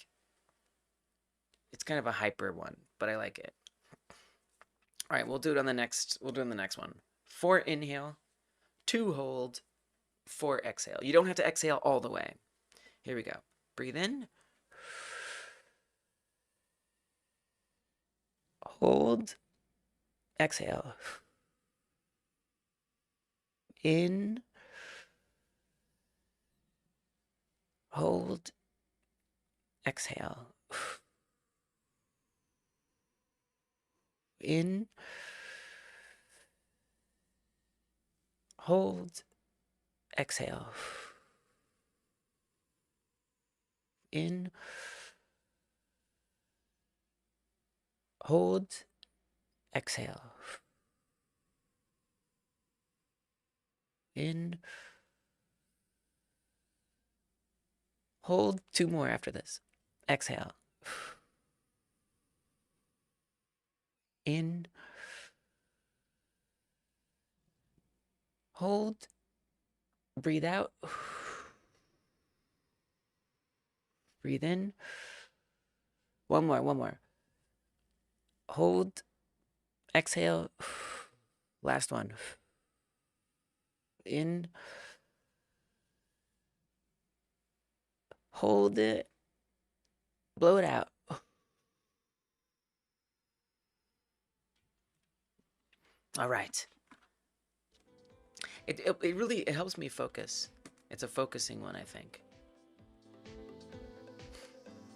hyper one, but I like it. All right, we'll do it on the next one. 4 inhale, 2 hold, 4 exhale. You don't have to exhale all the way. Here we go. Breathe in. Hold. Exhale. In. Hold. Exhale. In. Hold. Exhale. In. Hold. Exhale. In. Hold. 2 more after this. Exhale. In. Hold. Breathe out. Breathe in. One more. Hold. Exhale. Last one. In. Hold it. Blow it out. All right. It really helps me focus. It's a focusing one, I think.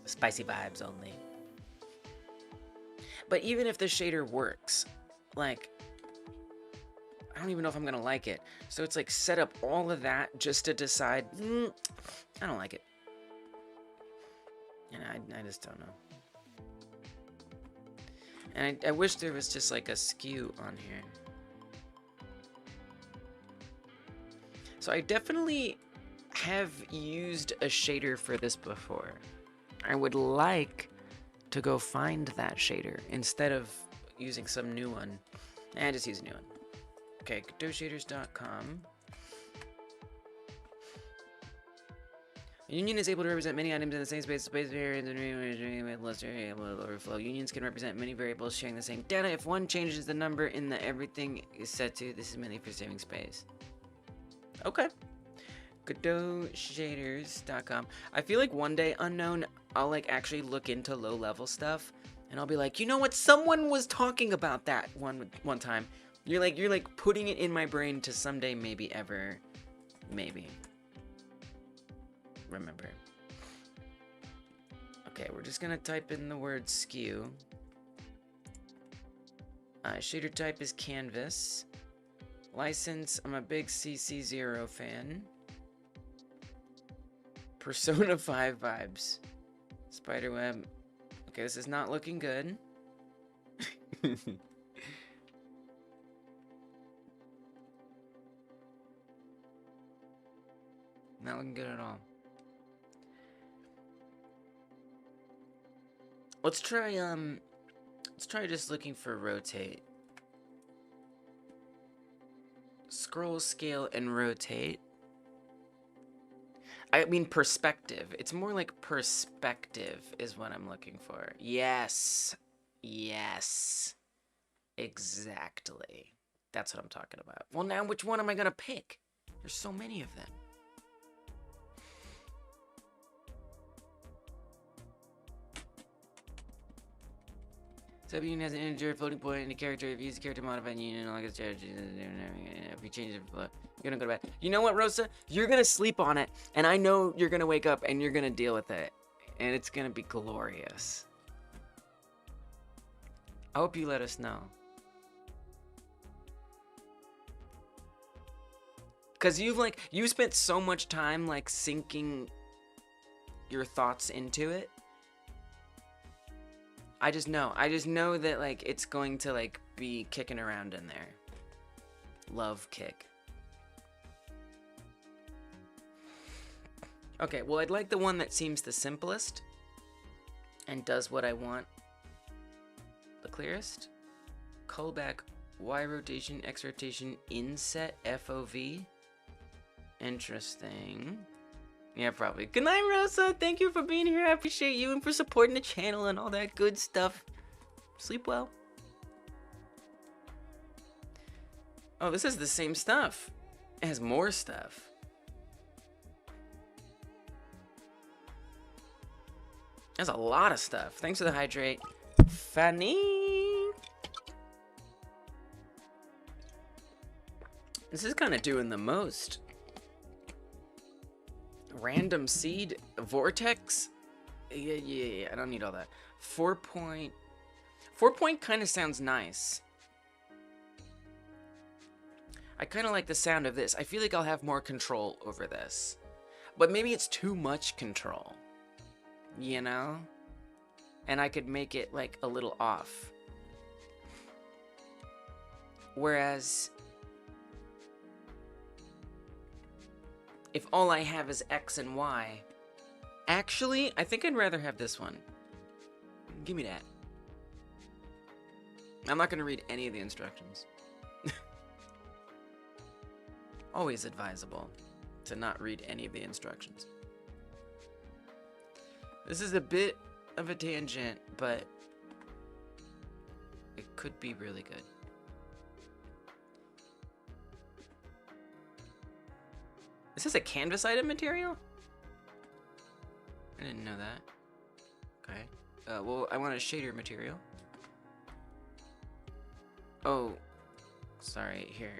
Spicy vibes only. But even if the shader works, like, I don't even know if I'm gonna like it. So it's like set up all of that just to decide, I don't like it. And I just don't know. And I wish there was just like a skew on here. So I definitely have used a shader for this before. I would like to go find that shader instead of using some new one. Just use a new one. Okay, godotshaders.com. A union is able to represent many items in the same space variance and less overflow. Unions can represent many variables sharing the same data. If one changes the number in the everything is set to, this is mainly for saving space. Okay. Godotshaders.com. I feel like one day, Unknown, I'll like actually look into low-level stuff, and I'll be like, you know what? Someone was talking about that one time. You're like putting it in my brain to someday, maybe ever, maybe remember. Okay, we're just gonna type in the word skew. Shader type is canvas. License, I'm a big CC0 fan. Persona 5 vibes. Spiderweb. Okay, this is not looking good. Not looking good at all. Let's try just looking for rotate. Scroll, scale, and rotate. I mean perspective. It's more like perspective is what I'm looking for. Yes. Yes. Exactly. That's what I'm talking about. Well, now which one am I gonna pick? There's so many of them. Subunion has an integer floating point and a character. If you use a character modified union, like a strategy, if you change it, you're gonna go to bed. You know what, Rosa? You're gonna sleep on it, and I know you're gonna wake up and you're gonna deal with it, and it's gonna be glorious. I hope you let us know. Cause you spent so much time like sinking your thoughts into it. I just know that like it's going to like be kicking around in there. Love kick. Okay, well I'd like the one that seems the simplest and does what I want the clearest. Callback, Y rotation, X rotation, inset, FOV. Interesting. Yeah, probably. Good night, Rosa. Thank you for being here. I appreciate you and for supporting the channel and all that good stuff. Sleep well. Oh, this is the same stuff. It has more stuff. There's a lot of stuff. Thanks for the hydrate. Fanny. This is kind of doing the most. Random seed vortex. Yeah. I don't need all that. 4 point. 4 point kind of sounds nice. I kind of like the sound of this. I feel like I'll have more control over this, but maybe it's too much control. You know, and I could make it like a little off. Whereas if all I have is X and Y, actually, I think I'd rather have this one. Give me that. I'm not going to read any of the instructions. Always advisable to not read any of the instructions. This is a bit of a tangent, but it could be really good. Is this a canvas item material? I didn't know that. Okay. Well, I want a shader material. Oh, sorry, here.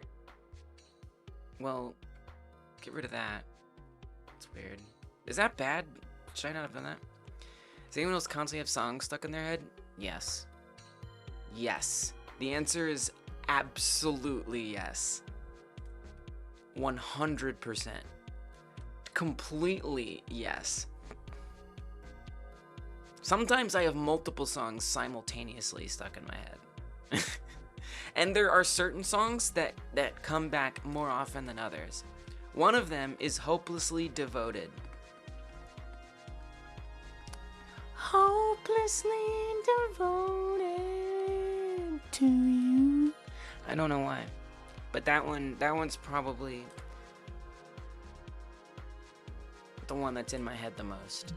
Well, get rid of that. It's weird. Is that bad? Should I not have done that? Does anyone else constantly have songs stuck in their head? Yes. Yes. The answer is absolutely yes. 100%. Completely yes. Sometimes I have multiple songs simultaneously stuck in my head. And there are certain songs that come back more often than others. One of them is Hopelessly Devoted. Hopelessly devoted to you. I don't know why, but that one's probably the one that's in my head the most.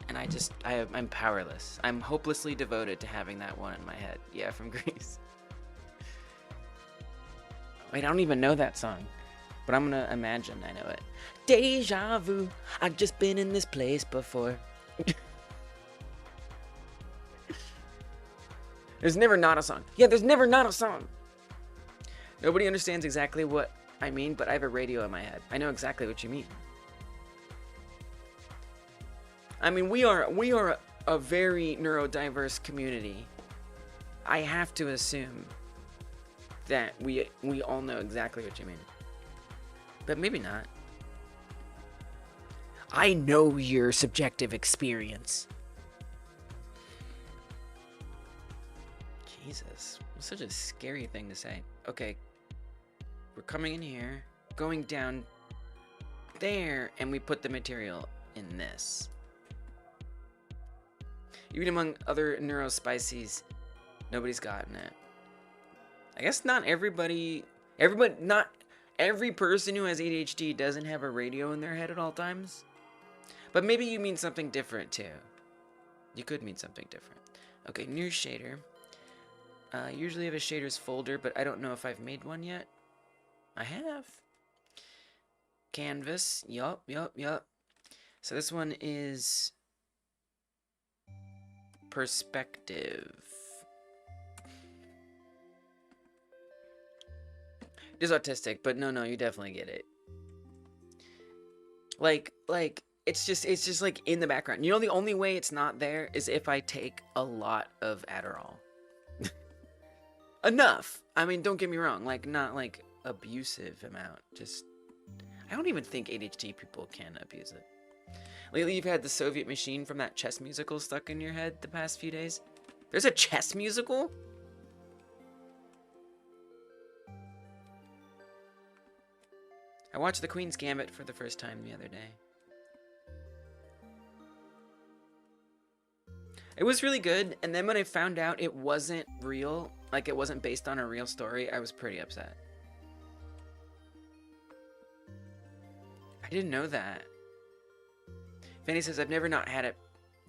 And I'm powerless. I'm hopelessly devoted to having that one in my head. Yeah, from Greece. Wait, I don't even know that song, but I'm gonna imagine I know it. Deja vu, I've just been in this place before. There's never not a song. Yeah, there's never not a song. Nobody understands exactly what I mean, but I have a radio in my head. I know exactly what you mean. I mean, we are a very neurodiverse community. I have to assume that we all know exactly what you mean. But maybe not. I know your subjective experience. Jesus, it's such a scary thing to say. Okay, we're coming in here, going down there and we put the material in this. Even among other neurospices, nobody's gotten it. I guess not not every person who has ADHD doesn't have a radio in their head at all times. But maybe you mean something different too. You could mean something different. Okay, new shader. Usually have a shaders folder, but I don't know if I've made one yet. I have. Canvas. Yup. So this one is perspective. It is autistic, but no, you definitely get it. Like it's just like in the background. You know, the only way it's not there is if I take a lot of Adderall. Enough. I mean, don't get me wrong, like not like abusive amount. Just I don't even think ADHD people can abuse it. Lately, you've had the Soviet Machine from that chess musical stuck in your head the past few days. There's a chess musical? I watched The Queen's Gambit for the first time the other day. It was really good, and then when I found out it wasn't real, like it wasn't based on a real story, I was pretty upset. I didn't know that. Fanny says, I've never not had it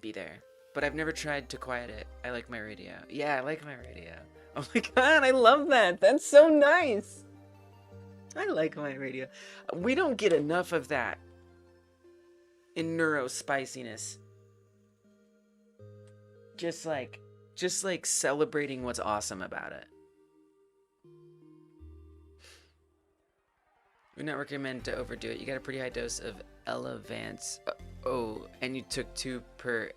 be there, but I've never tried to quiet it. I like my radio. Yeah, I like my radio. Oh my god, I love that. That's so nice. I like my radio. We don't get enough of that in neurospiciness. Just like celebrating what's awesome about it. Would not recommend to overdo it. You got a pretty high dose of Elevance. Oh, and you took 2 per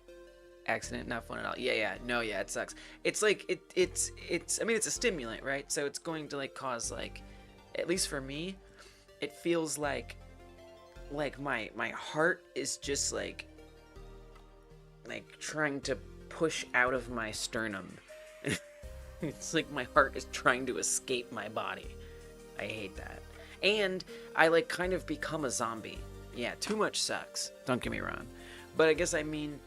accident. Not fun at all. Yeah. No, yeah, it sucks. It's like it's. I mean, it's a stimulant, right? So it's going to like cause like, at least for me, it feels like my heart is just like trying to push out of my sternum. It's like my heart is trying to escape my body. I hate that. And I like kind of become a zombie. Yeah, too much sucks. Don't get me wrong. But I guess I mean,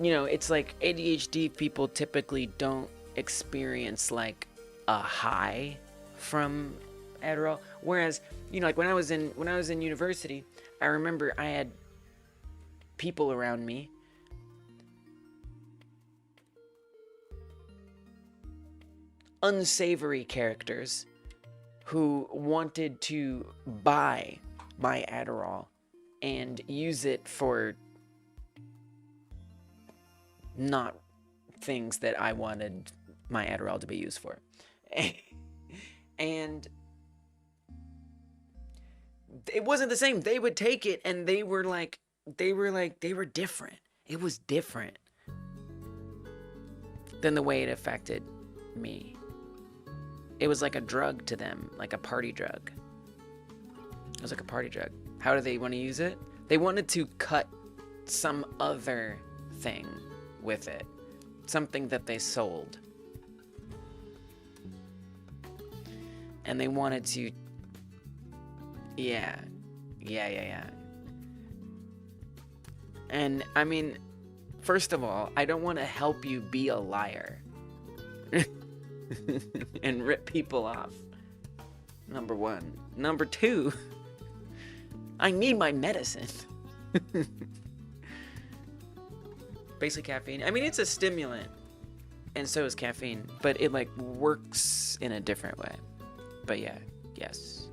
you know, it's like ADHD people typically don't experience like a high from Adderall. Whereas, you know, like when I was in university, I remember I had people around me unsavory characters who wanted to buy my Adderall and use it for not things that I wanted my Adderall to be used for. And it wasn't the same. They would take it and they were different. It was different than the way it affected me. It was like a drug to them, like a party drug. It was like a party drug. How do they want to use it? They wanted to cut some other thing with it. Something that they sold. And they wanted to... Yeah. And, I mean, first of all, I don't want to help you be a liar. And rip people off. Number 1. Number 2, I need my medicine. Basically caffeine. I mean, it's a stimulant, and so is caffeine, but it like works in a different way. But yeah, yes.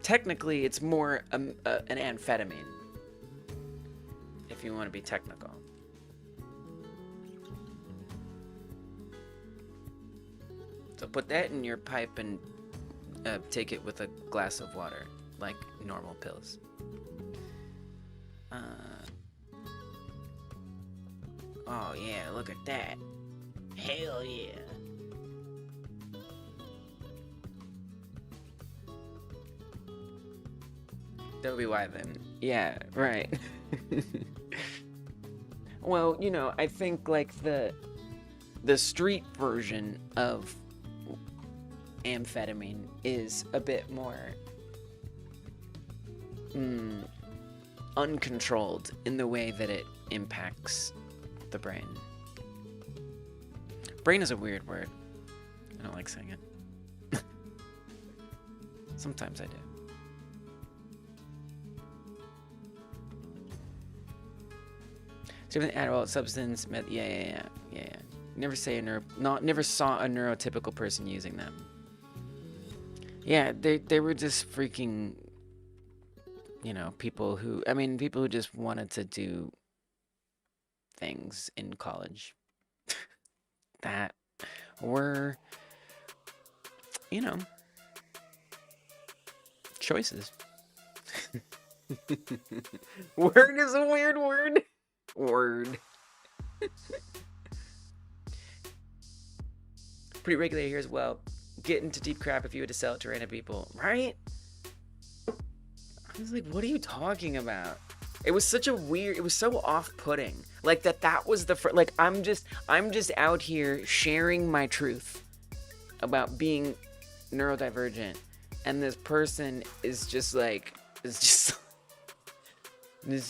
Technically, it's more an amphetamine, if you want to be technical. So put that in your pipe and take it with a glass of water, like normal pills. Oh yeah, look at that. Hell yeah. That would be why then. Yeah, right. Well, you know, I think like the street version of amphetamine is a bit more uncontrolled in the way that it impacts the brain. Brain is a weird word. I don't like saying it. Sometimes I do. Different adult substance, yeah. Never saw a neurotypical person using them. Yeah, they were just freaking, you know, people who just wanted to do things in college that were, you know, choices. Word is a weird word. Word. Pretty regular here as well. Get into deep crap if you had to sell it to random people, right? I was like, what are you talking about? It was such a weird, it was so off-putting. Like that was the like I'm just out here sharing my truth about being neurodivergent, and this person is just like it's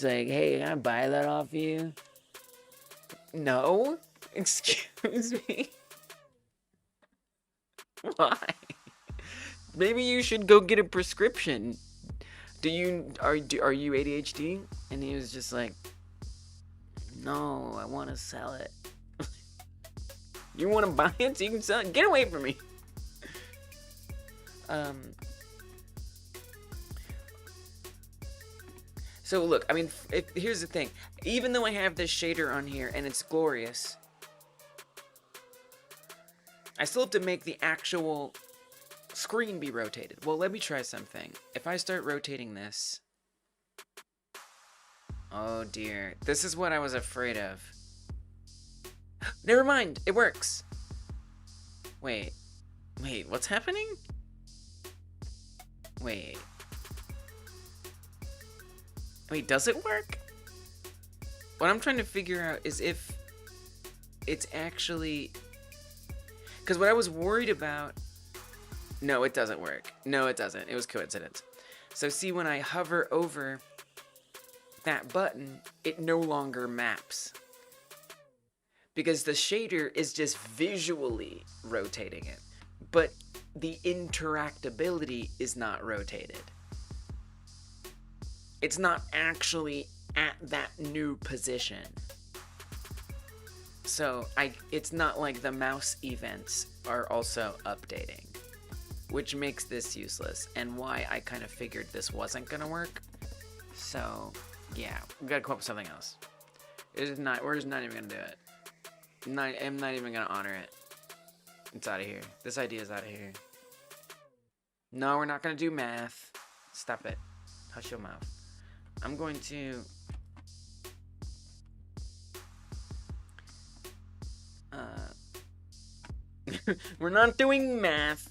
like, hey, can I buy that off you? No? Excuse me? Why? Maybe you should go get a prescription. Are you ADHD? And he was just like, no, I want to sell it. You want to buy it so you can sell it? Get away from me. So look, I mean, here's the thing. Even though I have this shader on here and it's glorious, I still have to make the actual screen be rotated. Well, let me try something. If I start rotating this... Oh dear. This is what I was afraid of. Never mind, it works. Wait, what's happening? Wait, does it work? What I'm trying to figure out is if it's actually... Because what I was worried about... No, it doesn't work. No, it doesn't. It was coincidence. So see, when I hover over that button, it no longer maps. Because the shader is just visually rotating it. But the interactability is not rotated. It's not actually at that new position. So it's not like the mouse events are also updating, which makes this useless, and why I kind of figured this wasn't gonna work. So yeah, we gotta come up with something else. We're just not even gonna do it. I'm not even gonna honor it. It's out of here. This idea is out of here. No, we're not gonna do math. Stop it. Hush your mouth. I'm going to... We're not doing math.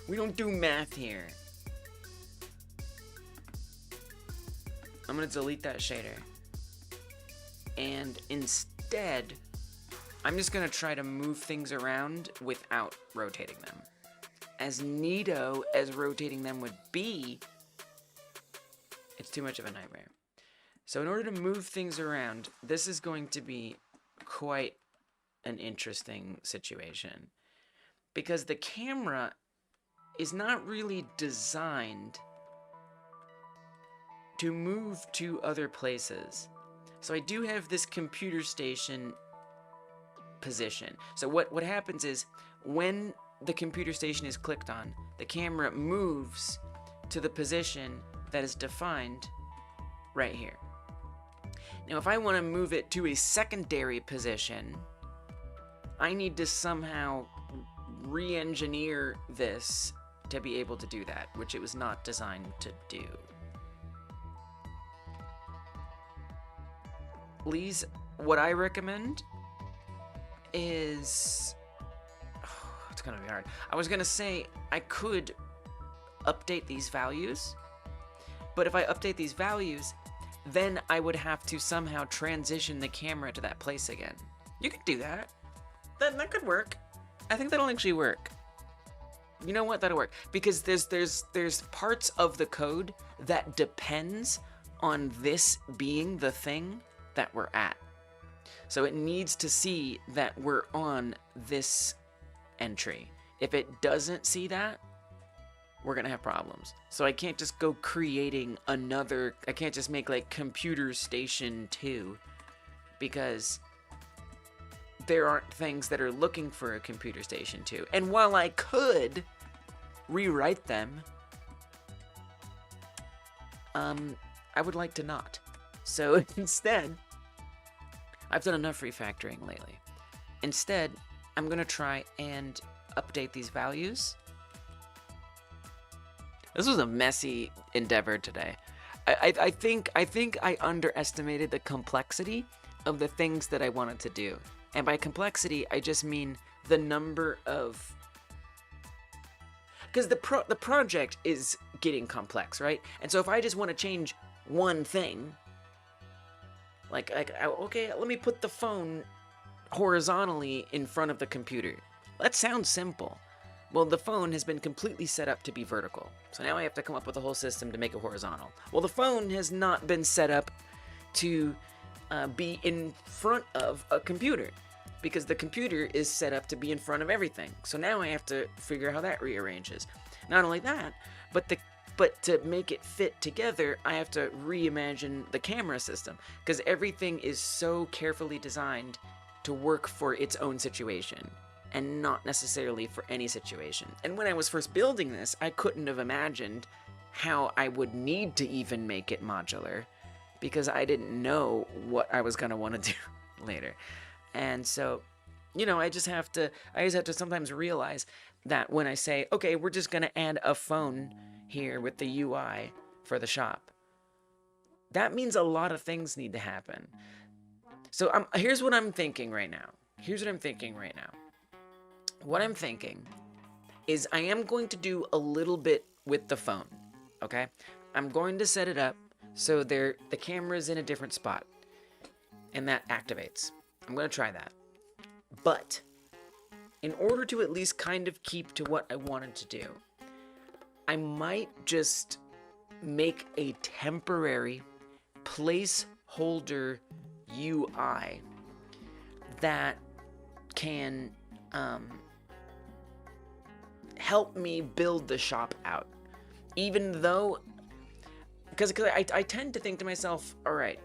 We don't do math here. I'm gonna delete that shader. And instead, I'm just gonna try to move things around without rotating them. As neato as rotating them would be, it's too much of a nightmare. So in order to move things around, this is going to be quite an interesting situation. Because the camera is not really designed to move to other places. So I do have this computer station position. So what happens is, when the computer station is clicked on, the camera moves to the position that is defined right here. Now if I want to move it to a secondary position, I need to somehow re-engineer this to be able to do that, which it was not designed to do. Lise, what I recommend is... Oh, it's gonna be hard. I was gonna say I could update these values, but if I update these values, then I would have to somehow transition the camera to that place again. You could do that. That could work. I think that'll actually work. You know what? That'll work. Because there's parts of the code that depends on this being the thing that we're at. So it needs to see that we're on this entry. If it doesn't see that, we're gonna have problems. So I can't just go creating another, I can't just make like computer station 2, because there aren't things that are looking for a computer station 2. And while I could rewrite them, I would like to not. So instead, I've done enough refactoring lately. Instead, I'm gonna try and update these values. This was a messy endeavor today. I think I underestimated the complexity of the things that I wanted to do. And by complexity, I just mean the number of... Because the project is getting complex, right? And so if I just want to change one thing, like okay, let me put the phone horizontally in front of the computer. That sounds simple. Well, the phone has been completely set up to be vertical. So now I have to come up with a whole system to make it horizontal. Well, the phone has not been set up to be in front of a computer, because the computer is set up to be in front of everything. So now I have to figure out how that rearranges. Not only that, but to make it fit together, I have to reimagine the camera system, because everything is so carefully designed to work for its own situation and not necessarily for any situation. And when I was first building this, I couldn't have imagined how I would need to even make it modular, because I didn't know what I was gonna want to do later. And so, you know, I just have to sometimes realize that when I say, okay, we're just gonna add a phone here with the UI for the shop, that means a lot of things need to happen. So here's what I'm thinking right now. What I'm thinking is I am going to do a little bit with the phone, okay? I'm going to set it up so the camera's in a different spot, and that activates. I'm going to try that. But in order to at least kind of keep to what I wanted to do, I might just make a temporary placeholder UI that can help me build the shop out. Even though, because I tend to think to myself, all right,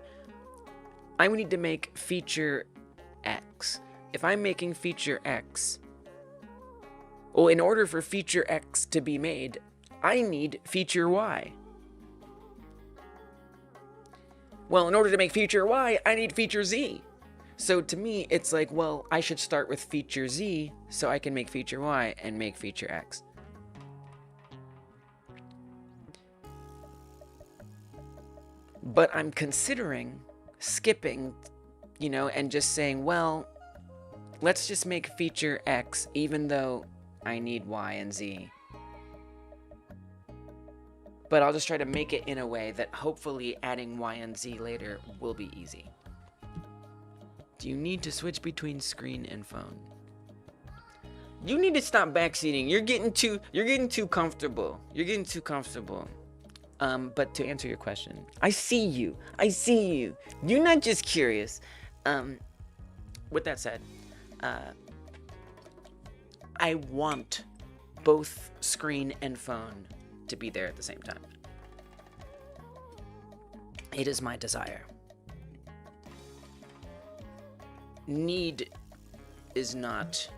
I would need to make feature X. If I'm making feature X, well, in order for feature X to be made, I need feature Y. Well, in order to make feature Y, I need feature Z. So to me, it's like, well, I should start with feature Z so I can make feature Y and make feature X. But I'm considering skipping, you know, and just saying, well, let's just make feature X even though I need Y and Z. But I'll just try to make it in a way that hopefully adding Y and Z later will be easy. Do you need to switch between screen and phone? You need to stop backseating. You're getting too comfortable. But to answer your question, I see you. You're not just curious. With that said, I want both screen and phone to be there at the same time. It is my desire. Need is not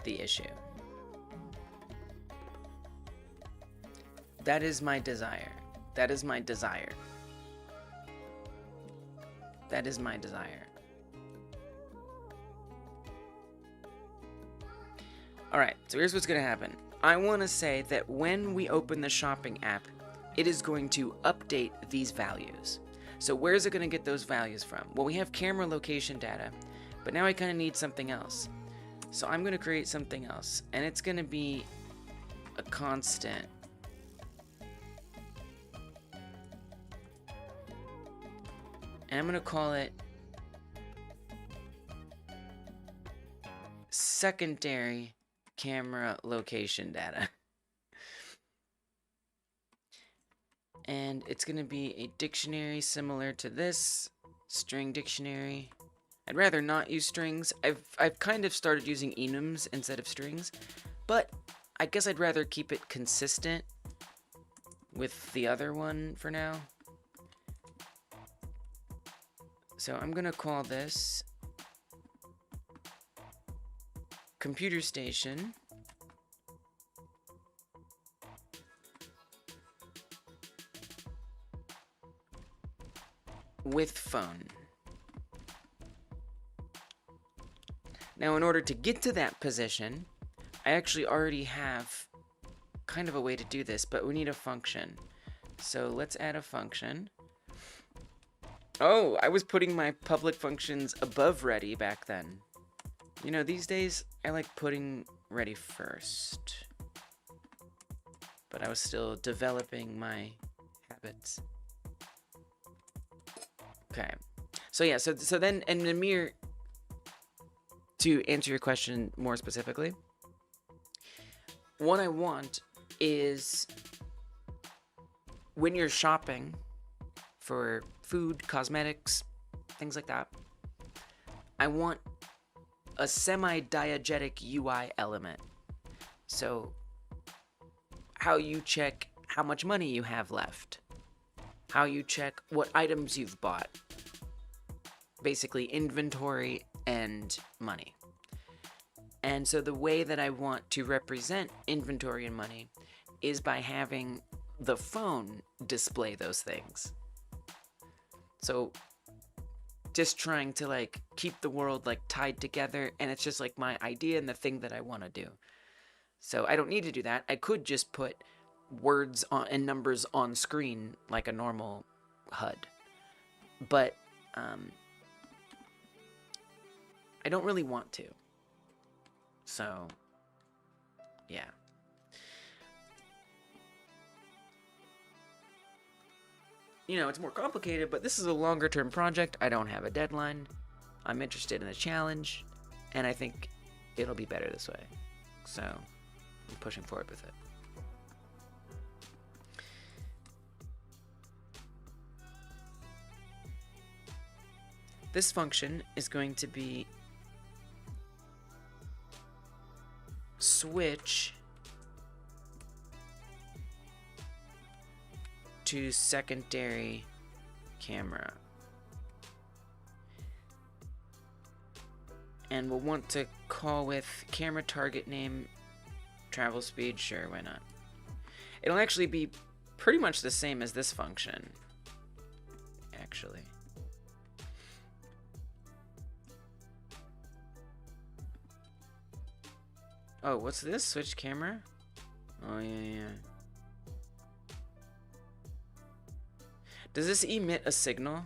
the issue. That is my desire. That is my desire. Alright, so here's what's going to happen. I want to say that when we open the shopping app, it is going to update these values. So where is it going to get those values from? Well, we have camera location data, but now I kind of need something else. So I'm going to create something else, and it's going to be a constant. And I'm going to call it secondary camera location data. And it's going to be a dictionary similar to this, string dictionary. I'd rather not use strings. I've kind of started using enums instead of strings, but I guess I'd rather keep it consistent with the other one for now. So I'm going to call this computer station with phone. Now, in order to get to that position, I actually already have kind of a way to do this, but we need a function. So let's add a function. Oh, I was putting my public functions above ready back then. You know, these days, I like putting ready first. But I was still developing my habits. Okay. So yeah, so then, and Namir, to answer your question more specifically, what I want is when you're shopping for food, cosmetics, things like that, I want a semi-diegetic UI element. So how you check how much money you have left, how you check what items you've bought, basically inventory and money. And so the way that I want to represent inventory and money is by having the phone display those things. So just trying to like keep the world like tied together, and it's just like my idea and the thing that I want to do. So I don't need to do that. I could just put words on and numbers on screen like a normal HUD. But I don't really want to. So, yeah. You know, it's more complicated, but this is a longer term project. I don't have a deadline. I'm interested in the challenge, and I think it'll be better this way. So, I'm pushing forward with it. This function is going to be switch to secondary camera. And we'll want to call with camera target name, travel speed, sure, why not? It'll actually be pretty much the same as this function, actually. Oh, what's this? Switch camera? Oh, yeah. Does this emit a signal?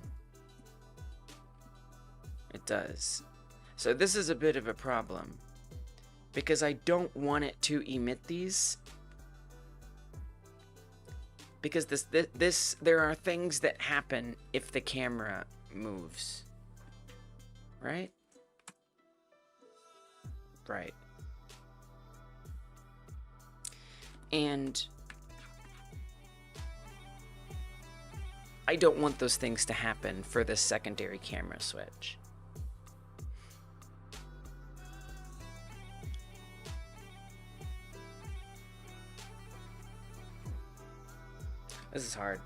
It does. So this is a bit of a problem, because I don't want it to emit these. Because there are things that happen if the camera moves. Right? Right. And I don't want those things to happen for the secondary camera switch. This is hard.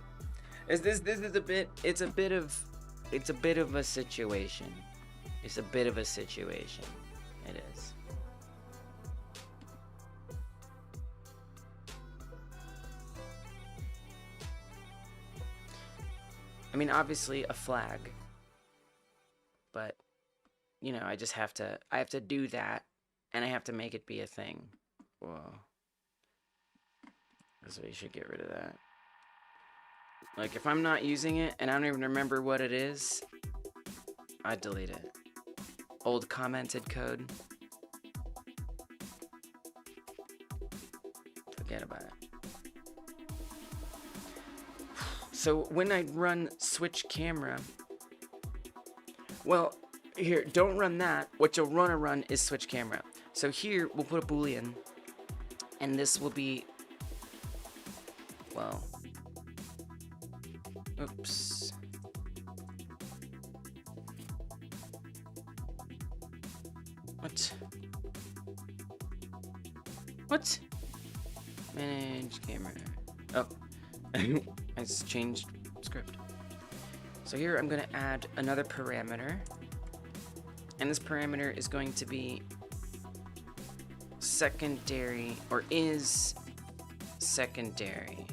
This is a bit. It's a bit of a situation. It's a bit of a situation. It is. I mean, obviously a flag, but you know, I have to do that, and I have to make it be a thing. Whoa. So you should get rid of that. Like, if I'm not using it and I don't even remember what it is, I'd delete it. Old commented code. Forget about it. So when I run switch camera, well, here, don't run that. What you'll run is switch camera. So here, we'll put a boolean, and this will be, well, oops. What? What? Manage camera. Oh, I just changed script. So here I'm going to add another parameter, and this parameter is going to be secondary, or is secondary.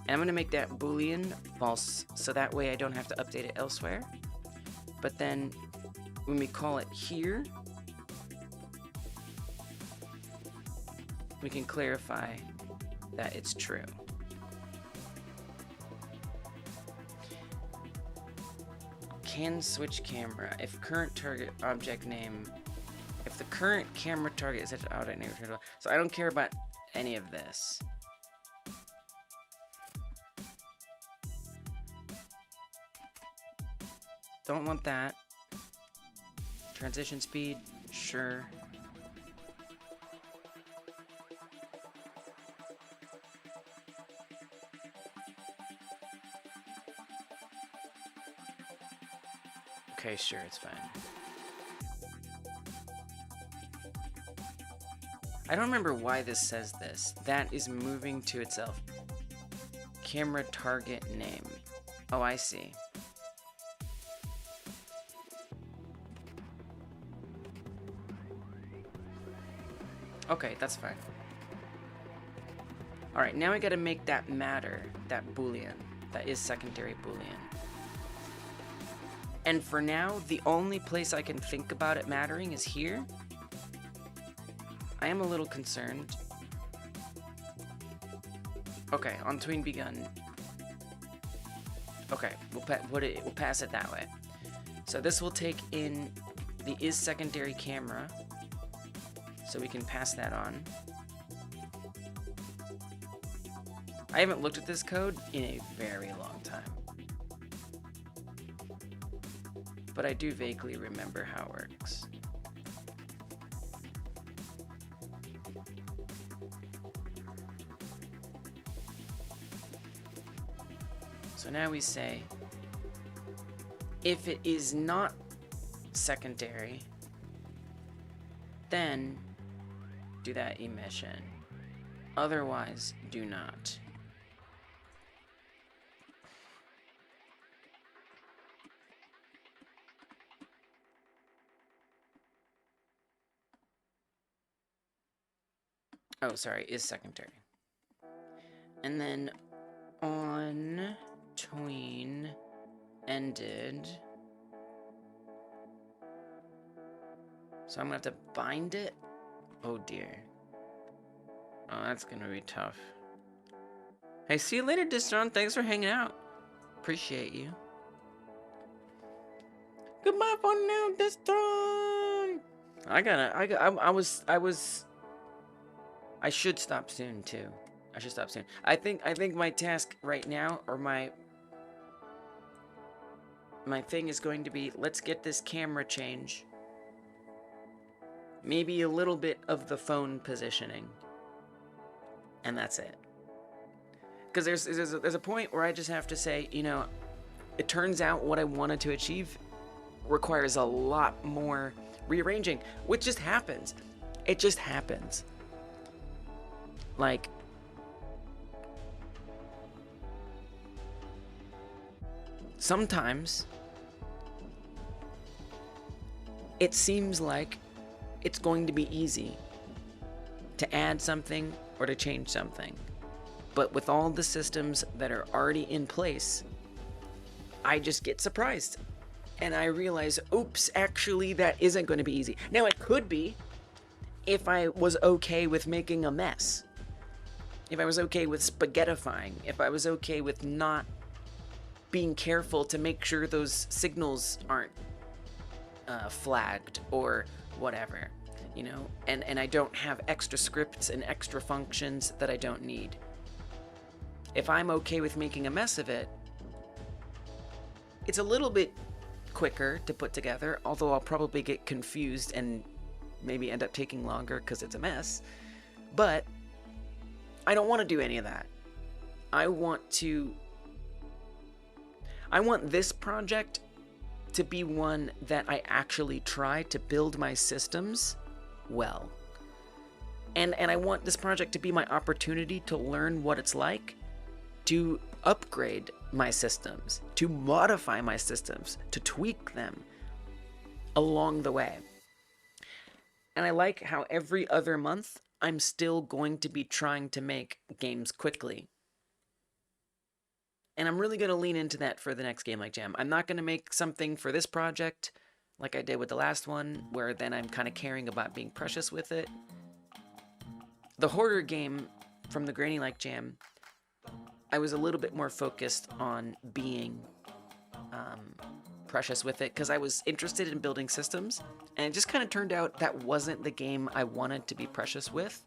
And I'm going to make that boolean false, so that way I don't have to update it elsewhere. But then when we call it here, we can clarify that it's true. Can switch camera if current target object name, if the current camera target is set to object name. So I don't care about any of this. Don't want that. Transition speed, sure. Okay, sure, it's fine. I don't remember why this says this. That is moving to itself. Camera target name. Oh, I see. Okay, that's fine. Alright, now we gotta make that matter, that boolean. That is secondary boolean. And for now, the only place I can think about it mattering is here. I am a little concerned. Okay, on tween begun. Okay, we'll pass it that way. So this will take in the is secondary camera, so we can pass that on. I haven't looked at this code in a very long time, but I do vaguely remember how it works. So now we say, if it is not secondary, then do that immersion. Otherwise, do not. Oh, sorry, is secondary. And then on tween ended. So I'm gonna have to bind it. Oh dear. Oh, that's gonna be tough. Hey, see you later, Distron. Thanks for hanging out. Appreciate you. Goodbye for now, Distron. I should stop soon too. I should stop soon. I think my task right now, or my thing is going to be, let's get this camera change. Maybe a little bit of the phone positioning. And that's it. Because there's a point where I just have to say, you know, it turns out what I wanted to achieve requires a lot more rearranging, which just happens. It just happens. Like, sometimes it seems like it's going to be easy to add something or to change something. But with all the systems that are already in place, I just get surprised. And I realize, oops, actually that isn't going to be easy. Now it could be if I was okay with making a mess. If I was okay with spaghettifying. If I was okay with not being careful to make sure those signals aren't flagged or whatever, you know, and I don't have extra scripts and extra functions that I don't need. If I'm okay with making a mess of it, it's a little bit quicker to put together, although I'll probably get confused and maybe end up taking longer because it's a mess. But I don't want to do any of that. I want this project to be one that I actually try to build my systems well. And I want this project to be my opportunity to learn what it's like to upgrade my systems, to modify my systems, to tweak them along the way. And I like how every other month I'm still going to be trying to make games quickly. And I'm really going to lean into that for the next Game Like Jam. I'm not going to make something for this project like I did with the last one, where then I'm kind of caring about being precious with it. The horror game from the Granny Like Jam, I was a little bit more focused on being precious with it because I was interested in building systems, and it just kind of turned out that wasn't the game I wanted to be precious with.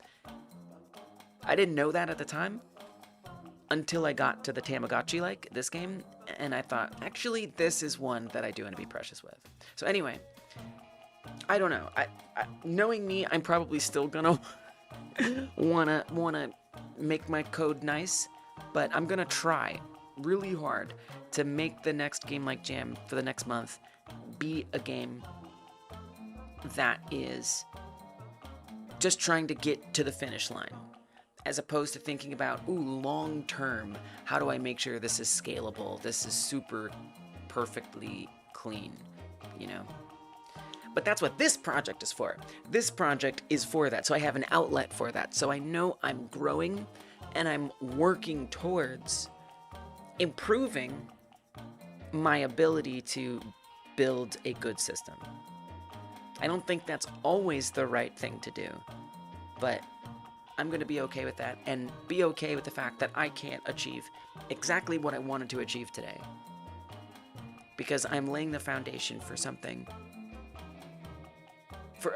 I didn't know that at the time until I got to the Tamagotchi like this game, and I thought, actually, this is one that I do want to be precious with. So anyway, I don't know. I knowing me, I'm probably still gonna wanna make my code nice, but I'm gonna try really hard to make the next Game Like Jam for the next month be a game that is just trying to get to the finish line, as opposed to thinking about, ooh, long term, how do I make sure this is scalable, this is super perfectly clean, you know? But that's what this project is for. This project is for that, so I have an outlet for that. So I know I'm growing and I'm working towards improving my ability to build a good system. I don't think that's always the right thing to do, but I'm going to be okay with that and be okay with the fact that I can't achieve exactly what I wanted to achieve today, because I'm laying the foundation for something.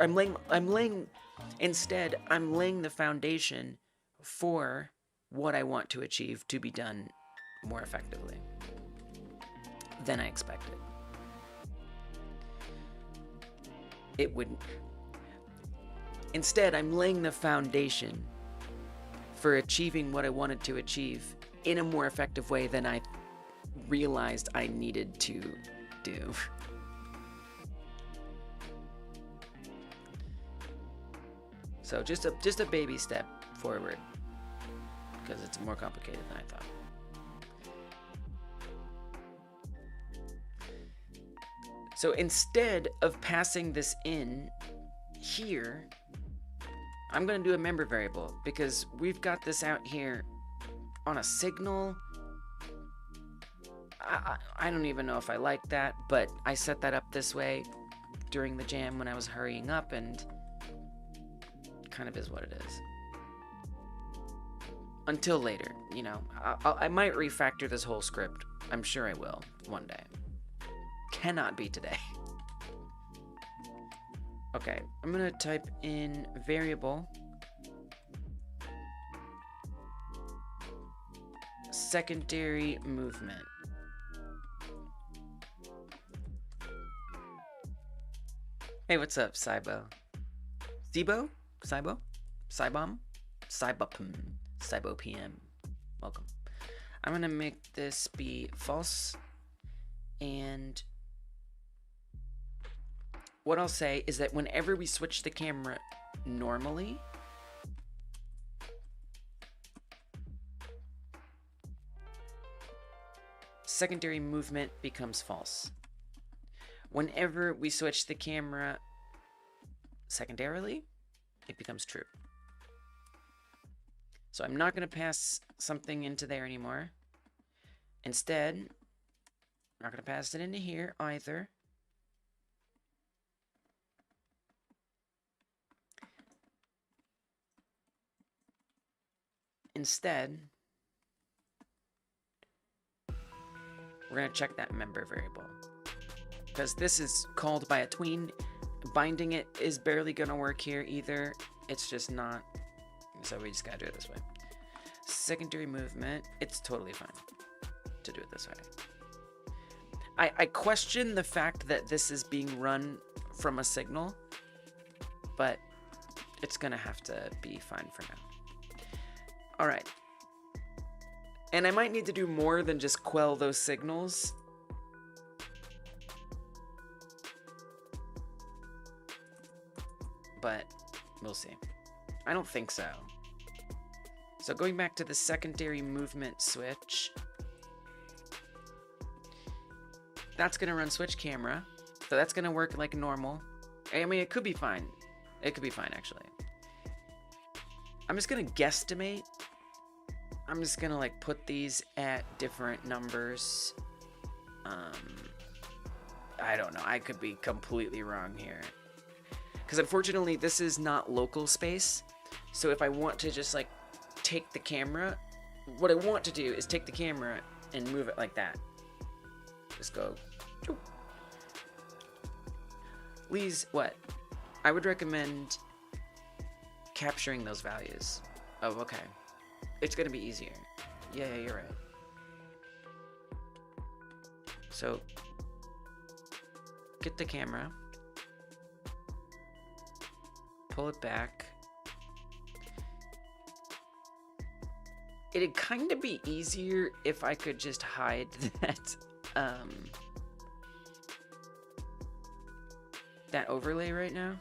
I'm laying the foundation for what I want to achieve to be done more effectively than I expected. It wouldn't. Instead, I'm laying the foundation for achieving what I wanted to achieve in a more effective way than I realized I needed to do. So just a baby step forward, because it's more complicated than I thought. So instead of passing this in here, I'm going to do a member variable, because we've got this out here on a signal. I don't even know if I like that, but I set that up this way during the jam when I was hurrying up, and kind of is what it is. Until later, you know, I might refactor this whole script. I'm sure I will one day. Cannot be today. Okay, I'm gonna type in variable secondary movement. Hey, what's up, Cybo? Zibo? Cybo? Cybom? Cybopm. Cybo PM. Welcome. I'm gonna make this be false, and what I'll say is that whenever we switch the camera normally, secondary movement becomes false. Whenever we switch the camera secondarily, it becomes true. So I'm not going to pass something into there anymore. Instead, I'm not going to pass it into here either. Instead, we're going to check that member variable, because this is called by a tween. Binding it is barely going to work here either. It's just not. So we just got to do it this way. Secondary movement, it's totally fine to do it this way. I question the fact that this is being run from a signal, but it's gonna have to be fine for now. All right. And I might need to do more than just quell those signals. But we'll see. I don't think so. So going back to the secondary movement switch, that's gonna run switch camera. So that's gonna work like normal. I mean, it could be fine. It could be fine, actually. I'm just gonna guesstimate. I'm just gonna like put these at different numbers. I don't know. I could be completely wrong here. Because unfortunately, this is not local space. So if I want to just like take the camera, what I want to do is take the camera and move it like that. Just go. Please, what? I would recommend capturing those values. Oh, okay. It's gonna be easier. Yeah, you're right. So, get the camera, pull it back. It'd kind of be easier if I could just hide that overlay right now.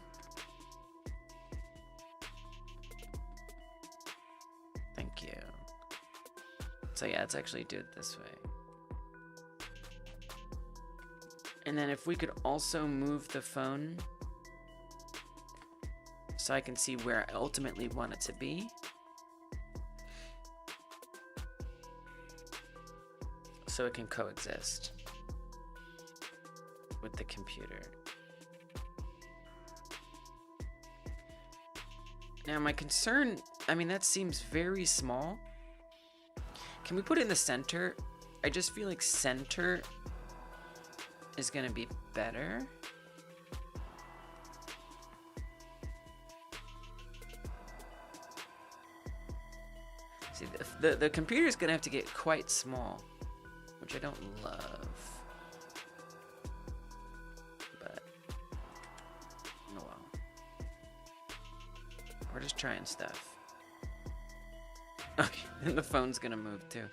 Thank you. So yeah, let's actually do it this way. And then if we could also move the phone so I can see where I ultimately want it to be. So it can coexist with the computer. Now my concern, I mean, that seems very small. Can we put it in the center? I just feel like center is gonna be better. See, the computer is gonna have to get quite small, which I don't love. But, oh well. We're just trying stuff. Okay, and the phone's gonna move too.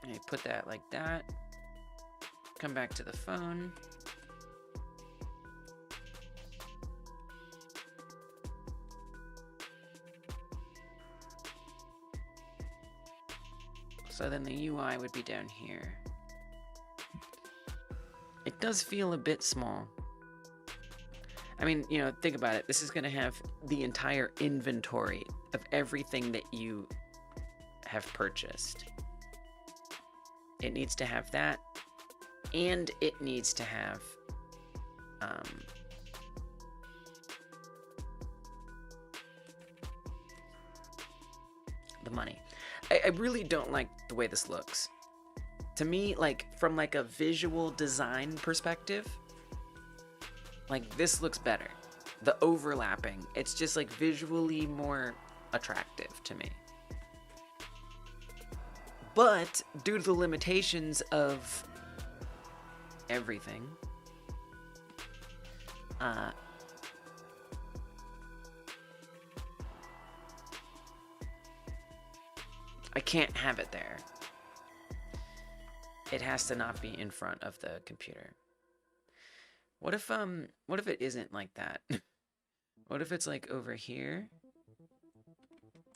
Okay, put that like that. Come back to the phone. So then the UI would be down here. It does feel a bit small. I mean, you know, think about it. This is going to have the entire inventory of everything that you have purchased. It needs to have that, and it needs to have the money. I really don't like the way this looks. To me, like, from like a visual design perspective, like, this looks better. The overlapping, it's just like visually more attractive to me. But due to the limitations of everything, I can't have it there. It has to not be in front of the computer. What if it isn't like that? What if it's like over here?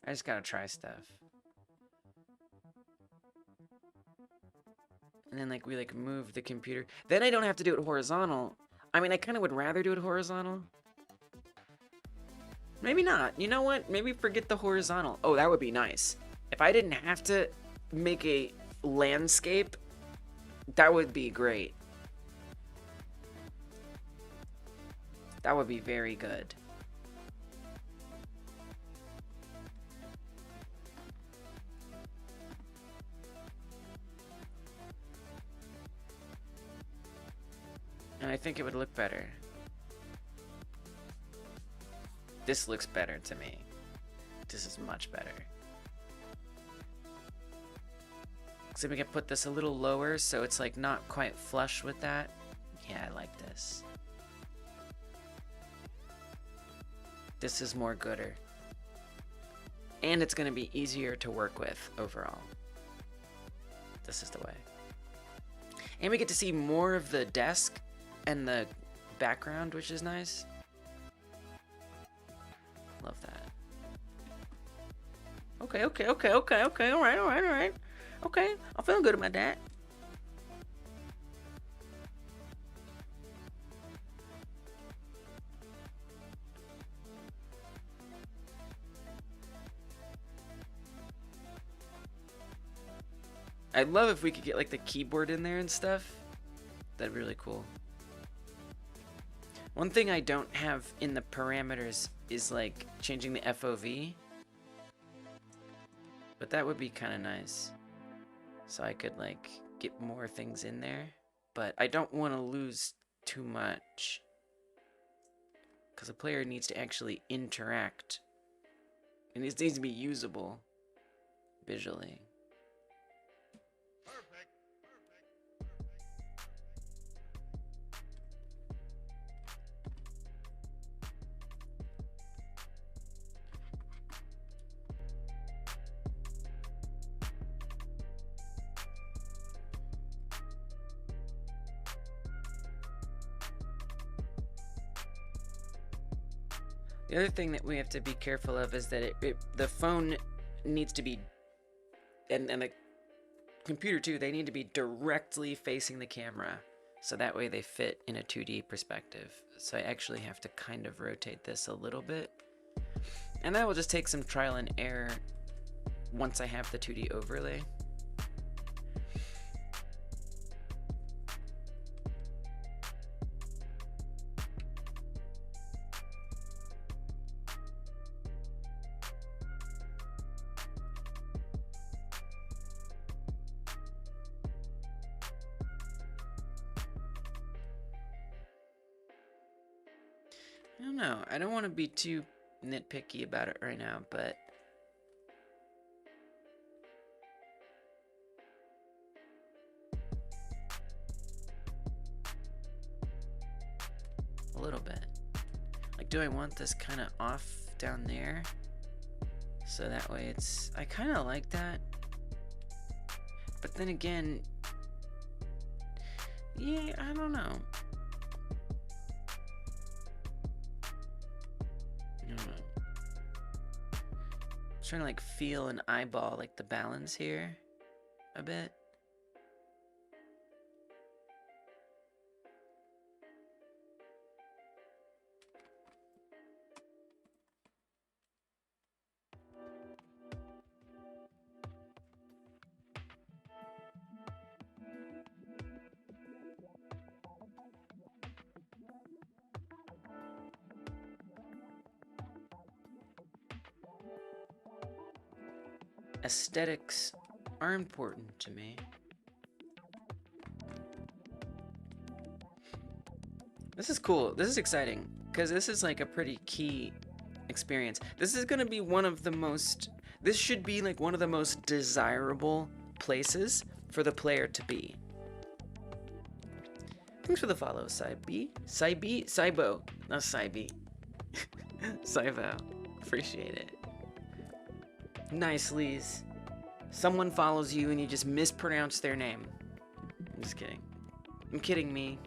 I just gotta try stuff. And then like we like move the computer. Then I don't have to do it horizontal. I mean, I kind of would rather do it horizontal. Maybe not. You know what? Maybe forget the horizontal. Oh, that would be nice. If I didn't have to make a landscape, that would be great. That would be very good. And I think it would look better. This looks better to me. This is much better. So we can put this a little lower so it's like not quite flush with that. Yeah, I like this. This is more gooder. And it's gonna be easier to work with overall. This is the way. And we get to see more of the desk and the background, which is nice. Love that. Okay, alright. Okay, I'm feeling good about that. I'd love if we could get like the keyboard in there and stuff. That'd be really cool. One thing I don't have in the parameters is like changing the FOV. But that would be kind of nice. So I could like get more things in there. But I don't want to lose too much. Because a player needs to actually interact. And it needs to be usable visually. The other thing that we have to be careful of is that the phone needs to be, and the computer too, they need to be directly facing the camera. So that way they fit in a 2D perspective. So I actually have to kind of rotate this a little bit. And that will just take some trial and error once I have the 2D overlay. I don't know. I don't want to be too nitpicky about it right now, but a little bit. Like, do I want this kind of off down there? So that way it's... I kind of like that. But then again... yeah, I don't know. Trying to like feel and eyeball like the balance here a bit. Aesthetics are important to me. This is cool. This is exciting because this is like a pretty key experience. This is going to be one of the most... this should be like one of the most desirable places for the player to be. Thanks for the follow, Saibo. Not Saibi. Saibo. Appreciate it. Nice, Lise. Someone follows you and you just mispronounce their name. I'm just kidding. I'm kidding me.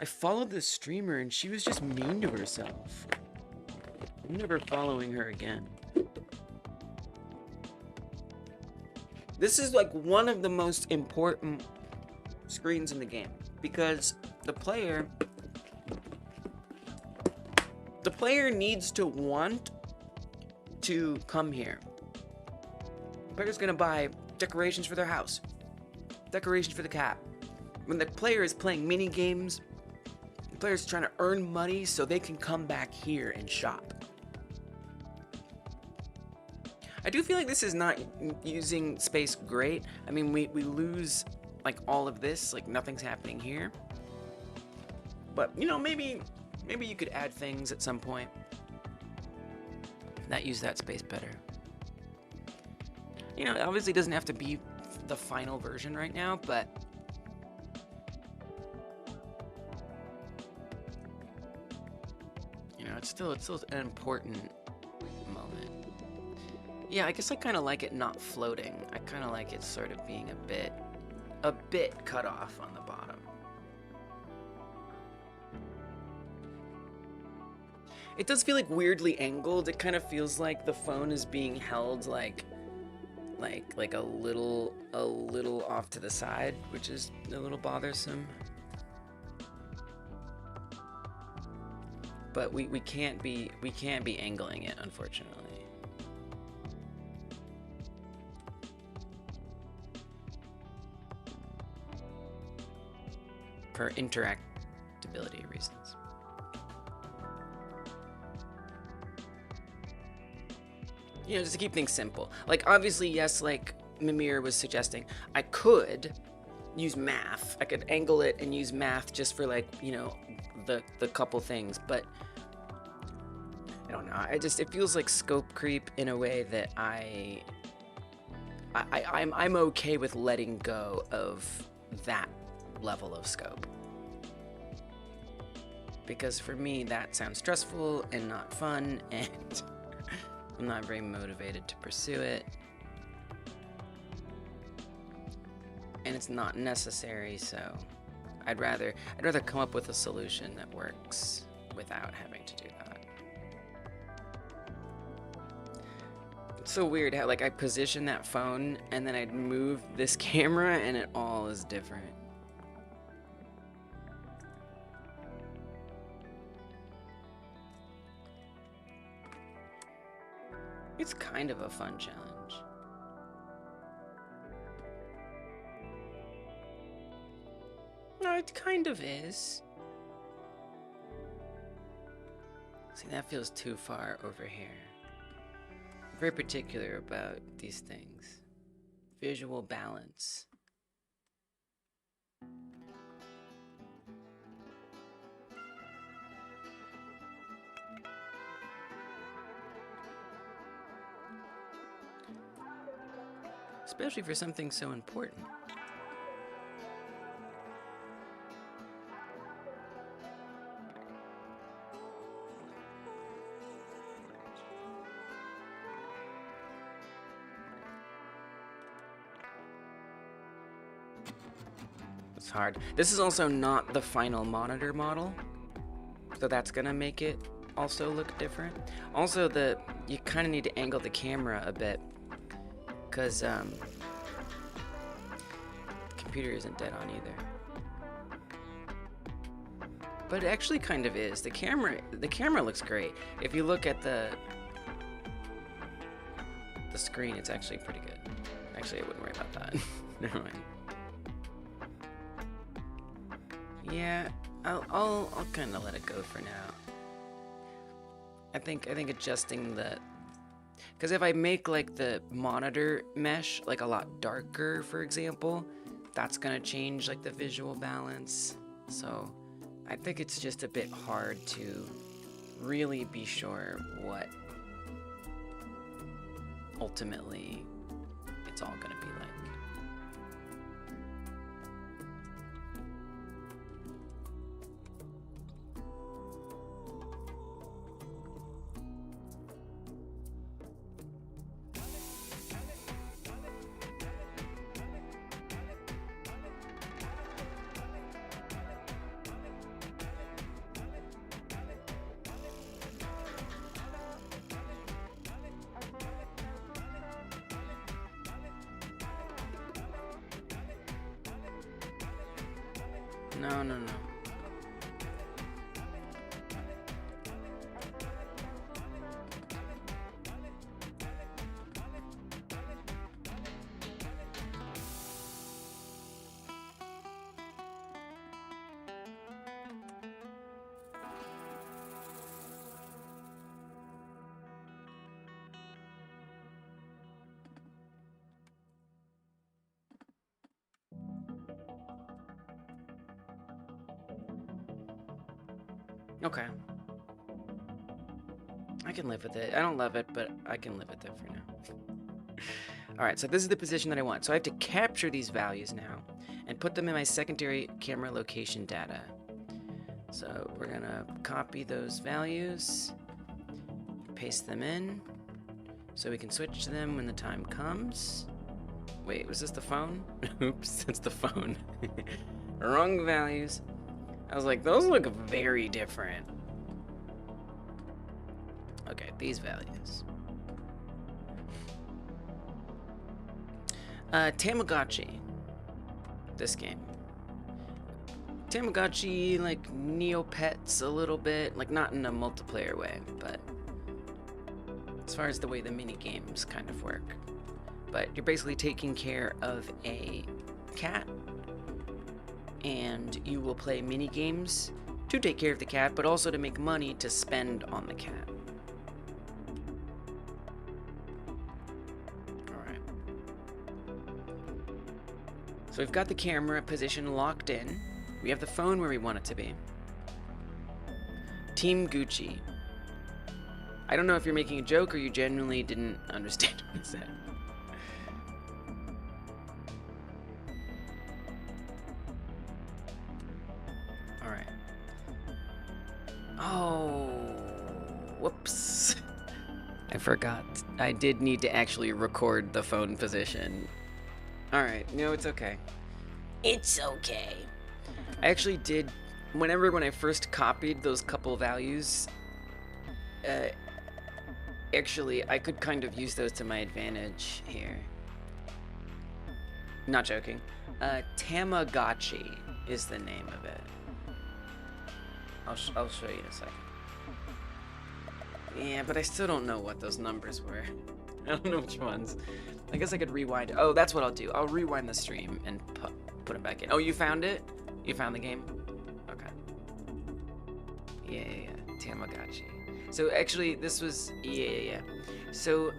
I followed this streamer and she was just mean to herself. I'm never following her again. This is like one of the most important screens in the game because the player needs to want to come here. The player's gonna buy decorations for their house, decorations for the cat. When the player is playing mini games, the player's trying to earn money so they can come back here and shop. I do feel like this is not using space great. I mean, we lose like all of this, like nothing's happening here. But, you know, maybe Maybe you could add things at some point that use that space better. You know, it obviously doesn't have to be the final version right now, but you know, it's still an important moment. Yeah, I guess I kind of like it not floating. I kind of like it sort of being a bit cut off on the bottom. It does feel like weirdly angled. It kind of feels like the phone is being held like a little off to the side, which is a little bothersome. But we can't be angling it, unfortunately. For interactability reasons. You know, just to keep things simple. Like, obviously, yes, like Mimir was suggesting, I could use math. I could angle it and use math just for, like, you know, the couple things, but I don't know. It feels like scope creep in a way that I'm okay with letting go of that level of scope. Because for me, that sounds stressful and not fun, and I'm not very motivated to pursue it. And it's not necessary, so I'd rather come up with a solution that works without having to do that. It's so weird how, like, I position that phone and then I'd move this camera and it all is different. It's kind of a fun challenge. No, it kind of is. See, that feels too far over here. I'm very particular about these things. Visual balance. Especially for something so important. It's hard. This is also not the final monitor model, so that's gonna make it also look different. Also, you kind of need to angle the camera a bit, because computer isn't dead on either. But it actually kind of is. The camera looks great. If you look at the screen, it's actually pretty good. Actually, I wouldn't worry about that. Never mind. Yeah, I'll kind of let it go for now. I think adjusting because if I make like the monitor mesh like a lot darker, for example, that's gonna change like the visual balance. So I think it's just a bit hard to really be sure what ultimately it's all gonna be like. No. Okay. I can live with it. I don't love it, but I can live with it for now. Alright, so this is the position that I want. So I have to capture these values now and put them in my secondary camera location data. So we're gonna copy those values, paste them in, so we can switch to them when the time comes. Wait, was this the phone? Oops, that's the phone. Wrong values. I was like, those look very different. Okay, these values. Tamagotchi. This game. Tamagotchi, like, Neopets a little bit. Like, not in a multiplayer way, but as far as the way the mini games kind of work. But you're basically taking care of a cat, and you will play mini games to take care of the cat, but also to make money to spend on the cat. Alright. So we've got the camera position locked in. We have the phone where we want it to be. Team Gucci. I don't know if you're making a joke or you genuinely didn't understand what it said. Alright. Oh, whoops. I forgot. I did need to actually record the phone position. Alright, no, it's okay. It's okay. I actually did, when I first copied those couple values, actually, I could kind of use those to my advantage here. Not joking. Tamagotchi is the name of it. I'll show you in a second. Yeah, but I still don't know what those numbers were. I don't know which ones. I guess I could rewind. Oh, that's what I'll do. I'll rewind the stream and put them back in. Oh, you found it? You found the game? Okay. Yeah. Tamagotchi. So actually, this was... Yeah. So,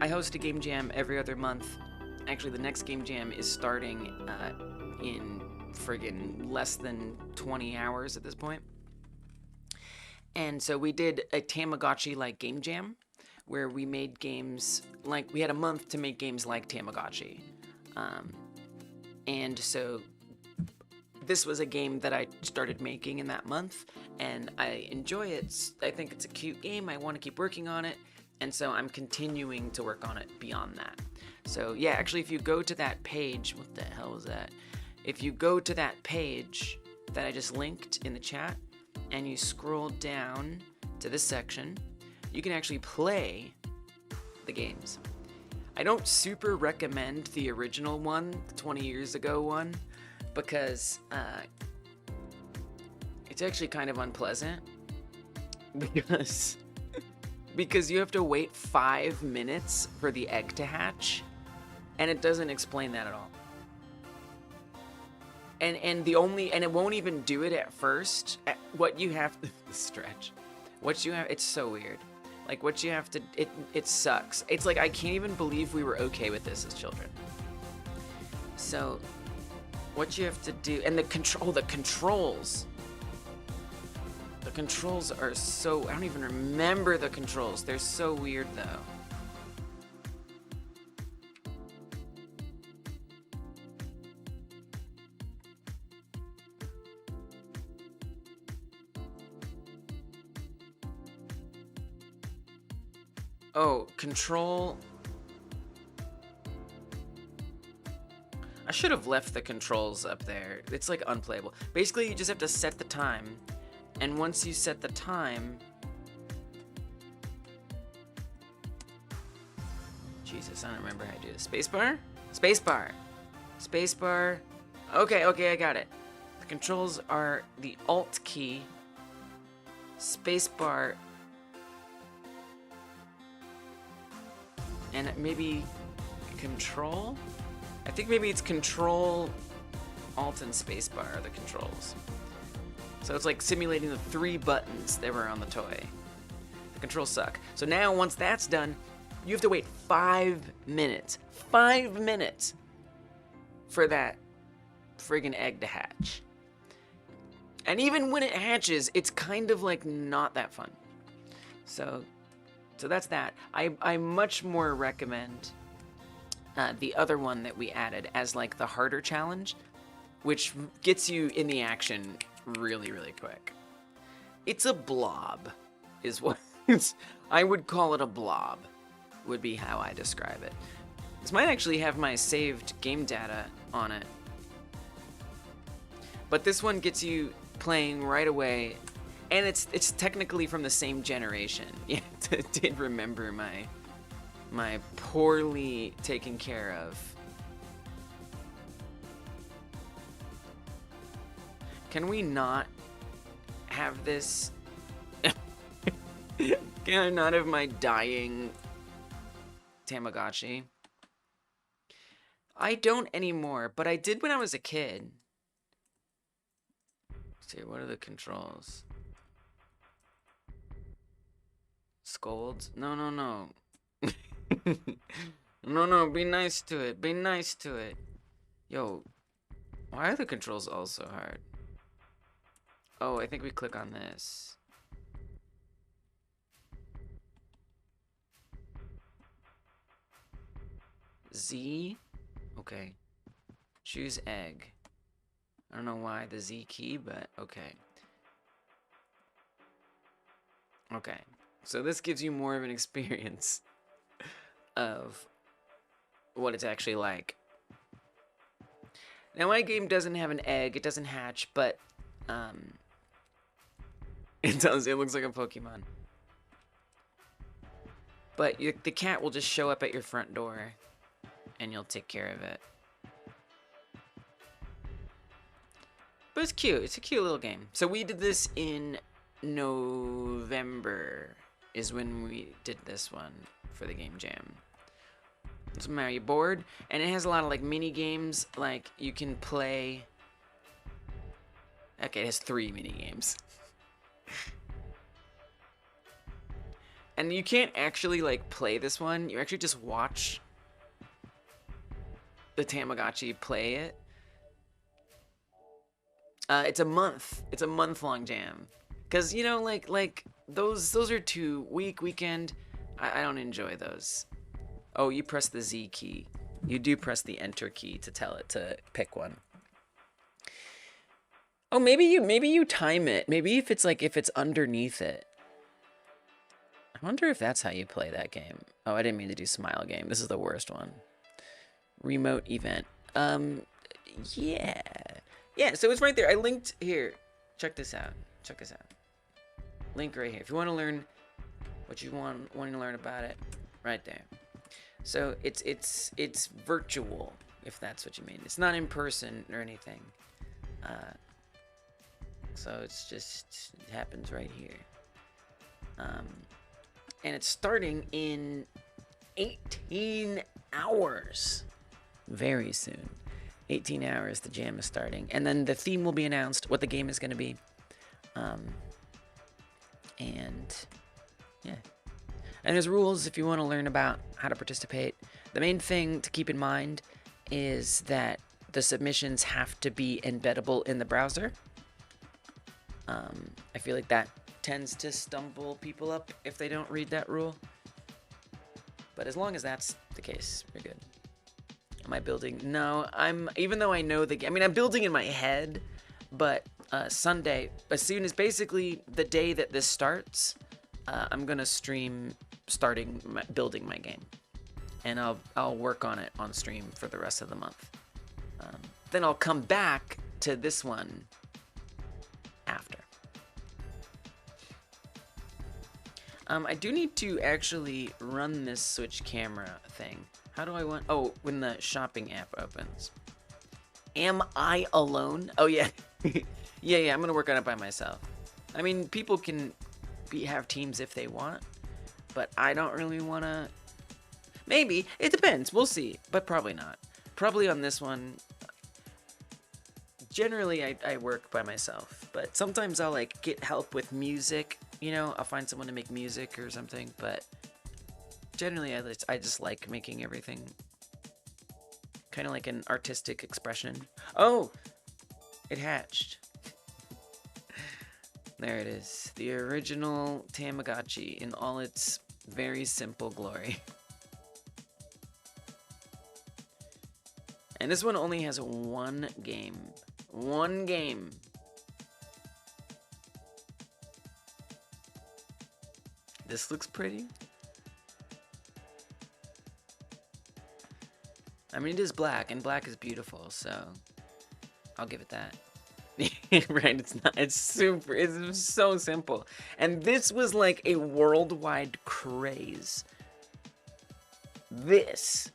I host a game jam every other month. Actually, the next game jam is starting in friggin' less than 20 hours at this point. And so we did a Tamagotchi-like game jam, where we made games, like, we had a month to make games like Tamagotchi. And so this was a game that I started making in that month, and I enjoy it. I think it's a cute game. I want to keep working on it, and so I'm continuing to work on it beyond that. So yeah, actually, if you go to that page, what the hell was that? If you go to that page that I just linked in the chat, and you scroll down to this section, you can actually play the games. I don't super recommend the original one, the 20 years ago one, because it's actually kind of unpleasant, because you have to wait 5 minutes for the egg to hatch, and it doesn't explain that at all. And it won't even do it at first. What you have to stretch. What you have, it's so weird. Like, what you have to, it sucks. It's like, I can't even believe we were okay with this as children. So, what you have to do, and the controls. The controls are so, I don't even remember the controls. They're so weird, though. Oh, control. I should have left the controls up there. It's like unplayable. Basically, you just have to set the time. And once you set the time... Jesus, I don't remember how to do this. Spacebar? Spacebar. Spacebar. Okay, I got it. The controls are the Alt key, spacebar, and maybe Control? I think maybe it's Control, Alt, and Spacebar are the controls. So it's like simulating the 3 buttons that were on the toy. The controls suck. So now, once that's done, you have to wait 5 minutes. 5 minutes for that friggin' egg to hatch. And even when it hatches, it's kind of like not that fun. So that's that. I much more recommend the other one that we added as like the harder challenge, which gets you in the action really, really quick. It's a blob, is what I would call it. A blob would be how I describe it. This might actually have my saved game data on it, but this one gets you playing right away, and it's technically from the same generation. Yeah, I did remember my poorly taken care of. Can we not have this? Can I not have my dying Tamagotchi? I don't anymore, but I did when I was a kid. Let's see, what are the controls? Scolds? No, no, no. No, no, be nice to it. Be nice to it. Yo, why are the controls all so hard? Oh, I think we click on this. Z? Okay. Choose egg. I don't know why the Z key, but okay. Okay. So this gives you more of an experience of what it's actually like. Now my game doesn't have an egg, it doesn't hatch, but it does, it looks like a Pokemon. But the cat will just show up at your front door and you'll take care of it. But it's cute, it's a cute little game. So we did this in November is when we did this one for the game jam. So now you're bored, and it has a lot of like mini games. Like you can play. Okay, it has 3 mini games, and you can't actually like play this one. You actually just watch the Tamagotchi play it. It's a month. It's a month-long jam, cause you know like those are 2 weekend. I don't enjoy those. Oh, you press the Z key. You do press the enter key to tell it to pick one. Oh, maybe you time it. Maybe if it's underneath it. I wonder if that's how you play that game. Oh, I didn't mean to do smile game. This is the worst one. Remote event. Yeah. Yeah, so it's right there. I linked here. Check this out. Check this out. Link right here. If you want to learn what you want to learn about it, right there. So it's virtual, if that's what you mean. It's not in person or anything. So it's just, it happens right here. And it's starting in 18 hours. Very soon. 18 hours, the jam is starting. And then the theme will be announced, what the game is going to be. And yeah. And there's rules if you want to learn about how to participate. The main thing to keep in mind is that the submissions have to be embeddable in the browser. I feel like that tends to stumble people up if they don't read that rule. But as long as that's the case, you're good. Am I building? No, even though I know the game, I mean, I'm building in my head, but Sunday, as soon as basically the day that this starts, I'm gonna stream building my game, and I'll work on it on stream for the rest of the month. Then I'll come back to this one after. I do need to actually run this switch camera thing. How do I want? Oh, when the shopping app opens. Am I alone? Oh yeah, yeah. I'm gonna work on it by myself. I mean, people can have teams if they want, but I don't really wanna. Maybe it depends. We'll see, but probably not. Probably on this one. Generally, I work by myself, but sometimes I'll like get help with music. You know, I'll find someone to make music or something, but generally I just like making everything kind of like an artistic expression. Oh, it hatched. There it is. The original Tamagotchi in all its very simple glory. And this one only has one game. One game. This looks pretty. I mean, it is black, and black is beautiful, so I'll give it that. Right, it's super, it's so simple. And this was like a worldwide craze. This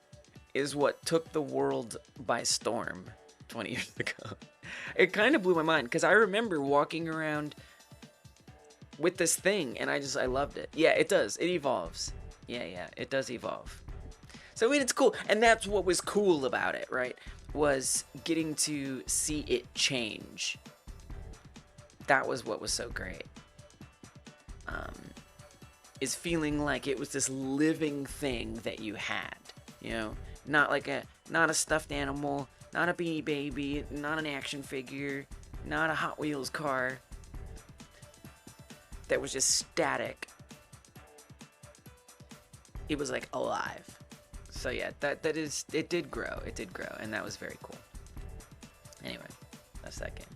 is what took the world by storm 20 years ago. It kind of blew my mind, because I remember walking around with this thing, and I loved it. Yeah, it does. It evolves. Yeah, it does evolve. So, I mean, it's cool. And that's what was cool about it, right? Was getting to see it change. That was what was so great. Is feeling like it was this living thing that you had, you know? Not a stuffed animal, not a Beanie Baby, not an action figure, not a Hot Wheels car. That was just static. It was like alive. So yeah, it did grow, and that was very cool. Anyway, that's that game.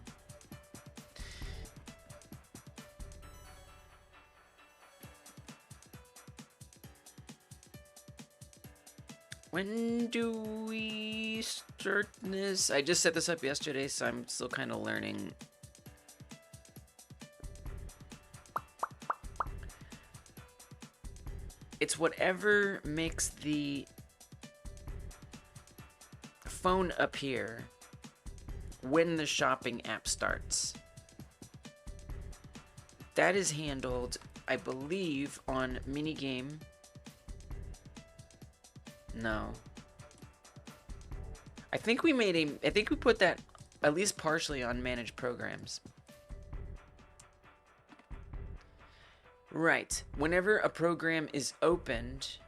When do we start this? I just set this up yesterday, so I'm still kind of learning. It's whatever makes the phone appear when the shopping app starts. That is handled, I believe, on minigame. No. I think we put that at least partially on manage programs. Right. Whenever a program is opened,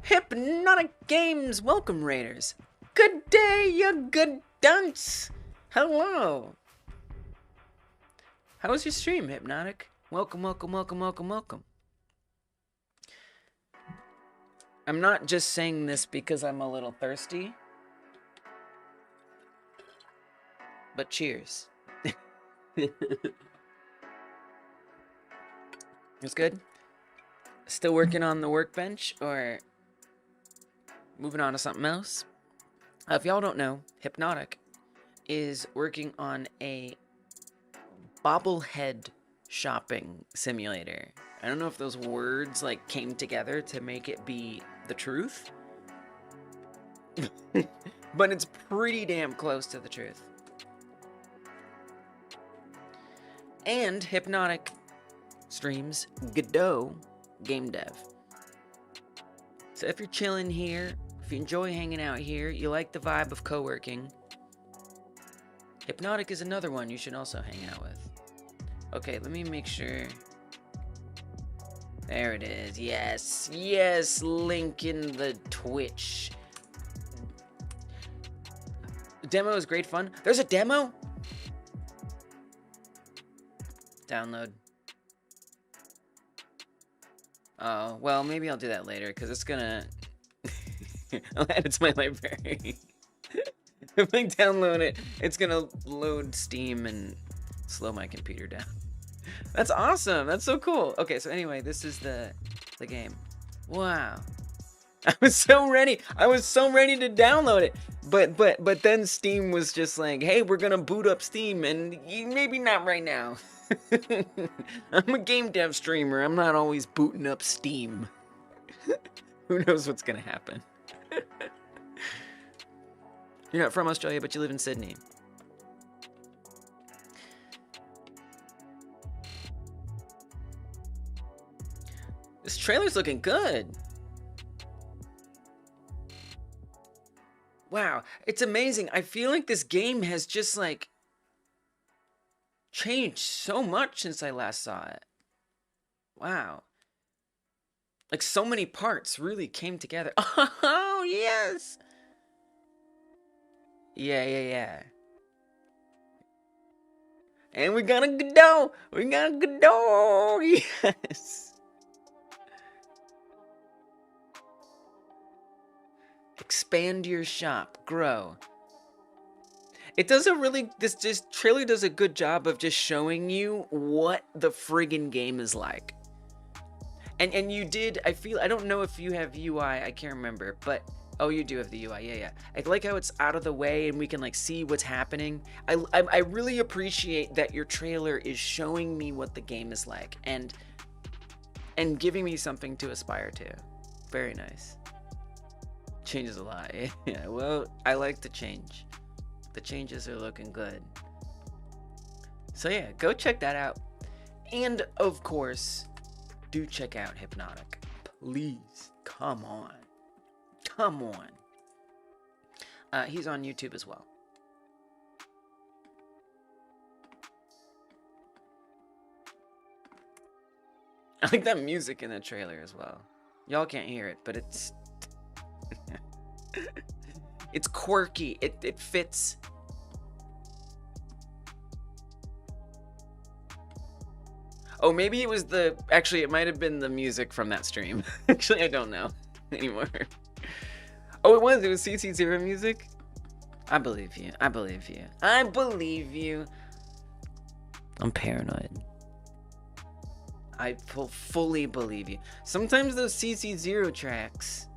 Hypnotic Games, welcome Raiders. Good day, you good dunce. Hello. How was your stream, Hypnotic? Welcome. I'm not just saying this because I'm a little thirsty, but cheers. It's good? Still working on the workbench, or moving on to something else? If y'all don't know, Hypnotic is working on a bobblehead shopping simulator. I don't know if those words like came together to make it be the truth, but it's pretty damn close to the truth. And Hypnotic streams Godot game dev. So if you're chilling here, if you enjoy hanging out here, you like the vibe of co-working, Hypnotic is another one you should also hang out with. Okay, let me make sure. There it is. Yes, link in the Twitch. The demo is great fun. There's a demo? Download. Oh, well, maybe I'll do that later, because it's gonna... I'll add it to my library. If I download it, it's gonna load Steam and slow my computer down. That's awesome. That's so cool. Okay, so anyway, this is the game. Wow. I was so ready to download it. But then Steam was just like, hey, we're gonna boot up Steam, and maybe not right now. I'm a game dev streamer. I'm not always booting up Steam. Who knows what's gonna happen? You're not from Australia, but you live in Sydney. This trailer's looking good. Wow, it's amazing. I feel like this game has just like changed so much since I last saw it. Wow. Like so many parts really came together. Oh, yes. Yeah. And we got a Godot. We got a Godot. Yes. Expand your shop. Grow. It does a really, this trailer does a good job of just showing you what the friggin' game is like. And you did, I don't know if you have UI, I can't remember, but, oh, you do have the UI, yeah. I like how it's out of the way and we can like see what's happening. I really appreciate that your trailer is showing me what the game is like and giving me something to aspire to. Very nice. Changes a lot, yeah, well, I like the change. The changes are looking good. So yeah, go check that out. And of course, do check out Hypnotic. Please, come on. Come on. He's on YouTube as well. I like that music in the trailer as well. Y'all can't hear it, but it's... it's quirky. It fits. Oh, maybe it was the... Actually, it might have been the music from that stream. Actually, I don't know anymore. Oh, it was CC0 music? I believe you. I believe you. I believe you. I'm paranoid. I fully believe you. Sometimes those CC0 tracks...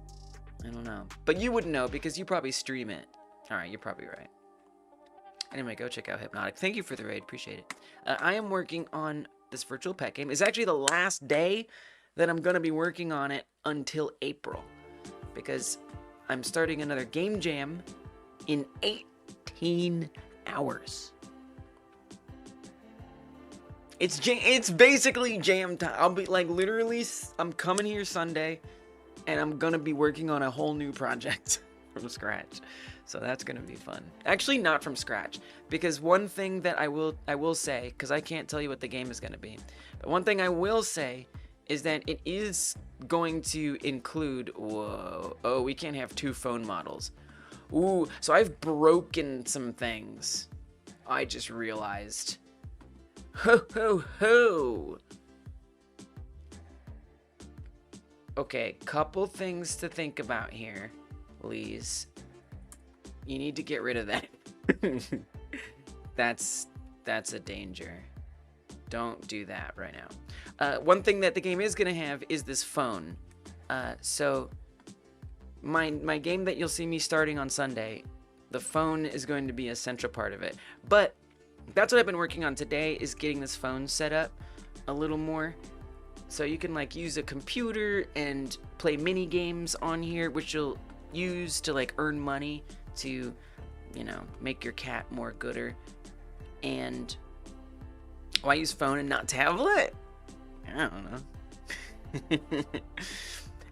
I don't know. But you wouldn't know because you probably stream it. Alright, you're probably right. Anyway, go check out Hypnotic. Thank you for the raid. Appreciate it. I am working on this virtual pet game. It's actually the last day that I'm going to be working on it until April. Because I'm starting another game jam in 18 hours. It's basically jam time. I'll be like literally, I'm coming here Sunday and I'm going to be working on a whole new project from scratch. So that's going to be fun. Actually, not from scratch, because one thing that I will say, because I can't tell you what the game is going to be, but one thing I will say is that it is going to include, whoa, oh, we can't have two phone models. Ooh, so I've broken some things. I just realized. Ho, ho, ho. Okay, couple things to think about here, Lise. You need to get rid of that. That's a danger. Don't do that right now. One thing that the game is gonna have is this phone. So my game that you'll see me starting on Sunday, the phone is going to be a central part of it. But that's what I've been working on today, is getting this phone set up a little more. So you can like use a computer and play mini games on here, which you'll use to like earn money to, you know, make your cat more gooder. And why use phone and not tablet? I don't know.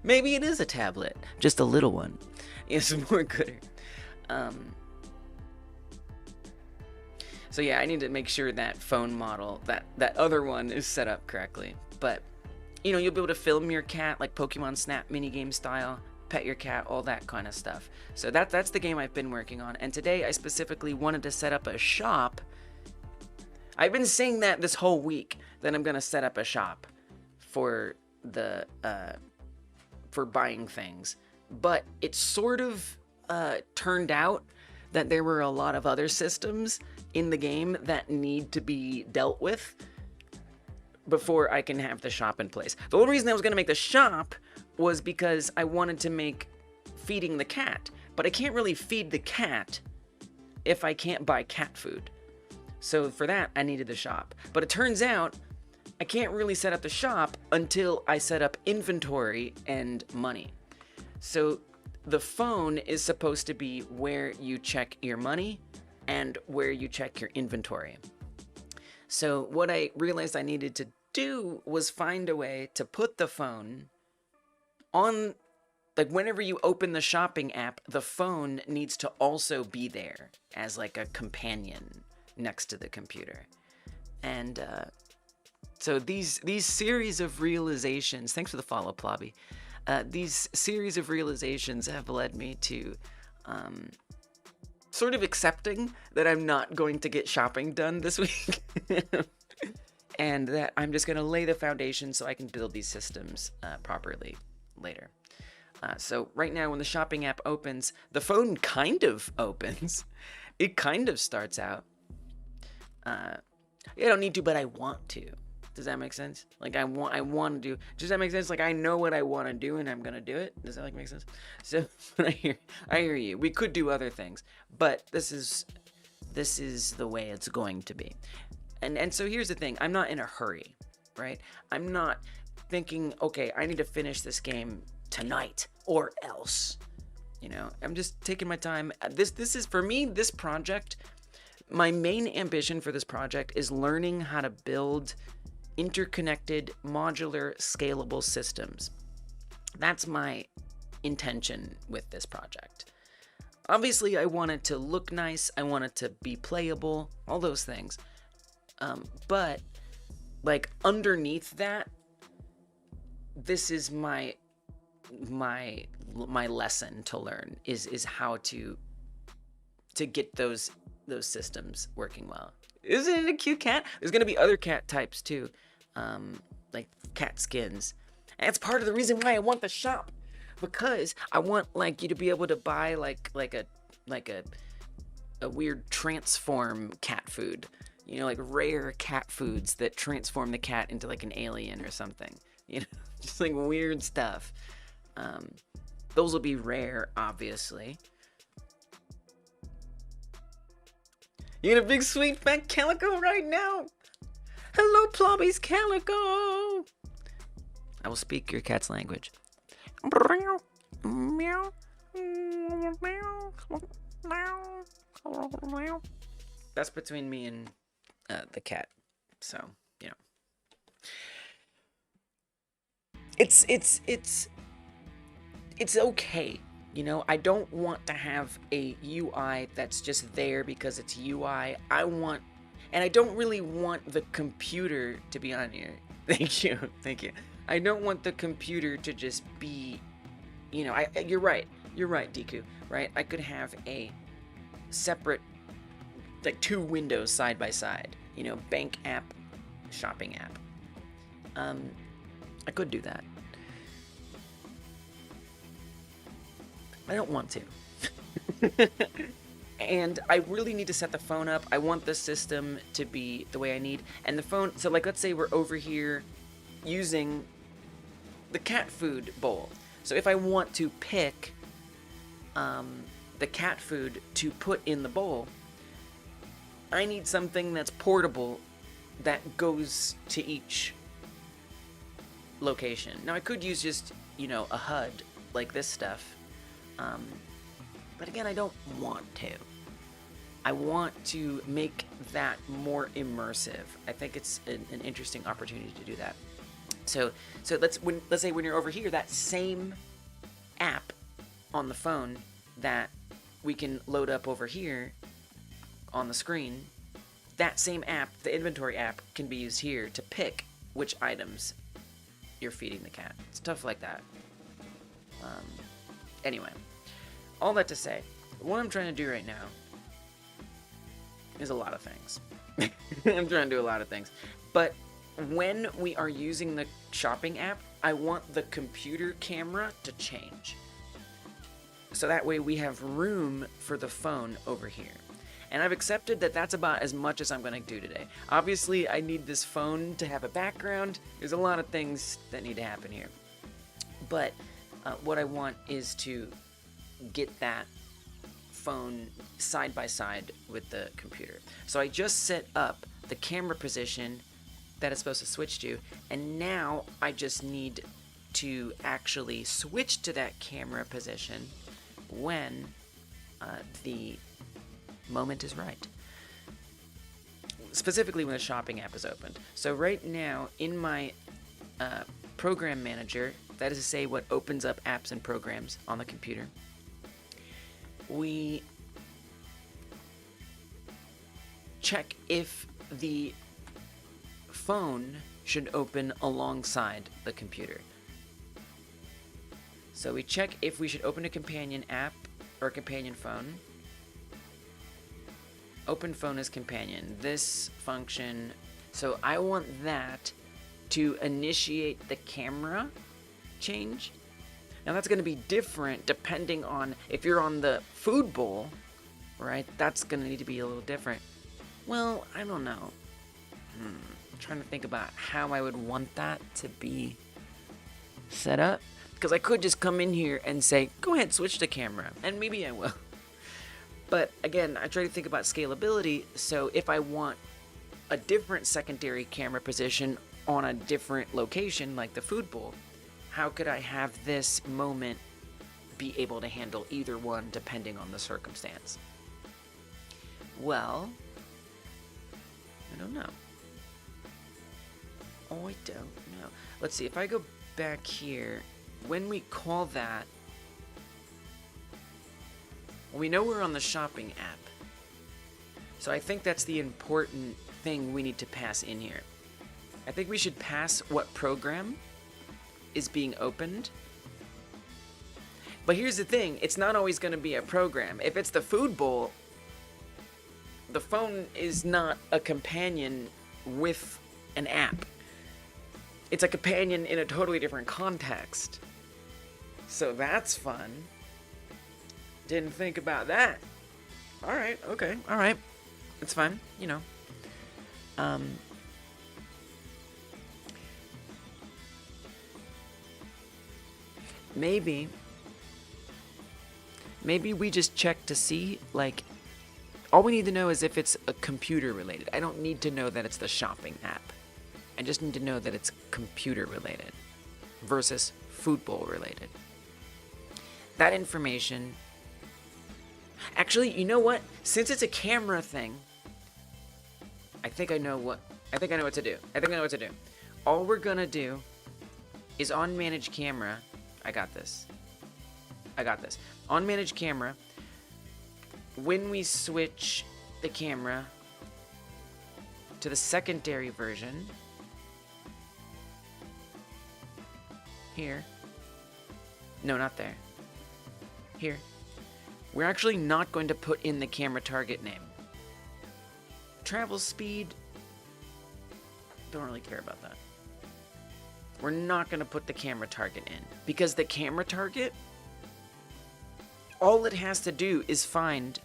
Maybe it is a tablet, just a little one. It's more gooder. So yeah, I need to make sure that phone model, that other one is set up correctly. But, you know, you'll be able to film your cat like Pokemon Snap minigame style, pet your cat, all that kind of stuff. So that's the game I've been working on. And today I specifically wanted to set up a shop. I've been saying that this whole week, that I'm gonna set up a shop for the for buying things. But it sort of turned out that there were a lot of other systems in the game that need to be dealt with before I can have the shop in place. The only reason I was gonna make the shop was because I wanted to make feeding the cat, but I can't really feed the cat if I can't buy cat food. So for that, I needed the shop. But it turns out I can't really set up the shop until I set up inventory and money. So the phone is supposed to be where you check your money and where you check your inventory. So what I realized I needed to do was find a way to put the phone on, like whenever you open the shopping app, the phone needs to also be there as like a companion next to the computer. And so these series of realizations, thanks for the follow, Plobby. These series of realizations have led me to sort of accepting that I'm not going to get shopping done this week. And that I'm just going to lay the foundation so I can build these systems properly later. So right now when the shopping app opens, the phone kind of opens. It kind of starts out. I don't need to, but I want to. Does that make sense? Like I want to do. Does that make sense? Like I know what I want to do and I'm gonna do it. Does that make sense? So I hear you. We could do other things, but this is the way it's going to be. And so here's the thing. I'm not in a hurry, right? I'm not thinking, okay, I need to finish this game tonight or else. You know, I'm just taking my time. This is for me. This project. My main ambition for this project is learning how to build interconnected, modular, scalable systems. That's my intention with this project. Obviously, I want it to look nice. I want it to be playable, all those things. But, like, underneath that, this is my lesson to learn is how to get those systems working well. Isn't it a cute cat? There's gonna be other cat types too, like cat skins. And it's part of the reason why I want the shop, because I want like you to be able to buy like a weird transform cat food. You know, like rare cat foods that transform the cat into like an alien or something. You know, just like weird stuff. Those will be rare, obviously. You get a big sweet fat calico right now. Hello, Plobby's Calico. I will speak your cat's language. That's between me and the cat. So, you know. It's okay. You know, I don't want to have a UI that's just there because it's UI. And I don't really want the computer to be on here. Thank you. I don't want the computer to just be, you know, you're right, Deku, right? I could have a separate, like 2 windows side by side, you know, bank app, shopping app. I could do that. I don't want to. And I really need to set the phone up. I want the system to be the way I need. And the phone, so like let's say we're over here using the cat food bowl. So if I want to pick the cat food to put in the bowl, I need something that's portable that goes to each location. Now I could use just, you know, a HUD like this stuff. But again, I don't want to. I want to make that more immersive. I think it's an interesting opportunity to do that. So let's say when you're over here, that same app on the phone that we can load up over here on the screen, that same app, the inventory app, can be used here to pick which items you're feeding the cat. Stuff like that. Anyway, all that to say, what I'm trying to do right now is a lot of things. I'm trying to do a lot of things. But when we are using the shopping app, I want the computer camera to change. So that way we have room for the phone over here. And I've accepted that that's about as much as I'm going to do today. Obviously, I need this phone to have a background. There's a lot of things that need to happen here. But what I want is to get that phone side by side with the computer. So I just set up the camera position that it's supposed to switch to, and now I just need to actually switch to that camera position when the moment is right. Specifically when the shopping app is opened. So right now in my program manager, that is to say what opens up apps and programs on the computer, we check if the phone should open alongside the computer. So we check if we should open a companion app or a companion phone, Open phone as companion. This function, so I want that to initiate the camera change. Now that's going to be different depending on if you're on the food bowl, right? That's going to need to be a little different. Well, I don't know. I'm trying to think about how I would want that to be set up. Because I could just come in here and say, go ahead, switch the camera. And maybe I will. But again, I try to think about scalability. So if I want a different secondary camera position on a different location, like the food bowl, how could I have this moment be able to handle either one depending on the circumstance? Well, I don't know. Oh, I don't know. Let's see, if I go back here, when we call that, well, we know we're on the shopping app. So I think that's the important thing we need to pass in here. I think we should pass what program is being opened. But here's the thing, it's not always going to be a program. If it's the food bowl, the phone is not a companion with an app. It's a companion in a totally different context. So that's fun. Didn't think about that. Alright, okay, alright. It's fine, you know. Maybe we just check to see, like, all we need to know is if it's a computer related. I don't need to know that it's the shopping app. I just need to know that it's computer related versus food bowl related. That information, actually, you know what? Since it's a camera thing, I think I know what to do. All we're gonna do is on manage camera. I got this. On manage camera, when we switch the camera to the secondary version, here, no, not there, here, we're actually not going to put in the camera target name. Travel speed, don't really care about that. We're not going to put the camera target in because the camera target, all it has to do is find,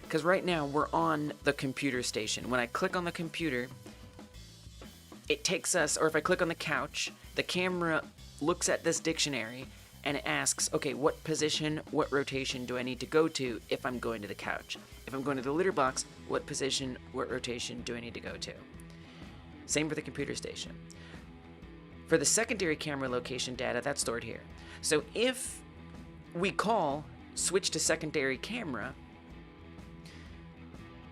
because right now we're on the computer station. When I click on the computer, it takes us, or if I click on the couch, the camera looks at this dictionary and it asks, okay, what position, what rotation do I need to go to if I'm going to the couch? If I'm going to the litter box, what position, what rotation do I need to go to? Same for the computer station. For the secondary camera location data, that's stored here. So if we call switch to secondary camera,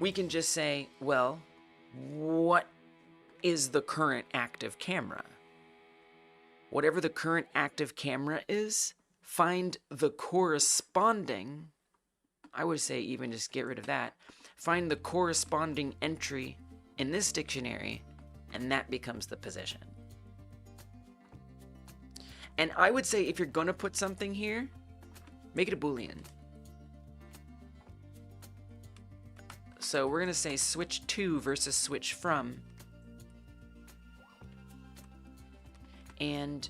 we can just say, well, what is the current active camera? Whatever the current active camera is, find the corresponding, I would say even just get rid of that, find the corresponding entry in this dictionary, and that becomes the position. And I would say if you're going to put something here, make it a Boolean. So we're going to say switch to versus switch from. And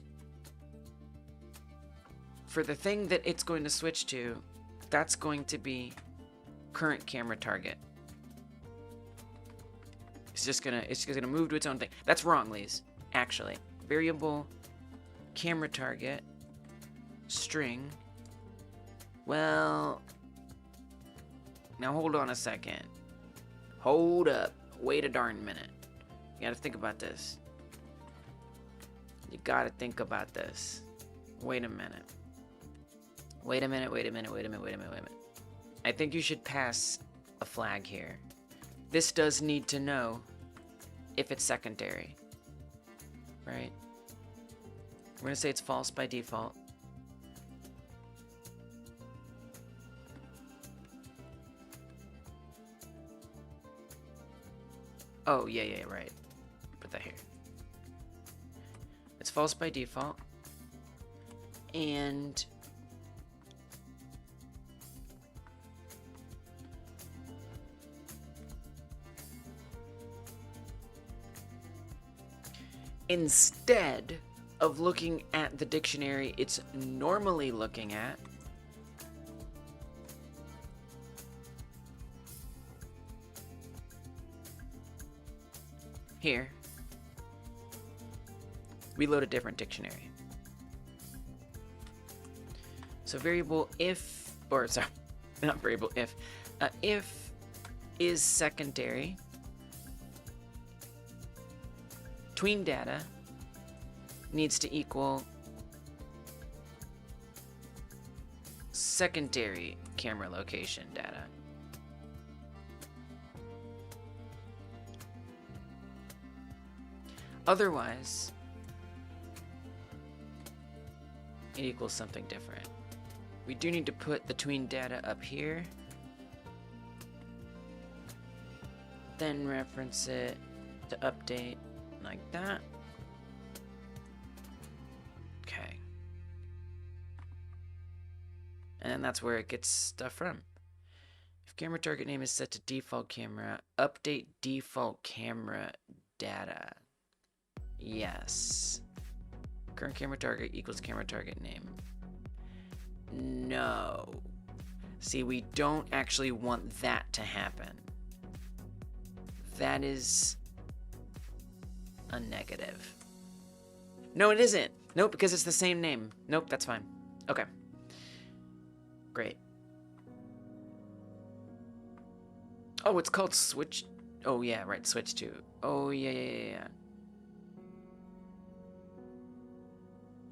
for the thing that it's going to switch to, that's going to be current camera target. It's just gonna move to its own thing. That's wrong, Lise. Actually, variable camera target string. Well, now hold on a second. Hold up. Wait a darn minute. You gotta think about this. You gotta think about this. Wait a minute. Wait a minute. I think you should pass a flag here. This does need to know if it's secondary, right? We're gonna say it's false by default. Oh, yeah, right. Put that here. It's false by default. And instead of looking at the dictionary it's normally looking at, here, we load a different dictionary. So variable if, or sorry, not variable if is secondary, tween data needs to equal secondary camera location data. Otherwise, it equals something different. We do need to put the tween data up here, then reference it to update like that. Okay. And then that's where it gets stuff from. If camera target name is set to default camera, update default camera data. Yes. Current camera target equals camera target name. No. See, we don't actually want that to happen. That is a negative. No, it isn't. Nope, because it's the same name. Nope, that's fine. Okay. Great. Oh, it's called switch. Oh, yeah, right. Switch to. Oh, yeah.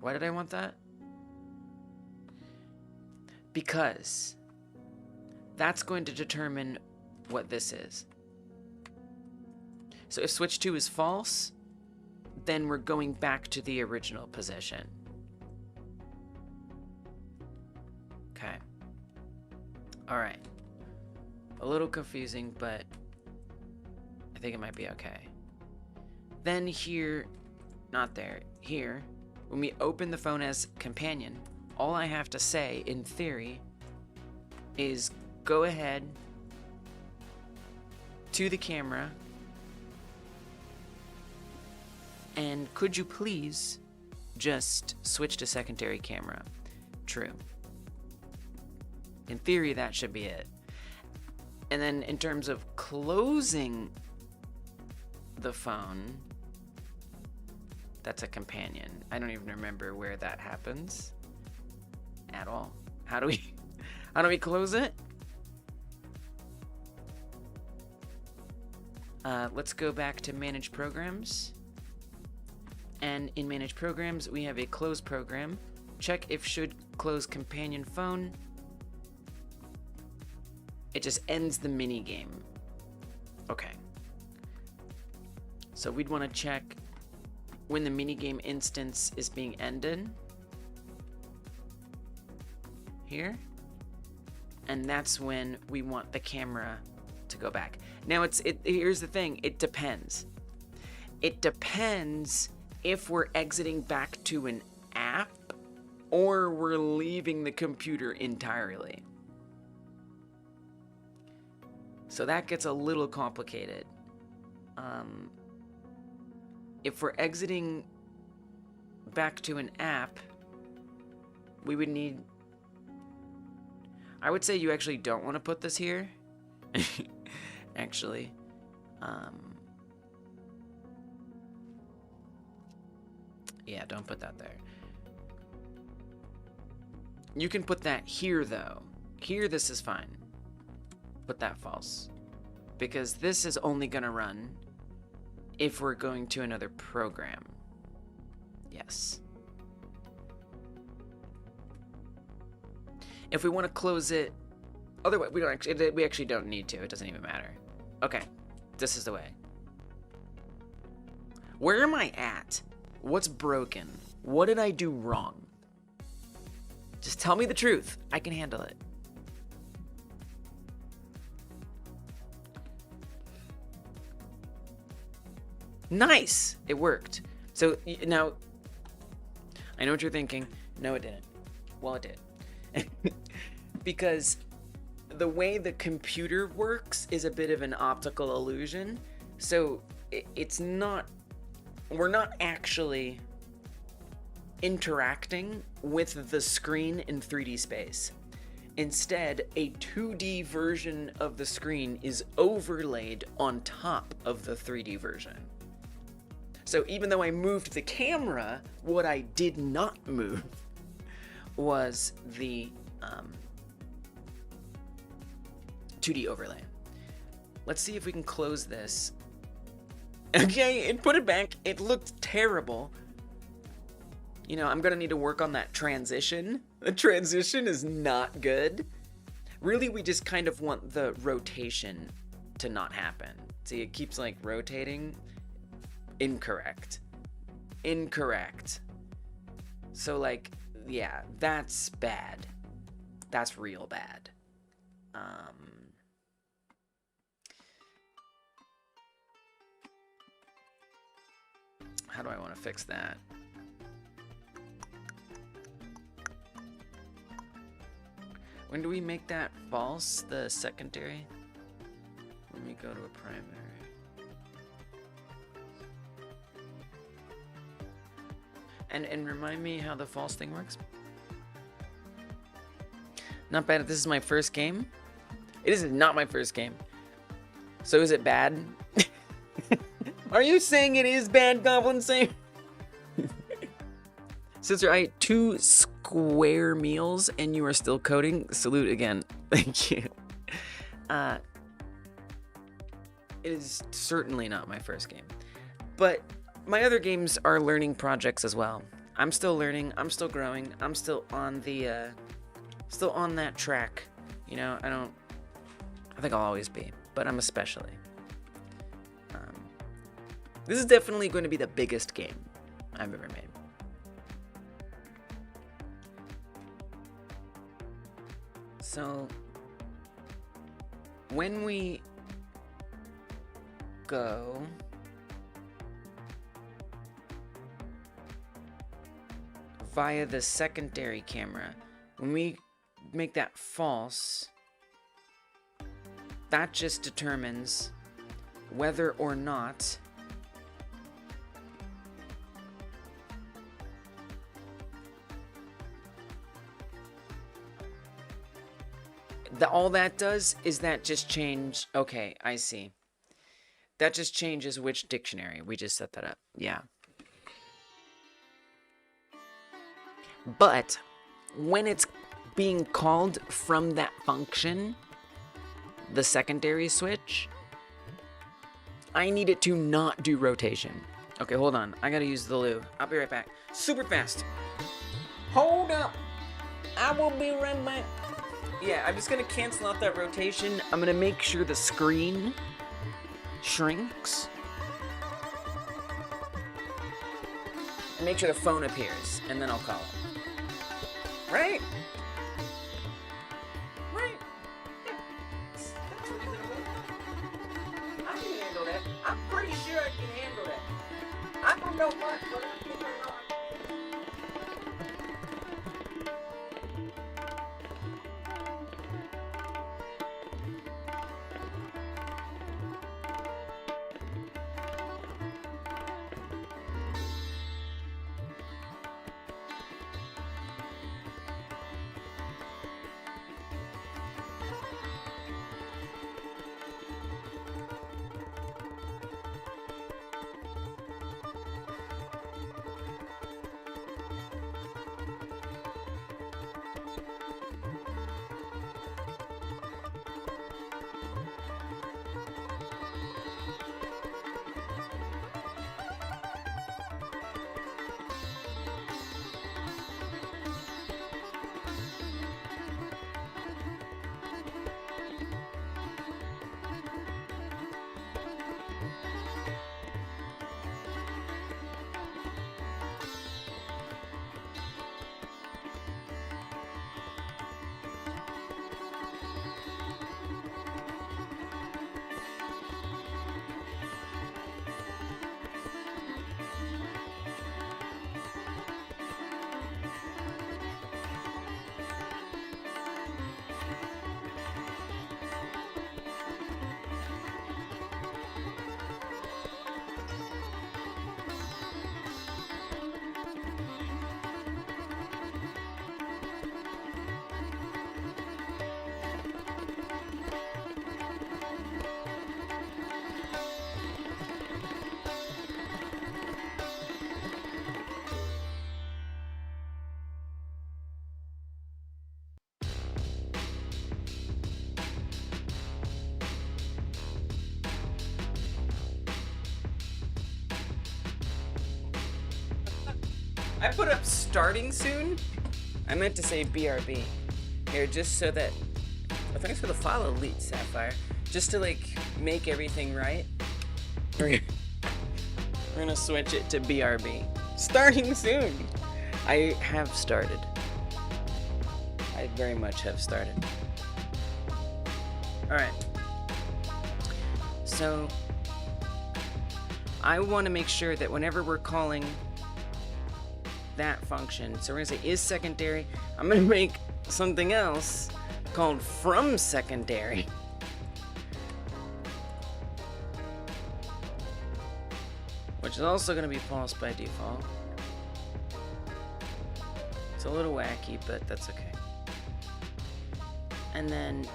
Why did I want that? Because that's going to determine what this is. So if switch 2 is false, then we're going back to the original position. Okay. All right. A little confusing, but I think it might be okay. Then here, not there, here, when we open the phone as companion, all I have to say, in theory, is go ahead to the camera and could you please just switch to secondary camera? True. In theory, that should be it. And then in terms of closing the phone, that's a companion. I don't even remember where that happens at all. How do we close it? Let's go back to manage programs. And in manage programs, we have a close program. Check if should close companion phone. It just ends the mini game. Okay. So we'd want to check when the minigame instance is being ended. Here. And that's when we want the camera to go back. Now here's the thing, it depends. It depends if we're exiting back to an app or we're leaving the computer entirely. So that gets a little complicated. If we're exiting back to an app, we would need... I would say you actually don't want to put this here. Actually. Yeah, don't put that there. You can put that here, though. Here, this is fine. Put that false. Because this is only going to run if we're going to another program. Yes. If we want to close it, otherwise we actually don't need to. It doesn't even matter. Okay, this is the way. Where am I at? What's broken? What did I do wrong? Just tell me the truth. I can handle it. Nice! It worked. So now, I know what you're thinking. No, it didn't. Well, it did. Because the way the computer works is a bit of an optical illusion. So it's not we're not actually interacting with the screen in 3D space. Instead, a 2D version of the screen is overlaid on top of the 3D version. So even though I moved the camera, what I did not move was the 2D overlay. Let's see if we can close this. Okay, it put it back. It looked terrible. You know, I'm gonna need to work on that transition. The transition is not good. Really, we just kind of want the rotation to not happen. See, it keeps like rotating. Incorrect. Incorrect. So like, yeah, that's bad. That's real bad. How do I want to fix that? When do we make that false, the secondary? When we go to a primary. And remind me how the false thing works. Not bad if this is my first game. It is not my first game. So is it bad? Are you saying it is bad, Goblin Saint? Sister, I ate 2 square meals and you are still coding. Salute again. Thank you. It is certainly not my first game. But my other games are learning projects as well. I'm still learning, I'm still growing, I'm still on the still on that track. You know, I think I'll always be, but I'm especially. This is definitely going to be the biggest game I've ever made. So, when we go via the secondary camera, when we make that false, that just determines whether or not all that does is that just change. Okay, I see. That just changes which dictionary. We just set that up. Yeah. But when it's being called from that function, the secondary switch, I need it to not do rotation. Okay, hold on. I gotta use the loo. I'll be right back. Super fast. Hold up. I will be right back. Yeah, I'm just gonna cancel out that rotation. I'm gonna make sure the screen shrinks. And make sure the phone appears, and then I'll call it. Right? Right? Yeah. That's reasonable. I can handle that. I'm pretty sure I can handle that. I don't know much, but I think I know. I put up starting soon. I meant to say BRB. Here, just so that... Oh, thanks for the follow, Elite Sapphire. Just to, like, make everything right. We're gonna switch it to BRB. Starting soon! I have started. I very much have started. Alright. So... I want to make sure that whenever we're calling that function, so we're going to say is secondary, I'm going to make something else called from secondary. Which is also going to be false by default. It's a little wacky, but that's okay. And then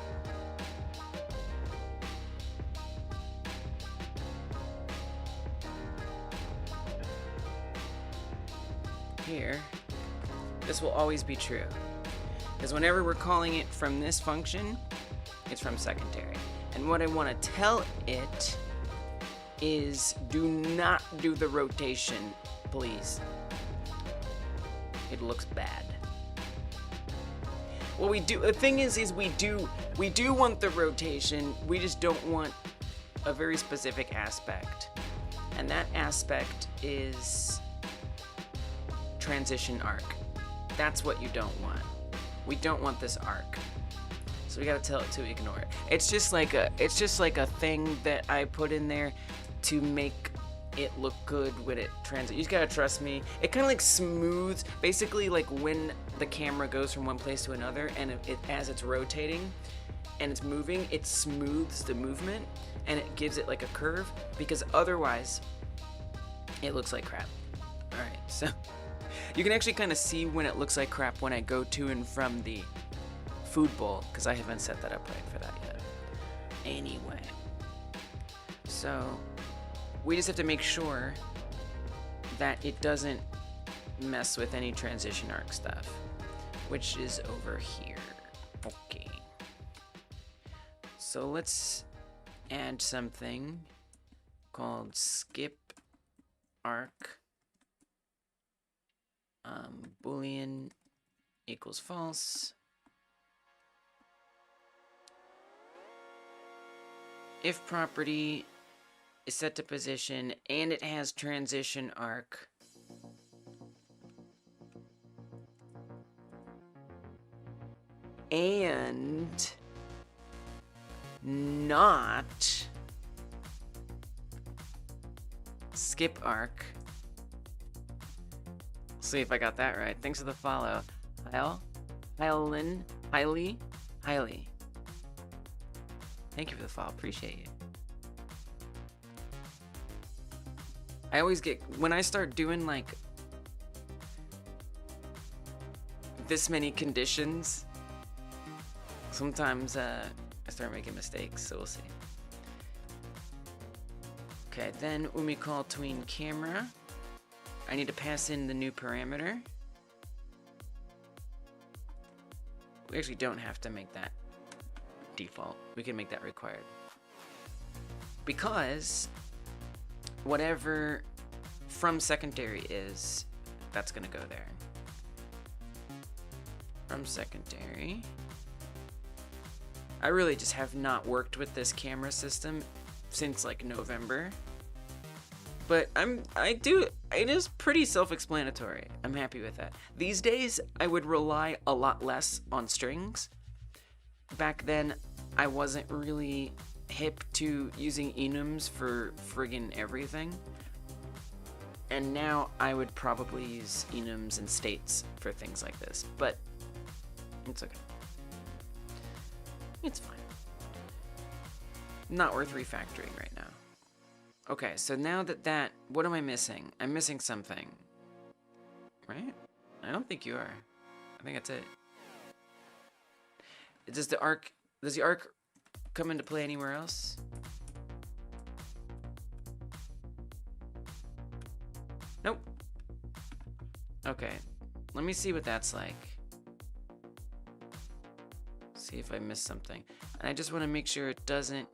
here, this will always be true. Because whenever we're calling it from this function, it's from secondary. And what I want to tell it is do not do the rotation, please. It looks bad. What we do, the thing is we do want the rotation, we just don't want a very specific aspect. And that aspect is transition arc. That's what you don't want. We don't want this arc. So we gotta tell it to ignore it. It's just like a thing that I put in there to make it look good when it transit. You just gotta trust me. It kind of like smooths, basically like when the camera goes from one place to another, and as it's rotating and it's moving, it smooths the movement and it gives it like a curve, because otherwise it looks like crap. All right, so you can actually kind of see when it looks like crap when I go to and from the food bowl, because I haven't set that up right for that yet. Anyway, so we just have to make sure that it doesn't mess with any transition arc stuff, which is over here. Okay. So let's add something called skip arc. Boolean equals false. If property is set to position and it has transition arc, and not skip arc. See if I got that right. Thanks for the follow. Highly. Thank you for the follow. Appreciate you. I always get, when I start doing like this many conditions, sometimes I start making mistakes, so we'll see. Okay, then when we call tween camera, I need to pass in the new parameter. We actually don't have to make that default. We can make that required. Because whatever from secondary is, that's gonna go there. From secondary. I really just have not worked with this camera system since like November. But it is pretty self-explanatory. I'm happy with that. These days, I would rely a lot less on strings. Back then, I wasn't really hip to using enums for friggin' everything. And now I would probably use enums and states for things like this. But it's okay. It's fine. Not worth refactoring right now. Okay, so now that what am I missing? I'm missing something. Right? I don't think you are. I think that's it. Does the arc come into play anywhere else? Nope. Okay, let me see what that's like. See if I missed something. And I just want to make sure it doesn't.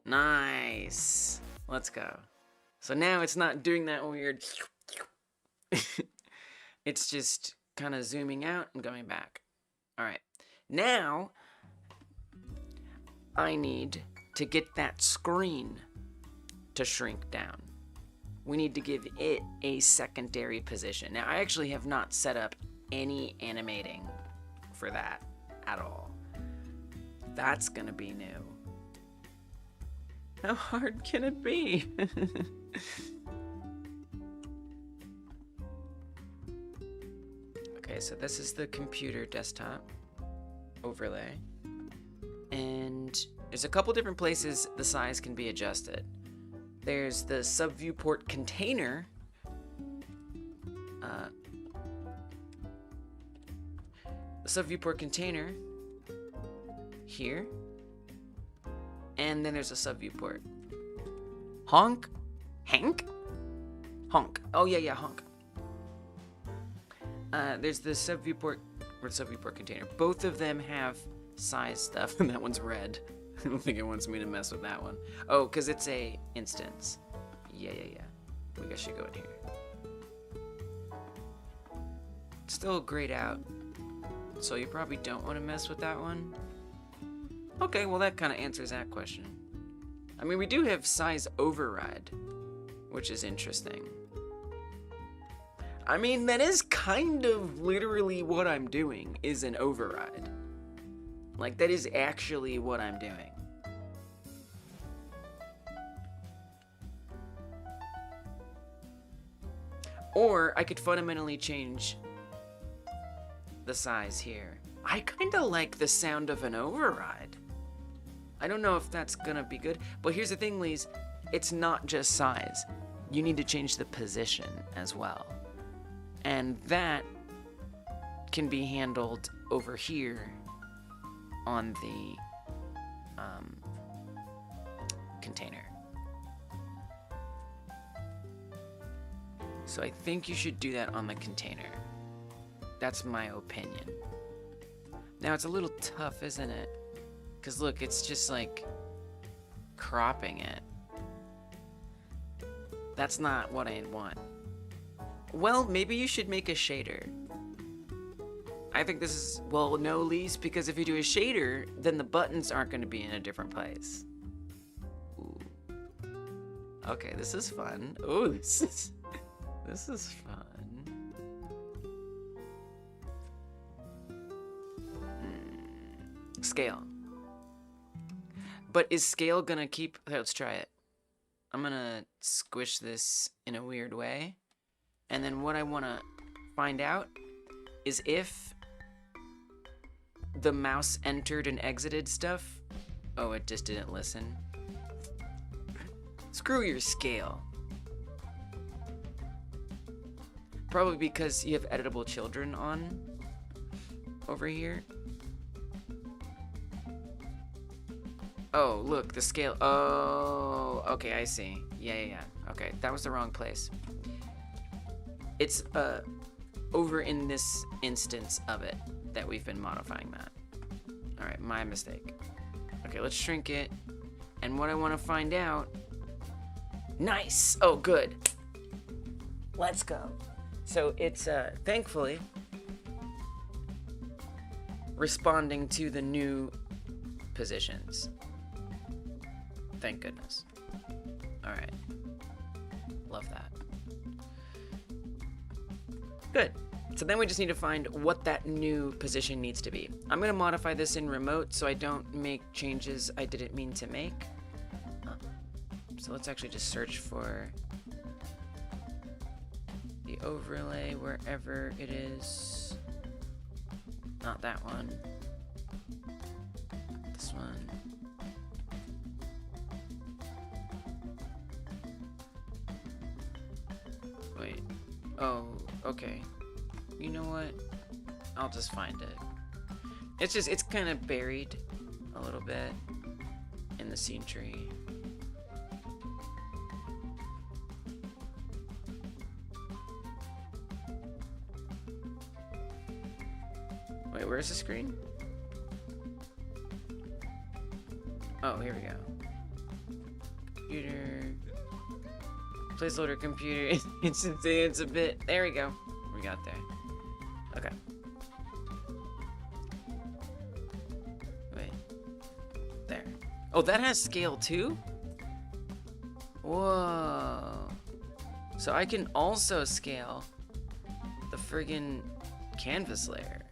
Nice. Let's go. So now it's not doing that weird It's just kind of zooming out and going back. All right. Now, I need to get that screen to shrink down. We need to give it a secondary position. Now, I actually have not set up any animating for that at all. That's gonna be new. How hard can it be? Okay, so this is the computer desktop overlay. And there's a couple different places the size can be adjusted. There's the subviewport container. The subviewport container here. And then there's a subviewport. Honk? Hank? Honk. Oh, yeah, honk. There's the subviewport or subviewport container. Both of them have size stuff, and that one's red. I don't think it wants me to mess with that one. Oh, because it's a instance. Yeah. We guess should go in here. It's still grayed out, so you probably don't want to mess with that one. Okay, well that kind of answers that question. I mean, we do have size override, which is interesting. I mean, that is kind of literally what I'm doing, is an override. Like, that is actually what I'm doing. Or I could fundamentally change the size here. I kind of like the sound of an override. I don't know if that's gonna be good, but here's the thing, Lise. It's not just size. You need to change the position as well. And that can be handled over here on the container. So I think you should do that on the container. That's my opinion. Now it's a little tough, isn't it? Because look, it's just like cropping it. That's not what I want. Well, maybe you should make a shader. I think this is, well, no, Lise, because if you do a shader, then the buttons aren't going to be in a different place. Ooh. Okay, this is fun. Oh, this is fun. Scale. But is scale gonna keep, let's try it. I'm gonna squish this in a weird way. And then what I wanna find out is if the mouse entered and exited stuff. Oh, it just didn't listen. Screw your scale. Probably because you have editable children on over here. Oh, look, the scale. Oh, okay, I see. Yeah. Okay, that was the wrong place. It's over in this instance of it that we've been modifying that. All right, my mistake. Okay, let's shrink it. And what I want to find out. Nice. Oh, good. Let's go. So it's thankfully responding to the new positions. Thank goodness. All right. Love that. Good. So then we just need to find what that new position needs to be. I'm going to modify this in remote so I don't make changes I didn't mean to make. So let's actually just search for the overlay wherever it is. Not that one. This one. Wait. Oh, okay. You know what? I'll just find it. It's kind of buried a little bit in the scene tree. Wait, where's the screen? Oh, here we go. Computer. Placeholder computer. It's a bit. There we go. We got there. Okay. Wait. There. Oh, that has scale too? Whoa. So I can also scale the friggin' canvas layer.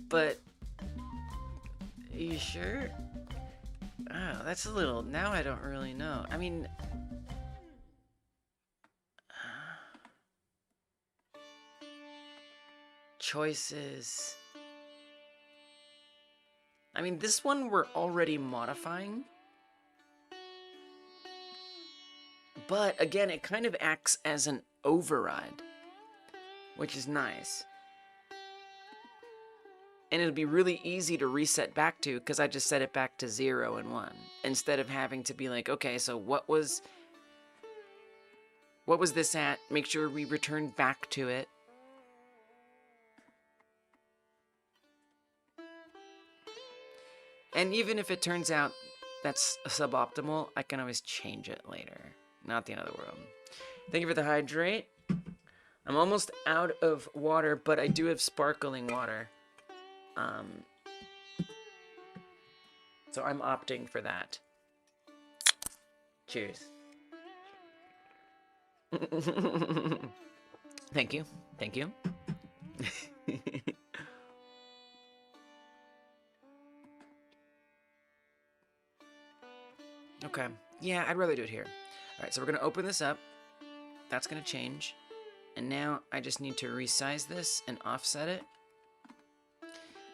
But, are you sure? Oh, that's a little, now I don't really know. I mean, choices. I mean, this one we're already modifying. But again, it kind of acts as an override, which is nice. And it'll be really easy to reset back to because I just set it back to 0 and 1 instead of having to be like, okay, so what was this at? Make sure we return back to it. And even if it turns out that's suboptimal, I can always change it later. Not the end of the world. Thank you for the hydrate. I'm almost out of water, but I do have sparkling water. So I'm opting for that. Cheers. Thank you. Thank you. Okay. Yeah, I'd rather do it here. All right, so we're going to open this up. That's going to change. And now I just need to resize this and offset it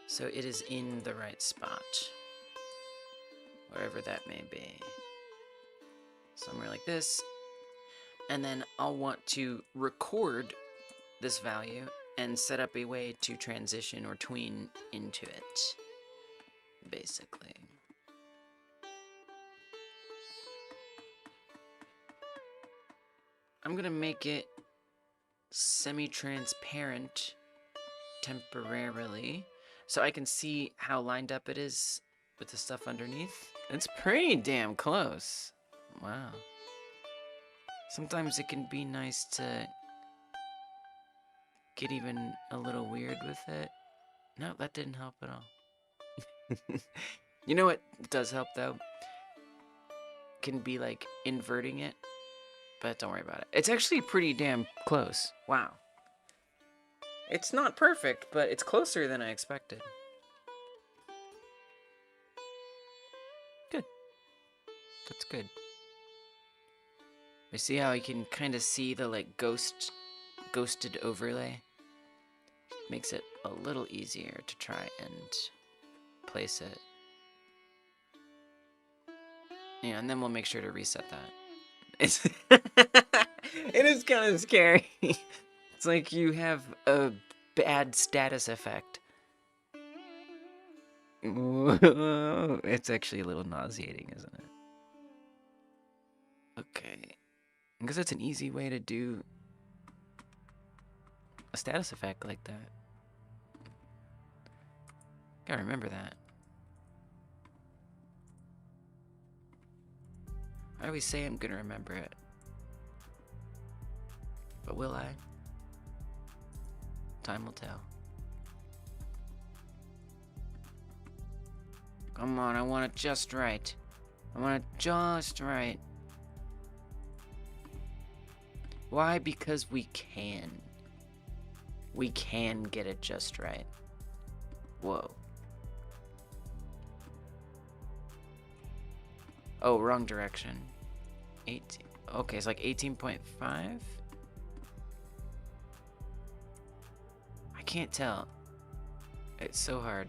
so it is in the right spot, wherever that may be. Somewhere like this. And then I'll want to record this value and set up a way to transition or tween into it, basically. I'm gonna make it semi-transparent temporarily so I can see how lined up it is with the stuff underneath. It's pretty damn close. Wow. Sometimes it can be nice to get even a little weird with it. No, that didn't help at all. You know what does help though? Can be like inverting it, but don't worry about it. It's actually pretty damn close. Wow. It's not perfect, but it's closer than I expected. Good. That's good. You see how I can kind of see the like ghosted overlay? Makes it a little easier to try and place it. Yeah, and then we'll make sure to reset that. It's it is kind of scary. It's like you have a bad status effect. It's actually a little nauseating, isn't it? Okay. Because that's an easy way to do a status effect like that. Gotta remember that. I always say I'm gonna remember it. But will I? Time will tell. Come on, I want it just right. I want it just right. Why? Because we can. We can get it just right. Whoa. Oh, wrong direction. 18. Okay, it's like 18.5? I can't tell. It's so hard.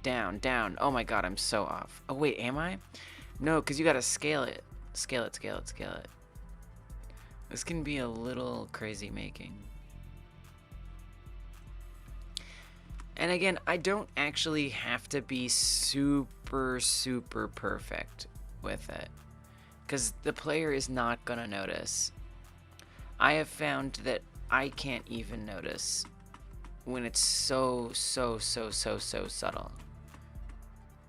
Down, down. Oh my god, I'm so off. Oh wait, am I? No, because you gotta scale it. Scale it, scale it, scale it. This can be a little crazy making. And again, I don't actually have to be super, super perfect with it, because the player is not gonna notice. I have found that I can't even notice when it's so subtle.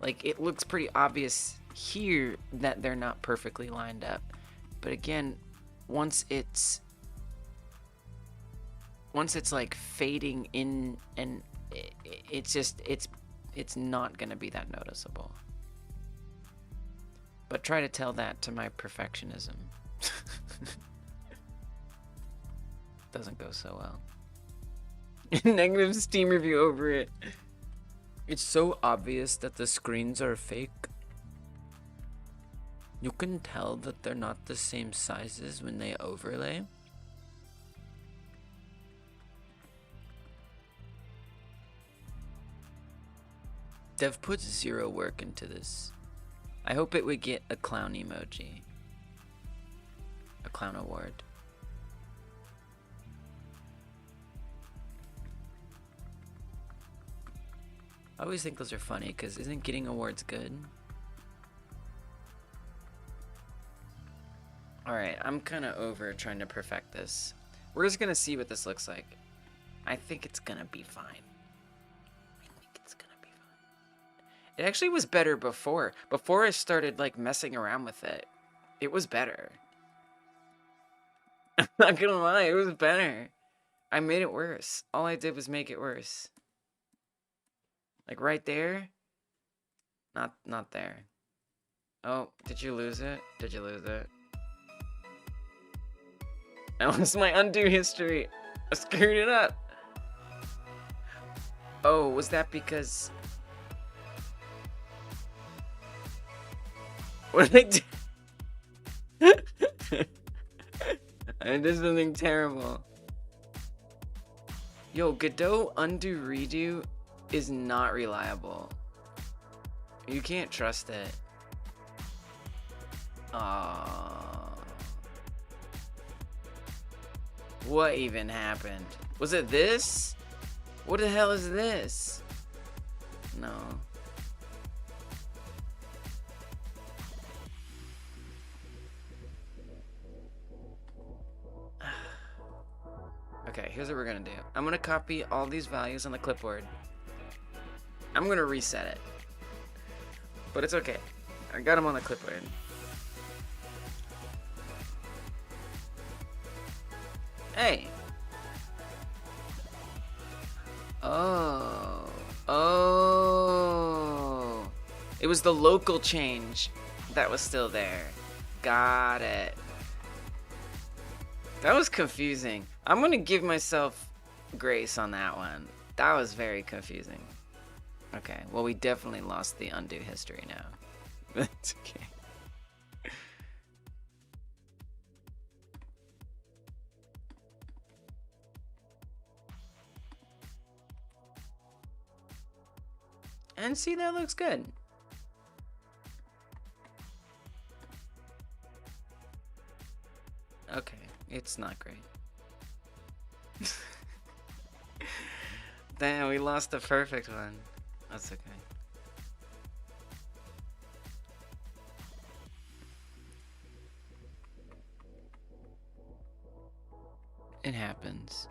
Like, it looks pretty obvious here that they're not perfectly lined up. But again, once it's like fading in, and it's just it's not gonna be that noticeable. But try to tell that to my perfectionism. Doesn't go so well. Negative Steam review over it. It's so obvious that the screens are fake. You can tell that they're not the same sizes when they overlay. Dev puts zero work into this. I hope it would get a clown emoji. A clown award. I always think those are funny, because isn't getting awards good? Alright, I'm kind of over trying to perfect this. We're just going to see what this looks like. I think it's going to be fine. It actually was better before. Before I started like messing around with it, it was better. I'm not gonna lie, it was better. I made it worse. All I did was make it worse. Like right there. Not there. Oh, did you lose it? Did you lose it? That was my undo history. I screwed it up. Oh, was that because... What did I do? I did something terrible. Yo, Godot undo redo is not reliable. You can't trust it. What even happened? Was it this? What the hell is this? No. Okay, here's what we're gonna do. I'm gonna copy all these values on the clipboard. I'm gonna reset it. But it's okay. I got them on the clipboard. Hey! Oh. Oh. It was the local change that was still there. Got it. That was confusing. I'm gonna give myself grace on that one. That was very confusing. Okay, well we definitely lost the undo history now. That's okay. And see, that looks good. Okay, it's not great. Damn, we lost the perfect one. That's okay. It happens.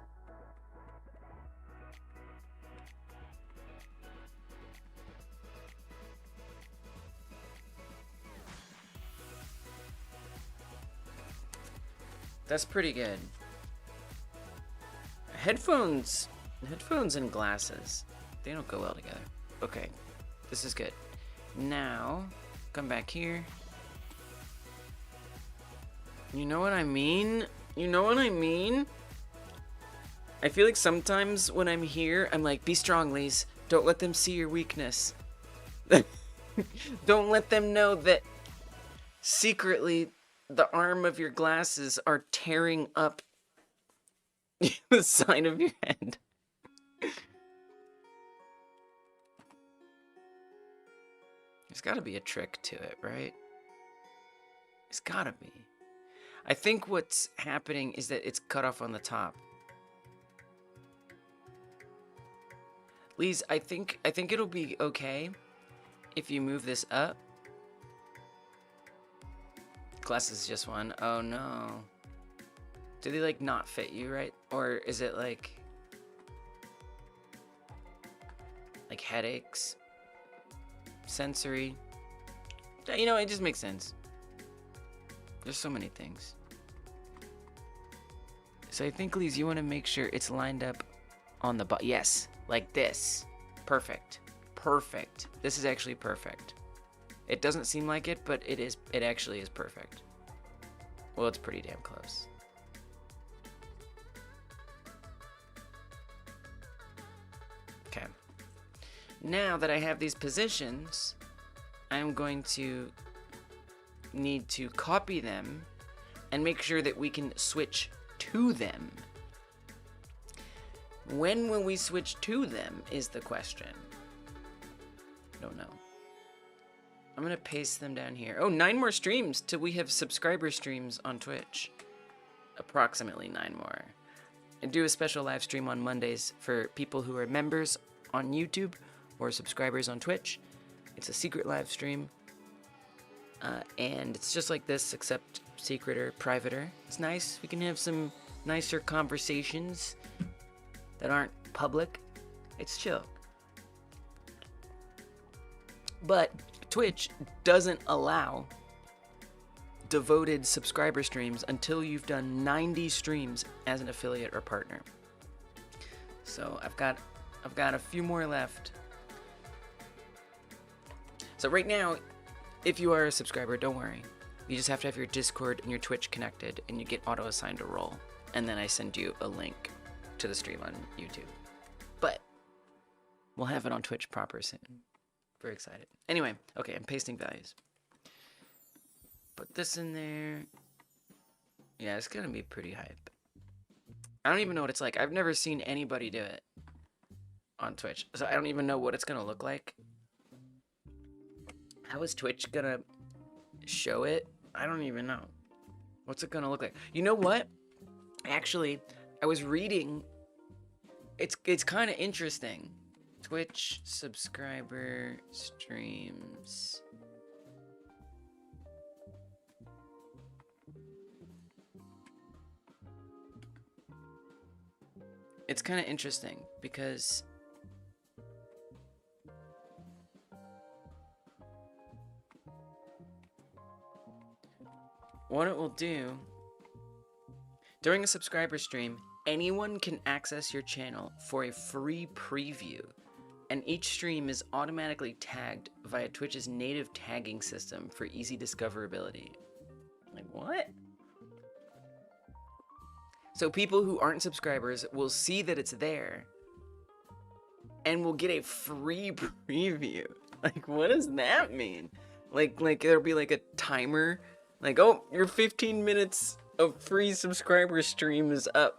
That's pretty good. Headphones and glasses, they don't go well together. Okay, this is good. Now, come back here. You know what I mean? You know what I mean? I feel like sometimes when I'm here, I'm like, be strong, Lise. Don't let them see your weakness. Don't let them know that secretly the arm of your glasses are tearing up the side of your head. There's gotta be a trick to it, right? There's gotta be. I think what's happening is that it's cut off on the top. Lise, I think it'll be okay if you move this up. Glasses just one. Oh no. Do they like not fit you right? Or is it like headaches? Sensory? You know, it just makes sense. There's so many things. So I think, Lise, you want to make sure it's lined up on the bottom. Yes, like this. Perfect. Perfect. This is actually perfect. It doesn't seem like it, but it is. It actually is perfect. Well, it's pretty damn close. Okay. Now that I have these positions, I'm going to need to copy them and make sure that we can switch to them. When will we switch to them is the question. Don't know. I'm gonna paste them down here. Oh, 9 more streams till we have subscriber streams on Twitch. Approximately 9 more. I do a special live stream on Mondays for people who are members on YouTube or subscribers on Twitch. It's a secret live stream. And it's just like this, except secreter, privater. It's nice. We can have some nicer conversations that aren't public. It's chill. But Twitch doesn't allow devoted subscriber streams until you've done 90 streams as an affiliate or partner. So I've got a few more left. So right now, if you are a subscriber, don't worry. You just have to have your Discord and your Twitch connected, and you get auto-assigned a role. And then I send you a link to the stream on YouTube. But we'll have it on Twitch proper soon. Very excited. Anyway, okay, I'm pasting values. Put this in there. Yeah, it's gonna be pretty hype. I don't even know what it's like. I've never seen anybody do it on Twitch, so I don't even know what it's gonna look like. How is Twitch gonna show it? I don't even know. What's it gonna look like? You know what? Actually, I was reading. It's kind of interesting. Twitch subscriber streams. It's kind of interesting because what it will do during a subscriber stream, anyone can access your channel for a free preview, and each stream is automatically tagged via Twitch's native tagging system for easy discoverability. Like, what? So people who aren't subscribers will see that it's there and will get a free preview. Like, what does that mean? Like there'll be like a timer, like, oh, your 15 minutes of free subscriber stream is up.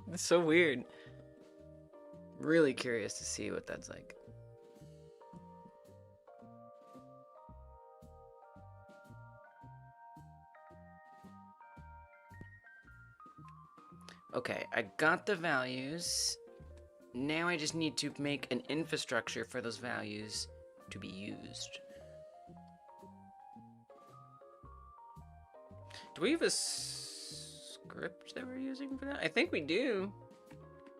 It's so weird. Really curious to see what that's like. Okay, I got the values. Now I just need to make an infrastructure for those values to be used. Do we have a script that we're using for that? I think we do.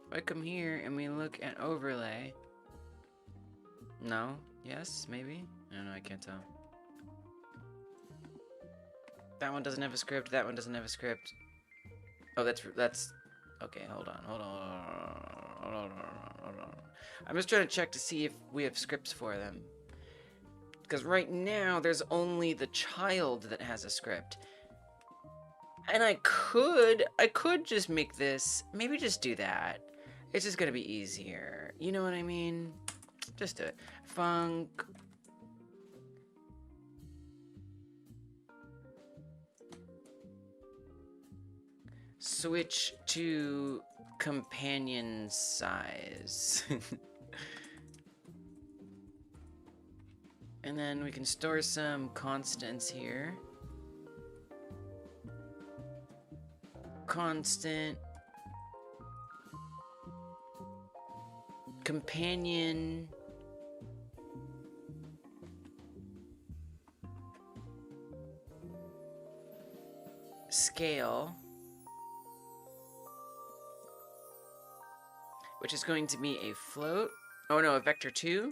If I come here and we look at overlay. No? Yes? Maybe? I don't know, I can't tell. That one doesn't have a script, that one doesn't have a script. Oh, that's okay, hold on. I'm just trying to check to see if we have scripts for them. Because right now, there's only the child that has a script. And I could just make this, maybe just do that. It's just gonna be easier. You know what I mean? Just do it. Func. Switch to companion size. And then we can store some constants here. Constant. Companion. Scale. Which is going to be a float. Oh no, a vector 2.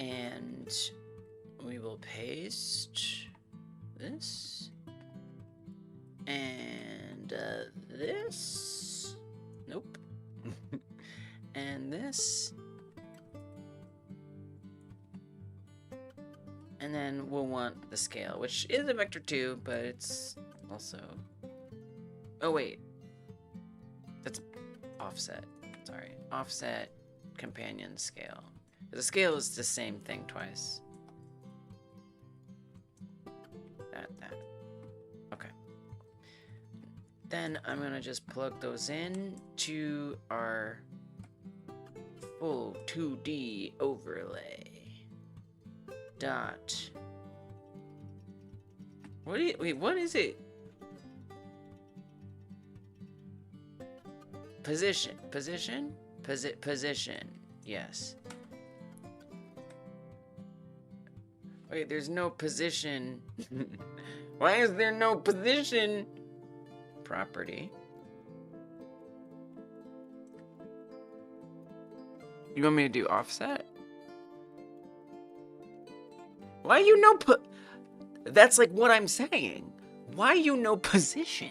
And we will paste this. And this. Nope. And this. And then we'll want the scale, which is a vector 2, but it's also... Oh, wait. That's offset. Sorry. Offset companion scale. The scale is the same thing twice. That. Okay. Then I'm going to just plug those in to our full 2D overlay. Dot. Wait, what is it? Position. Position. Yes. Wait, there's no position. Why is there no position? Property. You want me to do offset? Why you no That's like what I'm saying. Why you no position?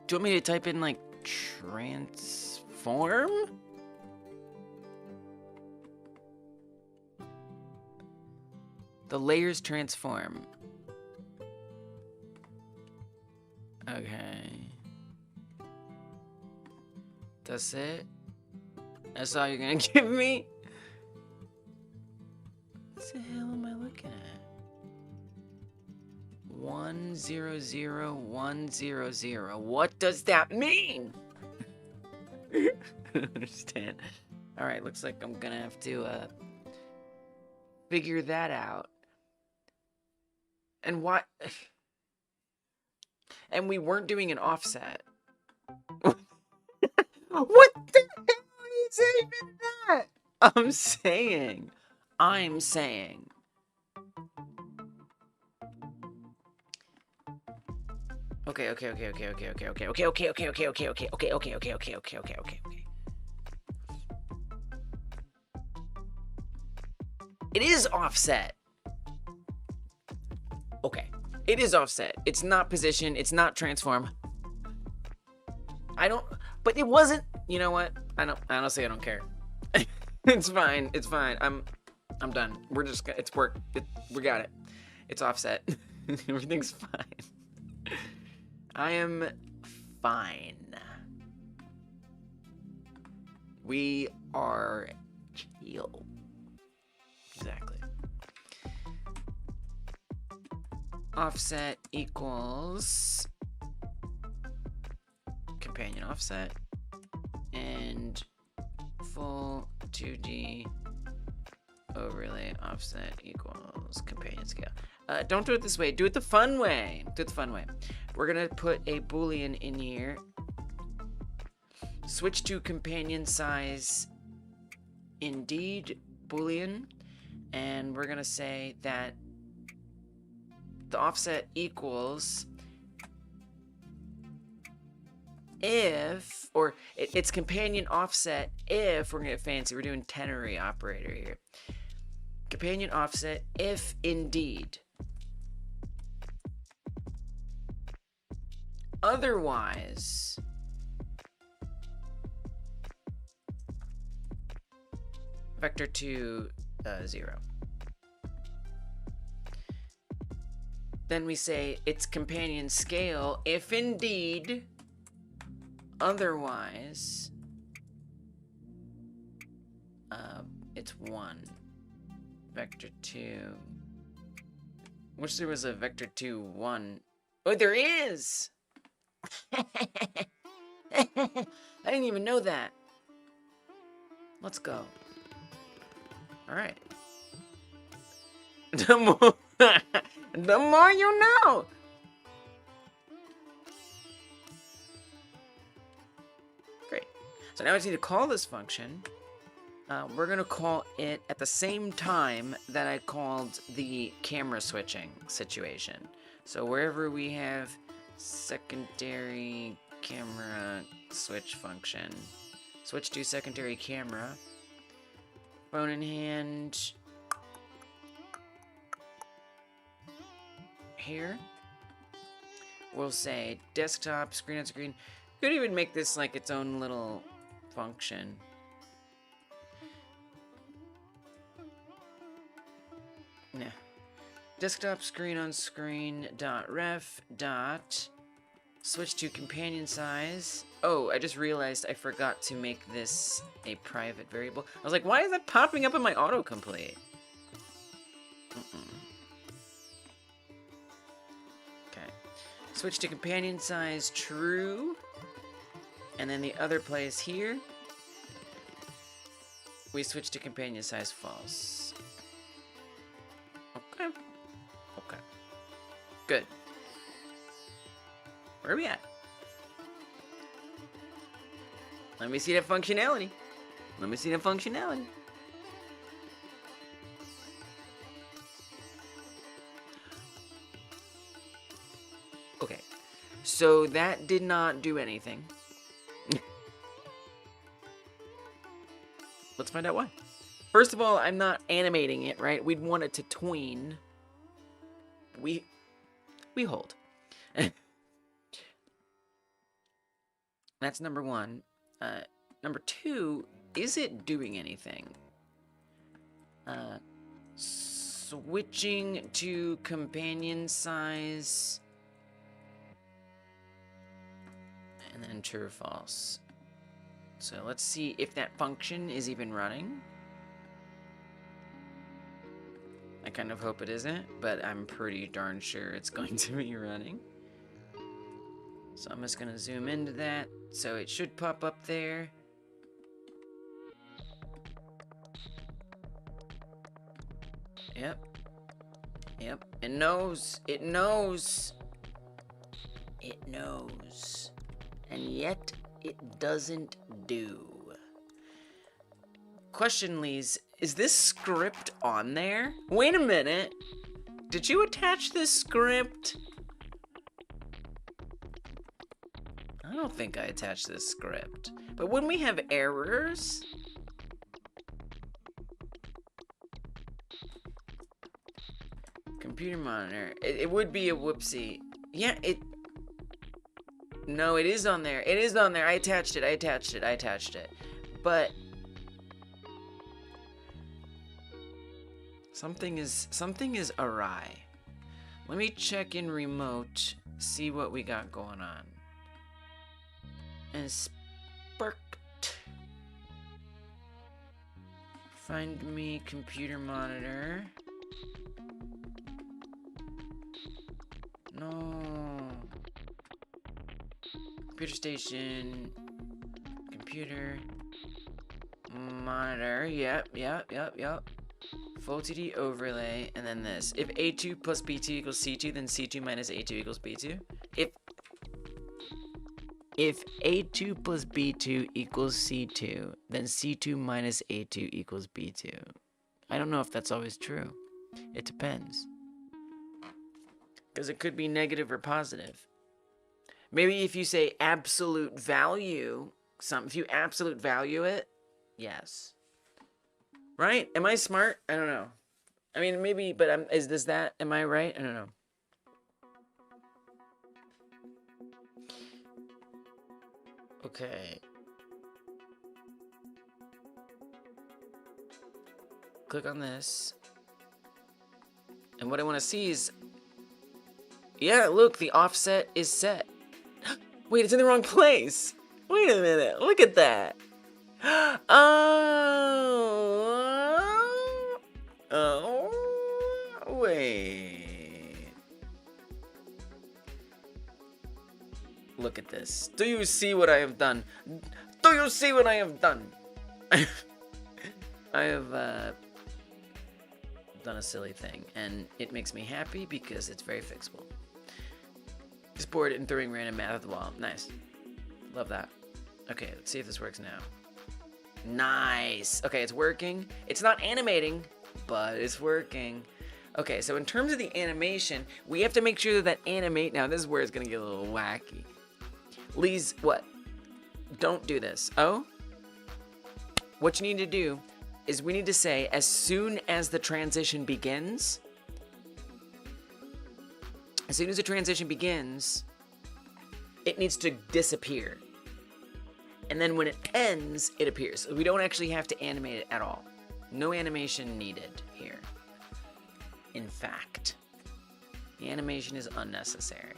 Do you want me to type in like transform? The layers transform. Okay. That's it? That's all you're gonna give me? What the hell am I looking at? 100100. What does that mean? I don't understand. Alright, looks like I'm gonna have to figure that out. And what? And we weren't doing an offset. What the hell is even that? I'm saying. Okay. It is offset. Okay. It is offset. It's not position. It's not transform. But it wasn't. You know what? Honestly, I don't care. It's fine. I'm done. We're just. It's work. We got it. It's offset. Everything's fine. I am fine. We are chill. Exactly. Offset equals companion offset and full 2D overlay offset equals companion scale. Don't do it this way. Do it the fun way. We're gonna put a boolean in here. Switch to companion size indeed boolean, and we're gonna say that the offset equals if, or it's companion offset if, we're gonna get fancy, we're doing ternary operator here. Companion offset if indeed. Otherwise, vector 2, 0. Then we say its companion scale if indeed. Otherwise, it's 1. Vector 2. Wish there was a vector 2, 1. Oh, there is! I didn't even know that. Let's go. Alright. The more you know! Great. So now I just need to call this function. We're going to call it at the same time that I called the camera switching situation. So wherever we have secondary camera switch function. Switch to secondary camera. Phone in hand. Here. We'll say desktop, screen on screen. Could even make this like its own little function. Nah. Desktop screen on screen dot ref dot switch to companion size. Oh, I just realized I forgot to make this a private variable. I was like, why is that popping up in my autocomplete? Okay. Switch to companion size true. And then the other place here, we switch to companion size false. Okay. Okay. Good. Where are we at? Let me see that functionality. Let me see the functionality. Okay. So that did not do anything. Let's find out why. First of all, I'm not animating it, right? We'd want it to tween. We hold. That's number one. Number two, is it doing anything? Switching to companion size. And then true or false. So let's see if that function is even running. I kind of hope it isn't, but I'm pretty darn sure it's going to be running. So I'm just gonna zoom into that. So it should pop up there. Yep. Yep. It knows. It knows. It knows. And yet it doesn't do. Question, Lise, is this script on there? Wait a minute. Did you attach this script? I don't think I attached this script. But when we have errors... Computer monitor. It would be a whoopsie. Yeah, it... No, it is on there. It is on there. I attached it. I attached it. I attached it. But... Something is awry. Let me check in remote, see what we got going on. Inspect. Find me computer monitor. No. Computer station. Computer. Monitor. Yep. Full 2D overlay, and then this. If A2 plus B2 equals C2, then C2 minus A2 equals B2. If A2 plus B2 equals C2, then C2 minus A2 equals B2. I don't know if that's always true. It depends. Because it could be negative or positive. Maybe if you say absolute value, if you absolute value it, yes. Right? Am I smart? I don't know. I mean, maybe, but am I right? I don't know. Okay. Click on this. And what I want to see is... Yeah, look, the offset is set. Wait, it's in the wrong place. Wait a minute. Look at that. Wait. Look at this. Do you see what I have done? Do you see what I have done? I have done a silly thing, and it makes me happy because it's very fixable. Just bored and throwing random math at the wall. Nice. Love that. Okay, let's see if this works now. Nice. Okay, it's working. It's not animating, but it's working. Okay, so in terms of the animation, we have to make sure that animate. Now, this is where it's gonna get a little wacky. Please, what? Don't do this. Oh? What you need to do is we need to say, as soon as the transition begins, it needs to disappear. And then when it ends, it appears. So we don't actually have to animate it at all. No animation needed here. In fact, the animation is unnecessary.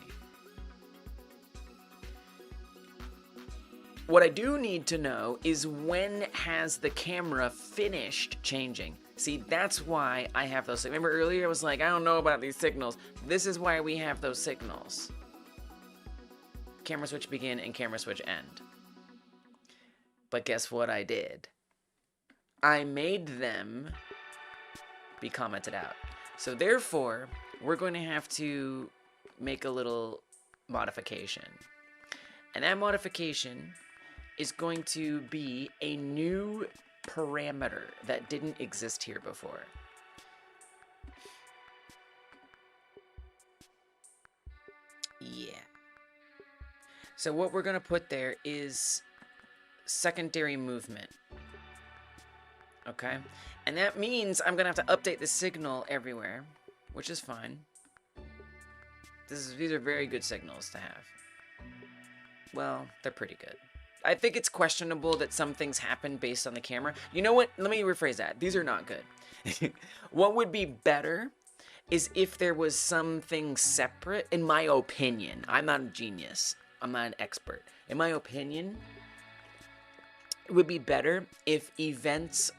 What I do need to know is when has the camera finished changing? See, that's why I have those. Remember earlier I was like, I don't know about these signals. This is why we have those signals. Camera switch begin and camera switch end. But guess what I did? I made them be commented out. So therefore, we're going to have to make a little modification. And that modification is going to be a new parameter that didn't exist here before. Yeah. So what we're going to put there is secondary movement. Okay? And that means I'm going to have to update the signal everywhere, which is fine. These are very good signals to have. Well, they're pretty good. I think it's questionable that some things happen based on the camera. You know what? Let me rephrase that. These are not good. What would be better is if there was something separate, in my opinion. I'm not a genius. I'm not an expert. In my opinion, it would be better if events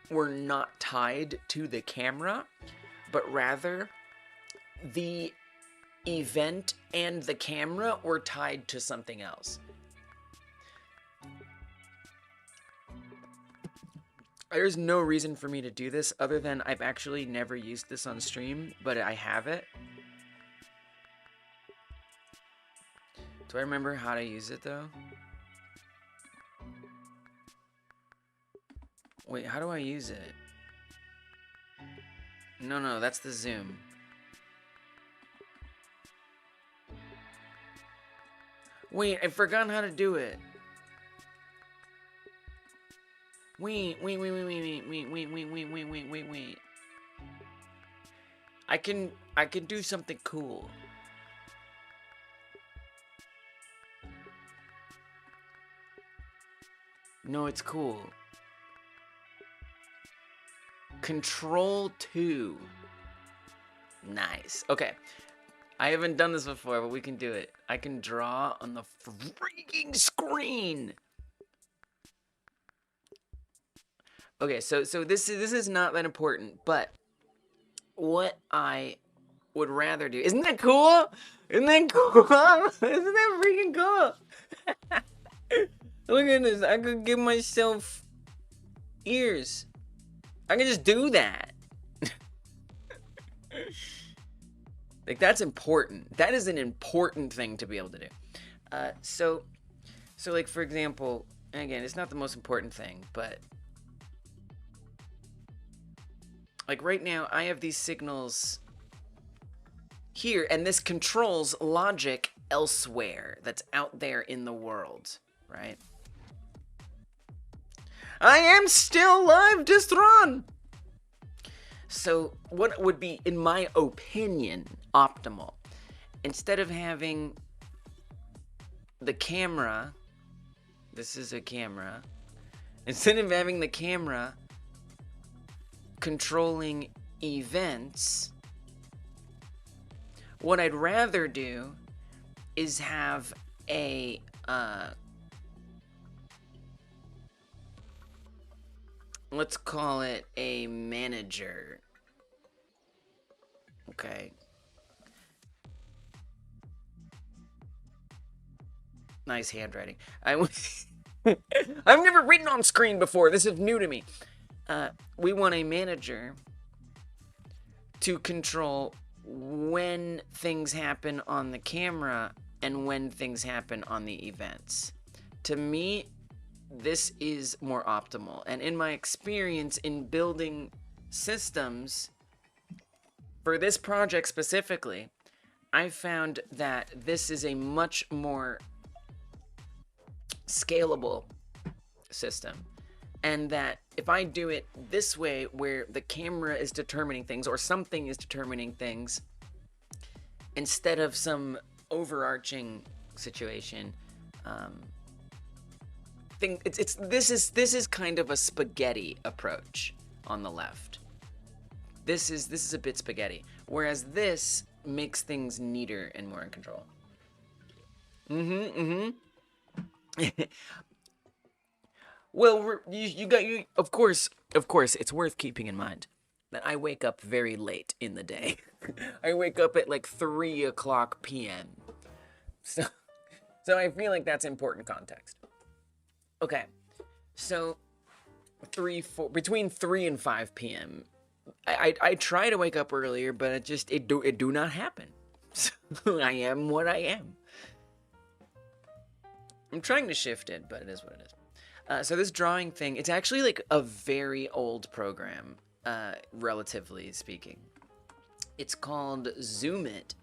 were not tied to the camera, but rather the event and the camera were tied to something else. There's no reason for me to do this other than I've actually never used this on stream, but I have it. Do I remember how to use it though? Wait, how do I use it? No, that's the zoom. Wait, I forgot how to do it. Wait. I can do something cool. No, it's cool. Control 2. Nice. Okay. I haven't done this before, but we can do it. I can draw on the freaking screen. Okay, so this is not that important, but what I would rather do... Isn't that cool? Isn't that cool? Isn't that freaking cool? Look at this. I could give myself ears. I can just do that. Like, that's important. That is an important thing to be able to do. So like, for example, and again, it's not the most important thing, but like right now, I have these signals here, and this controls logic elsewhere that's out there in the world, right? I am still live, Distron! So what would be, in my opinion, optimal? Instead of having the camera, this is a camera, instead of having the camera controlling events, what I'd rather do is have a let's call it a manager. Okay. Nice handwriting. I've never written on screen before. This is new to me. We want a manager to control when things happen on the camera and when things happen on the events. To me, this is more optimal. And in my experience in building systems, For this project specifically, I found that this is a much more scalable system. And that if I do it this way, where the camera is determining things or something is determining things, instead of some overarching situation, this is kind of a spaghetti approach on the left. This is a bit spaghetti, whereas this makes things neater and more in control. Well, of course, it's worth keeping in mind that I wake up very late in the day. I wake up at like 3 o'clock p.m. So I feel like that's important context. Okay, so between 3 and 5 p.m. I try to wake up earlier, but it do not happen. So I am what I am. I'm trying to shift it, but it is what it is. So this drawing thing, it's actually like a very old program, relatively speaking. It's called Zoom It.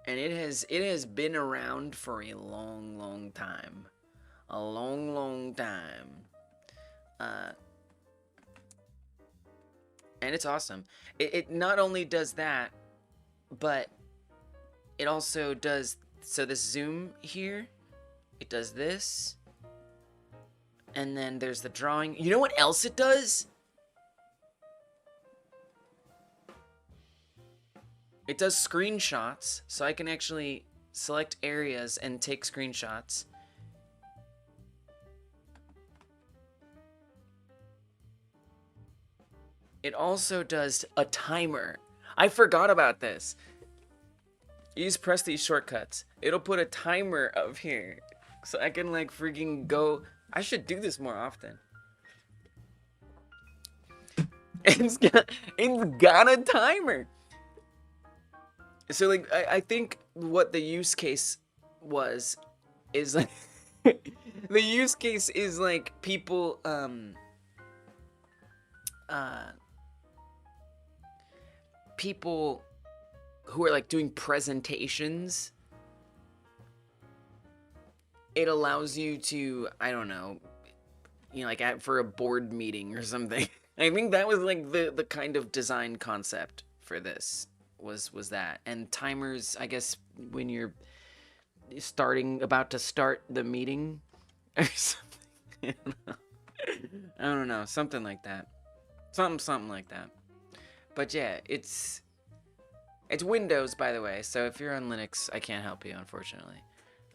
And it has been around for a long time. A long time. And it's awesome. It not only does that, but it also does, so this zoom here, it does this. And then there's the drawing. You know what else it does? It does screenshots, so I can actually select areas and take screenshots. It also does a timer. I forgot about this. You just press these shortcuts. It'll put a timer up here. So I can like freaking go. I should do this more often. It's got a timer. So like I think what the use case is like the use case is like people people who are like doing presentations. It allows you to, I don't know, you know, like for a board meeting or something. I think that was like the kind of design concept for this was that. And timers, I guess, when you're about to start the meeting or something. I don't know, something like that. Something like that. But yeah, it's Windows, by the way, so if you're on Linux, I can't help you, unfortunately.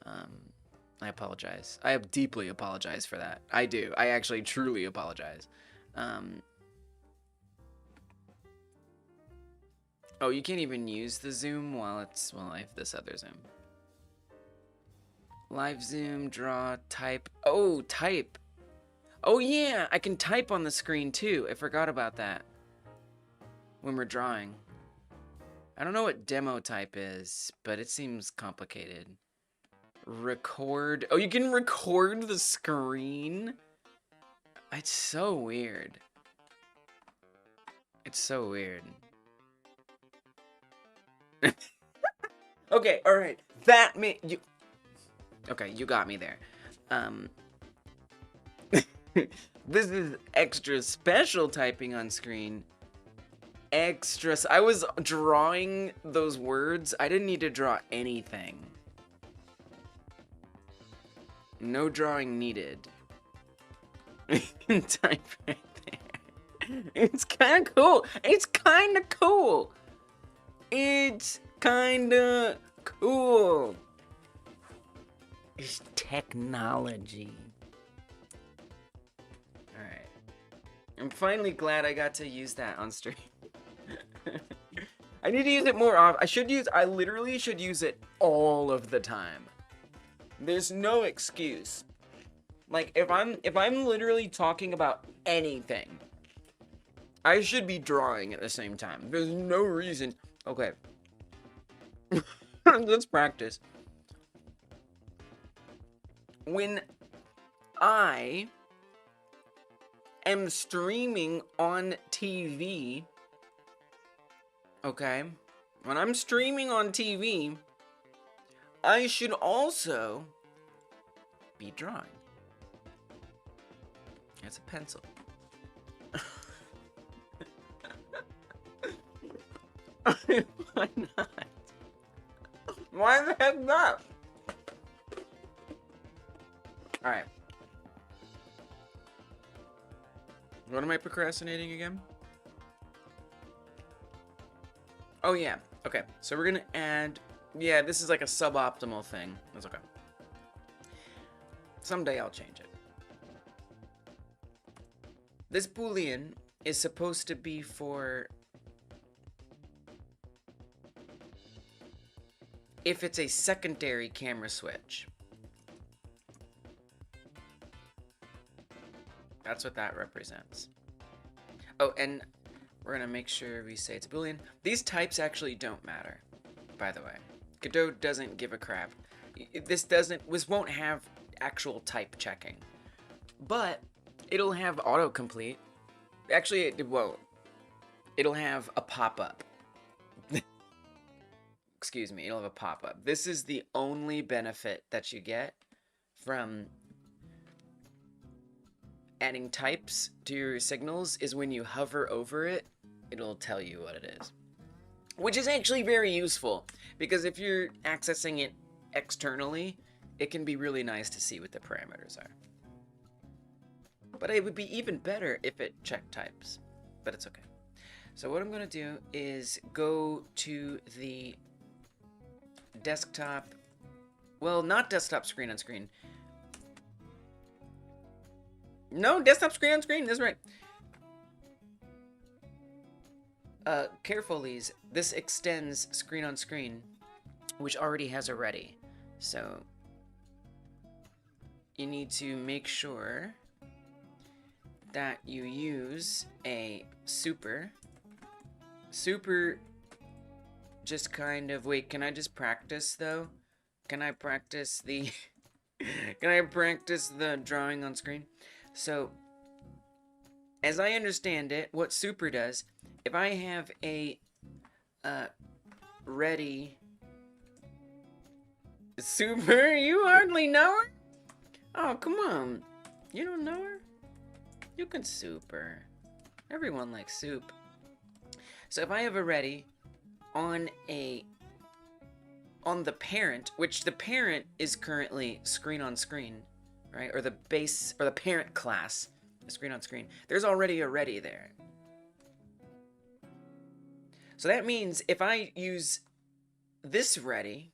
I apologize. I deeply apologize for that. I do. I actually truly apologize. Oh, you can't even use the zoom while I have this other zoom. Live zoom, draw, type. Oh, type. Oh yeah, I can type on the screen too. I forgot about that. When we're drawing. I don't know what demo type is, but it seems complicated. Record. Oh, you can record the screen? It's so weird. It's so weird. Okay, alright. Okay, you got me there. This is extra special typing on screen. Extra. I was drawing those words. I didn't need to draw anything. No drawing needed. You can type right there. It's kind of cool. It's kind of cool. It's kind of cool. It's technology. Alright. I'm finally glad I got to use that on stream. I need to use it more often. I literally should use it all of the time. There's no excuse. Like if I'm literally talking about anything, I should be drawing at the same time. There's no reason. Okay. Let's practice. When I am streaming on TV, okay? When I'm streaming on TV, I should also be drawing. It's a pencil. Why not? Why the heck not? Alright. What am I procrastinating again? Oh yeah, okay. So we're gonna add... Yeah, this is like a suboptimal thing. That's okay. Someday I'll change it. This Boolean is supposed to be for... if it's a secondary camera switch. That's what that represents. Oh, and we're gonna make sure we say it's a Boolean. These types actually don't matter, by the way. Godot doesn't give a crap. This won't have actual type checking, but it'll have autocomplete. Actually, it won't. It'll have a pop-up. Excuse me, it'll have a pop-up. This is the only benefit that you get from adding types to your signals, is when you hover over it, it'll tell you what it is. Which is actually very useful, because if you're accessing it externally, it can be really nice to see what the parameters are. But it would be even better if it checked types, but it's okay. So what I'm going to do is go to the desktop, well, not desktop screen on screen. No, desktop screen on screen, that's right. Carefully, this extends screen on screen, which already has a ready. So you need to make sure that you use a super. Super just kind of, wait, can I just practice though? Can I practice the, can I practice the drawing on screen? So, as I understand it, what super does, if I have a ready super, you hardly know her? Oh, come on. You don't know her? You can super. Everyone likes soup. So if I have a ready on the parent, which the parent is currently screen on screen, right? Or the base, or the parent class, screen on screen. There's already a ready there. So that means if I use this ready,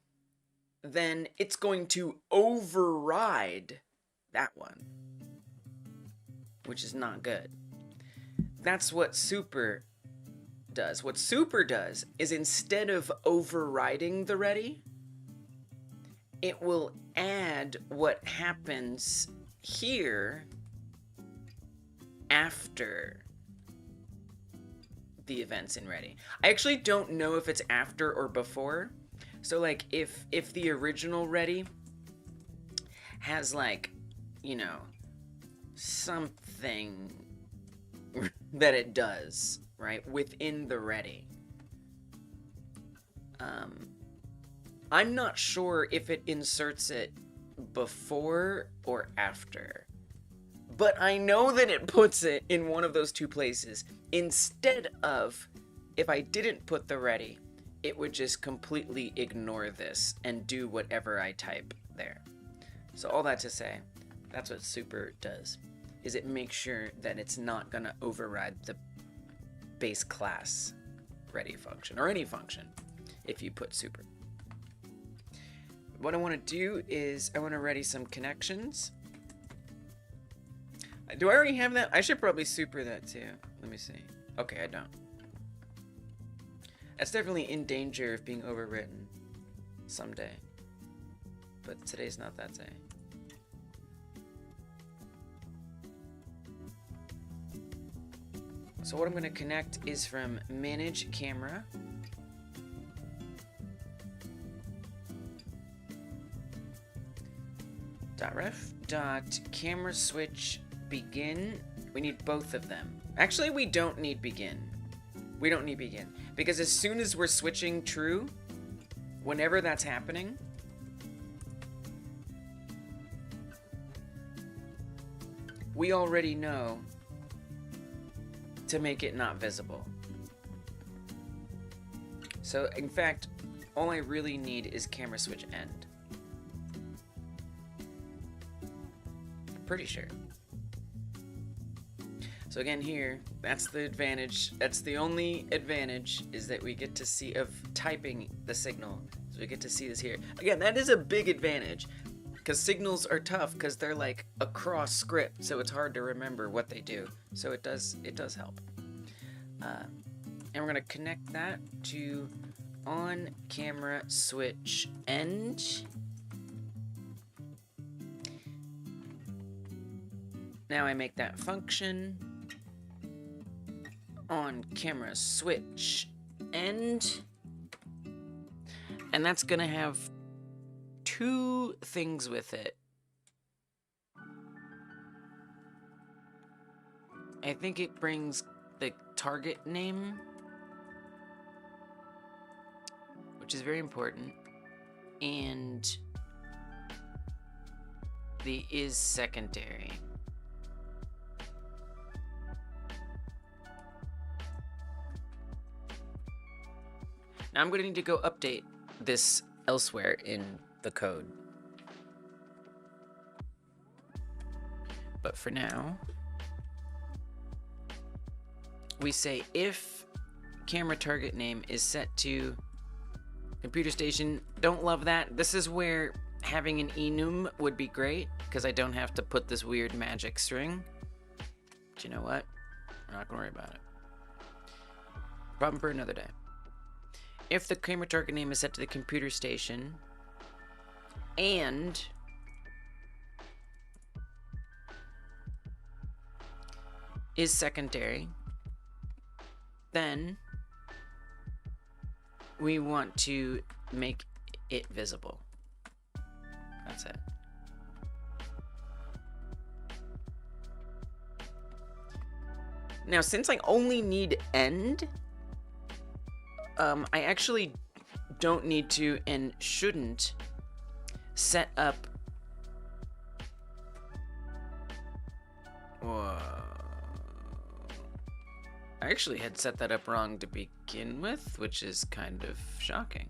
then it's going to override that one, which is not good. That's what super does. What super does is, instead of overriding the ready, it will add what happens here after the events in ready. I actually don't know if it's after or before. So like if the original ready has, like, you know, something that it does, right, within the ready. I'm not sure if it inserts it before or after, but I know that it puts it in one of those two places. Instead of, if I didn't put the ready, it would just completely ignore this and do whatever I type there. So all that to say, that's what super does, is it makes sure that it's not gonna override the base class ready function, or any function, if you put super. What I want to do is, I want to ready some connections. Do I already have that? I should probably super that too. Let me see. Okay, I don't. That's definitely in danger of being overwritten someday. But today's not that day. So what I'm going to connect is from manage camera. .ref .camera switch begin. We need both of them. Actually, we don't need begin. We don't need begin. Because as soon as we're switching true, whenever that's happening, we already know to make it not visible. So, in fact, all I really need is camera switch end. Pretty sure. So again here, that's the advantage. That's the only advantage, is that we get to see of typing the signal. So we get to see this here. Again, that is a big advantage, because signals are tough because they're like across script, so it's hard to remember what they do. So it does help. And we're gonna connect that to on camera switch end. Now I make that function on camera switch end, and that's gonna have two things with it. I think it brings the target name, which is very important, and the is secondary. Now I'm going to need to go update this elsewhere in the code. But for now, we say if camera target name is set to computer station. Don't love that. This is where having an enum would be great, because I don't have to put this weird magic string. But you know what? We're not going to worry about it. Problem for another day. If the camera target name is set to the computer station and is secondary, then we want to make it visible. That's it. Now, since I only need end, I actually don't need to and shouldn't set up. Whoa. I actually had set that up wrong to begin with, which is kind of shocking.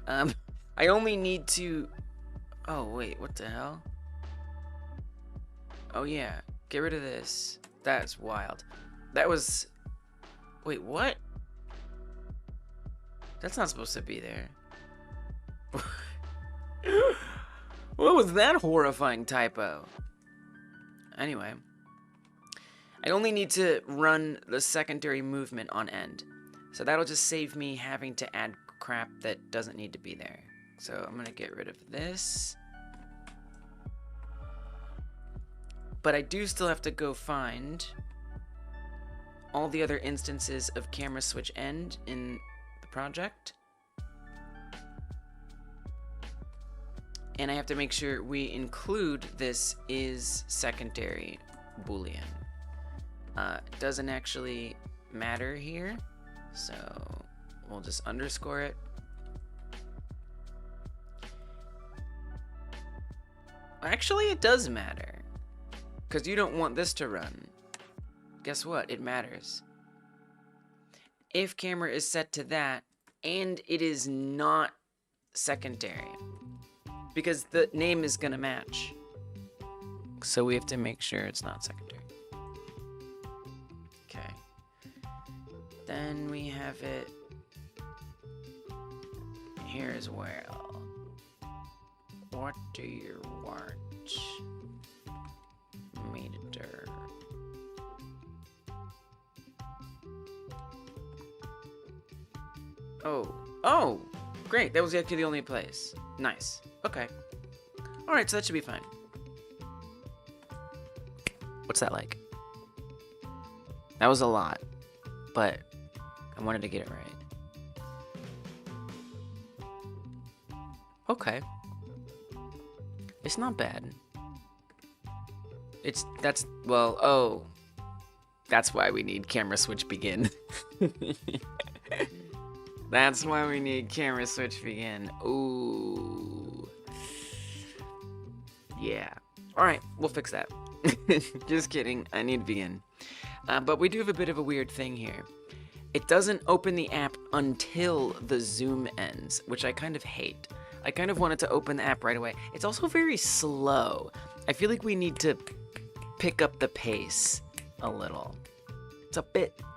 I only need to. Oh, wait, what the hell? Oh, yeah, get rid of this. That's wild. That was. Wait, what? That's not supposed to be there. What was that horrifying typo? Anyway, I only need to run the secondary movement on end. So that'll just save me having to add crap that doesn't need to be there. So I'm going to get rid of this. But I do still have to go find all the other instances of camera switch end in project, and I have to make sure we include this is secondary boolean. It doesn't actually matter here, so we'll just underscore it. Actually, it does matter, because you don't want this to run. Guess what? It matters. If camera is set to that, and it is not secondary, because the name is gonna match. So we have to make sure it's not secondary. Okay. Then we have it here as well. What do you want me to do? Oh, great. That was actually the only place. Nice. Okay. All right, so that should be fine. What's that like? That was a lot, but I wanted to get it right. Okay. It's not bad. That's That's why we need camera switch begin. That's why we need camera switch begin. Ooh. Yeah. Alright, we'll fix that. Just kidding, I need begin. But we do have a bit of a weird thing here. It doesn't open the app until the zoom ends, which I kind of hate. I kind of want it to open the app right away. It's also very slow. I feel like we need to pick up the pace a little. It's a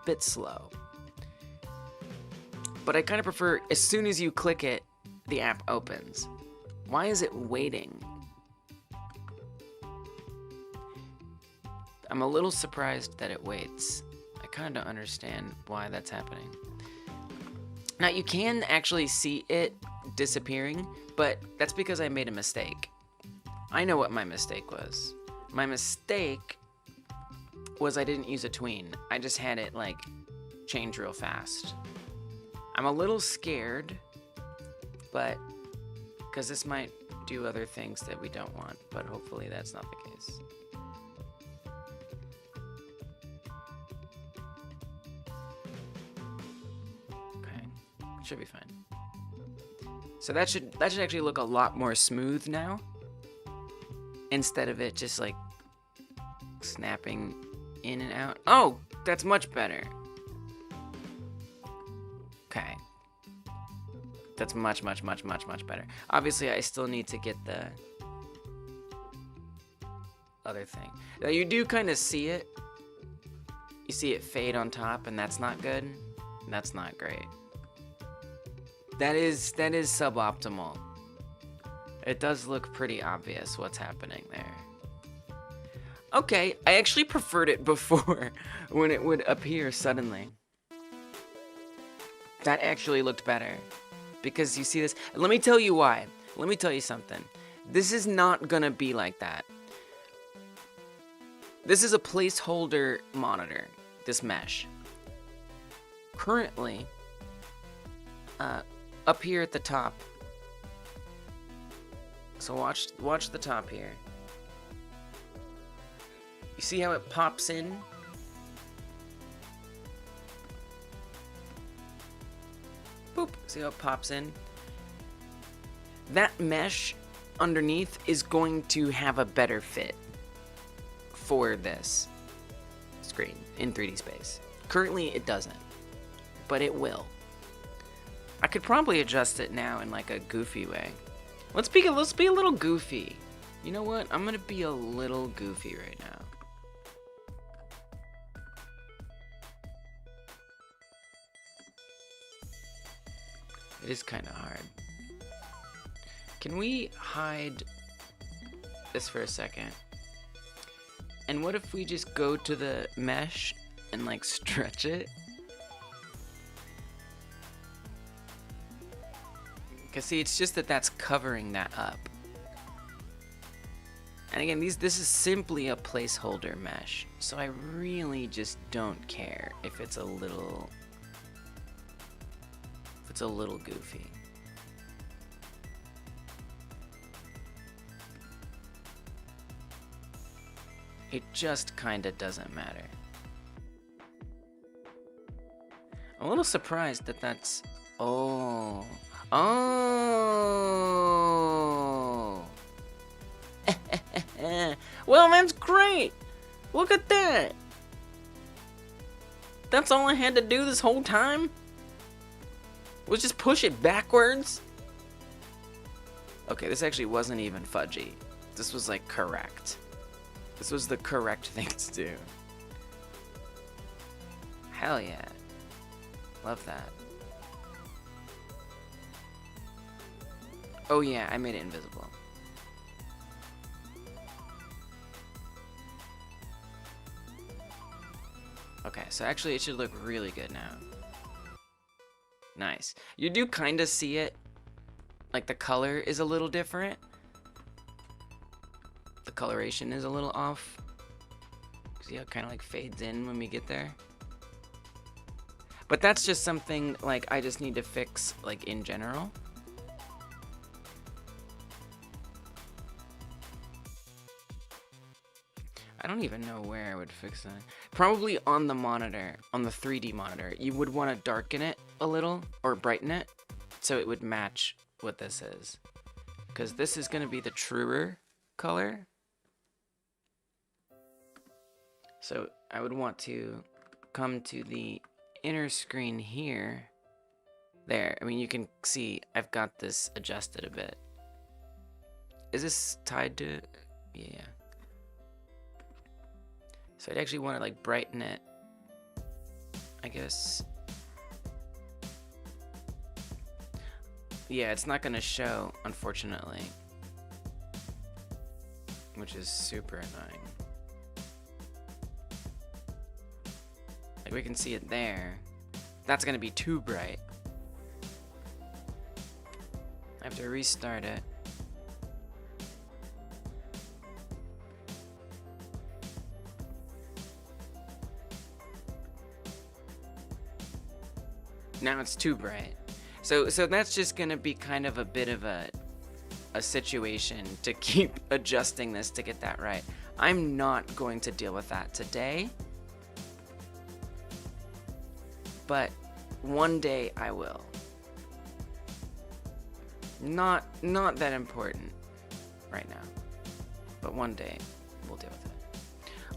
bit slow. But I kind of prefer as soon as you click it, the app opens. Why is it waiting? I'm a little surprised that it waits. I kind of don't understand why that's happening. Now you can actually see it disappearing, but that's because I made a mistake. I know what my mistake was. My mistake was I didn't use a tween. I just had it like change real fast. I'm a little scared, but because this might do other things that we don't want, but hopefully that's not the case. Okay, should be fine. So that should actually look a lot more smooth now, instead of it just like snapping in and out. Oh, that's much better. Okay. That's much better. Obviously, I still need to get the other thing. Now, you do kind of see it. You see it fade on top, and that's not good. That's not great. That is suboptimal. It does look pretty obvious what's happening there. Okay, I actually preferred it before, when it would appear suddenly. That actually looked better. Because you see this, let me tell you why. Let me tell you something. This is not gonna be like that. This is a placeholder monitor, this mesh. Currently, up here at the top. So watch the top here. You see how it pops in? Boop. See how it pops in? That mesh underneath is going to have a better fit for this screen in 3D space. Currently it doesn't, but it will. I could probably adjust it now in like a goofy way. Let's be a little goofy. You know what? I'm gonna be a little goofy right now. It is kind of hard. Can we hide this for a second? And what if we just go to the mesh and like stretch it? Because see, it's just that that's covering that up. And again, this is simply a placeholder mesh. So I really just don't care if it's a little goofy. It just kinda doesn't matter. I'm a little surprised that that's... Oh. Well, that's great! Look at that! That's all I had to do this whole time? Was just push it backwards? Okay, this actually wasn't even fudgy. This was like correct. This was the correct thing to do. Hell yeah. Love that. Oh yeah, I made it invisible. Okay, so actually it should look really good now. Nice. You do kind of see it. Like the color is a little different. The coloration is a little off. See how it kind of like fades in when we get there? But that's just something like I just need to fix like in general. I don't even know where I would fix that. Probably on the monitor, on the 3D monitor. You would want to darken it a little or brighten it so it would match what this is. Because this is going to be the truer color. So I would want to come to the inner screen here. There, I mean, you can see I've got this adjusted a bit. Is this tied to, yeah. So I'd actually want to like brighten it, I guess. Yeah, it's not gonna show, unfortunately. Which is super annoying. Like we can see it there. That's gonna be too bright. I have to restart it. Now it's too bright. So that's just gonna be kind of a bit of a situation to keep adjusting this to get that right. I'm not going to deal with that today, but one day I will. Not that important right now, but one day we'll deal with it.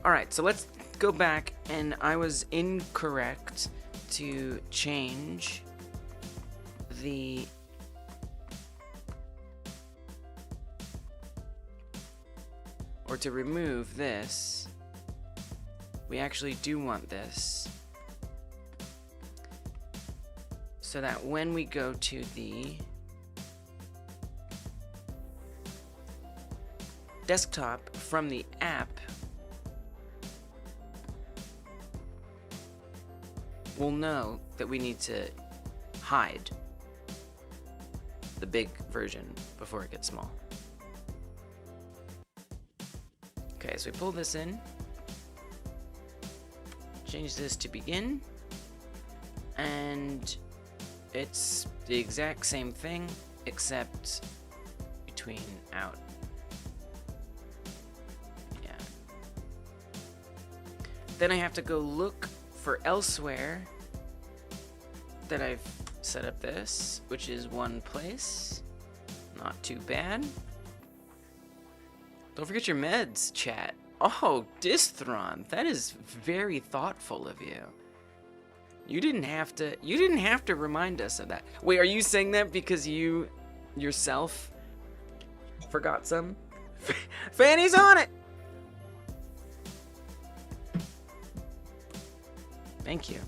All right, so let's go back, and I was incorrect to change the or to remove this. We actually do want this so that when we go to the desktop from the app, we'll know that we need to hide the big version before it gets small. Okay, so we pull this in, change this to begin, and it's the exact same thing except between out. Yeah. Then I have to go look for elsewhere that I've set up this, which is one place. Not too bad. Don't forget your meds, chat. Oh, Dithron, that is very thoughtful of you. You didn't have to remind us of that. Wait, are you saying that because you yourself forgot some? Fanny's on it. Thank you.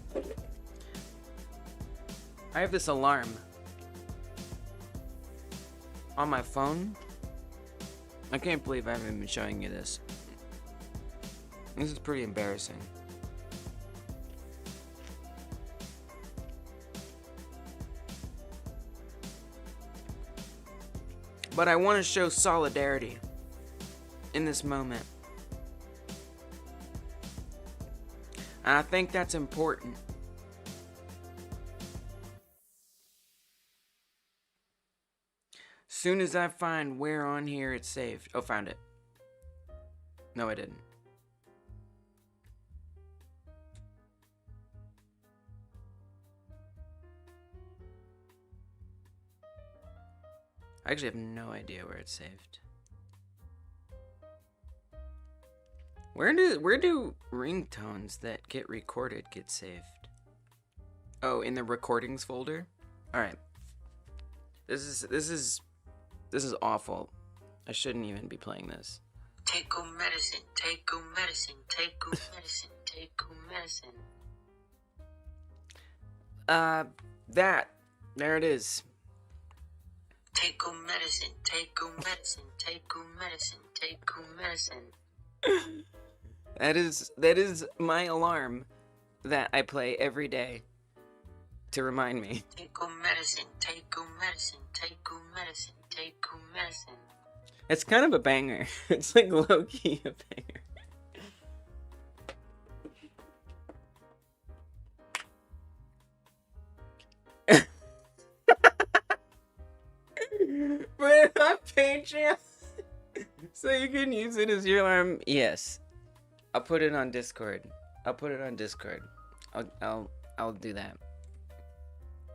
I have this alarm on my phone. I can't believe I haven't been showing you this. This is pretty embarrassing. But I want to show solidarity in this moment. And I think that's important. Soon as I find where on here it's saved. Oh, found it. No, I didn't. I actually have no idea where it's saved. Where do ringtones that get recorded get saved? Oh, in the recordings folder? All right. This is awful. I shouldn't even be playing this. Take your medicine, take your medicine, take your medicine, take your medicine. There it is. Take your medicine, take your medicine, take your medicine, take your medicine. That is my alarm that I play every day to remind me. Take your medicine, take your medicine, take your medicine, take your medicine. It's kind of a banger. It's like low-key a banger. Put it on Patreon so you can use it as your alarm. Yes. I'll put it on Discord. I'll put it on Discord. I'll do that.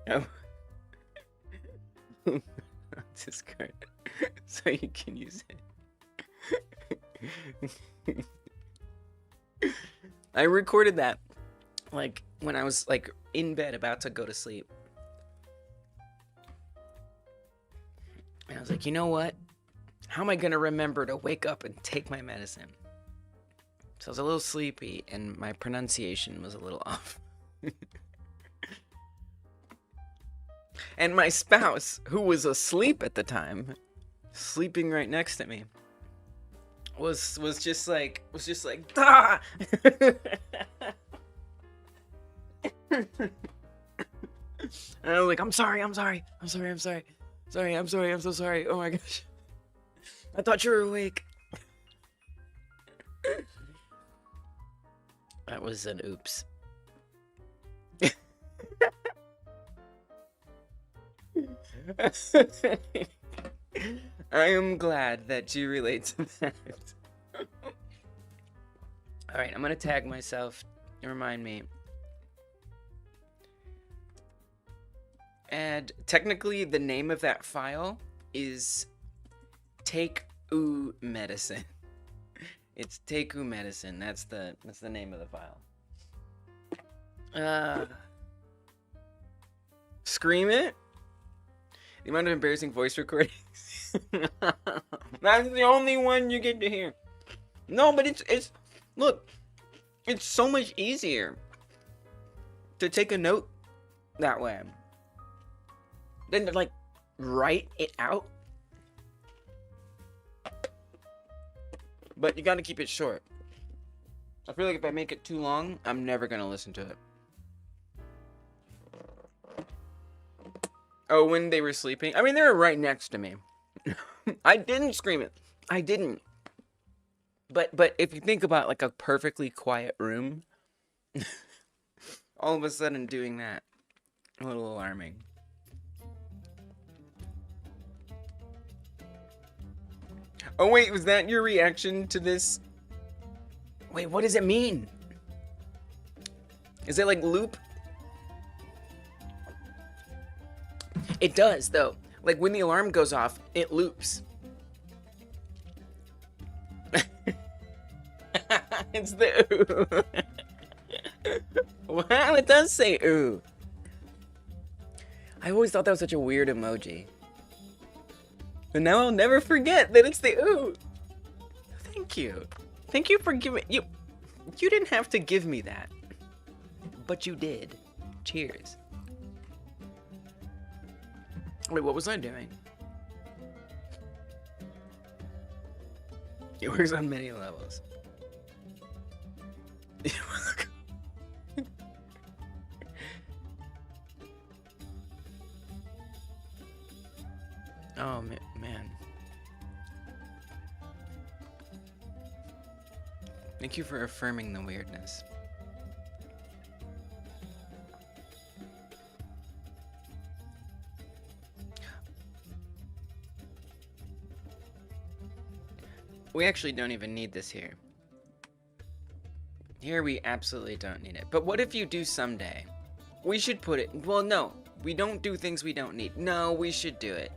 Oh. Discord, so you can use it. I recorded that, like, when I was, like, in bed about to go to sleep. And I was like, you know what? How am I gonna remember to wake up and take my medicine? So I was a little sleepy, and my pronunciation was a little off. And my spouse, who was asleep at the time, sleeping right next to me, was just like, ah! And I was like, I'm sorry, I'm so sorry. Oh my gosh. I thought you were awake. That was an oops. I am glad that you relate to that. Alright, I'm gonna tag myself and remind me. And technically the name of that file is Take Oo Medicine. It's Take Oo Medicine. That's the name of the file. Scream it? The amount of embarrassing voice recordings. That's the only one you get to hear. No, but it's look, it's so much easier to take a note that way than to, like, write it out. But you gotta keep it short. I feel like if I make it too long, I'm never gonna listen to it. Oh, when they were sleeping? I mean, they were right next to me. I didn't scream it. I didn't. But if you think about, like, a perfectly quiet room, all of a sudden doing that, a little alarming. Oh, wait, was that your reaction to this? Wait, what does it mean? Is it like loop? It does, though. Like, when the alarm goes off, it loops. It's the ooh. Wow, it does say ooh. I always thought that was such a weird emoji. But now I'll never forget that it's the ooh. Thank you. Thank you for giving... You didn't have to give me that. But you did. Cheers. Wait, what was I doing? It works on many levels. Oh, man. Thank you for affirming the weirdness. We actually don't even need this here. Here we absolutely don't need it. But what if you do someday? We should put it... Well, no. We don't do things we don't need. No, we should do it.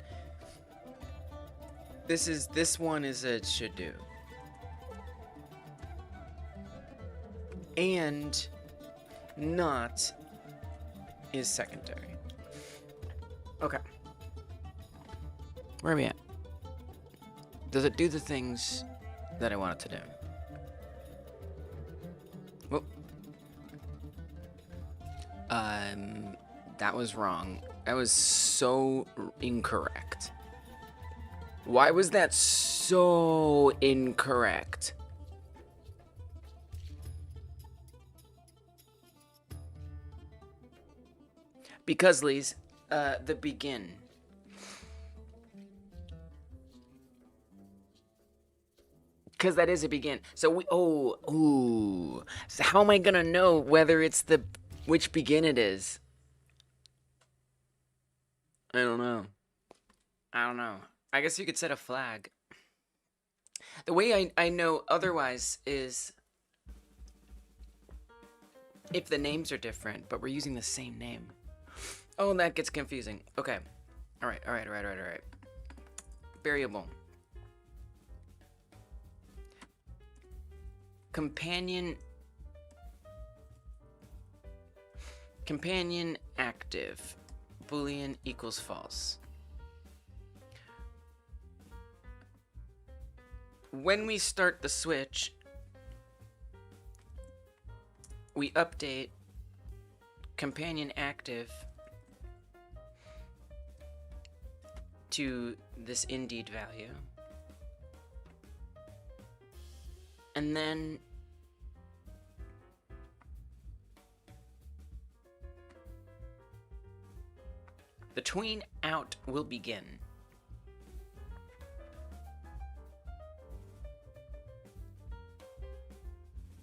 This one is a should do. And not is secondary. Okay. Where are we at? Does it do the things that I want it to do? Whoop. That was wrong. That was so incorrect. Why was that so incorrect? Because, Lise, the begin. Because that is a begin. So we, ooh. So how am I gonna know whether it's which begin it is? I don't know. I guess you could set a flag. The way I know otherwise is if the names are different, but we're using the same name. Oh, that gets confusing. Okay. All right. Variable. Companion active. Boolean equals false. When we start the switch, we update companion active to this indeed value. And then the tween out will begin.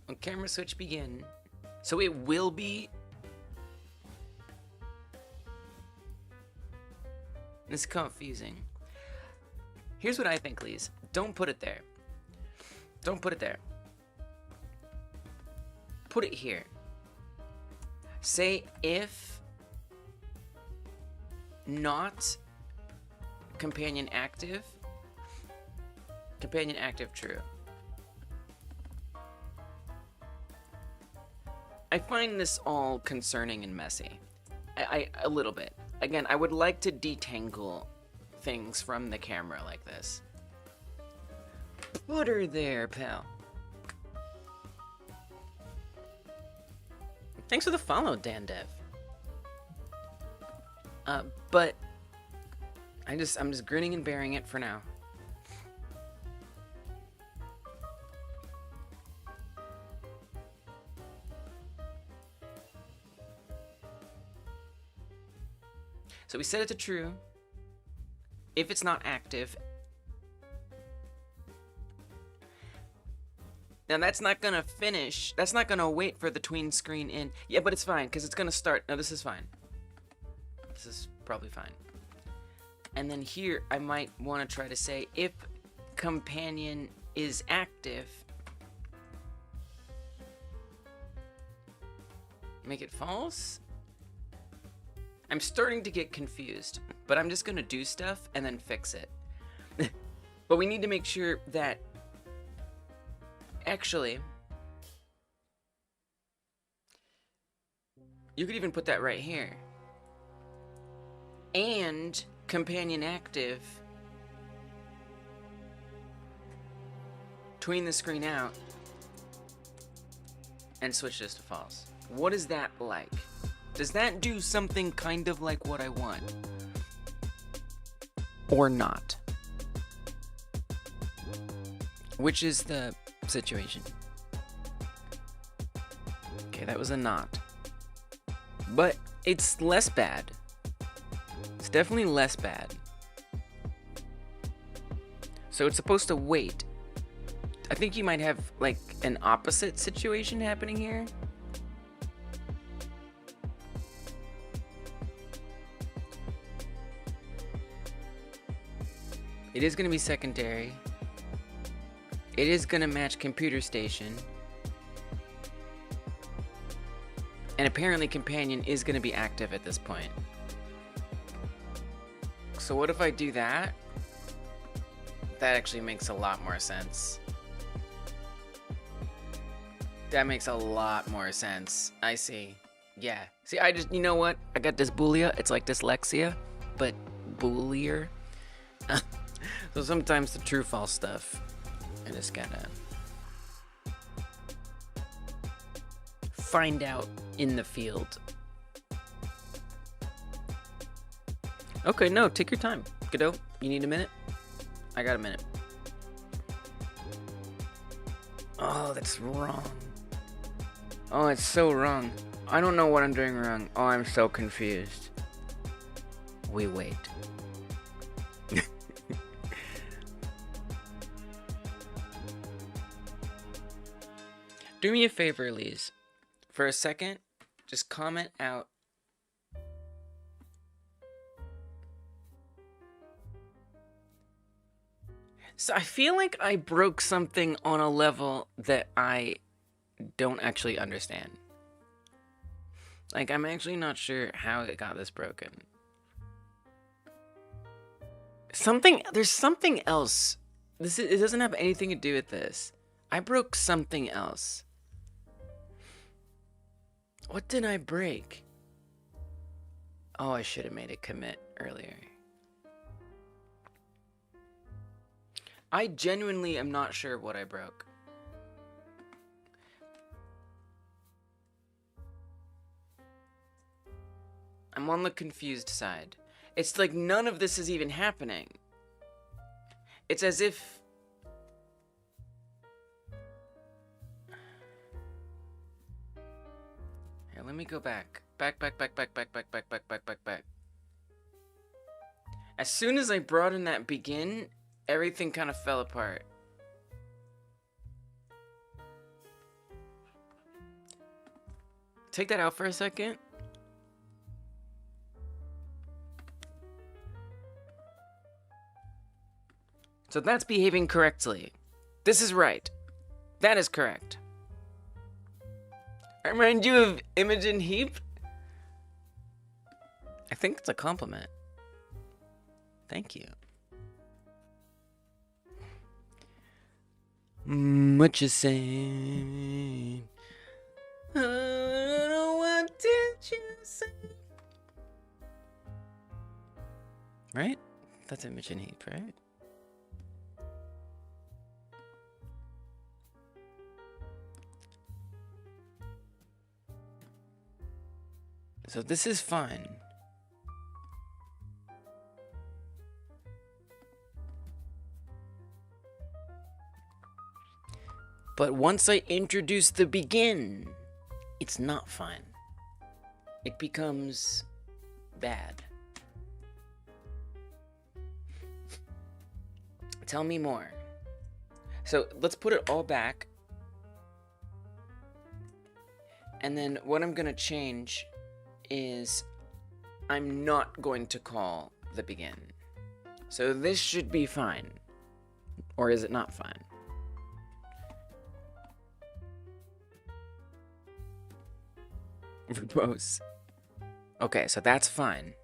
When camera switch begin, so it will be. This is confusing. Here's what I think, Lise. Don't put it there. Don't put it there. Put it here. Say if not companion active true. I find this all concerning and messy. A little bit. Again, I would like to detangle things from the camera like this. Put her there, pal. Thanks for the follow, Dan Dev. But I'm just grinning and bearing it for now. So we set it to true. If it's not active. Now that's not gonna finish. That's not gonna wait for the tween screen in. Yeah, but it's fine, because it's gonna start. No, this is fine. This is probably fine. And then here, I might want to try to say, if companion is active, make it false? I'm starting to get confused, but I'm just gonna do stuff and then fix it. But we need to make sure that, actually, you could even put that right here. And companion active, tween the screen out, and switch this to false. What is that like? Does that do something kind of like what I want? Or not? Which is the situation? Okay, that was a not. But it's less bad. It's definitely less bad. So it's supposed to wait. I think you might have like an opposite situation happening here. It is going to be secondary. It is going to match computer station. And apparently companion is going to be active at this point. So what if I do that? That actually makes a lot more sense. That makes a lot more sense. I see. Yeah. See, you know what? I got dysboolia. It's like dyslexia, but boolier. So sometimes the true false stuff, I just gotta find out in the field. Okay, no, take your time. Godot, you need a minute? I got a minute. Oh, that's wrong. Oh, it's so wrong. I don't know what I'm doing wrong. Oh, I'm so confused. We wait. Do me a favor, Lise. For a second, just comment out. So I feel like I broke something on a level that I don't actually understand. Like, I'm actually not sure how it got this broken. There's something else. It doesn't have anything to do with this. I broke something else. What did I break? Oh, I should have made a commit earlier. I genuinely am not sure what I broke. I'm on the confused side. It's like none of this is even happening. It's as if... Here, let me go back. Back. As soon as I brought in that begin, everything kind of fell apart. Take that out for a second. So that's behaving correctly. This is right. That is correct. I remind you of Imogen Heap? I think it's a compliment. Thank you. What you say? What did you say? Right? That's Imogen Heap, right? So this is fine. But once I introduce the begin, it's not fine. It becomes bad. Tell me more. So let's put it all back. And then what I'm gonna change is I'm not going to call the begin. So this should be fine. Or is it not fine? Verbose. Okay, so that's fine.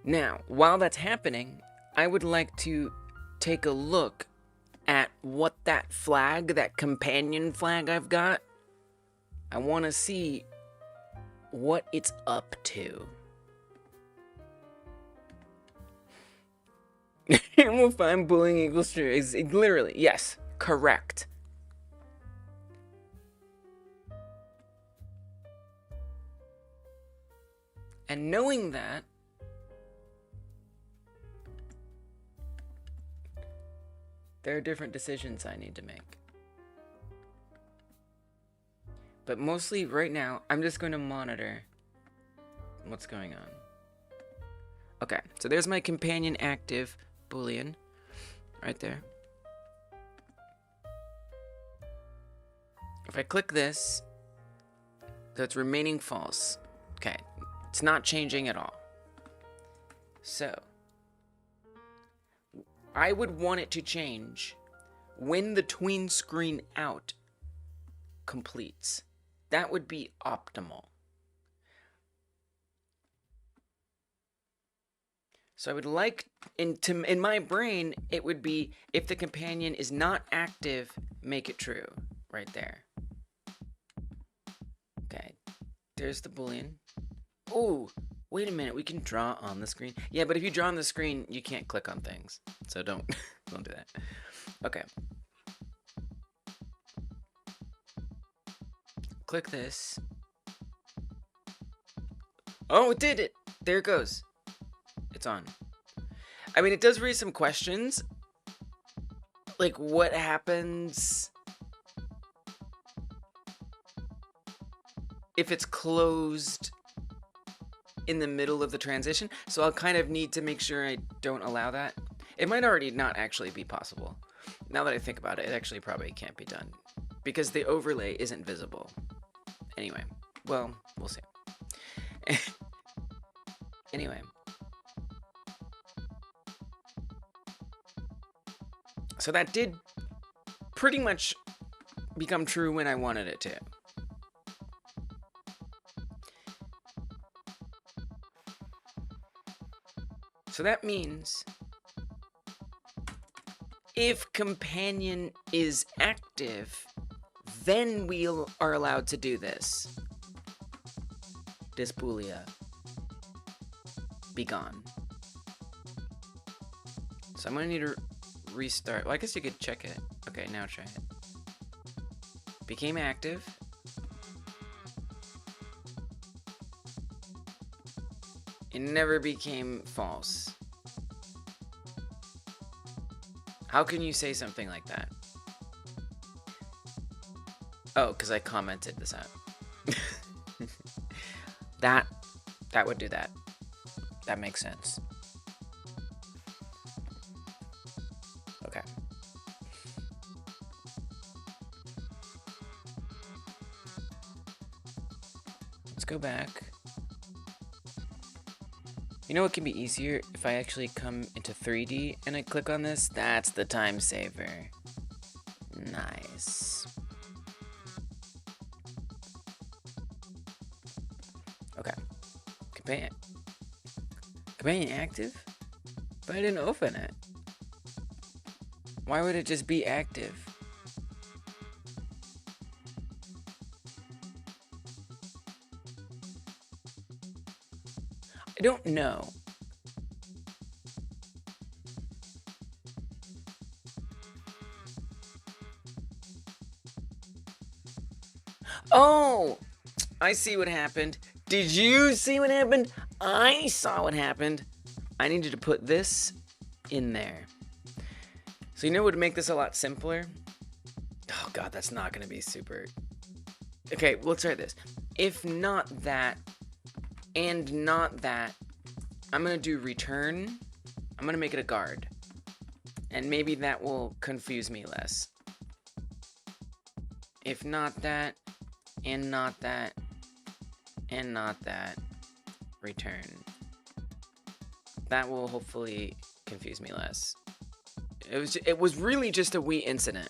Now, while that's happening, I would like to take a look at what that flag, that companion flag I've got, I want to see what it's up to. We'll find bullying equals true. Literally, yes, correct. And knowing that, there are different decisions I need to make. But mostly right now, I'm just going to monitor what's going on. Okay, so there's my companion active boolean right there. If I click this, so it's remaining false. Okay, it's not changing at all. So I would want it to change when the tween screen out completes. That would be optimal. So I would like, in my brain, it would be if the companion is not active, make it true, right there. Okay, there's the boolean. Oh, wait a minute, we can draw on the screen. Yeah, but if you draw on the screen, you can't click on things. So don't do that. Okay. Click this. Oh, it did it. There it goes. It's on. I mean, it does raise some questions. Like, what happens if it's closed in the middle of the transition? So I'll kind of need to make sure I don't allow that. It might already not actually be possible. Now that I think about it, it actually probably can't be done because the overlay isn't visible. Anyway, well, we'll see. Anyway. So that did pretty much become true when I wanted it to. So that means if companion is active, then we are allowed to do this. Boolean. Be gone. So I'm gonna need to restart. Well, I guess you could check it. Okay, now try it. Became active. It never became false. How can you say something like that? Oh, because I commented this out. That would do that. That makes sense. Okay. Let's go back. You know what can be easier? If I actually come into 3D and I click on this, that's the time saver. Nice. Okay. Companion active? But I didn't open it. Why would it just be active? I don't know. Oh! I see what happened. Did you see what happened? I saw what happened. I needed to put this in there. So you know what would make this a lot simpler? Oh god, that's not gonna be super... Okay, let's try this. If not that, and not that, I'm gonna do return. I'm gonna make it a guard. And maybe that will confuse me less. If not that, and not that, and not that, return. That will hopefully confuse me less. It was really just a wee incident.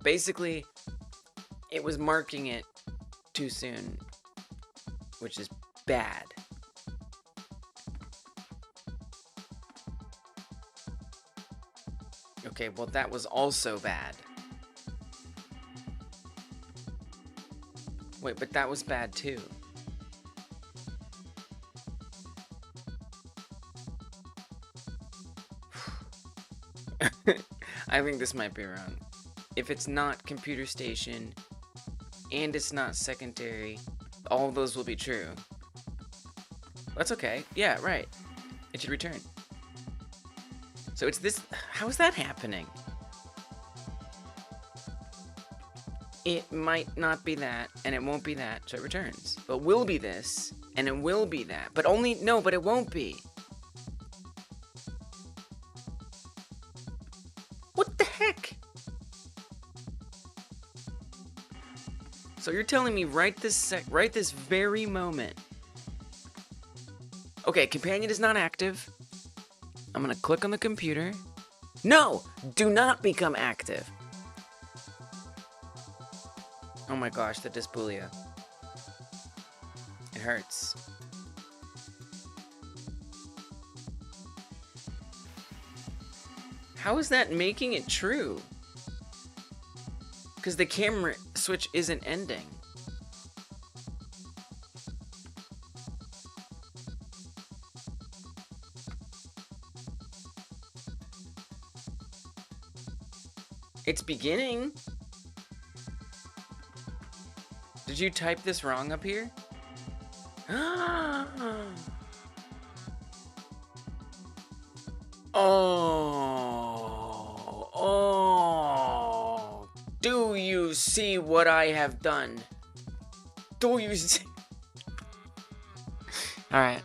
Basically, it was marking it too soon, which is bad. Okay, well that was also bad. Wait, but that was bad too. I think this might be wrong. If it's not computer station and it's not secondary, all of those will be true. That's okay. Yeah, right. It should return. So it's this. How is that happening? It might not be that, and it won't be that, so it returns. But will be this, and it will be that. But only, no, but it won't be. What the heck? So you're telling me right this very moment. Okay, companion is not active. I'm gonna click on the computer. No! Do not become active. Oh my gosh, the dysboolean. It hurts. How is that making it true? Because the camera switch isn't ending. It's beginning. Did you type this wrong up here? Oh, do you see what I have done? Do you see? All right.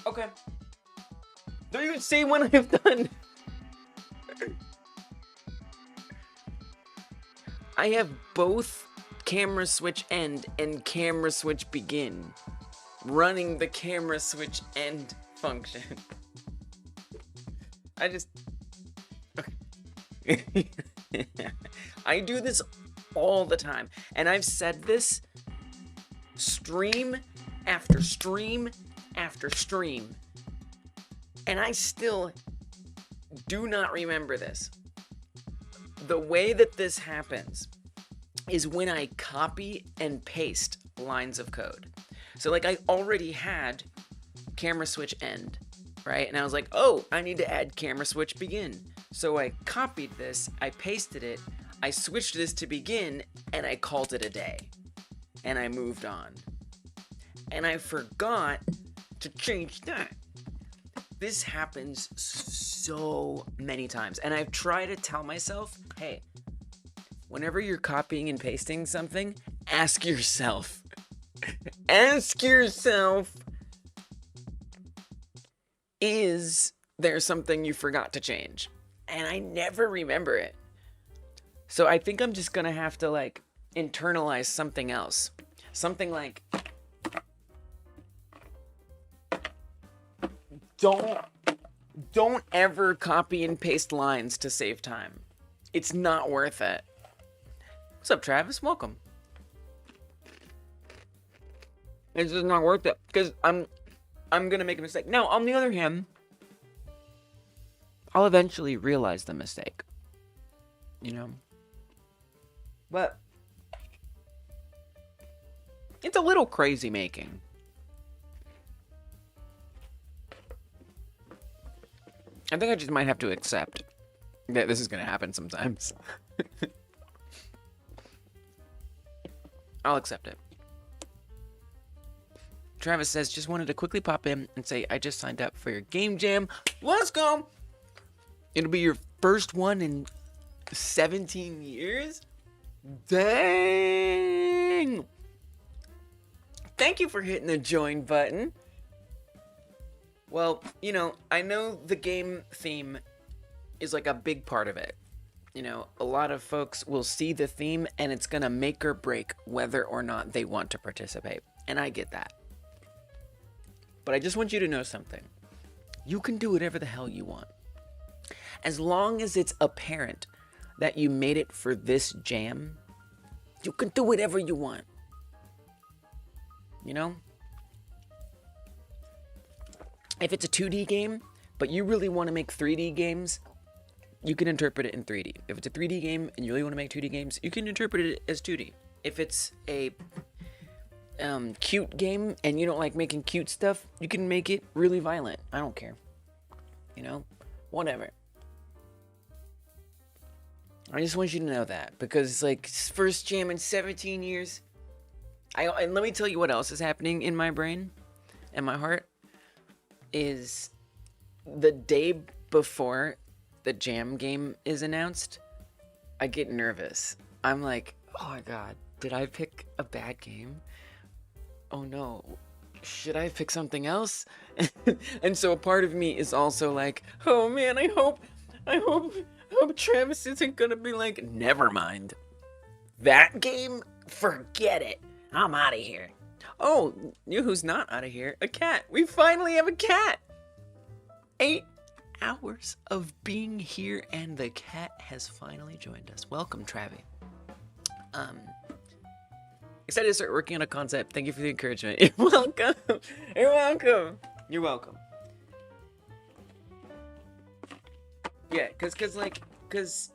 Okay. Do you see what I've done? I have both camera switch end and camera switch begin running the camera switch end function. I just... Okay. I do this all the time. And I've said this stream after stream after stream. And I still do not remember this. The way that this happens is when I copy and paste lines of code. So like I already had camera switch end, right? And I was like, oh, I need to add camera switch begin. So I copied this, I pasted it, I switched this to begin, and I called it a day. And I moved on. And I forgot to change that. This happens so many times. And I've tried to tell myself, hey, whenever you're copying and pasting something, ask yourself, is there something you forgot to change? And I never remember it. So I think I'm just gonna have to like internalize something else. Something like, don't ever copy and paste lines to save time. It's not worth it. What's up, Travis? Welcome. It's just not worth it because I'm gonna make a mistake. Now, on the other hand, I'll eventually realize the mistake. You know? But it's a little crazy making. I think I just might have to accept that this is gonna happen sometimes. I'll accept it. Travis says, just wanted to quickly pop in and say, I just signed up for your game jam. Let's go! It'll be your first one in 17 years? Dang! Thank you for hitting the join button. Well, you know, I know the game theme is like a big part of it. You know, a lot of folks will see the theme and it's gonna make or break whether or not they want to participate. And I get that. But I just want you to know something. You can do whatever the hell you want. As long as it's apparent that you made it for this jam, you can do whatever you want. You know? If it's a 2D game, but you really want to make 3D games, you can interpret it in 3D. If it's a 3D game and you really want to make 2D games, you can interpret it as 2D. If it's a cute game and you don't like making cute stuff, you can make it really violent. I don't care. You know? Whatever. I just want you to know that, because it's like first jam in 17 years. And let me tell you what else is happening in my brain and my heart is the day before the jam game is announced, I get nervous. I'm like, oh my god, did I pick a bad game? Oh no, should I pick something else? And so a part of me is also like, oh man, I hope Travis isn't gonna be like, never mind. That game? Forget it. I'm out of here. Oh, you know who's not out of here? A cat. We finally have a cat. 8 hours of being here and the cat has finally joined us. Welcome, Travi. Excited to start working on a concept. Thank you for the encouragement. You're welcome. You're welcome. You're welcome. Yeah, cause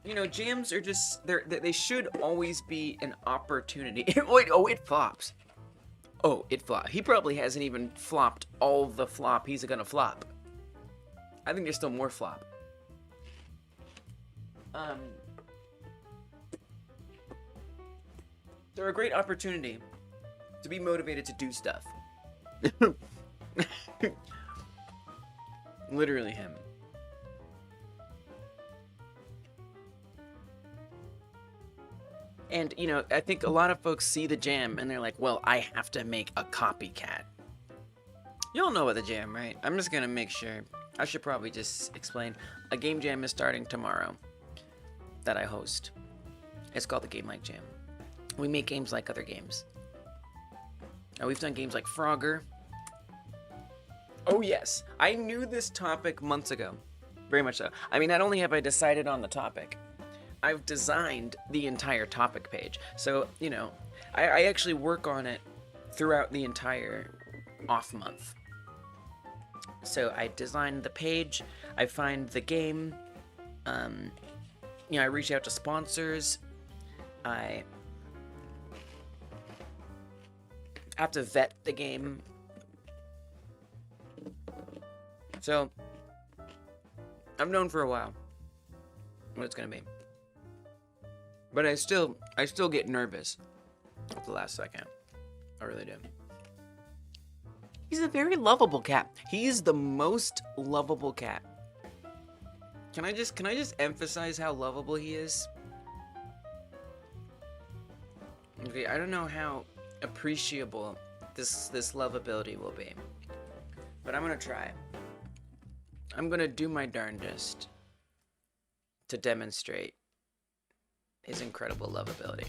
you know, jams are just they should always be an opportunity. Wait, oh, it flops. Oh, it flopped. He probably hasn't even flopped all the flop he's gonna flop. I think there's still more flop. They're a great opportunity to be motivated to do stuff. Literally him. And, you know, I think a lot of folks see the jam and they're like, well, I have to make a copycat. You all know about the jam, right? I'm just gonna make sure. I should probably just explain. A game jam is starting tomorrow that I host. It's called the Game Like Jam. We make games like other games. We've done games like Frogger. Oh yes, I knew this topic months ago. Very much so. I mean, not only have I decided on the topic, I've designed the entire topic page. So, you know, I actually work on it throughout the entire off month. So I designed the page, I find the game, you know, I reach out to sponsors, I have to vet the game. So, I've known for a while what it's gonna be. But I still get nervous at the last second. I really do. He's a very lovable cat. He's the most lovable cat. Can I just emphasize how lovable he is? Okay, I don't know how appreciable this lovability will be, but I'm gonna try. I'm gonna do my darndest to demonstrate his incredible lovability.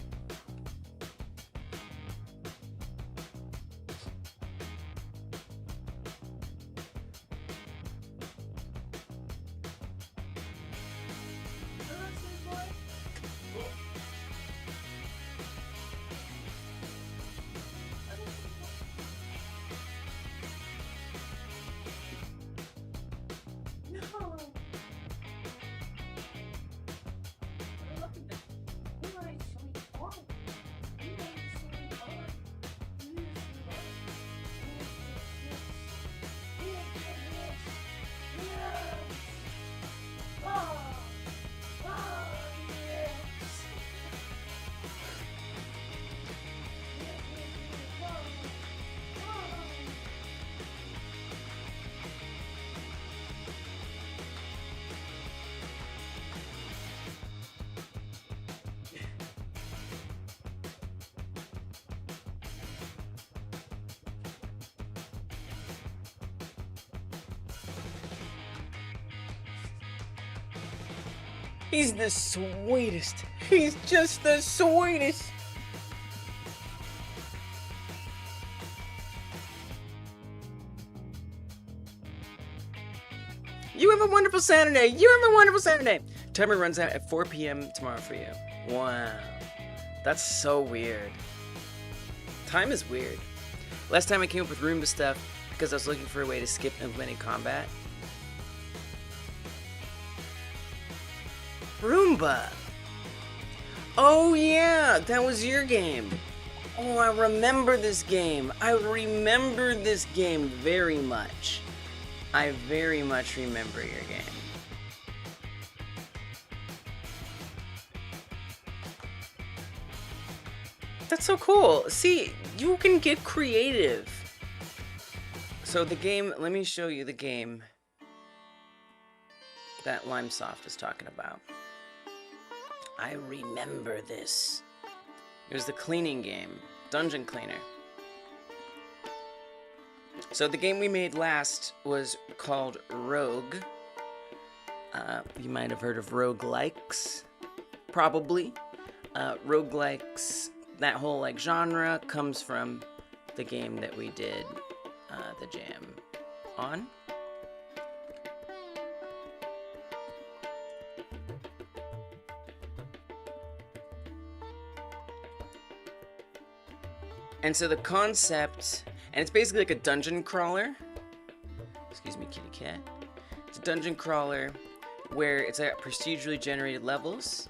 He's the sweetest. He's just the sweetest. You have a wonderful Saturday. You have a wonderful Saturday. Timer runs out at 4 p.m. tomorrow for you. Wow. That's so weird. Time is weird. Last time I came up with Roomba stuff because I was looking for a way to skip implementing combat. Roomba! Oh yeah, that was your game. Oh, I remember this game. I remember this game very much. I very much remember your game. That's so cool. See, you can get creative. So the game, let me show you the game that Limesoft is talking about. I remember this. It was the cleaning game, Dungeon Cleaner. So the game we made last was called Rogue. You might have heard of roguelikes, probably. Roguelikes, that whole like genre comes from the game that we did the jam on. And so the concept, and it's basically like a dungeon crawler. Excuse me, kitty cat. It's a dungeon crawler where it's like procedurally generated levels.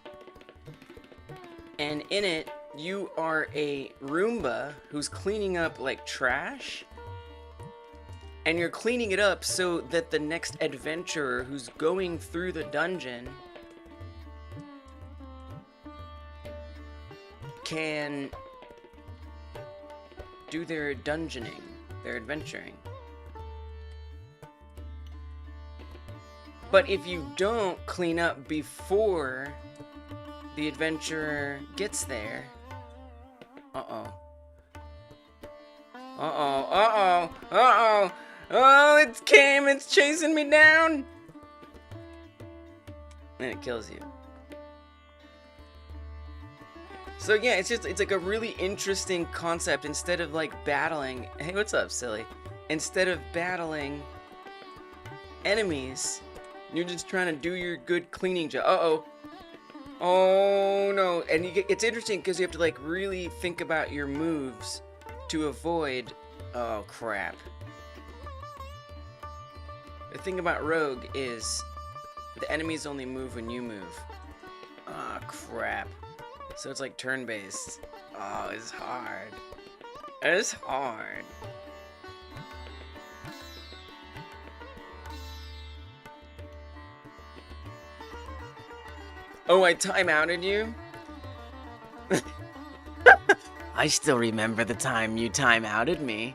And in it, you are a Roomba who's cleaning up like trash. And you're cleaning it up so that the next adventurer who's going through the dungeon can do their dungeoning, their adventuring. But if you don't clean up before the adventurer gets there, oh, it came, it's chasing me down! And it kills you. So yeah, it's like a really interesting concept. Instead of like battling, hey, what's up, silly? Instead of battling enemies. You're just trying to do your good cleaning job. Uh-oh. Oh, no. And it's interesting because you have to, like, really think about your moves to avoid... Oh, crap. The thing about Rogue is the enemies only move when you move. Oh, crap. So it's like turn-based. Oh, it's hard. It's hard. Oh, I time-outed you? I still remember the time you time-outed me.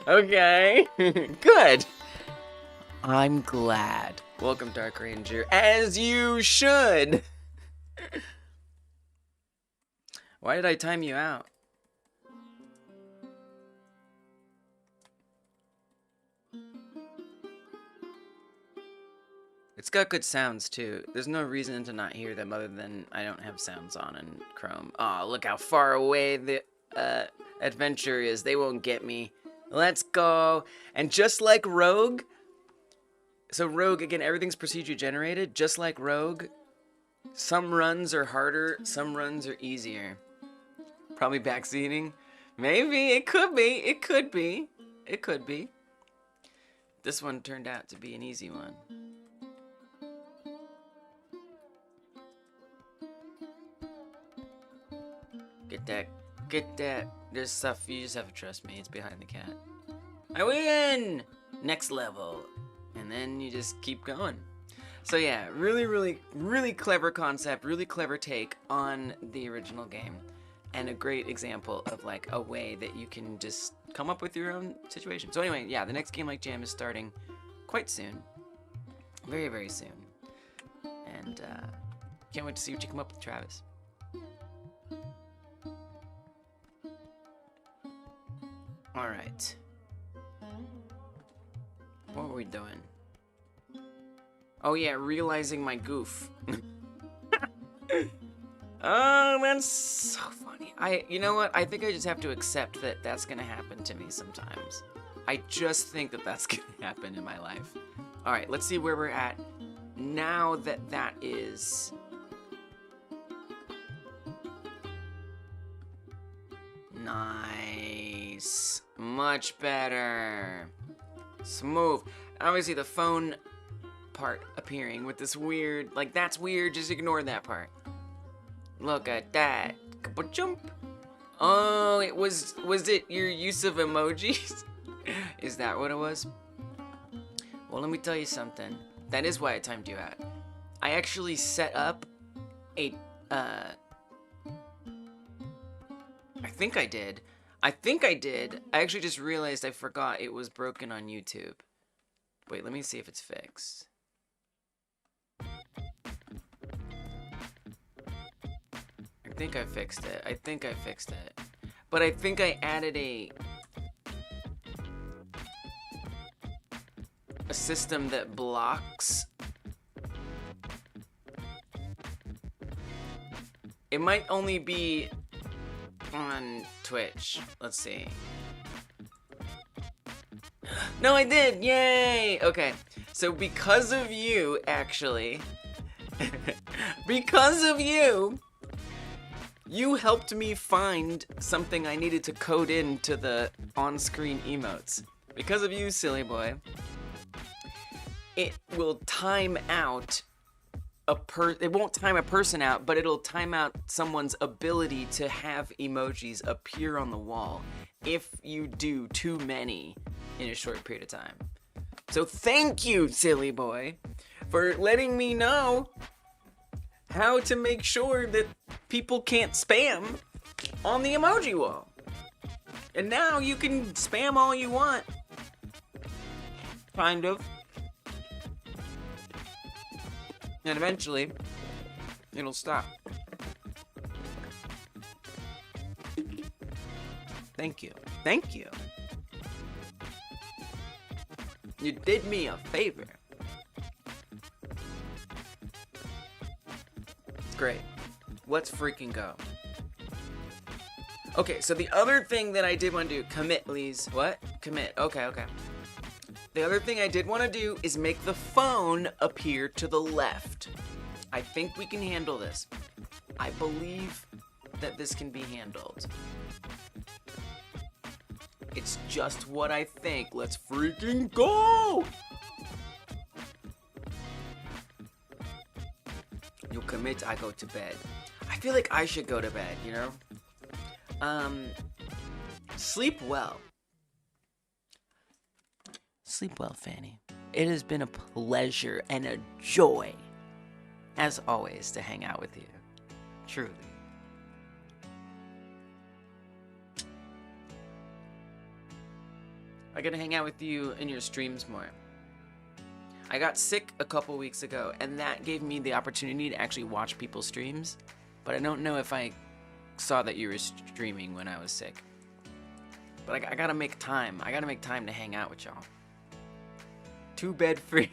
Okay. Good. I'm glad. Welcome, Dark Ranger. As you should. Why did I time you out? It's got good sounds, too. There's no reason to not hear them other than I don't have sounds on in Chrome. Oh, look how far away the adventure is. They won't get me. Let's go. And just like Rogue... So Rogue, again, everything's procedure generated. Just like Rogue, some runs are harder, some runs are easier. Probably backseating. Maybe. It could be. It could be. It could be. This one turned out to be an easy one. Get that. Get that. There's stuff. You just have to trust me. It's behind the cat. I win! Next level. And then you just keep going. So yeah, really clever concept, really clever take on the original game. And a great example of like a way that you can just come up with your own situation. So anyway, yeah, the next Game Like Jam is starting quite soon. Very, very soon. And can't wait to see what you come up with, Travis. Alright. What were we doing? Oh yeah, realizing my goof. Oh, that's so funny. You know what? I think I just have to accept that that's gonna happen to me sometimes. I just think that that's gonna happen in my life. Alright, let's see where we're at now that that is... Nice. Much better. Smooth. Obviously the phone part appearing with this weird, like that's weird, just ignore that part. Look at that. Jump. Oh, was it your use of emojis? Is that what it was? Well, let me tell you something. That is why I timed you out. I actually set up a, I think I did. I actually just realized I forgot it was broken on YouTube. Wait, let me see if it's fixed. I think I fixed it. But I think I added a system that blocks. It might only be on Twitch. Let's see. No, I did! Yay! Okay, so because of you, actually, because of you, you helped me find something I needed to code into the on-screen emotes. Because of you, silly boy, it will time out it won't time a person out, but it'll time out someone's ability to have emojis appear on the wall if you do too many in a short period of time. So thank you, silly boy, for letting me know how to make sure that people can't spam on the emoji wall. And now you can spam all you want. Kind of. And eventually, it'll stop. Thank you. Thank you. You did me a favor. Great. Let's freaking go. Okay, so the other thing that I did want to do, commit, please. What? Commit. Okay, okay. The other thing I did want to do is make the phone appear to the left. I think we can handle this. I believe that this can be handled. It's just what I think. Let's freaking go! You commit, I go to bed. I feel like I should go to bed, you know? Sleep well. Sleep well, Fanny. It has been a pleasure and a joy, as always, to hang out with you. Truly. I gotta hang out with you in your streams more. I got sick a couple weeks ago, and that gave me the opportunity to actually watch people's streams, but I don't know if I saw that you were streaming when I was sick. But I gotta make time. I gotta make time to hang out with y'all. 2 bed free.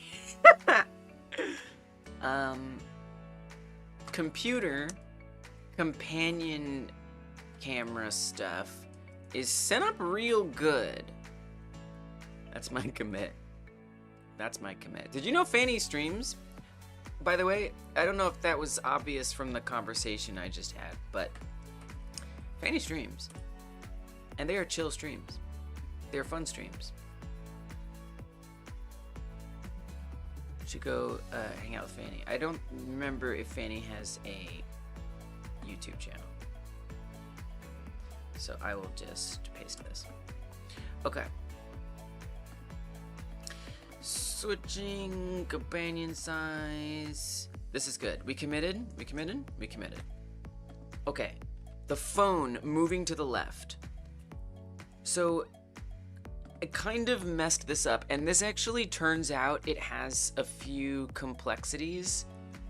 Computer companion camera stuff is set up real good. That's my commit. That's my commit. Did you know Fanny streams? By the way, I don't know if that was obvious from the conversation I just had, but Fanny streams. And they are chill streams. They're fun streams. Should go hang out with Fanny. I don't remember if Fanny has a YouTube channel. So I will just paste this. Okay. Switching companion size. This is good. We committed? We committed? We committed. Okay. The phone moving to the left. So I kind of messed this up, and this actually turns out it has a few complexities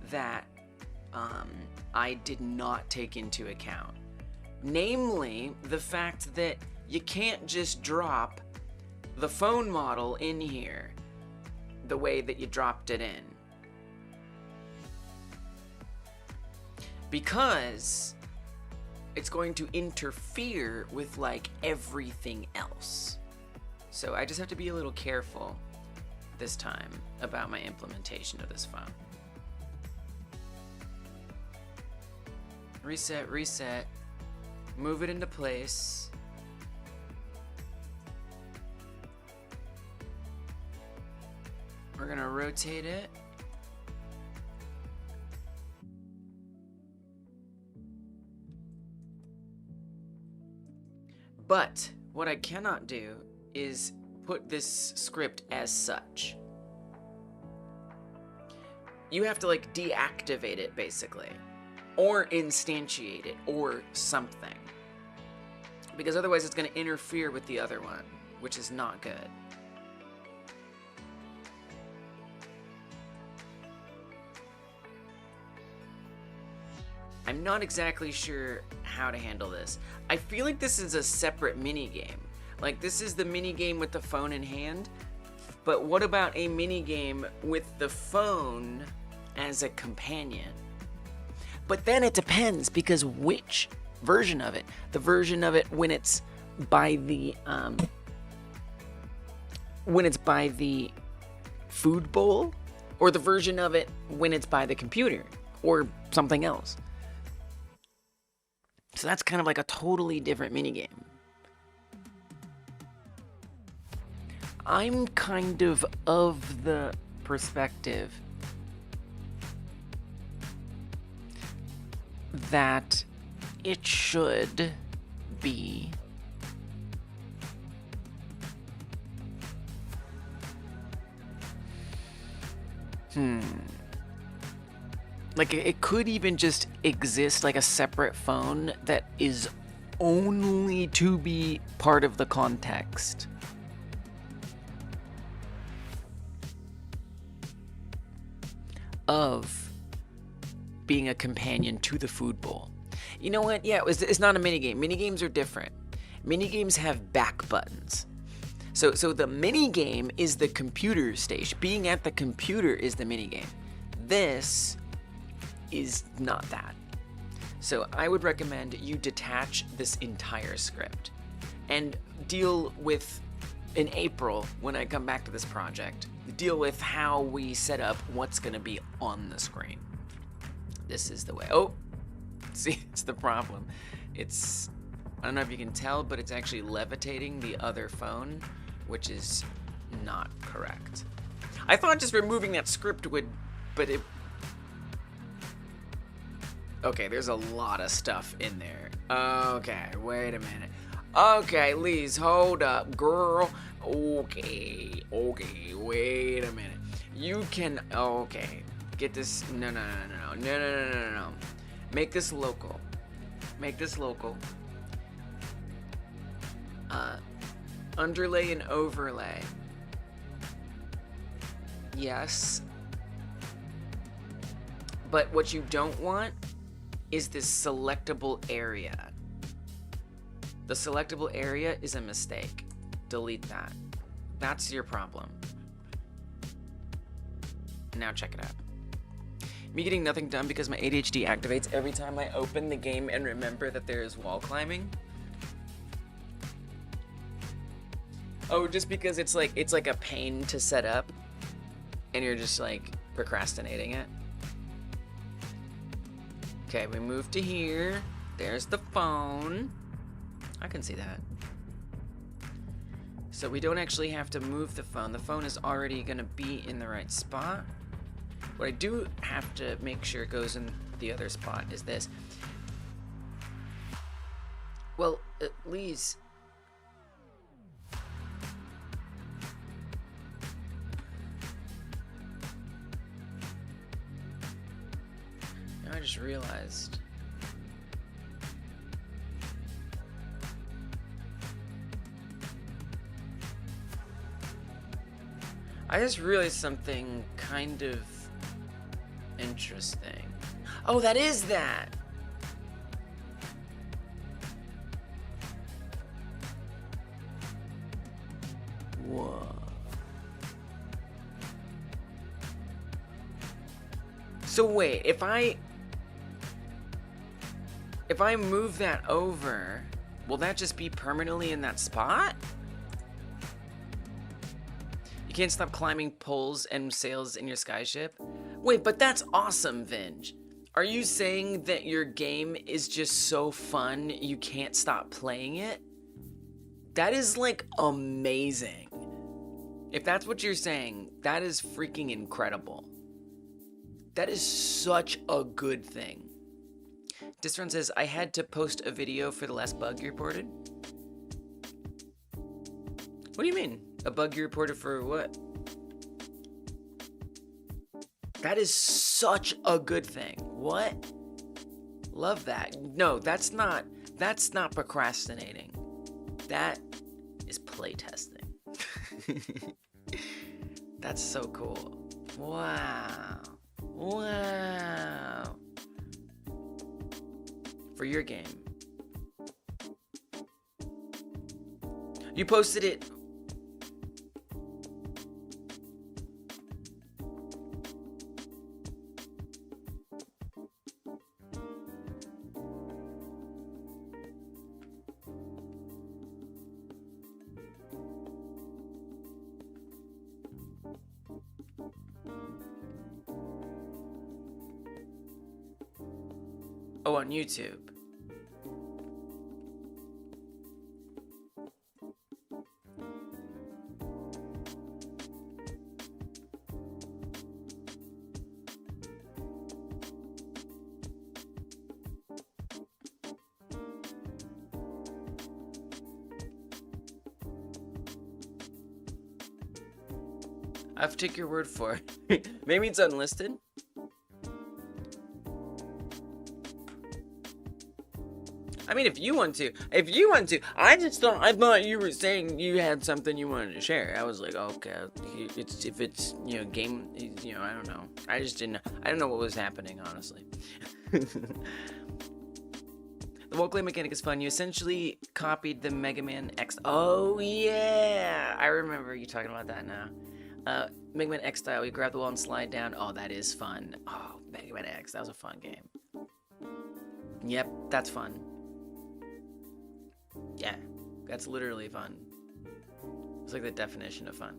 that I did not take into account. Namely, the fact that you can't just drop the phone model in here the way that you dropped it in. Because it's going to interfere with like everything else. So I just have to be a little careful this time about my implementation of this phone. Reset, reset. Move it into place. We're gonna rotate it. But what I cannot do is put this script as such. You have to like deactivate it basically, or instantiate it, or something. Because otherwise it's going to interfere with the other one, which is not good. I'm not exactly sure how to handle this. I feel like this is a separate minigame. Like this is the minigame with the phone in hand, but what about a minigame with the phone as a companion? But then it depends, because which version of it? The version of it when it's by the food bowl, or the version of it when it's by the computer, or something else. So that's kind of like a totally different minigame. I'm kind of the perspective that it should be like it could even just exist like a separate phone that is only to be part of the context. Of being a companion to the food bowl. You know what? Yeah, it's not a minigame. Minigames are different. Minigames have back buttons. So the minigame is the computer stage. Being at the computer is the minigame. This is not that. So I would recommend you detach this entire script and deal with in April, when I come back to this project, deal with how we set up what's going to be on the screen. This is the way. Oh, see, it's the problem. It's, I don't know if you can tell, but it's actually levitating the other phone, which is not correct. I thought just removing that script would, but it... Okay, there's a lot of stuff in there. Okay, wait a minute. Okay, Lise, hold up, girl. Okay, wait a minute. You can, okay, get this, no. Make this local. Underlay and overlay. Yes. But what you don't want is this selectable area. The selectable area is a mistake. Delete that. That's your problem. Now check it out. Me getting nothing done because my ADHD activates every time I open the game and remember that there is wall climbing. Oh, just because it's like a pain to set up and you're just like procrastinating it. Okay, we move to here. There's the phone. I can see that. So we don't actually have to move the phone. The phone is already gonna be in the right spot. What I do have to make sure goes in the other spot is this. Well, Lise. Now I just realized. I just realized something kind of interesting. Oh, that is that! Whoa. So wait, if I move that over, will that just be permanently in that spot? You can't stop climbing poles and sails in your skyship? Wait, but that's awesome, Vinge. Are you saying that your game is just so fun you can't stop playing it? That is like amazing. If that's what you're saying, that is freaking incredible. That is such a good thing. Disrun says, I had to post a video for the last bug you reported. What do you mean? A bug you reported for what? That is such a good thing. What? Love that. No, that's not procrastinating. That is playtesting. That's so cool. Wow. Wow. For your game. You posted it. Oh, on YouTube. I have to take your word for it. Maybe it's unlisted. I mean, if you want to, I thought you were saying you had something you wanted to share. I was like, okay, if it's, you know, game, you know, I don't know. I don't know what was happening, honestly. The wall clay mechanic is fun. You essentially copied the Mega Man X. Oh, yeah. I remember you talking about that now. Mega Man X style, you grab the wall and slide down. Oh, that is fun. Oh, Mega Man X, that was a fun game. Yep, that's fun. Yeah, that's literally fun. It's like the definition of fun.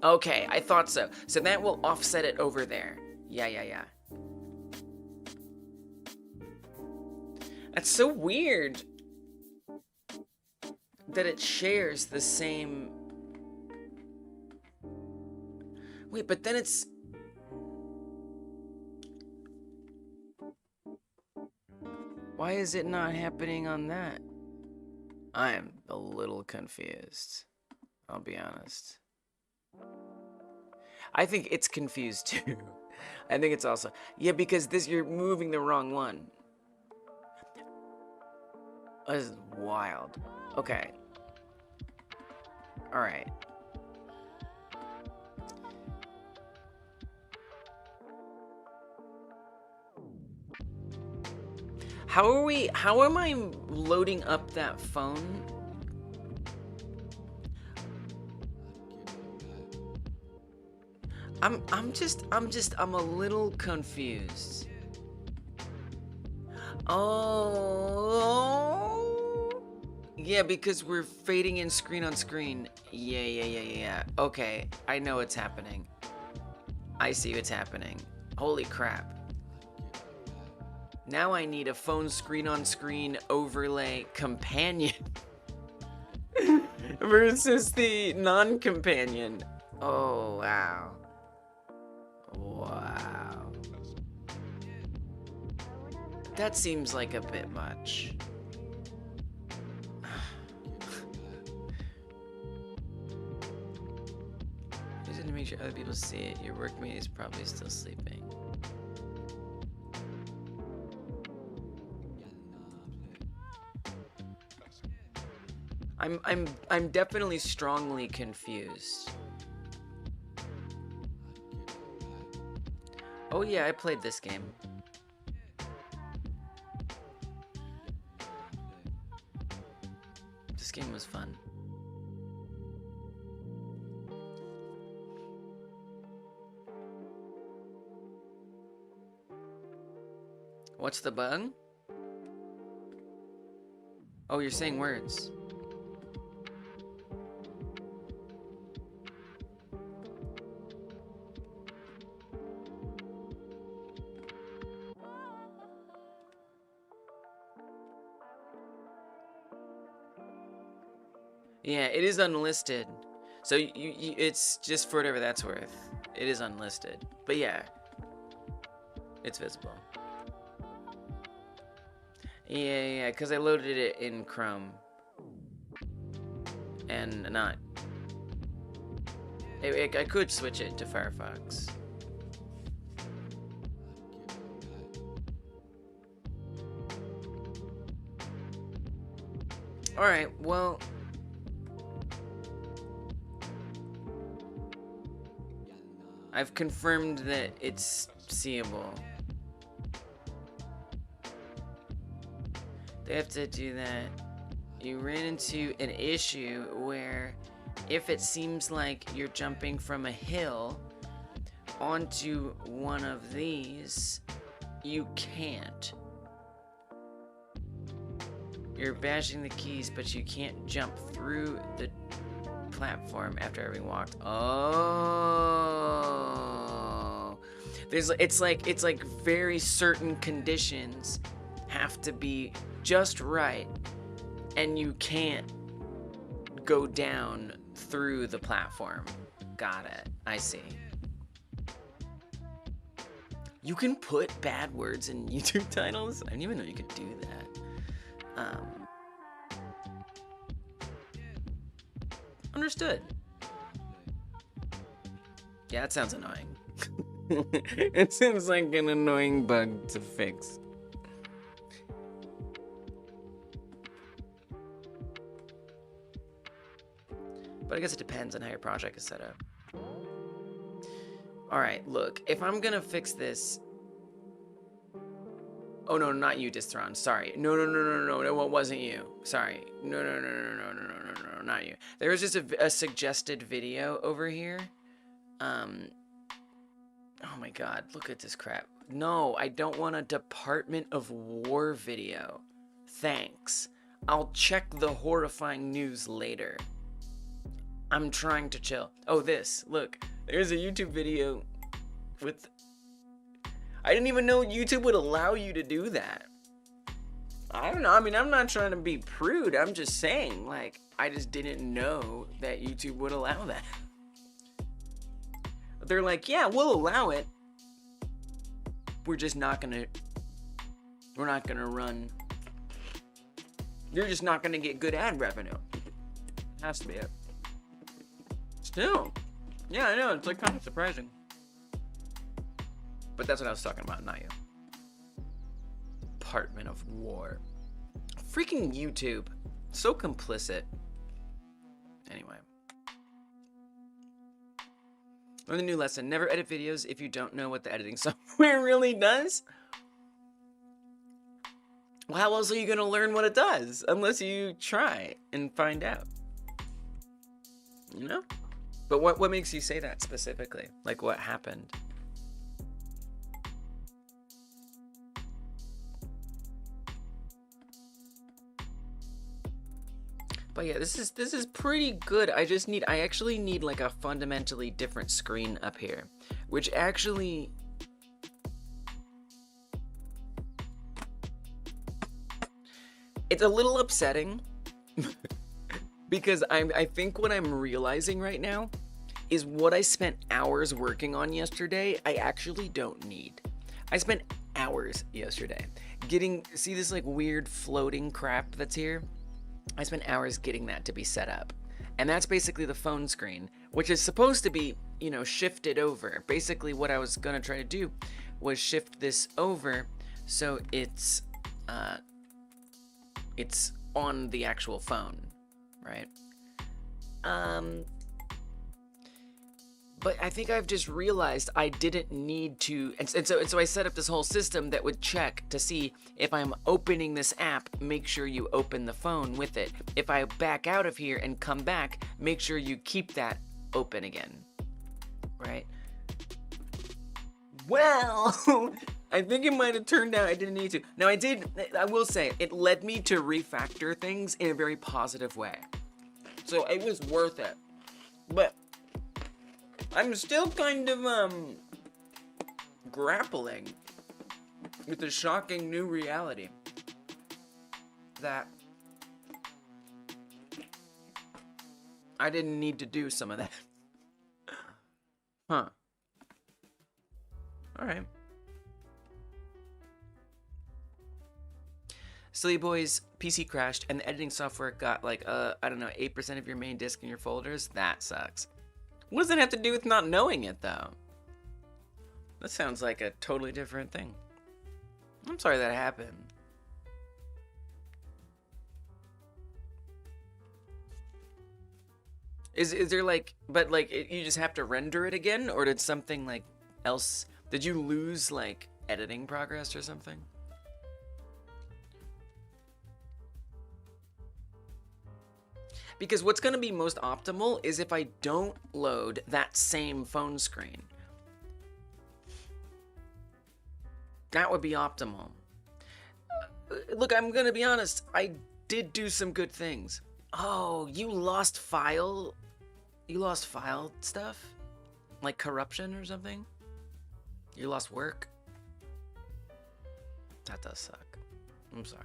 Okay, I thought so. So that will offset it over there. Yeah. That's so weird that it shares the same... Wait, but then it's... Why is it not happening on that? I am a little confused. I'll be honest. I think it's confused too. I think it's also... Yeah, because this, you're moving the wrong one. This is wild. Okay. Alright. How am I loading up that phone? I'm a little confused. Oh. Yeah, because we're fading in screen on screen. Yeah. Okay, I know what's happening. I see what's happening. Holy crap. Now I need a phone screen on screen overlay companion versus the non-companion. Oh, wow. Wow. That seems like a bit much. Just to make sure other people see it, your workmate is probably still sleeping. I'm definitely strongly confused. Oh yeah, I played this game. This game was fun. What's the bug? Oh, you're saying words. Yeah, it is unlisted. So it's just for whatever that's worth. It is unlisted. But yeah, it's visible. Yeah, because I loaded it in Chrome. And not... I could switch it to Firefox. Alright, well... I've confirmed that it's seeable. They have to do that. You ran into an issue where if it seems like you're jumping from a hill onto one of these, you can't. You're bashing the keys, but you can't jump through the platform after having walked. Oh, it's like very certain conditions have to be just right, and you can't go down through the platform. Got it. I see. You can put bad words in YouTube titles? I didn't even know you could do that. Understood. Yeah, that sounds annoying. It seems like an annoying bug to fix. But I guess it depends on how your project is set up. Alright, look, if I'm gonna fix this... Oh no, not you, Distron. Sorry. No, it wasn't you. Sorry. No, not you. There was just a suggested video over here. Oh my god, look at this crap. No, I don't want a Department of War video. Thanks. I'll check the horrifying news later. I'm trying to chill. Oh, this. Look, there's a YouTube video with... I didn't even know YouTube would allow you to do that. I don't know. I mean, I'm not trying to be prude. I'm just saying, like, I just didn't know that YouTube would allow that. They're like, yeah, we'll allow it. We're just not gonna... We're not gonna run... You're just not gonna get good ad revenue. Has to be it. Still. Yeah, I know. It's like kind of surprising. But that's what I was talking about, not you. Department of War. Freaking YouTube. So complicit. Anyway. Learn the new lesson. Never edit videos if you don't know what the editing software really does. Well, how else are you going to learn what it does? Unless you try and find out. You know? But what makes you say that specifically? Like, what happened? But yeah, this is pretty good. I actually need like a fundamentally different screen up here, which actually it's a little upsetting because I think what I'm realizing right now is what I spent hours working on yesterday, I actually don't need. I spent hours yesterday see this like weird floating crap that's here? I spent hours getting that to be set up. And that's basically the phone screen, which is supposed to be, you know, shifted over. Basically what I was gonna try to do was shift this over so it's on the actual phone, right? But I think I've just realized I didn't need to, and so I set up this whole system that would check to see if I'm opening this app, make sure you open the phone with it. If I back out of here and come back, make sure you keep that open again, right? Well, I think it might have turned out I didn't need to. Now I will say, it led me to refactor things in a very positive way. So it was worth it. But I'm still kind of, grappling with the shocking new reality that I didn't need to do some of that. Huh. Alright. Silly Boys PC crashed and the editing software got like, I don't know, 8% of your main disk in your folders? That sucks. What does that have to do with not knowing it, though? That sounds like a totally different thing. I'm sorry that happened. Is there like, but like, you just have to render it again? Or did something like else, did you lose like editing progress or something? Because what's going to be most optimal is if I don't load that same phone screen. That would be optimal. Look, I'm going to be honest. I did do some good things. Oh, you lost file? You lost file stuff? Like corruption or something? You lost work? That does suck. I'm sorry.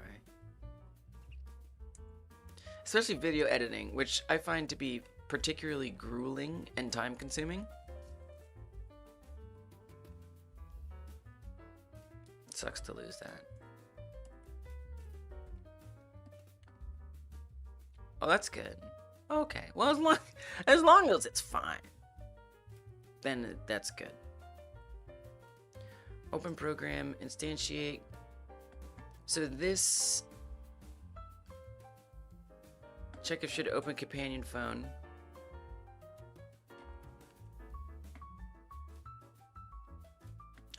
Especially video editing, which I find to be particularly grueling and time-consuming. It sucks to lose that. Oh, that's good. Okay, well, as long as it's fine, then that's good. Open program, instantiate. So this... Check if should open companion phone.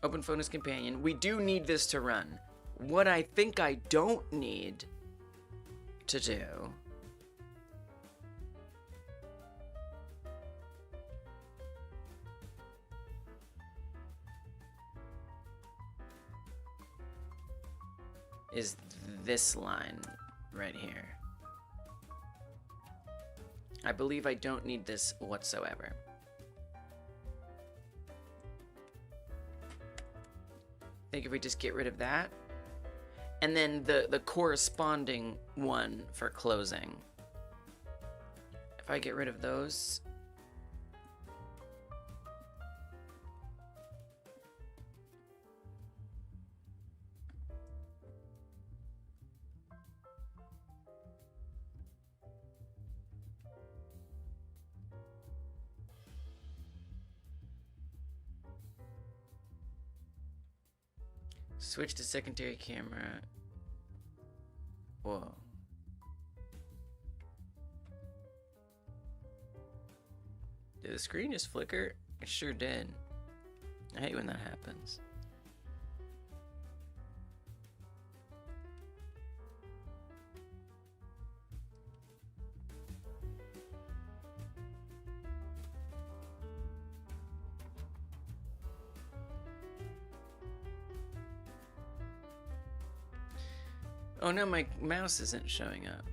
Open phone as companion. We do need this to run. What I think I don't need to do is this line right here. I believe I don't need this whatsoever. I think if we just get rid of that, and then the corresponding one for closing. If I get rid of those, switch to secondary camera. Whoa. Did the screen just flicker? It sure did. I hate when that happens. Oh no, my mouse isn't showing up.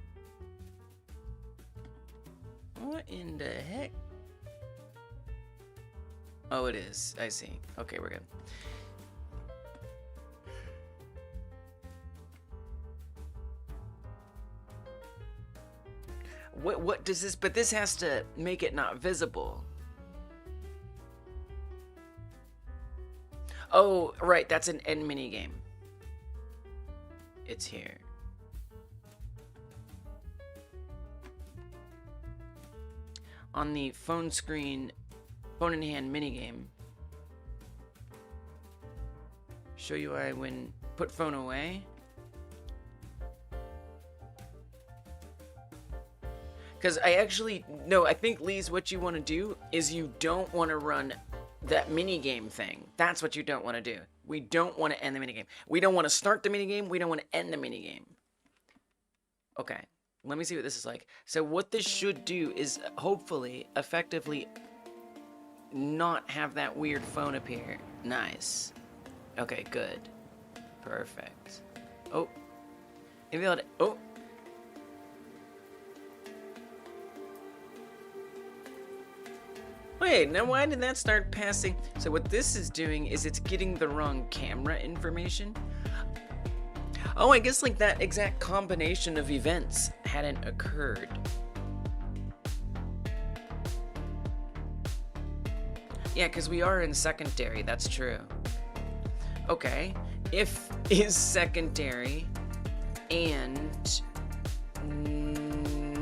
What in the heck? Oh, it is. I see. Okay, we're good. What does this, but this has to make it not visible. Oh, right, that's an end minigame. It's here. On the phone screen, phone in hand minigame. Show UI when put phone away. Because I actually, no, I think, Lise, what you want to do is you don't want to run that minigame thing. That's what you don't want to do. We don't want to end the minigame. We don't want to start the minigame. We don't want to end the minigame. Okay, let me see what this is like. So what this should do is hopefully, effectively, not have that weird phone appear. Nice. Okay, good. Perfect. Oh. Maybe I'll... Oh. Wait, now why did that start passing? So what this is doing is it's getting the wrong camera information. Oh, I guess like that exact combination of events hadn't occurred. Yeah, because we are in secondary, that's true. Okay, if is secondary and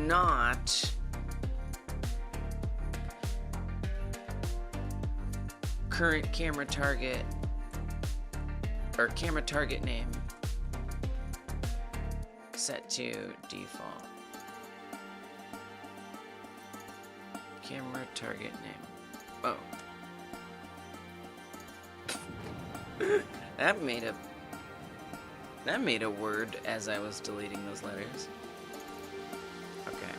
not current camera target or camera target name set to default. Camera target name. Oh. That made a word as I was deleting those letters. Okay.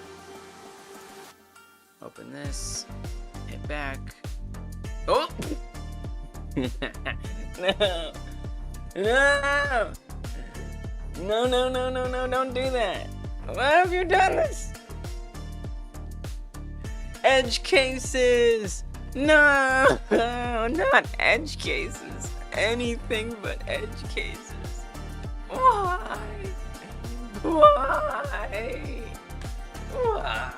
Open this. Hit back. Oh! No! No! No, no, no, no, no, don't do that! Why have you done this? Edge cases! No! Not edge cases. Anything but edge cases. Why? Why? Why?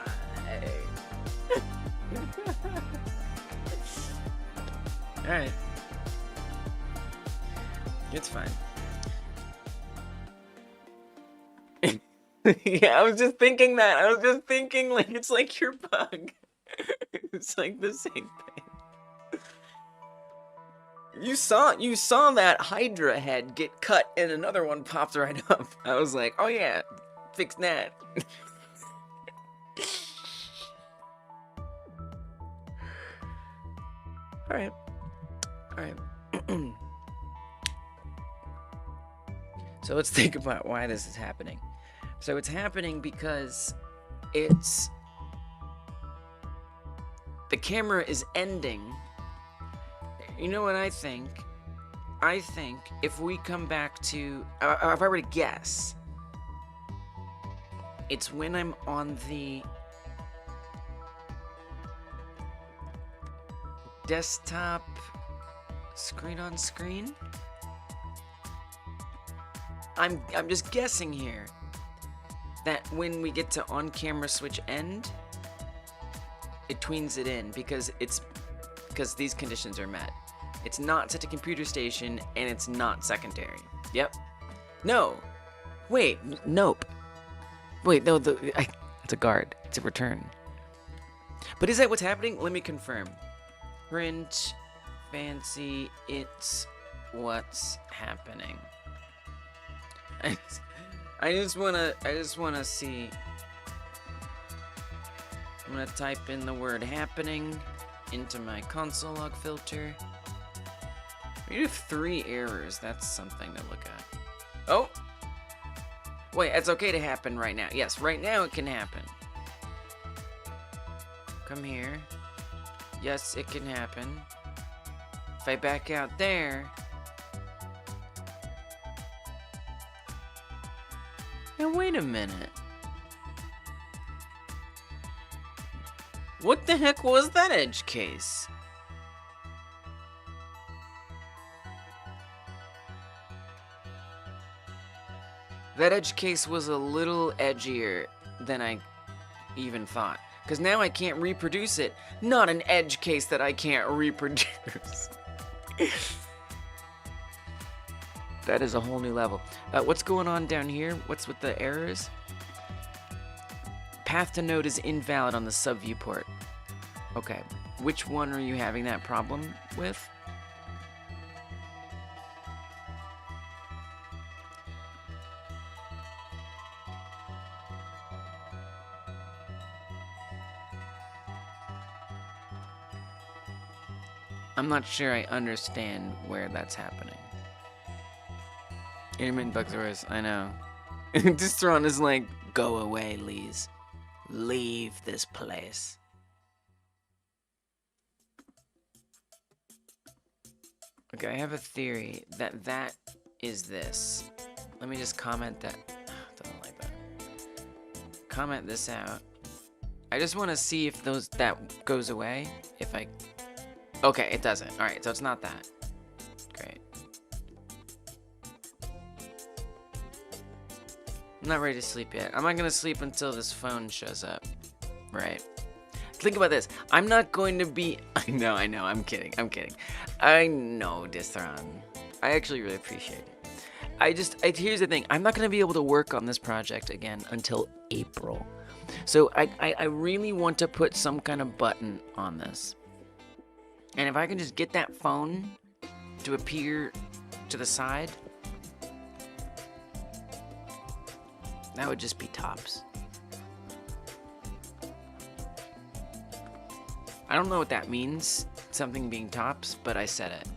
Alright. It's fine. Yeah, I was just thinking that. I was just thinking, like, it's like your bug. It's like the same thing. You saw that Hydra head get cut and another one popped right up. I was like, oh yeah, fix that. Alright. Alright. So let's think about why this is happening. So it's happening because the camera is ending. You know what I think? I think if we come back to, if I were to guess, It's when I'm on the desktop screen on screen. I'm just guessing here that when we get to on-camera switch end, it tweens it in because these conditions are met. It's not set to computer station and it's not secondary. Yep. No. Wait. Nope. Wait. No. It's a guard. It's a return. But is that what's happening? Let me confirm. Print. Fancy. It's what's happening. I just wanna see. I'm gonna type in the word happening into my console log filter. We have 3 errors. That's something to look at. Oh! Wait, it's okay to happen right now. Yes, right now it can happen. Come here. Yes, it can happen. If I back out there... Now, wait a minute. What the heck was that edge case? That edge case was a little edgier than I even thought. Because now I can't reproduce it. Not an edge case that I can't reproduce. That is a whole new level. What's going on down here? What's with the errors? Path to node is invalid on the subviewport. Okay. Which one are you having that problem with? I'm not sure I understand where that's happening. Intermittent bugs are worse, I know. Distron is like, go away, Lise. Leave this place. Okay, I have a theory that that is this. Let me just comment that. Doesn't like that. Comment this out. I just want to see if that goes away. If I... Okay, it doesn't. Alright, so it's not that. Great. I'm not ready to sleep yet. I'm not gonna sleep until this phone shows up. Right. Think about this. I'm not going to be... I know, I'm kidding. I know, Dithron. I actually really appreciate it. Here's the thing. I'm not going to be able to work on this project again until April. So I really want to put some kind of button on this. And if I can just get that phone to appear to the side, that would just be tops. I don't know what that means, something being tops, but I said it.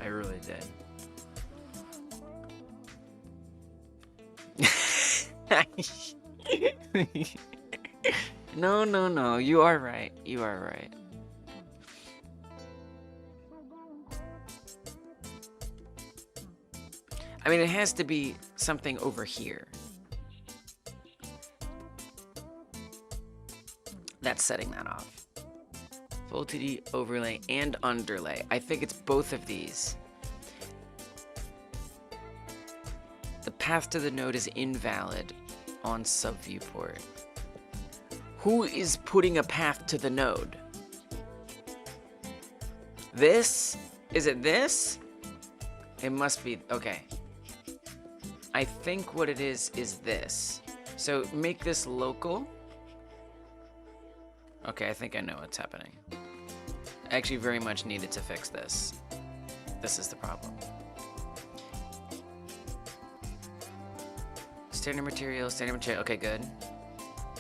I really did. No, you are right. I mean, it has to be something over here. That's setting that off. Full 2D overlay and underlay. I think it's both of these. The path to the node is invalid on subviewport. Who is putting a path to the node? This? Is it this? It must be, okay. I think what it is this. So make this local. Okay, I think I know what's happening. I actually very much needed to fix this. This is the problem. Standard material. Okay, good.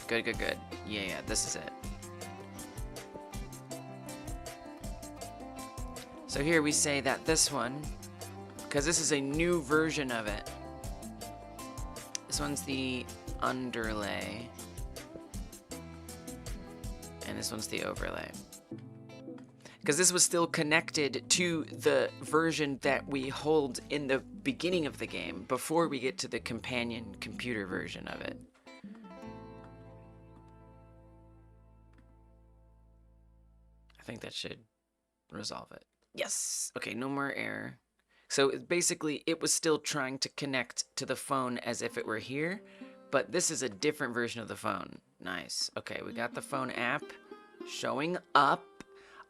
Good. Yeah, this is it. So here we say that this one, because this is a new version of it, this one's the underlay. And this one's the overlay. Because this was still connected to the version that we hold in the beginning of the game, before we get to the companion computer version of it. think that should resolve it. Yes. Okay, no more error. So basically, it was still trying to connect to the phone as if it were here, but this is a different version of the phone. Nice. Okay, we got the phone app showing up.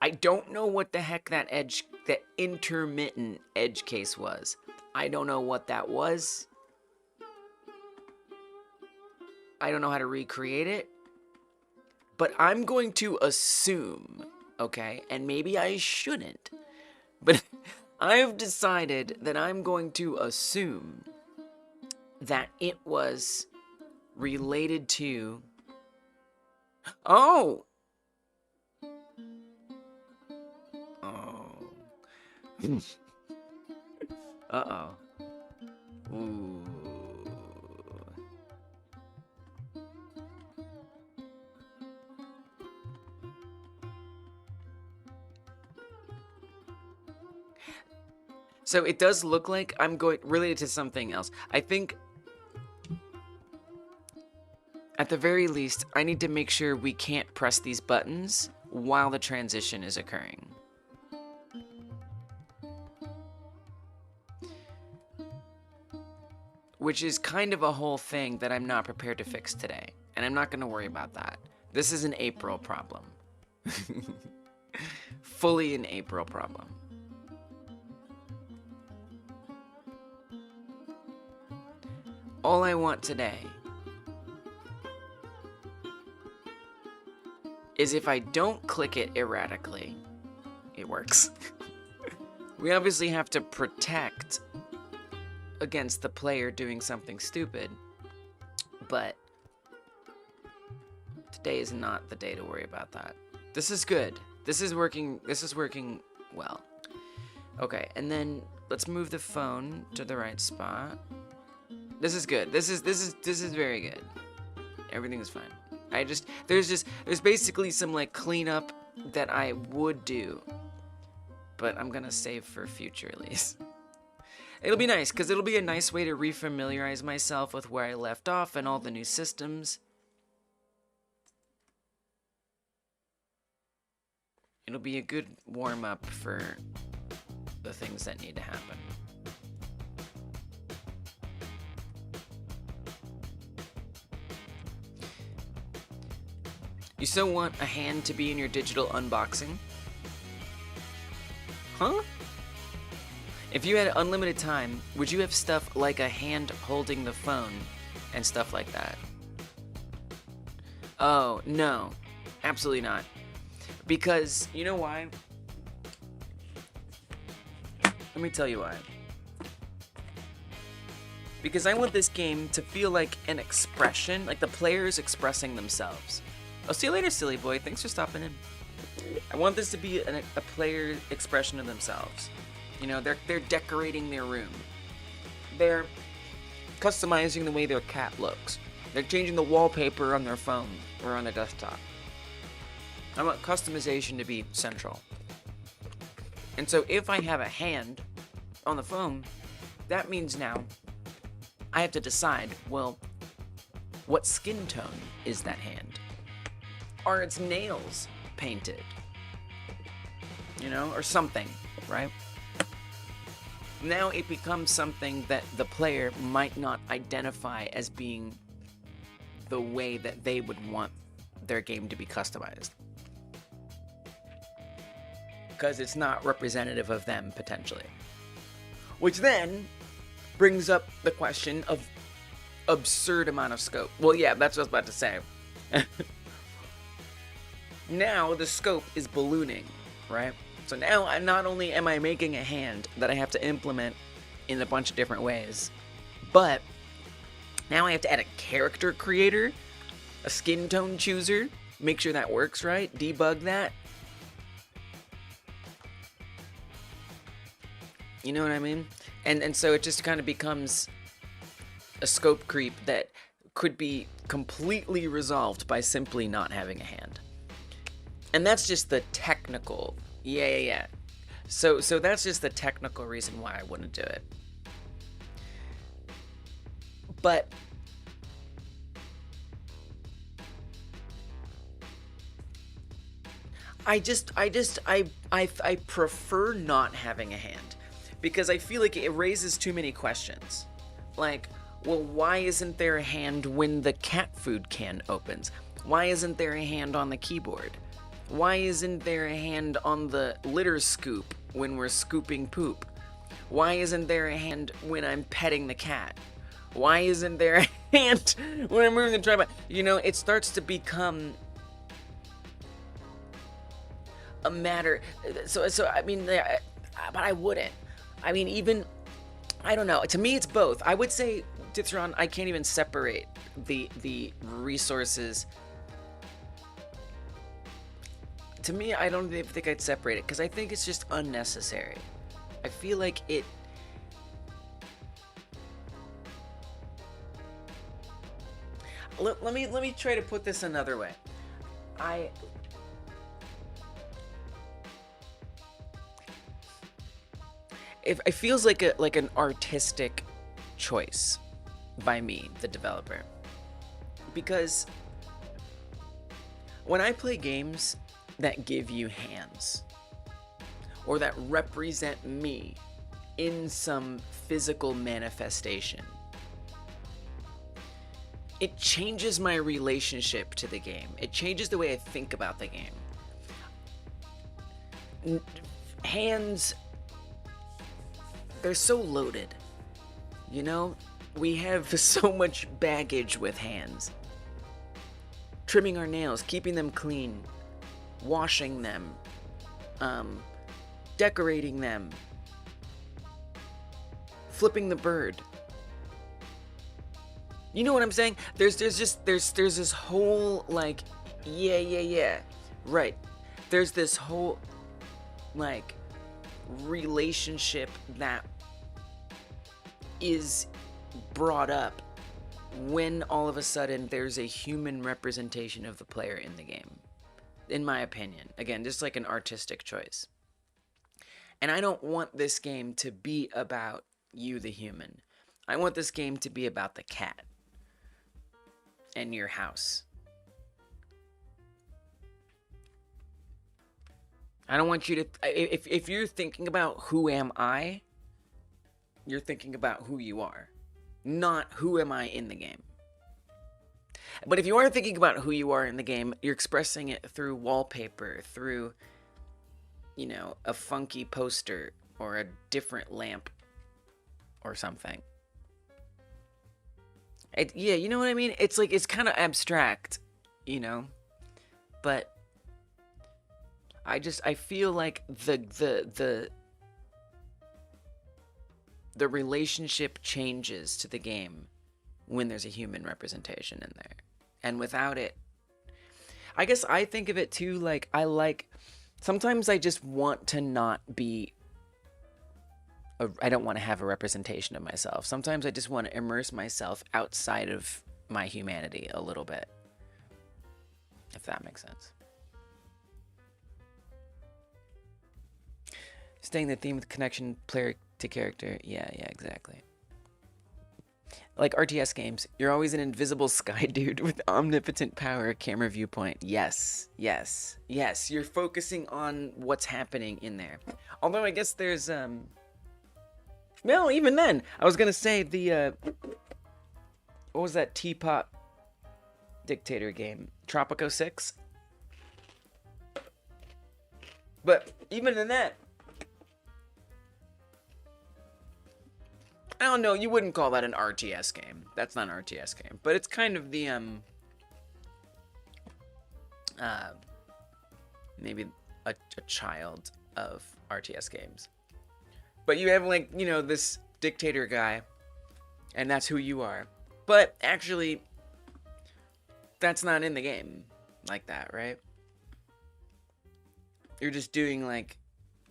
I don't know what the heck that intermittent edge case was. I don't know what that was. I don't know how to recreate it. But I'm going to assume, okay, and maybe I shouldn't, but I've decided that I'm going to assume that it was related to... Oh! Oh. Uh-oh. Ooh. So it does look like I'm going related to something else. I think at the very least, I need to make sure we can't press these buttons while the transition is occurring. Which is kind of a whole thing that I'm not prepared to fix today. And I'm not going to worry about that. This is an April problem. Fully an April problem. All I want today is if I don't click it erratically, it works. We obviously have to protect against the player doing something stupid, but today is not the day to worry about that. This is good. This is working well. Okay, and then let's move the phone to the right spot. This is good. This is very good. Everything is fine. There's basically some like cleanup that I would do, but I'm gonna save for future release. It'll be nice because it'll be a nice way to refamiliarize myself with where I left off and all the new systems. It'll be a good warm up for the things that need to happen. You still want a hand to be in your digital unboxing? Huh? If you had unlimited time, would you have stuff like a hand holding the phone and stuff like that? Oh, no. Absolutely not. Because, you know why? Let me tell you why. Because I want this game to feel like an expression, like the players expressing themselves. I'll see you later, silly boy. Thanks for stopping in. I want this to be a player expression of themselves. You know, they're decorating their room. They're customizing the way their cat looks. They're changing the wallpaper on their phone or on their desktop. I want customization to be central. And so if I have a hand on the phone, that means now I have to decide, well, what skin tone is that hand? Are its nails painted? You know, or something, right? Now it becomes something that the player might not identify as being the way that they would want their game to be customized. Because it's not representative of them, potentially. Which then brings up the question of absurd amount of scope. Well, yeah, that's what I was about to say. Now the scope is ballooning, right? So now not only am I making a hand that I have to implement in a bunch of different ways, but now I have to add a character creator, a skin tone chooser, make sure that works right, debug that. You know what I mean? And so it just kind of becomes a scope creep that could be completely resolved by simply not having a hand. And that's just the technical, yeah. So that's just the technical reason why I wouldn't do it. But I prefer not having a hand because I feel like it raises too many questions. Like, well, why isn't there a hand when the cat food can opens? Why isn't there a hand on the keyboard? Why isn't there a hand on the litter scoop when we're scooping poop? Why isn't there a hand when I'm petting the cat? Why isn't there a hand when I'm moving the tripod? You know, it starts to become a matter. So I mean, but I wouldn't. I mean, even, I don't know. To me, it's both. I would say, Dithron, I can't even separate the resources. To me, I don't even think I'd separate it because I think it's just unnecessary. I feel like it. Let me try to put this another way. It feels like an artistic choice by me, the developer, because when I play games that give you hands or that represent me in some physical manifestation, it changes my relationship to the game. It changes the way I think about the game. Hands, they're so loaded. You know, we have so much baggage with hands. Trimming our nails, keeping them clean, washing them, decorating them, flipping the bird. You know what I'm saying? There's this whole, like, yeah, right. There's this whole, like, relationship that is brought up when all of a sudden there's a human representation of the player in the game, in my opinion. Again, just like an artistic choice. And I don't want this game to be about you, the human. I want this game to be about the cat and your house. I don't want you to, if you're thinking about who am I, you're thinking about who you are, not who am I in the game. But if you are thinking about who you are in the game, you're expressing it through wallpaper, through, you know, a funky poster or a different lamp or something. Yeah, you know what I mean? It's like, it's kind of abstract, you know? But I feel like the relationship changes to the game when there's a human representation in there. And without it, I guess I think of it too, like, sometimes I just want to not be, I don't want to have a representation of myself. Sometimes I just want to immerse myself outside of my humanity a little bit. If that makes sense. Staying the theme with connection, player to character. Yeah, exactly. Like RTS games, you're always an invisible sky dude with omnipotent power, camera viewpoint. Yes. You're focusing on what's happening in there. Although I guess there's no, even then, I was gonna say the what was that teapot dictator game? Tropico 6? But even in that, I don't know, you wouldn't call that an RTS game. That's not an RTS game. But it's kind of the, maybe a child of RTS games. But you have, like, you know, this dictator guy, and that's who you are. But actually, that's not in the game like that, right? You're just doing, like,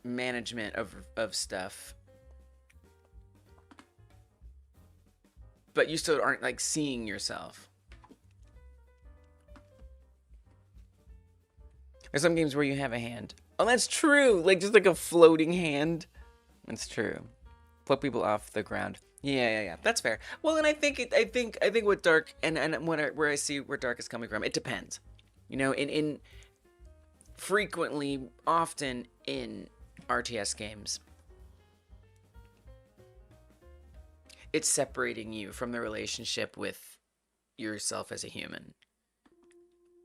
management of stuff. But you still aren't, like, seeing yourself. There's some games where you have a hand. Oh, that's true! Like, just like a floating hand. That's true. Flip people off the ground. Yeah. That's fair. Well, and I think what Dark and where I see where Dark is coming from, it depends. You know, frequently, often in RTS games, it's separating you from the relationship with yourself as a human.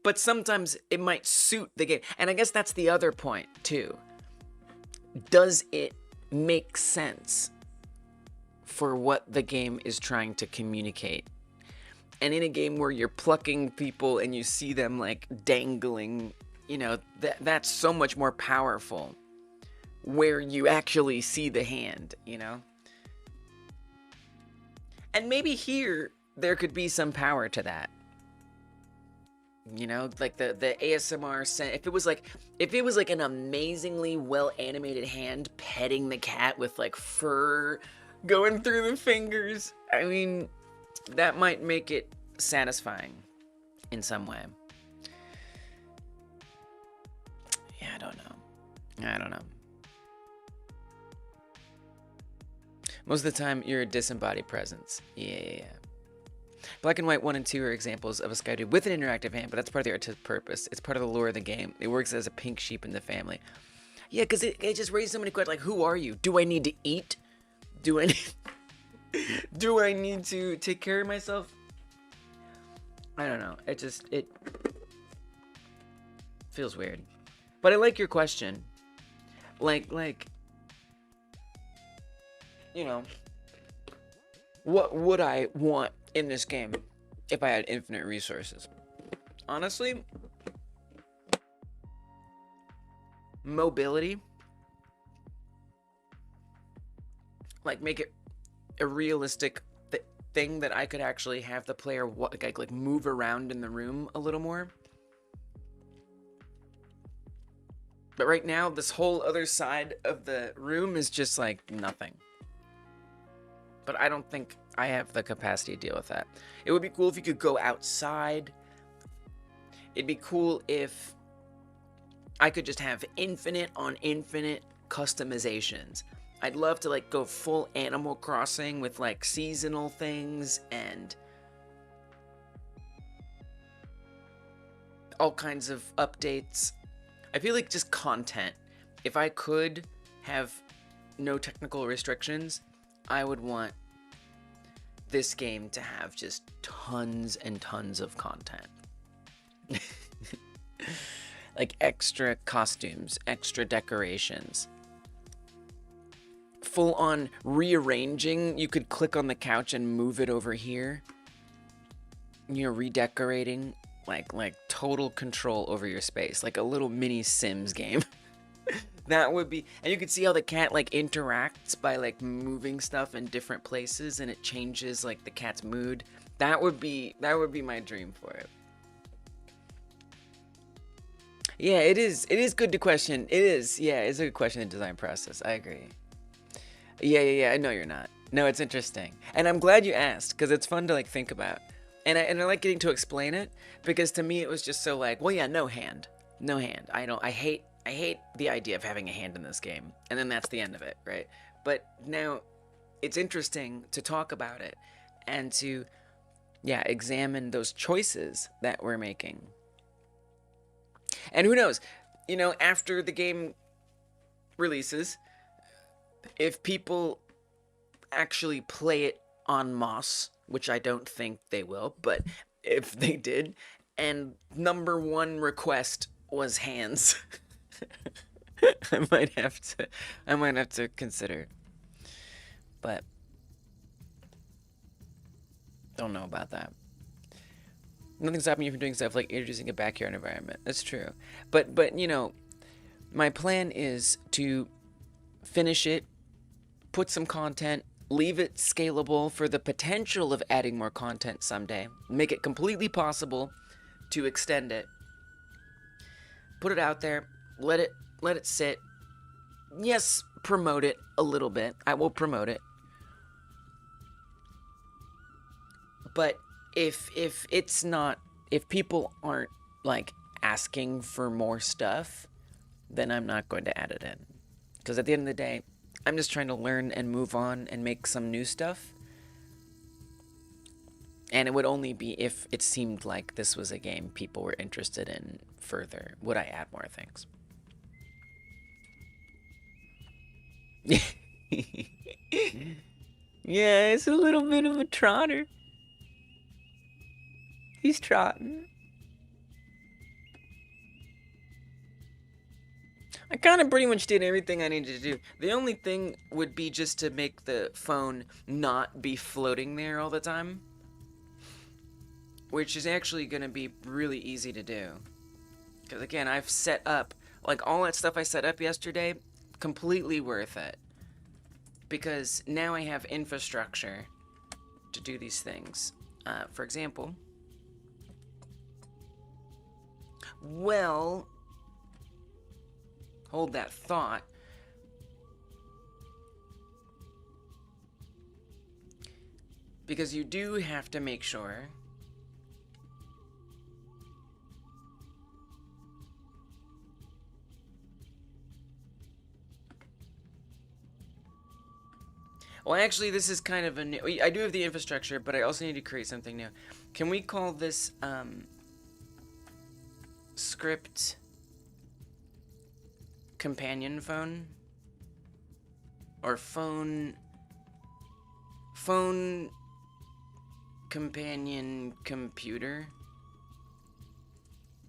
But sometimes it might suit the game. And I guess that's the other point, too. Does it make sense for what the game is trying to communicate? And in a game where you're plucking people and you see them like dangling, you know, that's so much more powerful where you actually see the hand, you know? And maybe here there could be some power to that. You know, like the ASMR if it was like an amazingly well animated hand petting the cat with like fur going through the fingers, I mean, that might make it satisfying in some way. Yeah, I don't know. Most of the time, you're a disembodied presence. Yeah. Black and White 1 and 2 are examples of a sky dude with an interactive hand, but that's part of the artistic purpose. It's part of the lore of the game. It works as a pink sheep in the family. Yeah, because it just raised so many questions, like, who are you? Do I need to eat? Do I need to take care of myself? I don't know. It feels weird. But I like your question. Like, you know, what would I want in this game if I had infinite resources? Honestly, mobility. Like, make it a realistic thing that I could actually have the player like move around in the room a little more. But right now, this whole other side of the room is just like nothing. But I don't think I have the capacity to deal with that. It would be cool if you could go outside. It'd be cool if I could just have infinite on infinite customizations. I'd love to like go full Animal Crossing with like seasonal things and all kinds of updates. I feel like just content. If I could have no technical restrictions, I would want this game to have just tons and tons of content. Like extra costumes, extra decorations. Full on rearranging. You could click on the couch and move it over here. You know, redecorating. Like total control over your space. Like a little mini Sims game. That would be, and you can see how the cat like interacts by like moving stuff in different places, and it changes like the cat's mood. That would be my dream for it. Yeah, it is good to question. It is, yeah, it's a good question in the design process. I agree. Yeah. I know you're not. No, it's interesting, and I'm glad you asked because it's fun to like think about, and I like getting to explain it because to me it was just so like, well, yeah, no hand. I hate the idea of having a hand in this game, and then that's the end of it, right? But now it's interesting to talk about it and to, yeah, examine those choices that we're making. And who knows, you know, after the game releases, if people actually play it en masse, which I don't think they will, but if they did, and number one request was hands, I might have to consider. But don't know about that. Nothing's stopping you from doing stuff like introducing a backyard environment. That's true. But you know, my plan is to finish it, put some content, leave it scalable for the potential of adding more content someday, make it completely possible to extend it, put it out there, let it sit. Yes, promote it a little bit. I will promote it. But if people aren't like asking for more stuff, then I'm not going to add it in. Because at the end of the day, I'm just trying to learn and move on and make some new stuff. And it would only be if it seemed like this was a game people were interested in further. Would I add more things? Yeah, it's a little bit of a trotter. He's trotting. I kind of pretty much did everything I needed to do. The only thing would be just to make the phone not be floating there all the time, which is actually going to be really easy to do. Because again, I've set up, like all that stuff I set up yesterday, completely worth it. Because now I have infrastructure to do these things. For example, well, hold that thought. Because you do have to make sure well, actually, this is kind of a new... I do have the infrastructure, but I also need to create something new. Can we call this, script companion phone? Or phone companion computer?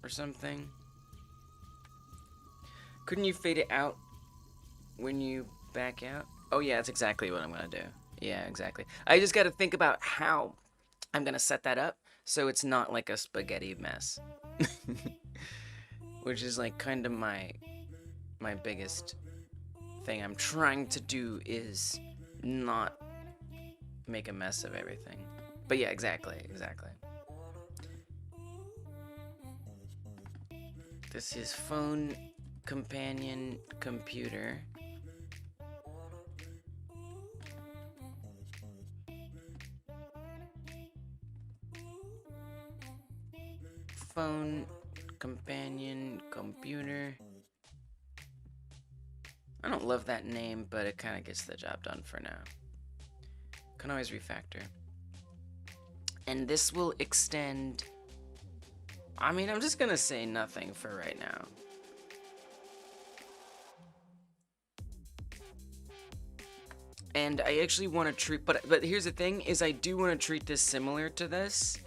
Or something? Couldn't you fade it out when you back out? Oh yeah, that's exactly what I'm gonna do. Yeah, exactly. I just gotta think about how I'm gonna set that up so it's not like a spaghetti mess. Which is like kind of my biggest thing I'm trying to do is not make a mess of everything. But yeah, exactly. This is phone companion computer. Phone companion computer. I don't love that name, but it kind of gets the job done for now. Can always refactor. And this will extend... I mean, I'm just gonna say nothing for right now. And I actually want to treat... But here's the thing, is I do want to treat this similar to this.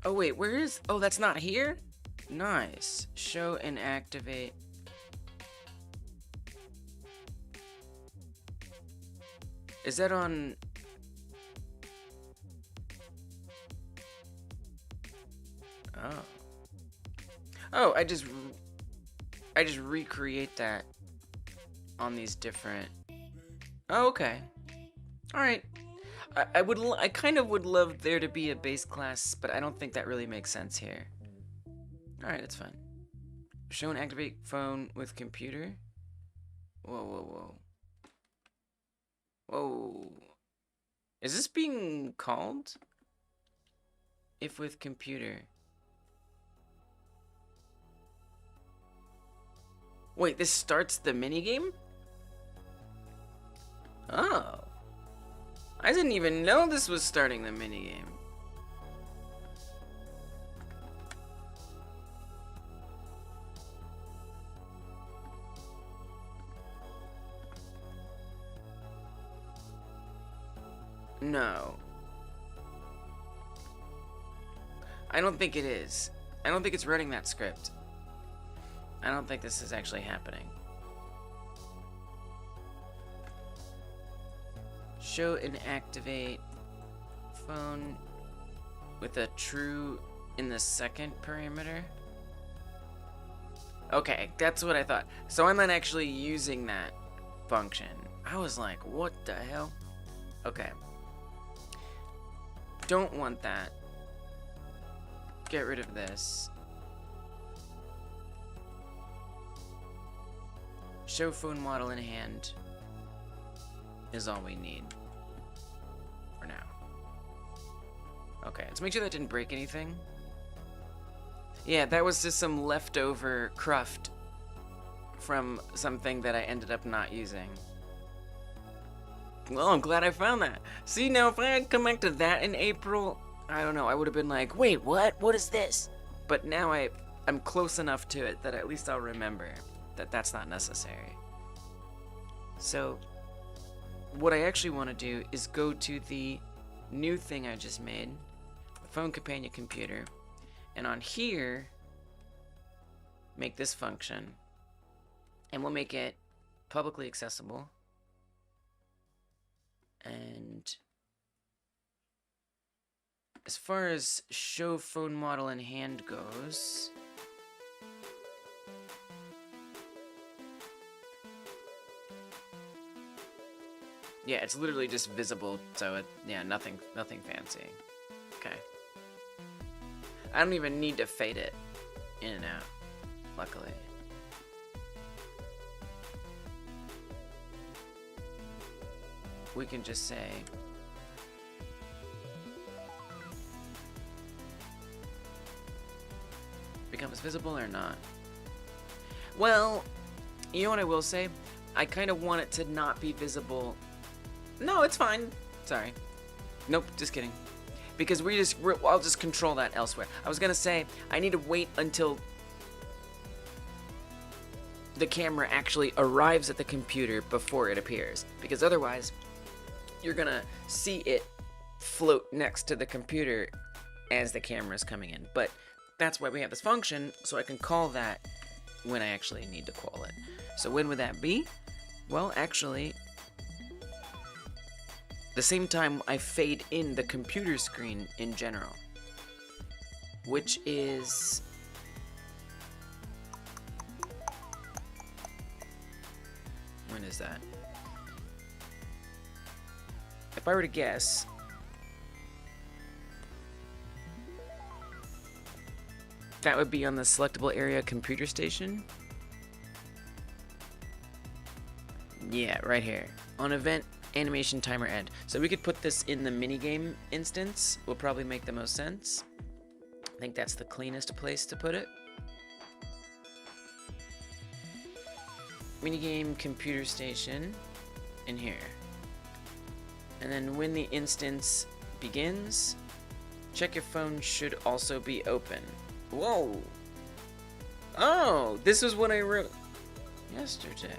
Oh wait, where is... Oh, that's not here? Nice. Show and activate. Is that on... Oh. Oh, I just recreate that on these different... Oh, okay. Alright. I kind of would love there to be a base class, but I don't think that really makes sense here. Alright, that's fine. Show and activate phone with computer. Whoa. Whoa. Is this being called? If with computer. Wait, this starts the minigame? Oh. I didn't even know this was starting the minigame. No. I don't think it is. I don't think it's running that script. I don't think this is actually happening. Show and activate phone with a true in the second parameter. Okay, that's what I thought. So I'm not actually using that function. I was like, what the hell? Okay. Don't want that. Get rid of this. Show phone model in hand is all we need for now. Okay, let's make sure that didn't break anything. Yeah, that was just some leftover cruft from something that I ended up not using. Well, I'm glad I found that. See, now if I had come back to that in April, I don't know, I would have been like, wait, what? What is this? But now I'm close enough to it that at least I'll remember that that's not necessary. So, what I actually want to do is go to the new thing I just made, the phone companion computer, and on here, make this function, and we'll make it publicly accessible. And as far as show phone model in hand goes, yeah, it's literally just visible, so yeah, nothing fancy. Okay. I don't even need to fade it in and out, luckily. We can just say becomes visible or not. Well, you know what I will say? I kind of want it to not be visible. No, it's fine. Sorry. Nope, just kidding. Because I'll just control that elsewhere. I was gonna say I need to wait until the camera actually arrives at the computer before it appears, because otherwise you're gonna see it float next to the computer as the camera is coming in. But that's why we have this function, so I can call that when I actually need to call it. So when would that be? Well, actually, the same time I fade in the computer screen in general, which is when is that? If I were to guess, that would be on the selectable area computer station. Yeah, right here. On event animation timer end. So we could put this in the minigame instance. Will probably make the most sense. I think that's the cleanest place to put it. Minigame computer station in here. And then when the instance begins, check your phone should also be open. Whoa! Oh, this was what I wrote yesterday.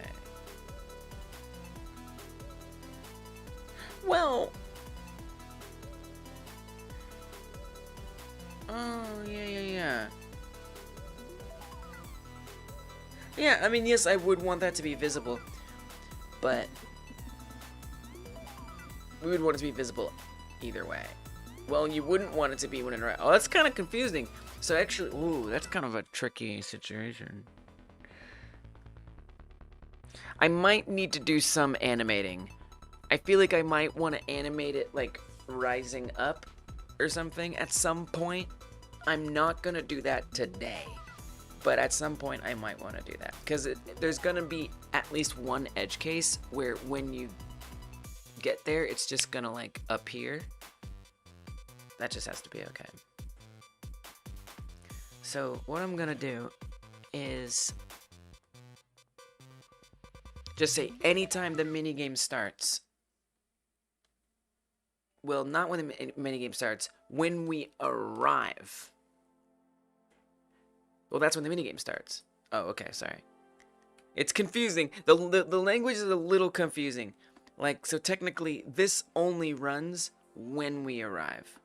Well, oh, yeah. Yeah, I mean, yes, I would want that to be visible, but we would want it to be visible either way. Well, you wouldn't want it to be when it arrives. Oh, that's kind of confusing. So actually, ooh, that's kind of a tricky situation. I might need to do some animating. I feel like I might want to animate it like rising up or something at some point. I'm not gonna do that today, but at some point I might want to do that, because there's gonna be at least one edge case where when you get there, it's just gonna like appear. That just has to be okay. So what I'm gonna do is just say anytime the minigame starts. Well, not when the minigame starts, when we arrive. Well, that's when the minigame starts. Oh, okay, sorry. It's confusing. The language is a little confusing. Like, so technically, this only runs when we arrive.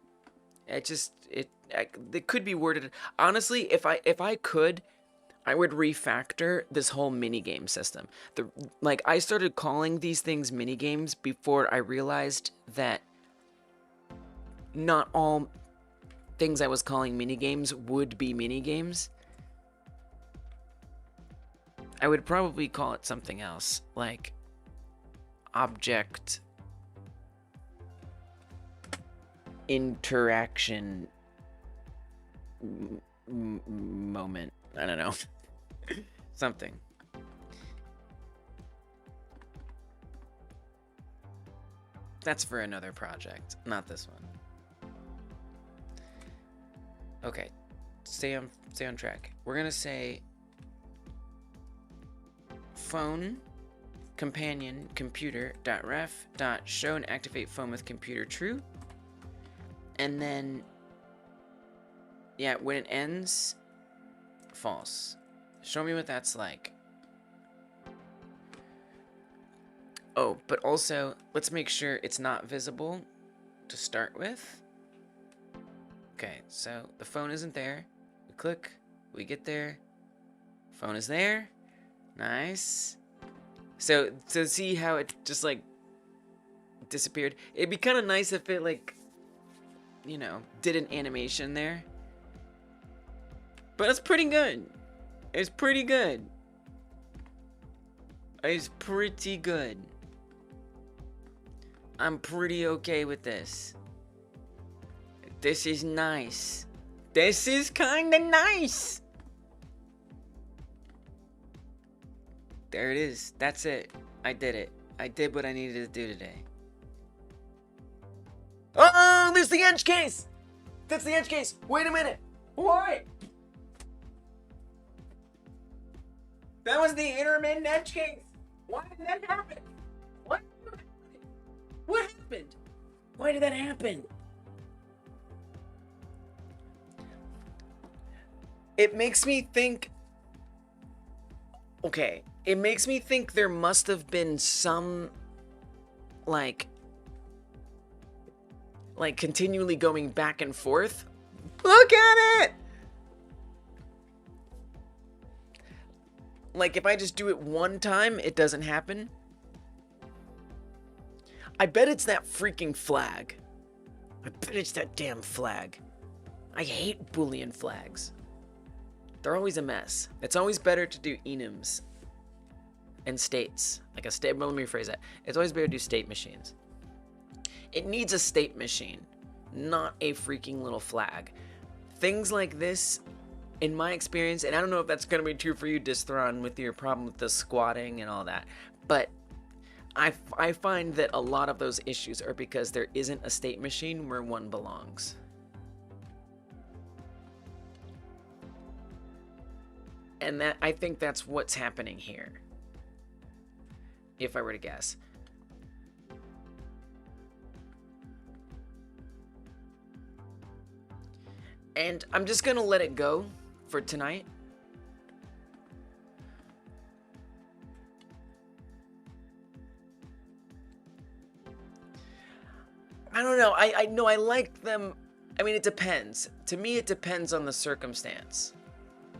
It could be worded. Honestly, if I could, I would refactor this whole minigame system. I started calling these things minigames before I realized that not all things I was calling minigames would be minigames. I would probably call it something else, like object interaction moment. I don't know. Something. That's for another project, not this one. Okay, stay on track. We're gonna say phone companion computer.ref.show and activate phone with computer true. And then, yeah, when it ends, false. Show me what that's like. Oh, but also, let's make sure it's not visible to start with. Okay, so the phone isn't there. We click, we get there. Phone is there. Nice. So, to see how it just, like, disappeared. It'd be kind of nice if it, like, you know, did an animation there. But it's pretty good. It's pretty good. It's pretty good. I'm pretty okay with this. This is nice. This is kinda nice. There it is. That's it. I did it. I did what I needed to do today. Oh, there's the edge case. That's the edge case. Wait a minute. What? That was the intermittent edge case. Why did that happen? What happened? Why did that happen? It makes me think... Okay, it makes me think there must have been some, like continually going back and forth. Look at it! Like, if I just do it one time, it doesn't happen. I bet it's that freaking flag. I bet it's that damn flag. I hate Boolean flags. They're always a mess. It's always better to do enums and states. Like a state, well, let me rephrase that. It's always better to do state machines. It needs a state machine, not a freaking little flag. Things like this, in my experience, and I don't know if that's going to be true for you, Distron, with your problem with the squatting and all that, but I find that a lot of those issues are because there isn't a state machine where one belongs. And that, I think that's what's happening here, if I were to guess. And I'm just gonna let it go for tonight. I don't know. I know I like them. I mean, it depends. To me, it depends on the circumstance.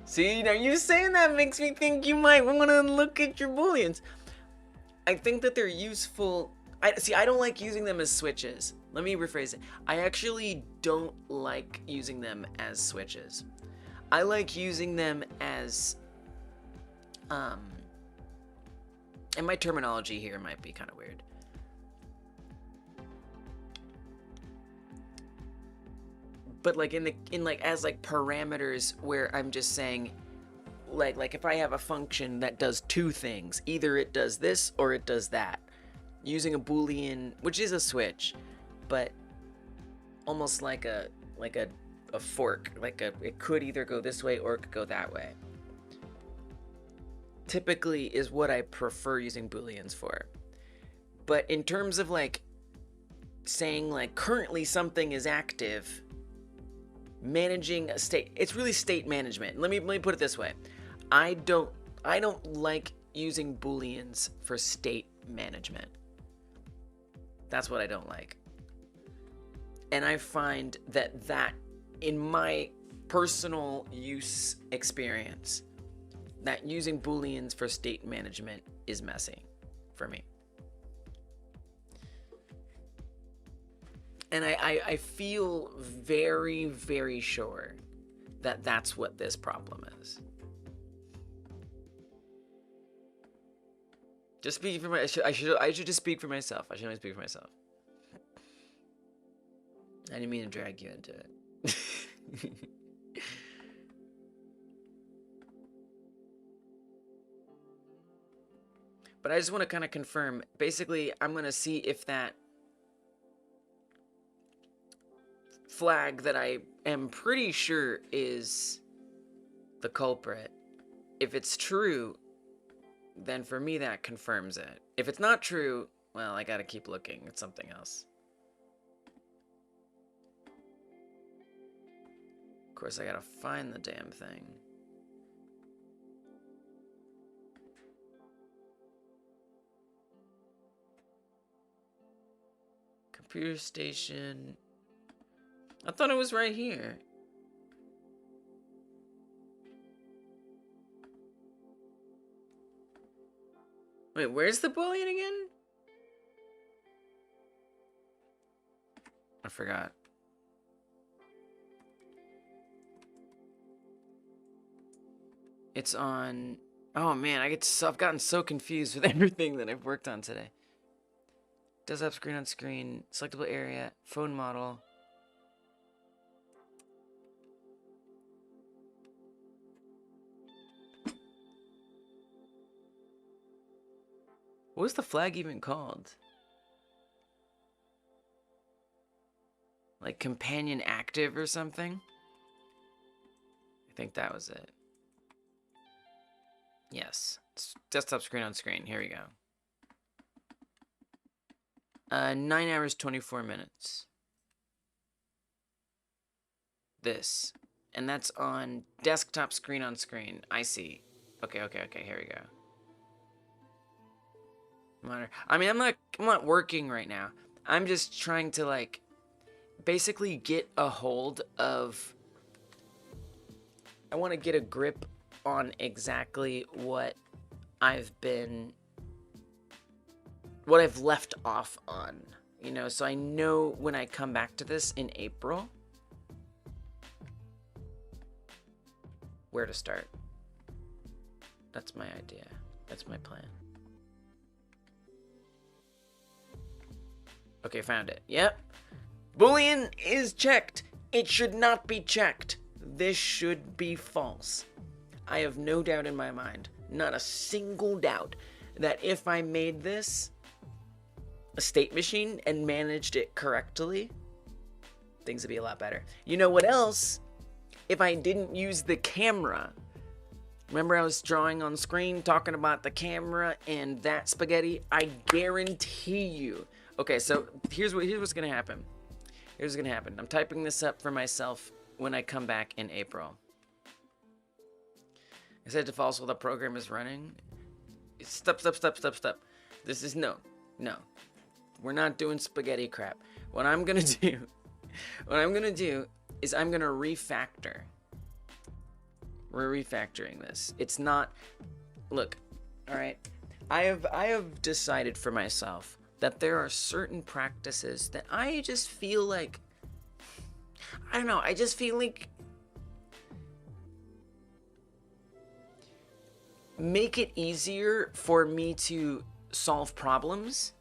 See, you know, you saying that makes me think you might want to look at your booleans. I think that they're useful. I don't like using them as switches. Let me rephrase it. I actually don't like using them as switches. I like using them as, and my terminology here might be kind of weird. But like as like parameters where I'm just saying, like if I have a function that does two things, either it does this or it does that, using a boolean, which is a switch, but almost like a fork, it could either go this way or it could go that way. Typically is what I prefer using booleans for. But in terms of like saying like currently something is active, managing a state, it's really state management. Let me put it this way. I don't like using booleans for state management. That's what I don't like. And I find that in my personal use experience, that using booleans for state management is messy for me. And I feel very, very sure that that's what this problem is. Just speaking for myself. I should just speak for myself. I should only speak for myself. I didn't mean to drag you into it. But I just want to kind of confirm. Basically, I'm going to see if that flag that I am pretty sure is the culprit, if it's true, then for me that confirms it. If it's not true, well, I gotta keep looking at something else. Of course, I gotta find the damn thing. Computer station. I thought it was right here. Wait, where's the Boolean again? I forgot. It's on... Oh man, I've gotten so confused with everything that I've worked on today. Desktop screen on screen, selectable area, phone model. What was the flag even called? Like companion active or something? I think that was it. Yes. It's desktop screen on screen. Here we go. 9 hours, 24 minutes. This. And that's on desktop screen on screen. I see. Okay, here we go. Monitor. I mean, I'm not working right now. I'm just trying to, like, basically get a hold of... I want to get a grip on exactly what I've left off on, you know, so I know when I come back to this in April where to start. That's my idea. That's my plan. Okay, found it. Yep. Boolean is checked. It should not be checked. This should be false. I have no doubt in my mind, not a single doubt, that if I made this a state machine and managed it correctly, things would be a lot better. You know what else? If I didn't use the camera. Remember I was drawing on screen, talking about the camera and that spaghetti? I guarantee you. Okay, so here's what's gonna happen. Here's what's gonna happen. I'm typing this up for myself when I come back in April. I said to false while the program is running. Stop. This is no. We're not doing spaghetti crap. What I'm gonna do is I'm gonna refactor. We're refactoring this. It's not, look, all right. I have decided for myself that there are certain practices that I just feel like, I don't know, I just feel like make it easier for me to solve problems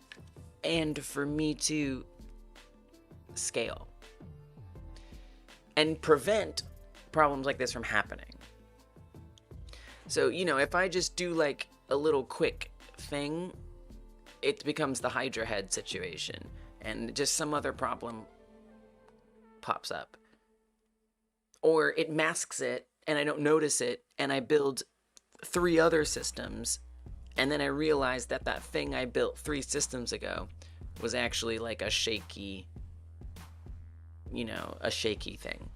and for me to scale and prevent problems like this from happening. So, you know, if I just do like a little quick thing, it becomes the Hydra head situation and just some other problem pops up. Or it masks it and I don't notice it and I build 3 other systems and then I realize that that thing I built 3 systems ago was actually like a shaky, you know, a shaky thing.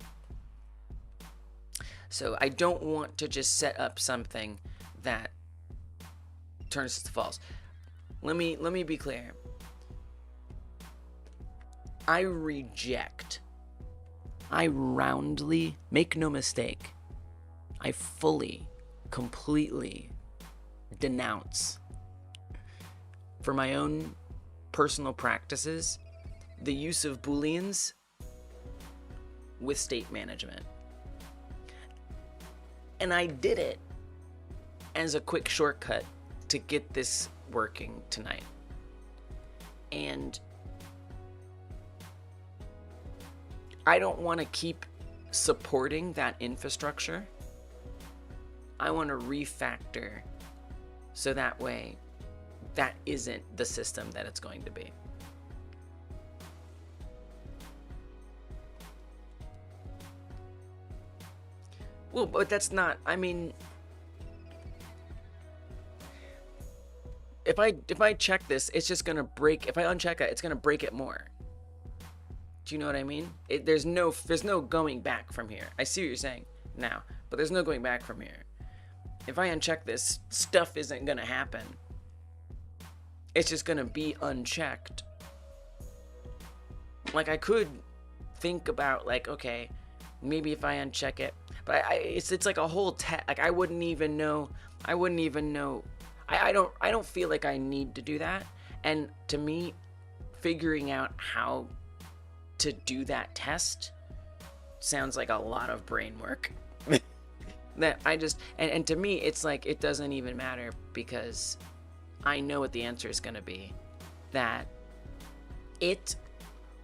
So I don't want to just set up something that turns to false. Let me be clear. I reject. I roundly, make no mistake, I fully, completely denounce, for my own personal practices, the use of Booleans with state management. And I did it as a quick shortcut to get this working tonight. And I don't want to keep supporting that infrastructure. I want to refactor so that way that isn't the system that it's going to be. Well, but that's not, I mean, if I check this, it's just gonna break. If I uncheck it, it's gonna break it more. Do you know what I mean? There's no going back from here. I see what you're saying now, but there's no going back from here. If I uncheck this, stuff isn't gonna happen. It's just gonna be unchecked. Like, I could think about, like, okay, maybe if I uncheck it, but it's like a whole like I wouldn't even know. I don't feel like I need to do that. And to me, figuring out how to do that test sounds like a lot of brain work. That I just, and to me, it's like, it doesn't even matter, because I know what the answer is going to be. That it,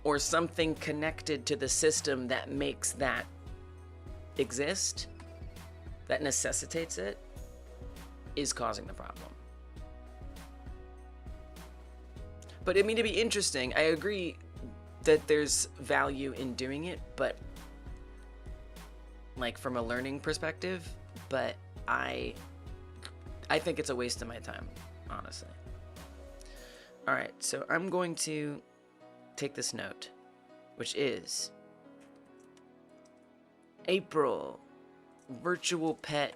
or something connected to the system that makes that exist, that necessitates it, is causing the problem. But I mean, to be interesting, I agree that there's value in doing it, but like from a learning perspective, but I think it's a waste of my time, honestly. All right, so I'm going to take this note, which is April virtual pet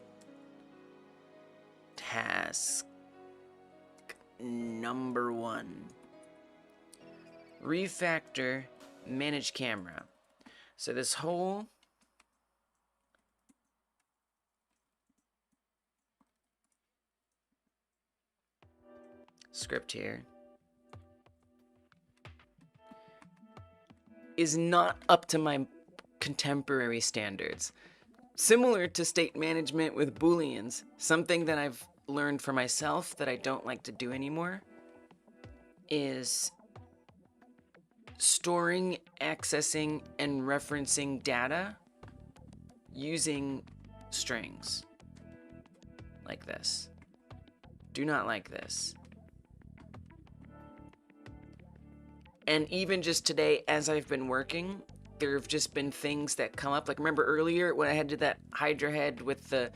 task number 1. Refactor manage camera. So this whole script here is not up to my contemporary standards. Similar to state management with Booleans, something that I've learned for myself that I don't like to do anymore is storing, accessing, and referencing data using strings. Like this. Do not like this. And even just today, as I've been working, there have just been things that come up. Like, remember earlier when I had to that Hydra head with the,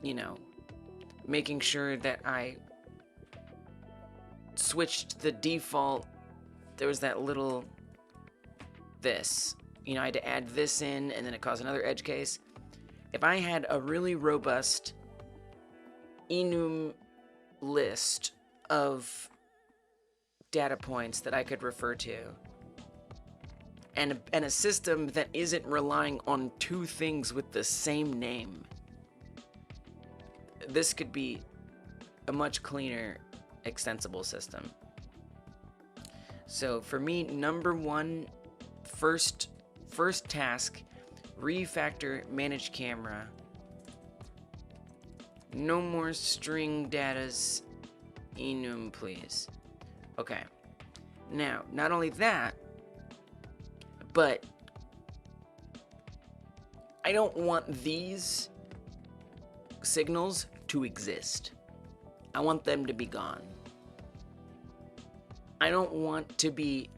you know, making sure that I switched the default. There was that little this. You know, I had to add this in, and then it caused another edge case. If I had a really robust enum list of data points that I could refer to, and a system that isn't relying on 2 things with the same name, this could be a much cleaner, extensible system. So for me, number 1, first task, refactor manage camera. No more string datas enum, please. Okay. Now, not only that, but I don't want these signals to exist. I want them to be gone. I don't want to be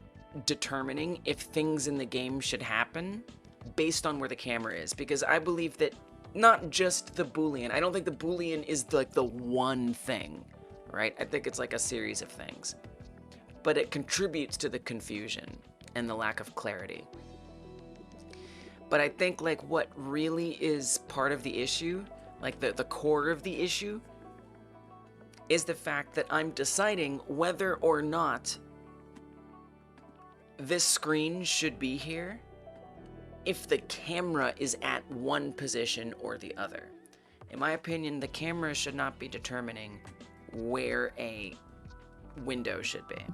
determining if things in the game should happen based on where the camera is, because I believe that not just the Boolean. I don't think the Boolean is like the one thing, right? I think it's like a series of things. But it contributes to the confusion and the lack of clarity. But I think like what really is part of the issue, like the core of the issue, is the fact that I'm deciding whether or not this screen should be here if the camera is at one position or the other. In my opinion, the camera should not be determining where a window should be.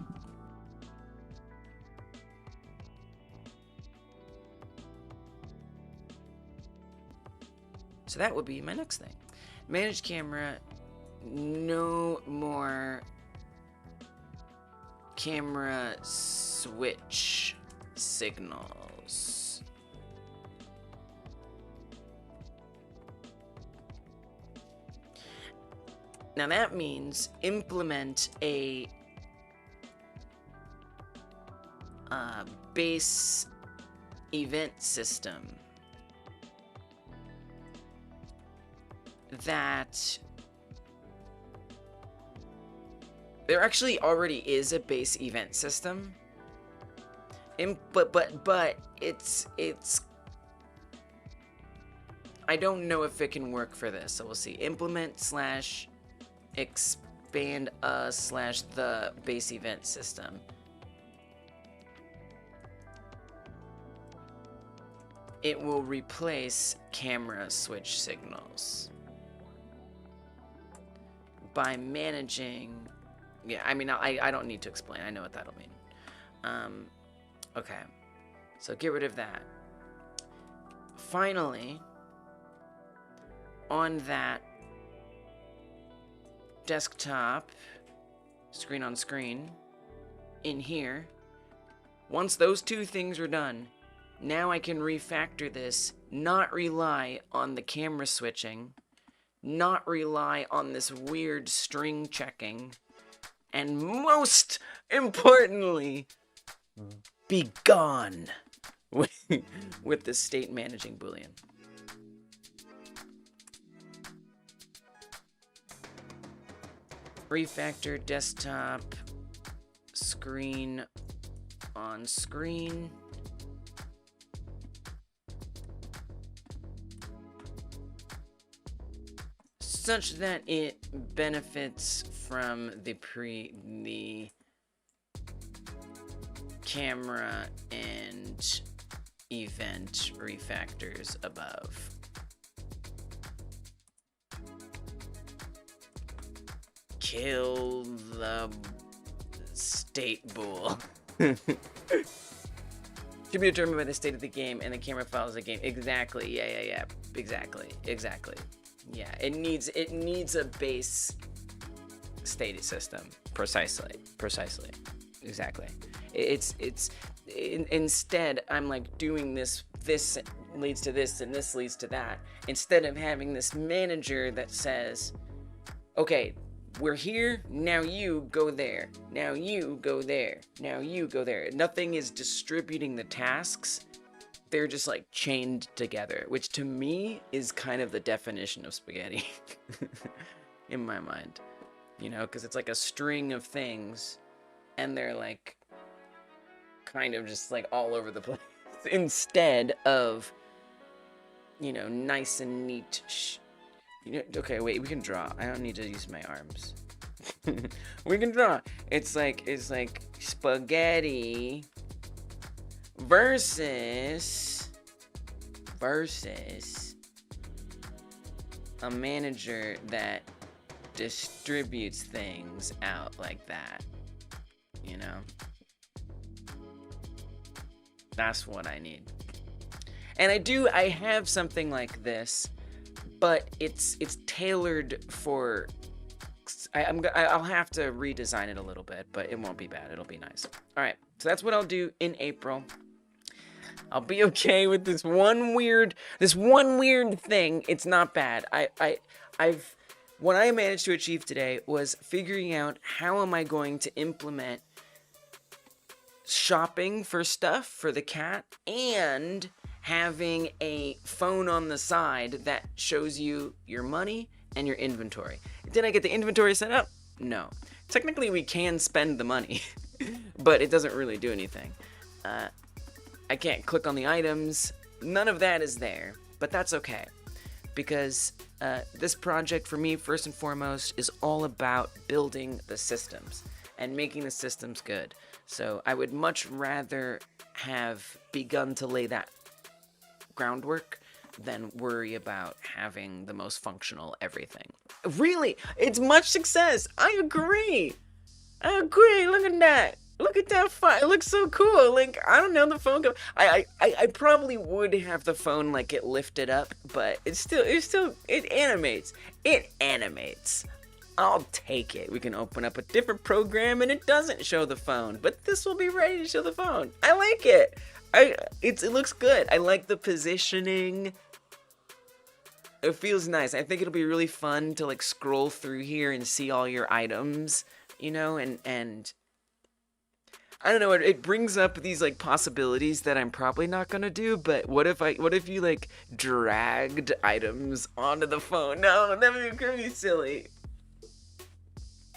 So that would be my next thing. Manage camera, no more camera switch signals. Now that means implement a base event system that There actually already is a base event system. But it's I don't know if it can work for this, so we'll see. Implement slash expand slash the base event system. It will replace camera switch signals by managing. Yeah, I mean, I don't need to explain. I know what that'll mean. Okay, so get rid of that. Finally, on that desktop, screen on screen, in here, once those two things are done, now I can refactor this, not rely on the camera switching, not rely on this weird string checking, and most importantly, be gone with the state managing boolean. Refactor desktop screen on screen. Such that it benefits from the camera and event refactors above. Kill the state bool. Should be determined by the state of the game and the camera files of the game. Exactly. Yeah. Exactly. Yeah. It needs a base state system. Precisely. Exactly. Instead, I'm like doing this leads to this and this leads to that, instead of having this manager that says, okay, we're here, now you go there, now you go there, now you go there. Nothing is distributing the tasks. They're just like chained together, which to me is kind of the definition of spaghetti in my mind, you know, because it's like a string of things and they're like kind of just like all over the place instead of, you know, nice and neat. You know, okay, wait, we can draw. I don't need to use my arms. We can draw. It's like spaghetti versus a manager that distributes things out like that, you know? That's what I need. And I have something like this, but it's tailored for, I'll have to redesign it a little bit, but it won't be bad. It'll be nice. All right, so that's what I'll do in April. I'll be okay with this one weird thing. It's not bad. What I managed to achieve today was figuring out how am I going to implement shopping for stuff for the cat and having a phone on the side that shows you your money and your inventory. Did I get the inventory set up? No. Technically, we can spend the money, but it doesn't really do anything. I can't click on the items. None of that is there, but that's okay. Because this project, for me, first and foremost, is all about building the systems and making the systems good. So I would much rather have begun to lay that groundwork than worry about having the most functional everything. Really, it's much success. I agree. Look at that. Look at that file. It looks so cool. Like, I don't know, the phone I probably would have the phone like get lifted up, but it animates. It animates. I'll take it. We can open up a different program and it doesn't show the phone, but this will be ready to show the phone. I like it. It looks good. I like the positioning. It feels nice. I think it'll be really fun to like scroll through here and see all your items, you know, and I don't know, it brings up these like possibilities that I'm probably not gonna do, but what if you like dragged items onto the phone? No, that would be silly.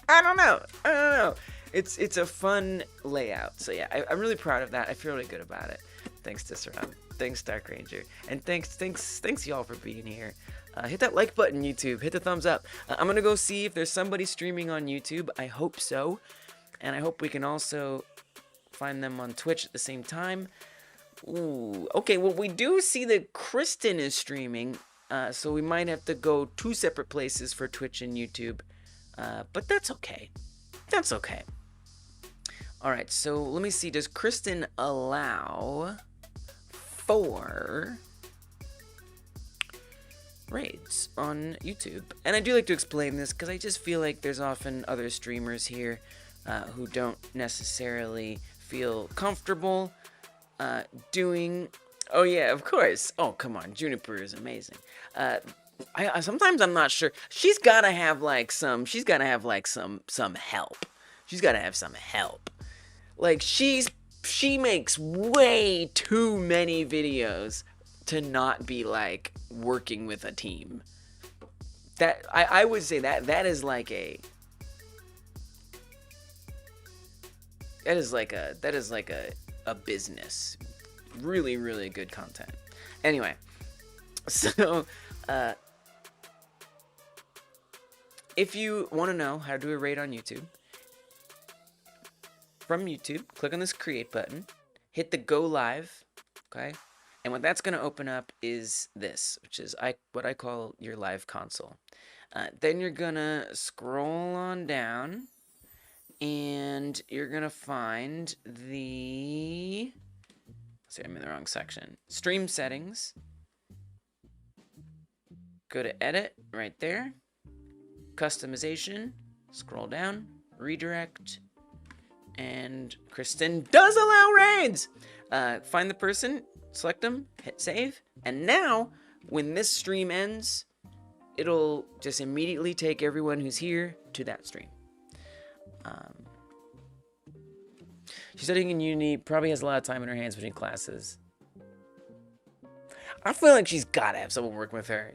I don't know. I don't know. It's a fun layout. So yeah, I'm really proud of that. I feel really good about it. Thanks to Surround. Thanks Dark Ranger. And thanks y'all for being here. Hit that like button, YouTube. Hit the thumbs up. I'm gonna go see if there's somebody streaming on YouTube. I hope so. And I hope we can also find them on Twitch at the same time. Ooh, okay, well, we do see that Kristen is streaming, so we might have to go 2 separate places for Twitch and YouTube, but that's okay. That's okay. Alright, so let me see. Does Kristen allow for raids on YouTube? And I do like to explain this because I just feel like there's often other streamers here who don't necessarily feel comfortable doing. Oh yeah, of course. Oh come on, Juniper is amazing. I sometimes I'm not sure. She's gotta have like some help. She's gotta have some help. Like she makes way too many videos to not be like working with a team. That I would say that is like a business. Really, really good content. Anyway, so if you want to know how to do a raid on YouTube, from YouTube, click on this create button, hit the go live, okay? And what that's going to open up is this, which is what I call your live console. Then you're going to scroll on down, and you're going to find the... See, I'm in the wrong section. Stream settings. Go to edit, right there. Customization, scroll down, redirect, and Kristen does allow raids! Find the person, select them, hit save, and now, when this stream ends, it'll just immediately take everyone who's here to that stream. She's studying in uni, probably has a lot of time in her hands between classes. I feel like she's gotta have someone working with her.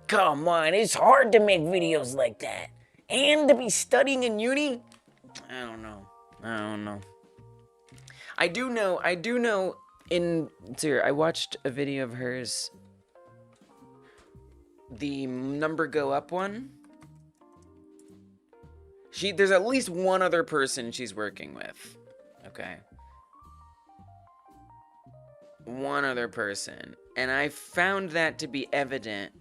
Come on, it's hard to make videos like that. And to be studying in uni? I don't know. I do know, I watched a video of hers, the number go up one. There's at least one other person she's working with. Okay. One other person. And I found that to be evident.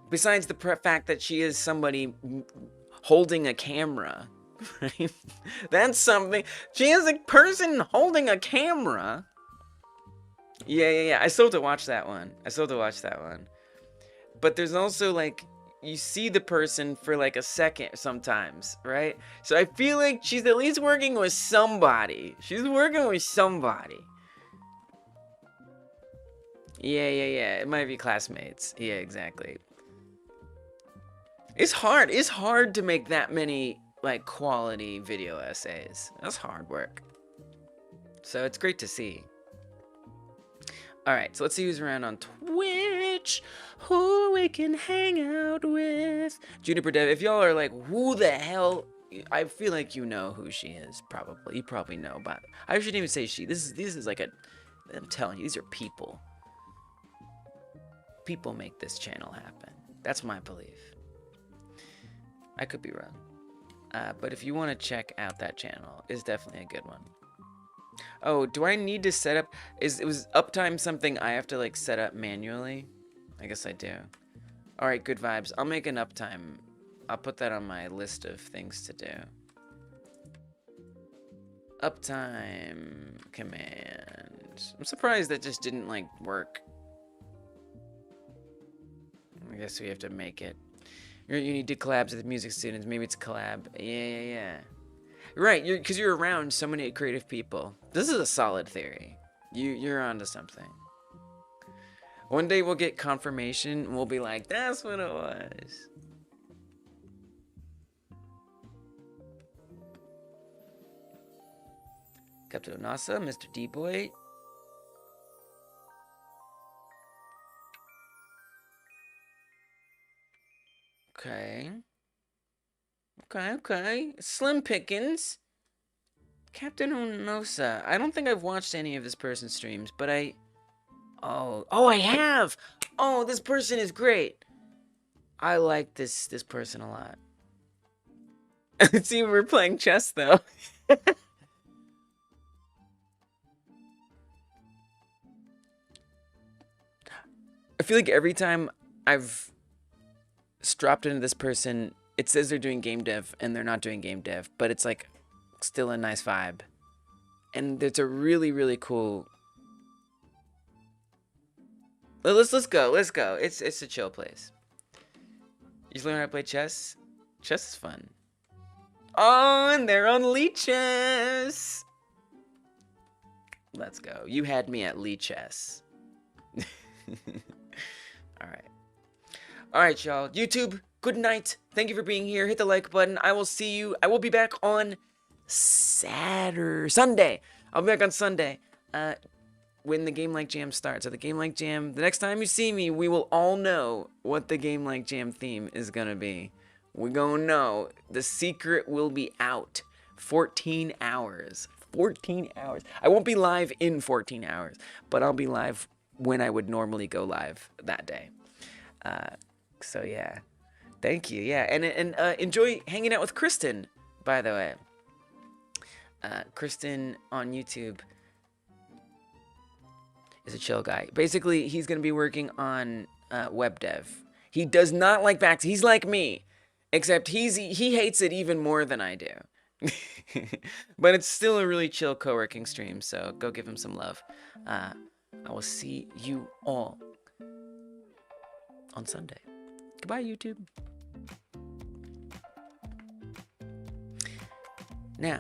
Besides the fact that she is somebody holding a camera. Right? That's something. She is a person holding a camera. Yeah. I still have to watch that one. But there's also like... You see the person for like a second sometimes, right? So I feel like she's at least working with somebody. Yeah. It might be classmates. Yeah, exactly. It's hard to make that many like quality video essays. That's hard work. So it's great to see. Alright, so let's see who's around on Twitch. Who we can hang out with. Juniper Dev, if y'all are like, who the hell? I feel like you know who she is, probably. You probably know, but I shouldn't even say she. This is like I'm telling you, these are people. People make this channel happen. That's my belief. I could be wrong. But if you want to check out that channel, it's definitely a good one. Oh, do I need to set up... Was uptime something I have to, like, set up manually? I guess I do. Alright, good vibes. I'll make an uptime. I'll put that on my list of things to do. Uptime command. I'm surprised that just didn't, like, work. I guess we have to make it. You need to collabs with the music students. Maybe it's a collab. Yeah. Right, because you're around so many creative people. This is a solid theory. You're onto something. One day we'll get confirmation and we'll be like, that's what it was. Captain Nasa, Mr. D-Boy. Okay. Okay. Slim Pickens. Captain Onosa. I don't think I've watched any of this person's streams, but oh, I have! Oh, this person is great. I like this person a lot. See, we're playing chess, though. I feel like every time I've dropped into this person, it says they're doing game dev, and they're not doing game dev, but it's like still a nice vibe. And it's a really, really cool... Let's go. It's a chill place. You just learn how to play chess? Chess is fun. Oh, and they're on leeches! Let's go. You had me at leeches. Alright, y'all. YouTube, good night. Thank you for being here. Hit the like button. I will see you. I will be back on Sunday. I'll be back on Sunday. When the Game Like Jam starts. So the Game Like Jam, the next time you see me, we will all know what the Game Like Jam theme is gonna be. We're gonna know. The secret will be out. 14 hours. 14 hours. I won't be live in 14 hours, but I'll be live when I would normally go live that day. So yeah. Thank you. Yeah, and enjoy hanging out with Kristen, by the way. Kristen on YouTube is a chill guy. Basically, he's going to be working on web dev. He does not like backs. He's like me, except he hates it even more than I do. But it's still a really chill co-working stream, so go give him some love. I will see you all on Sunday. Goodbye, YouTube. Now,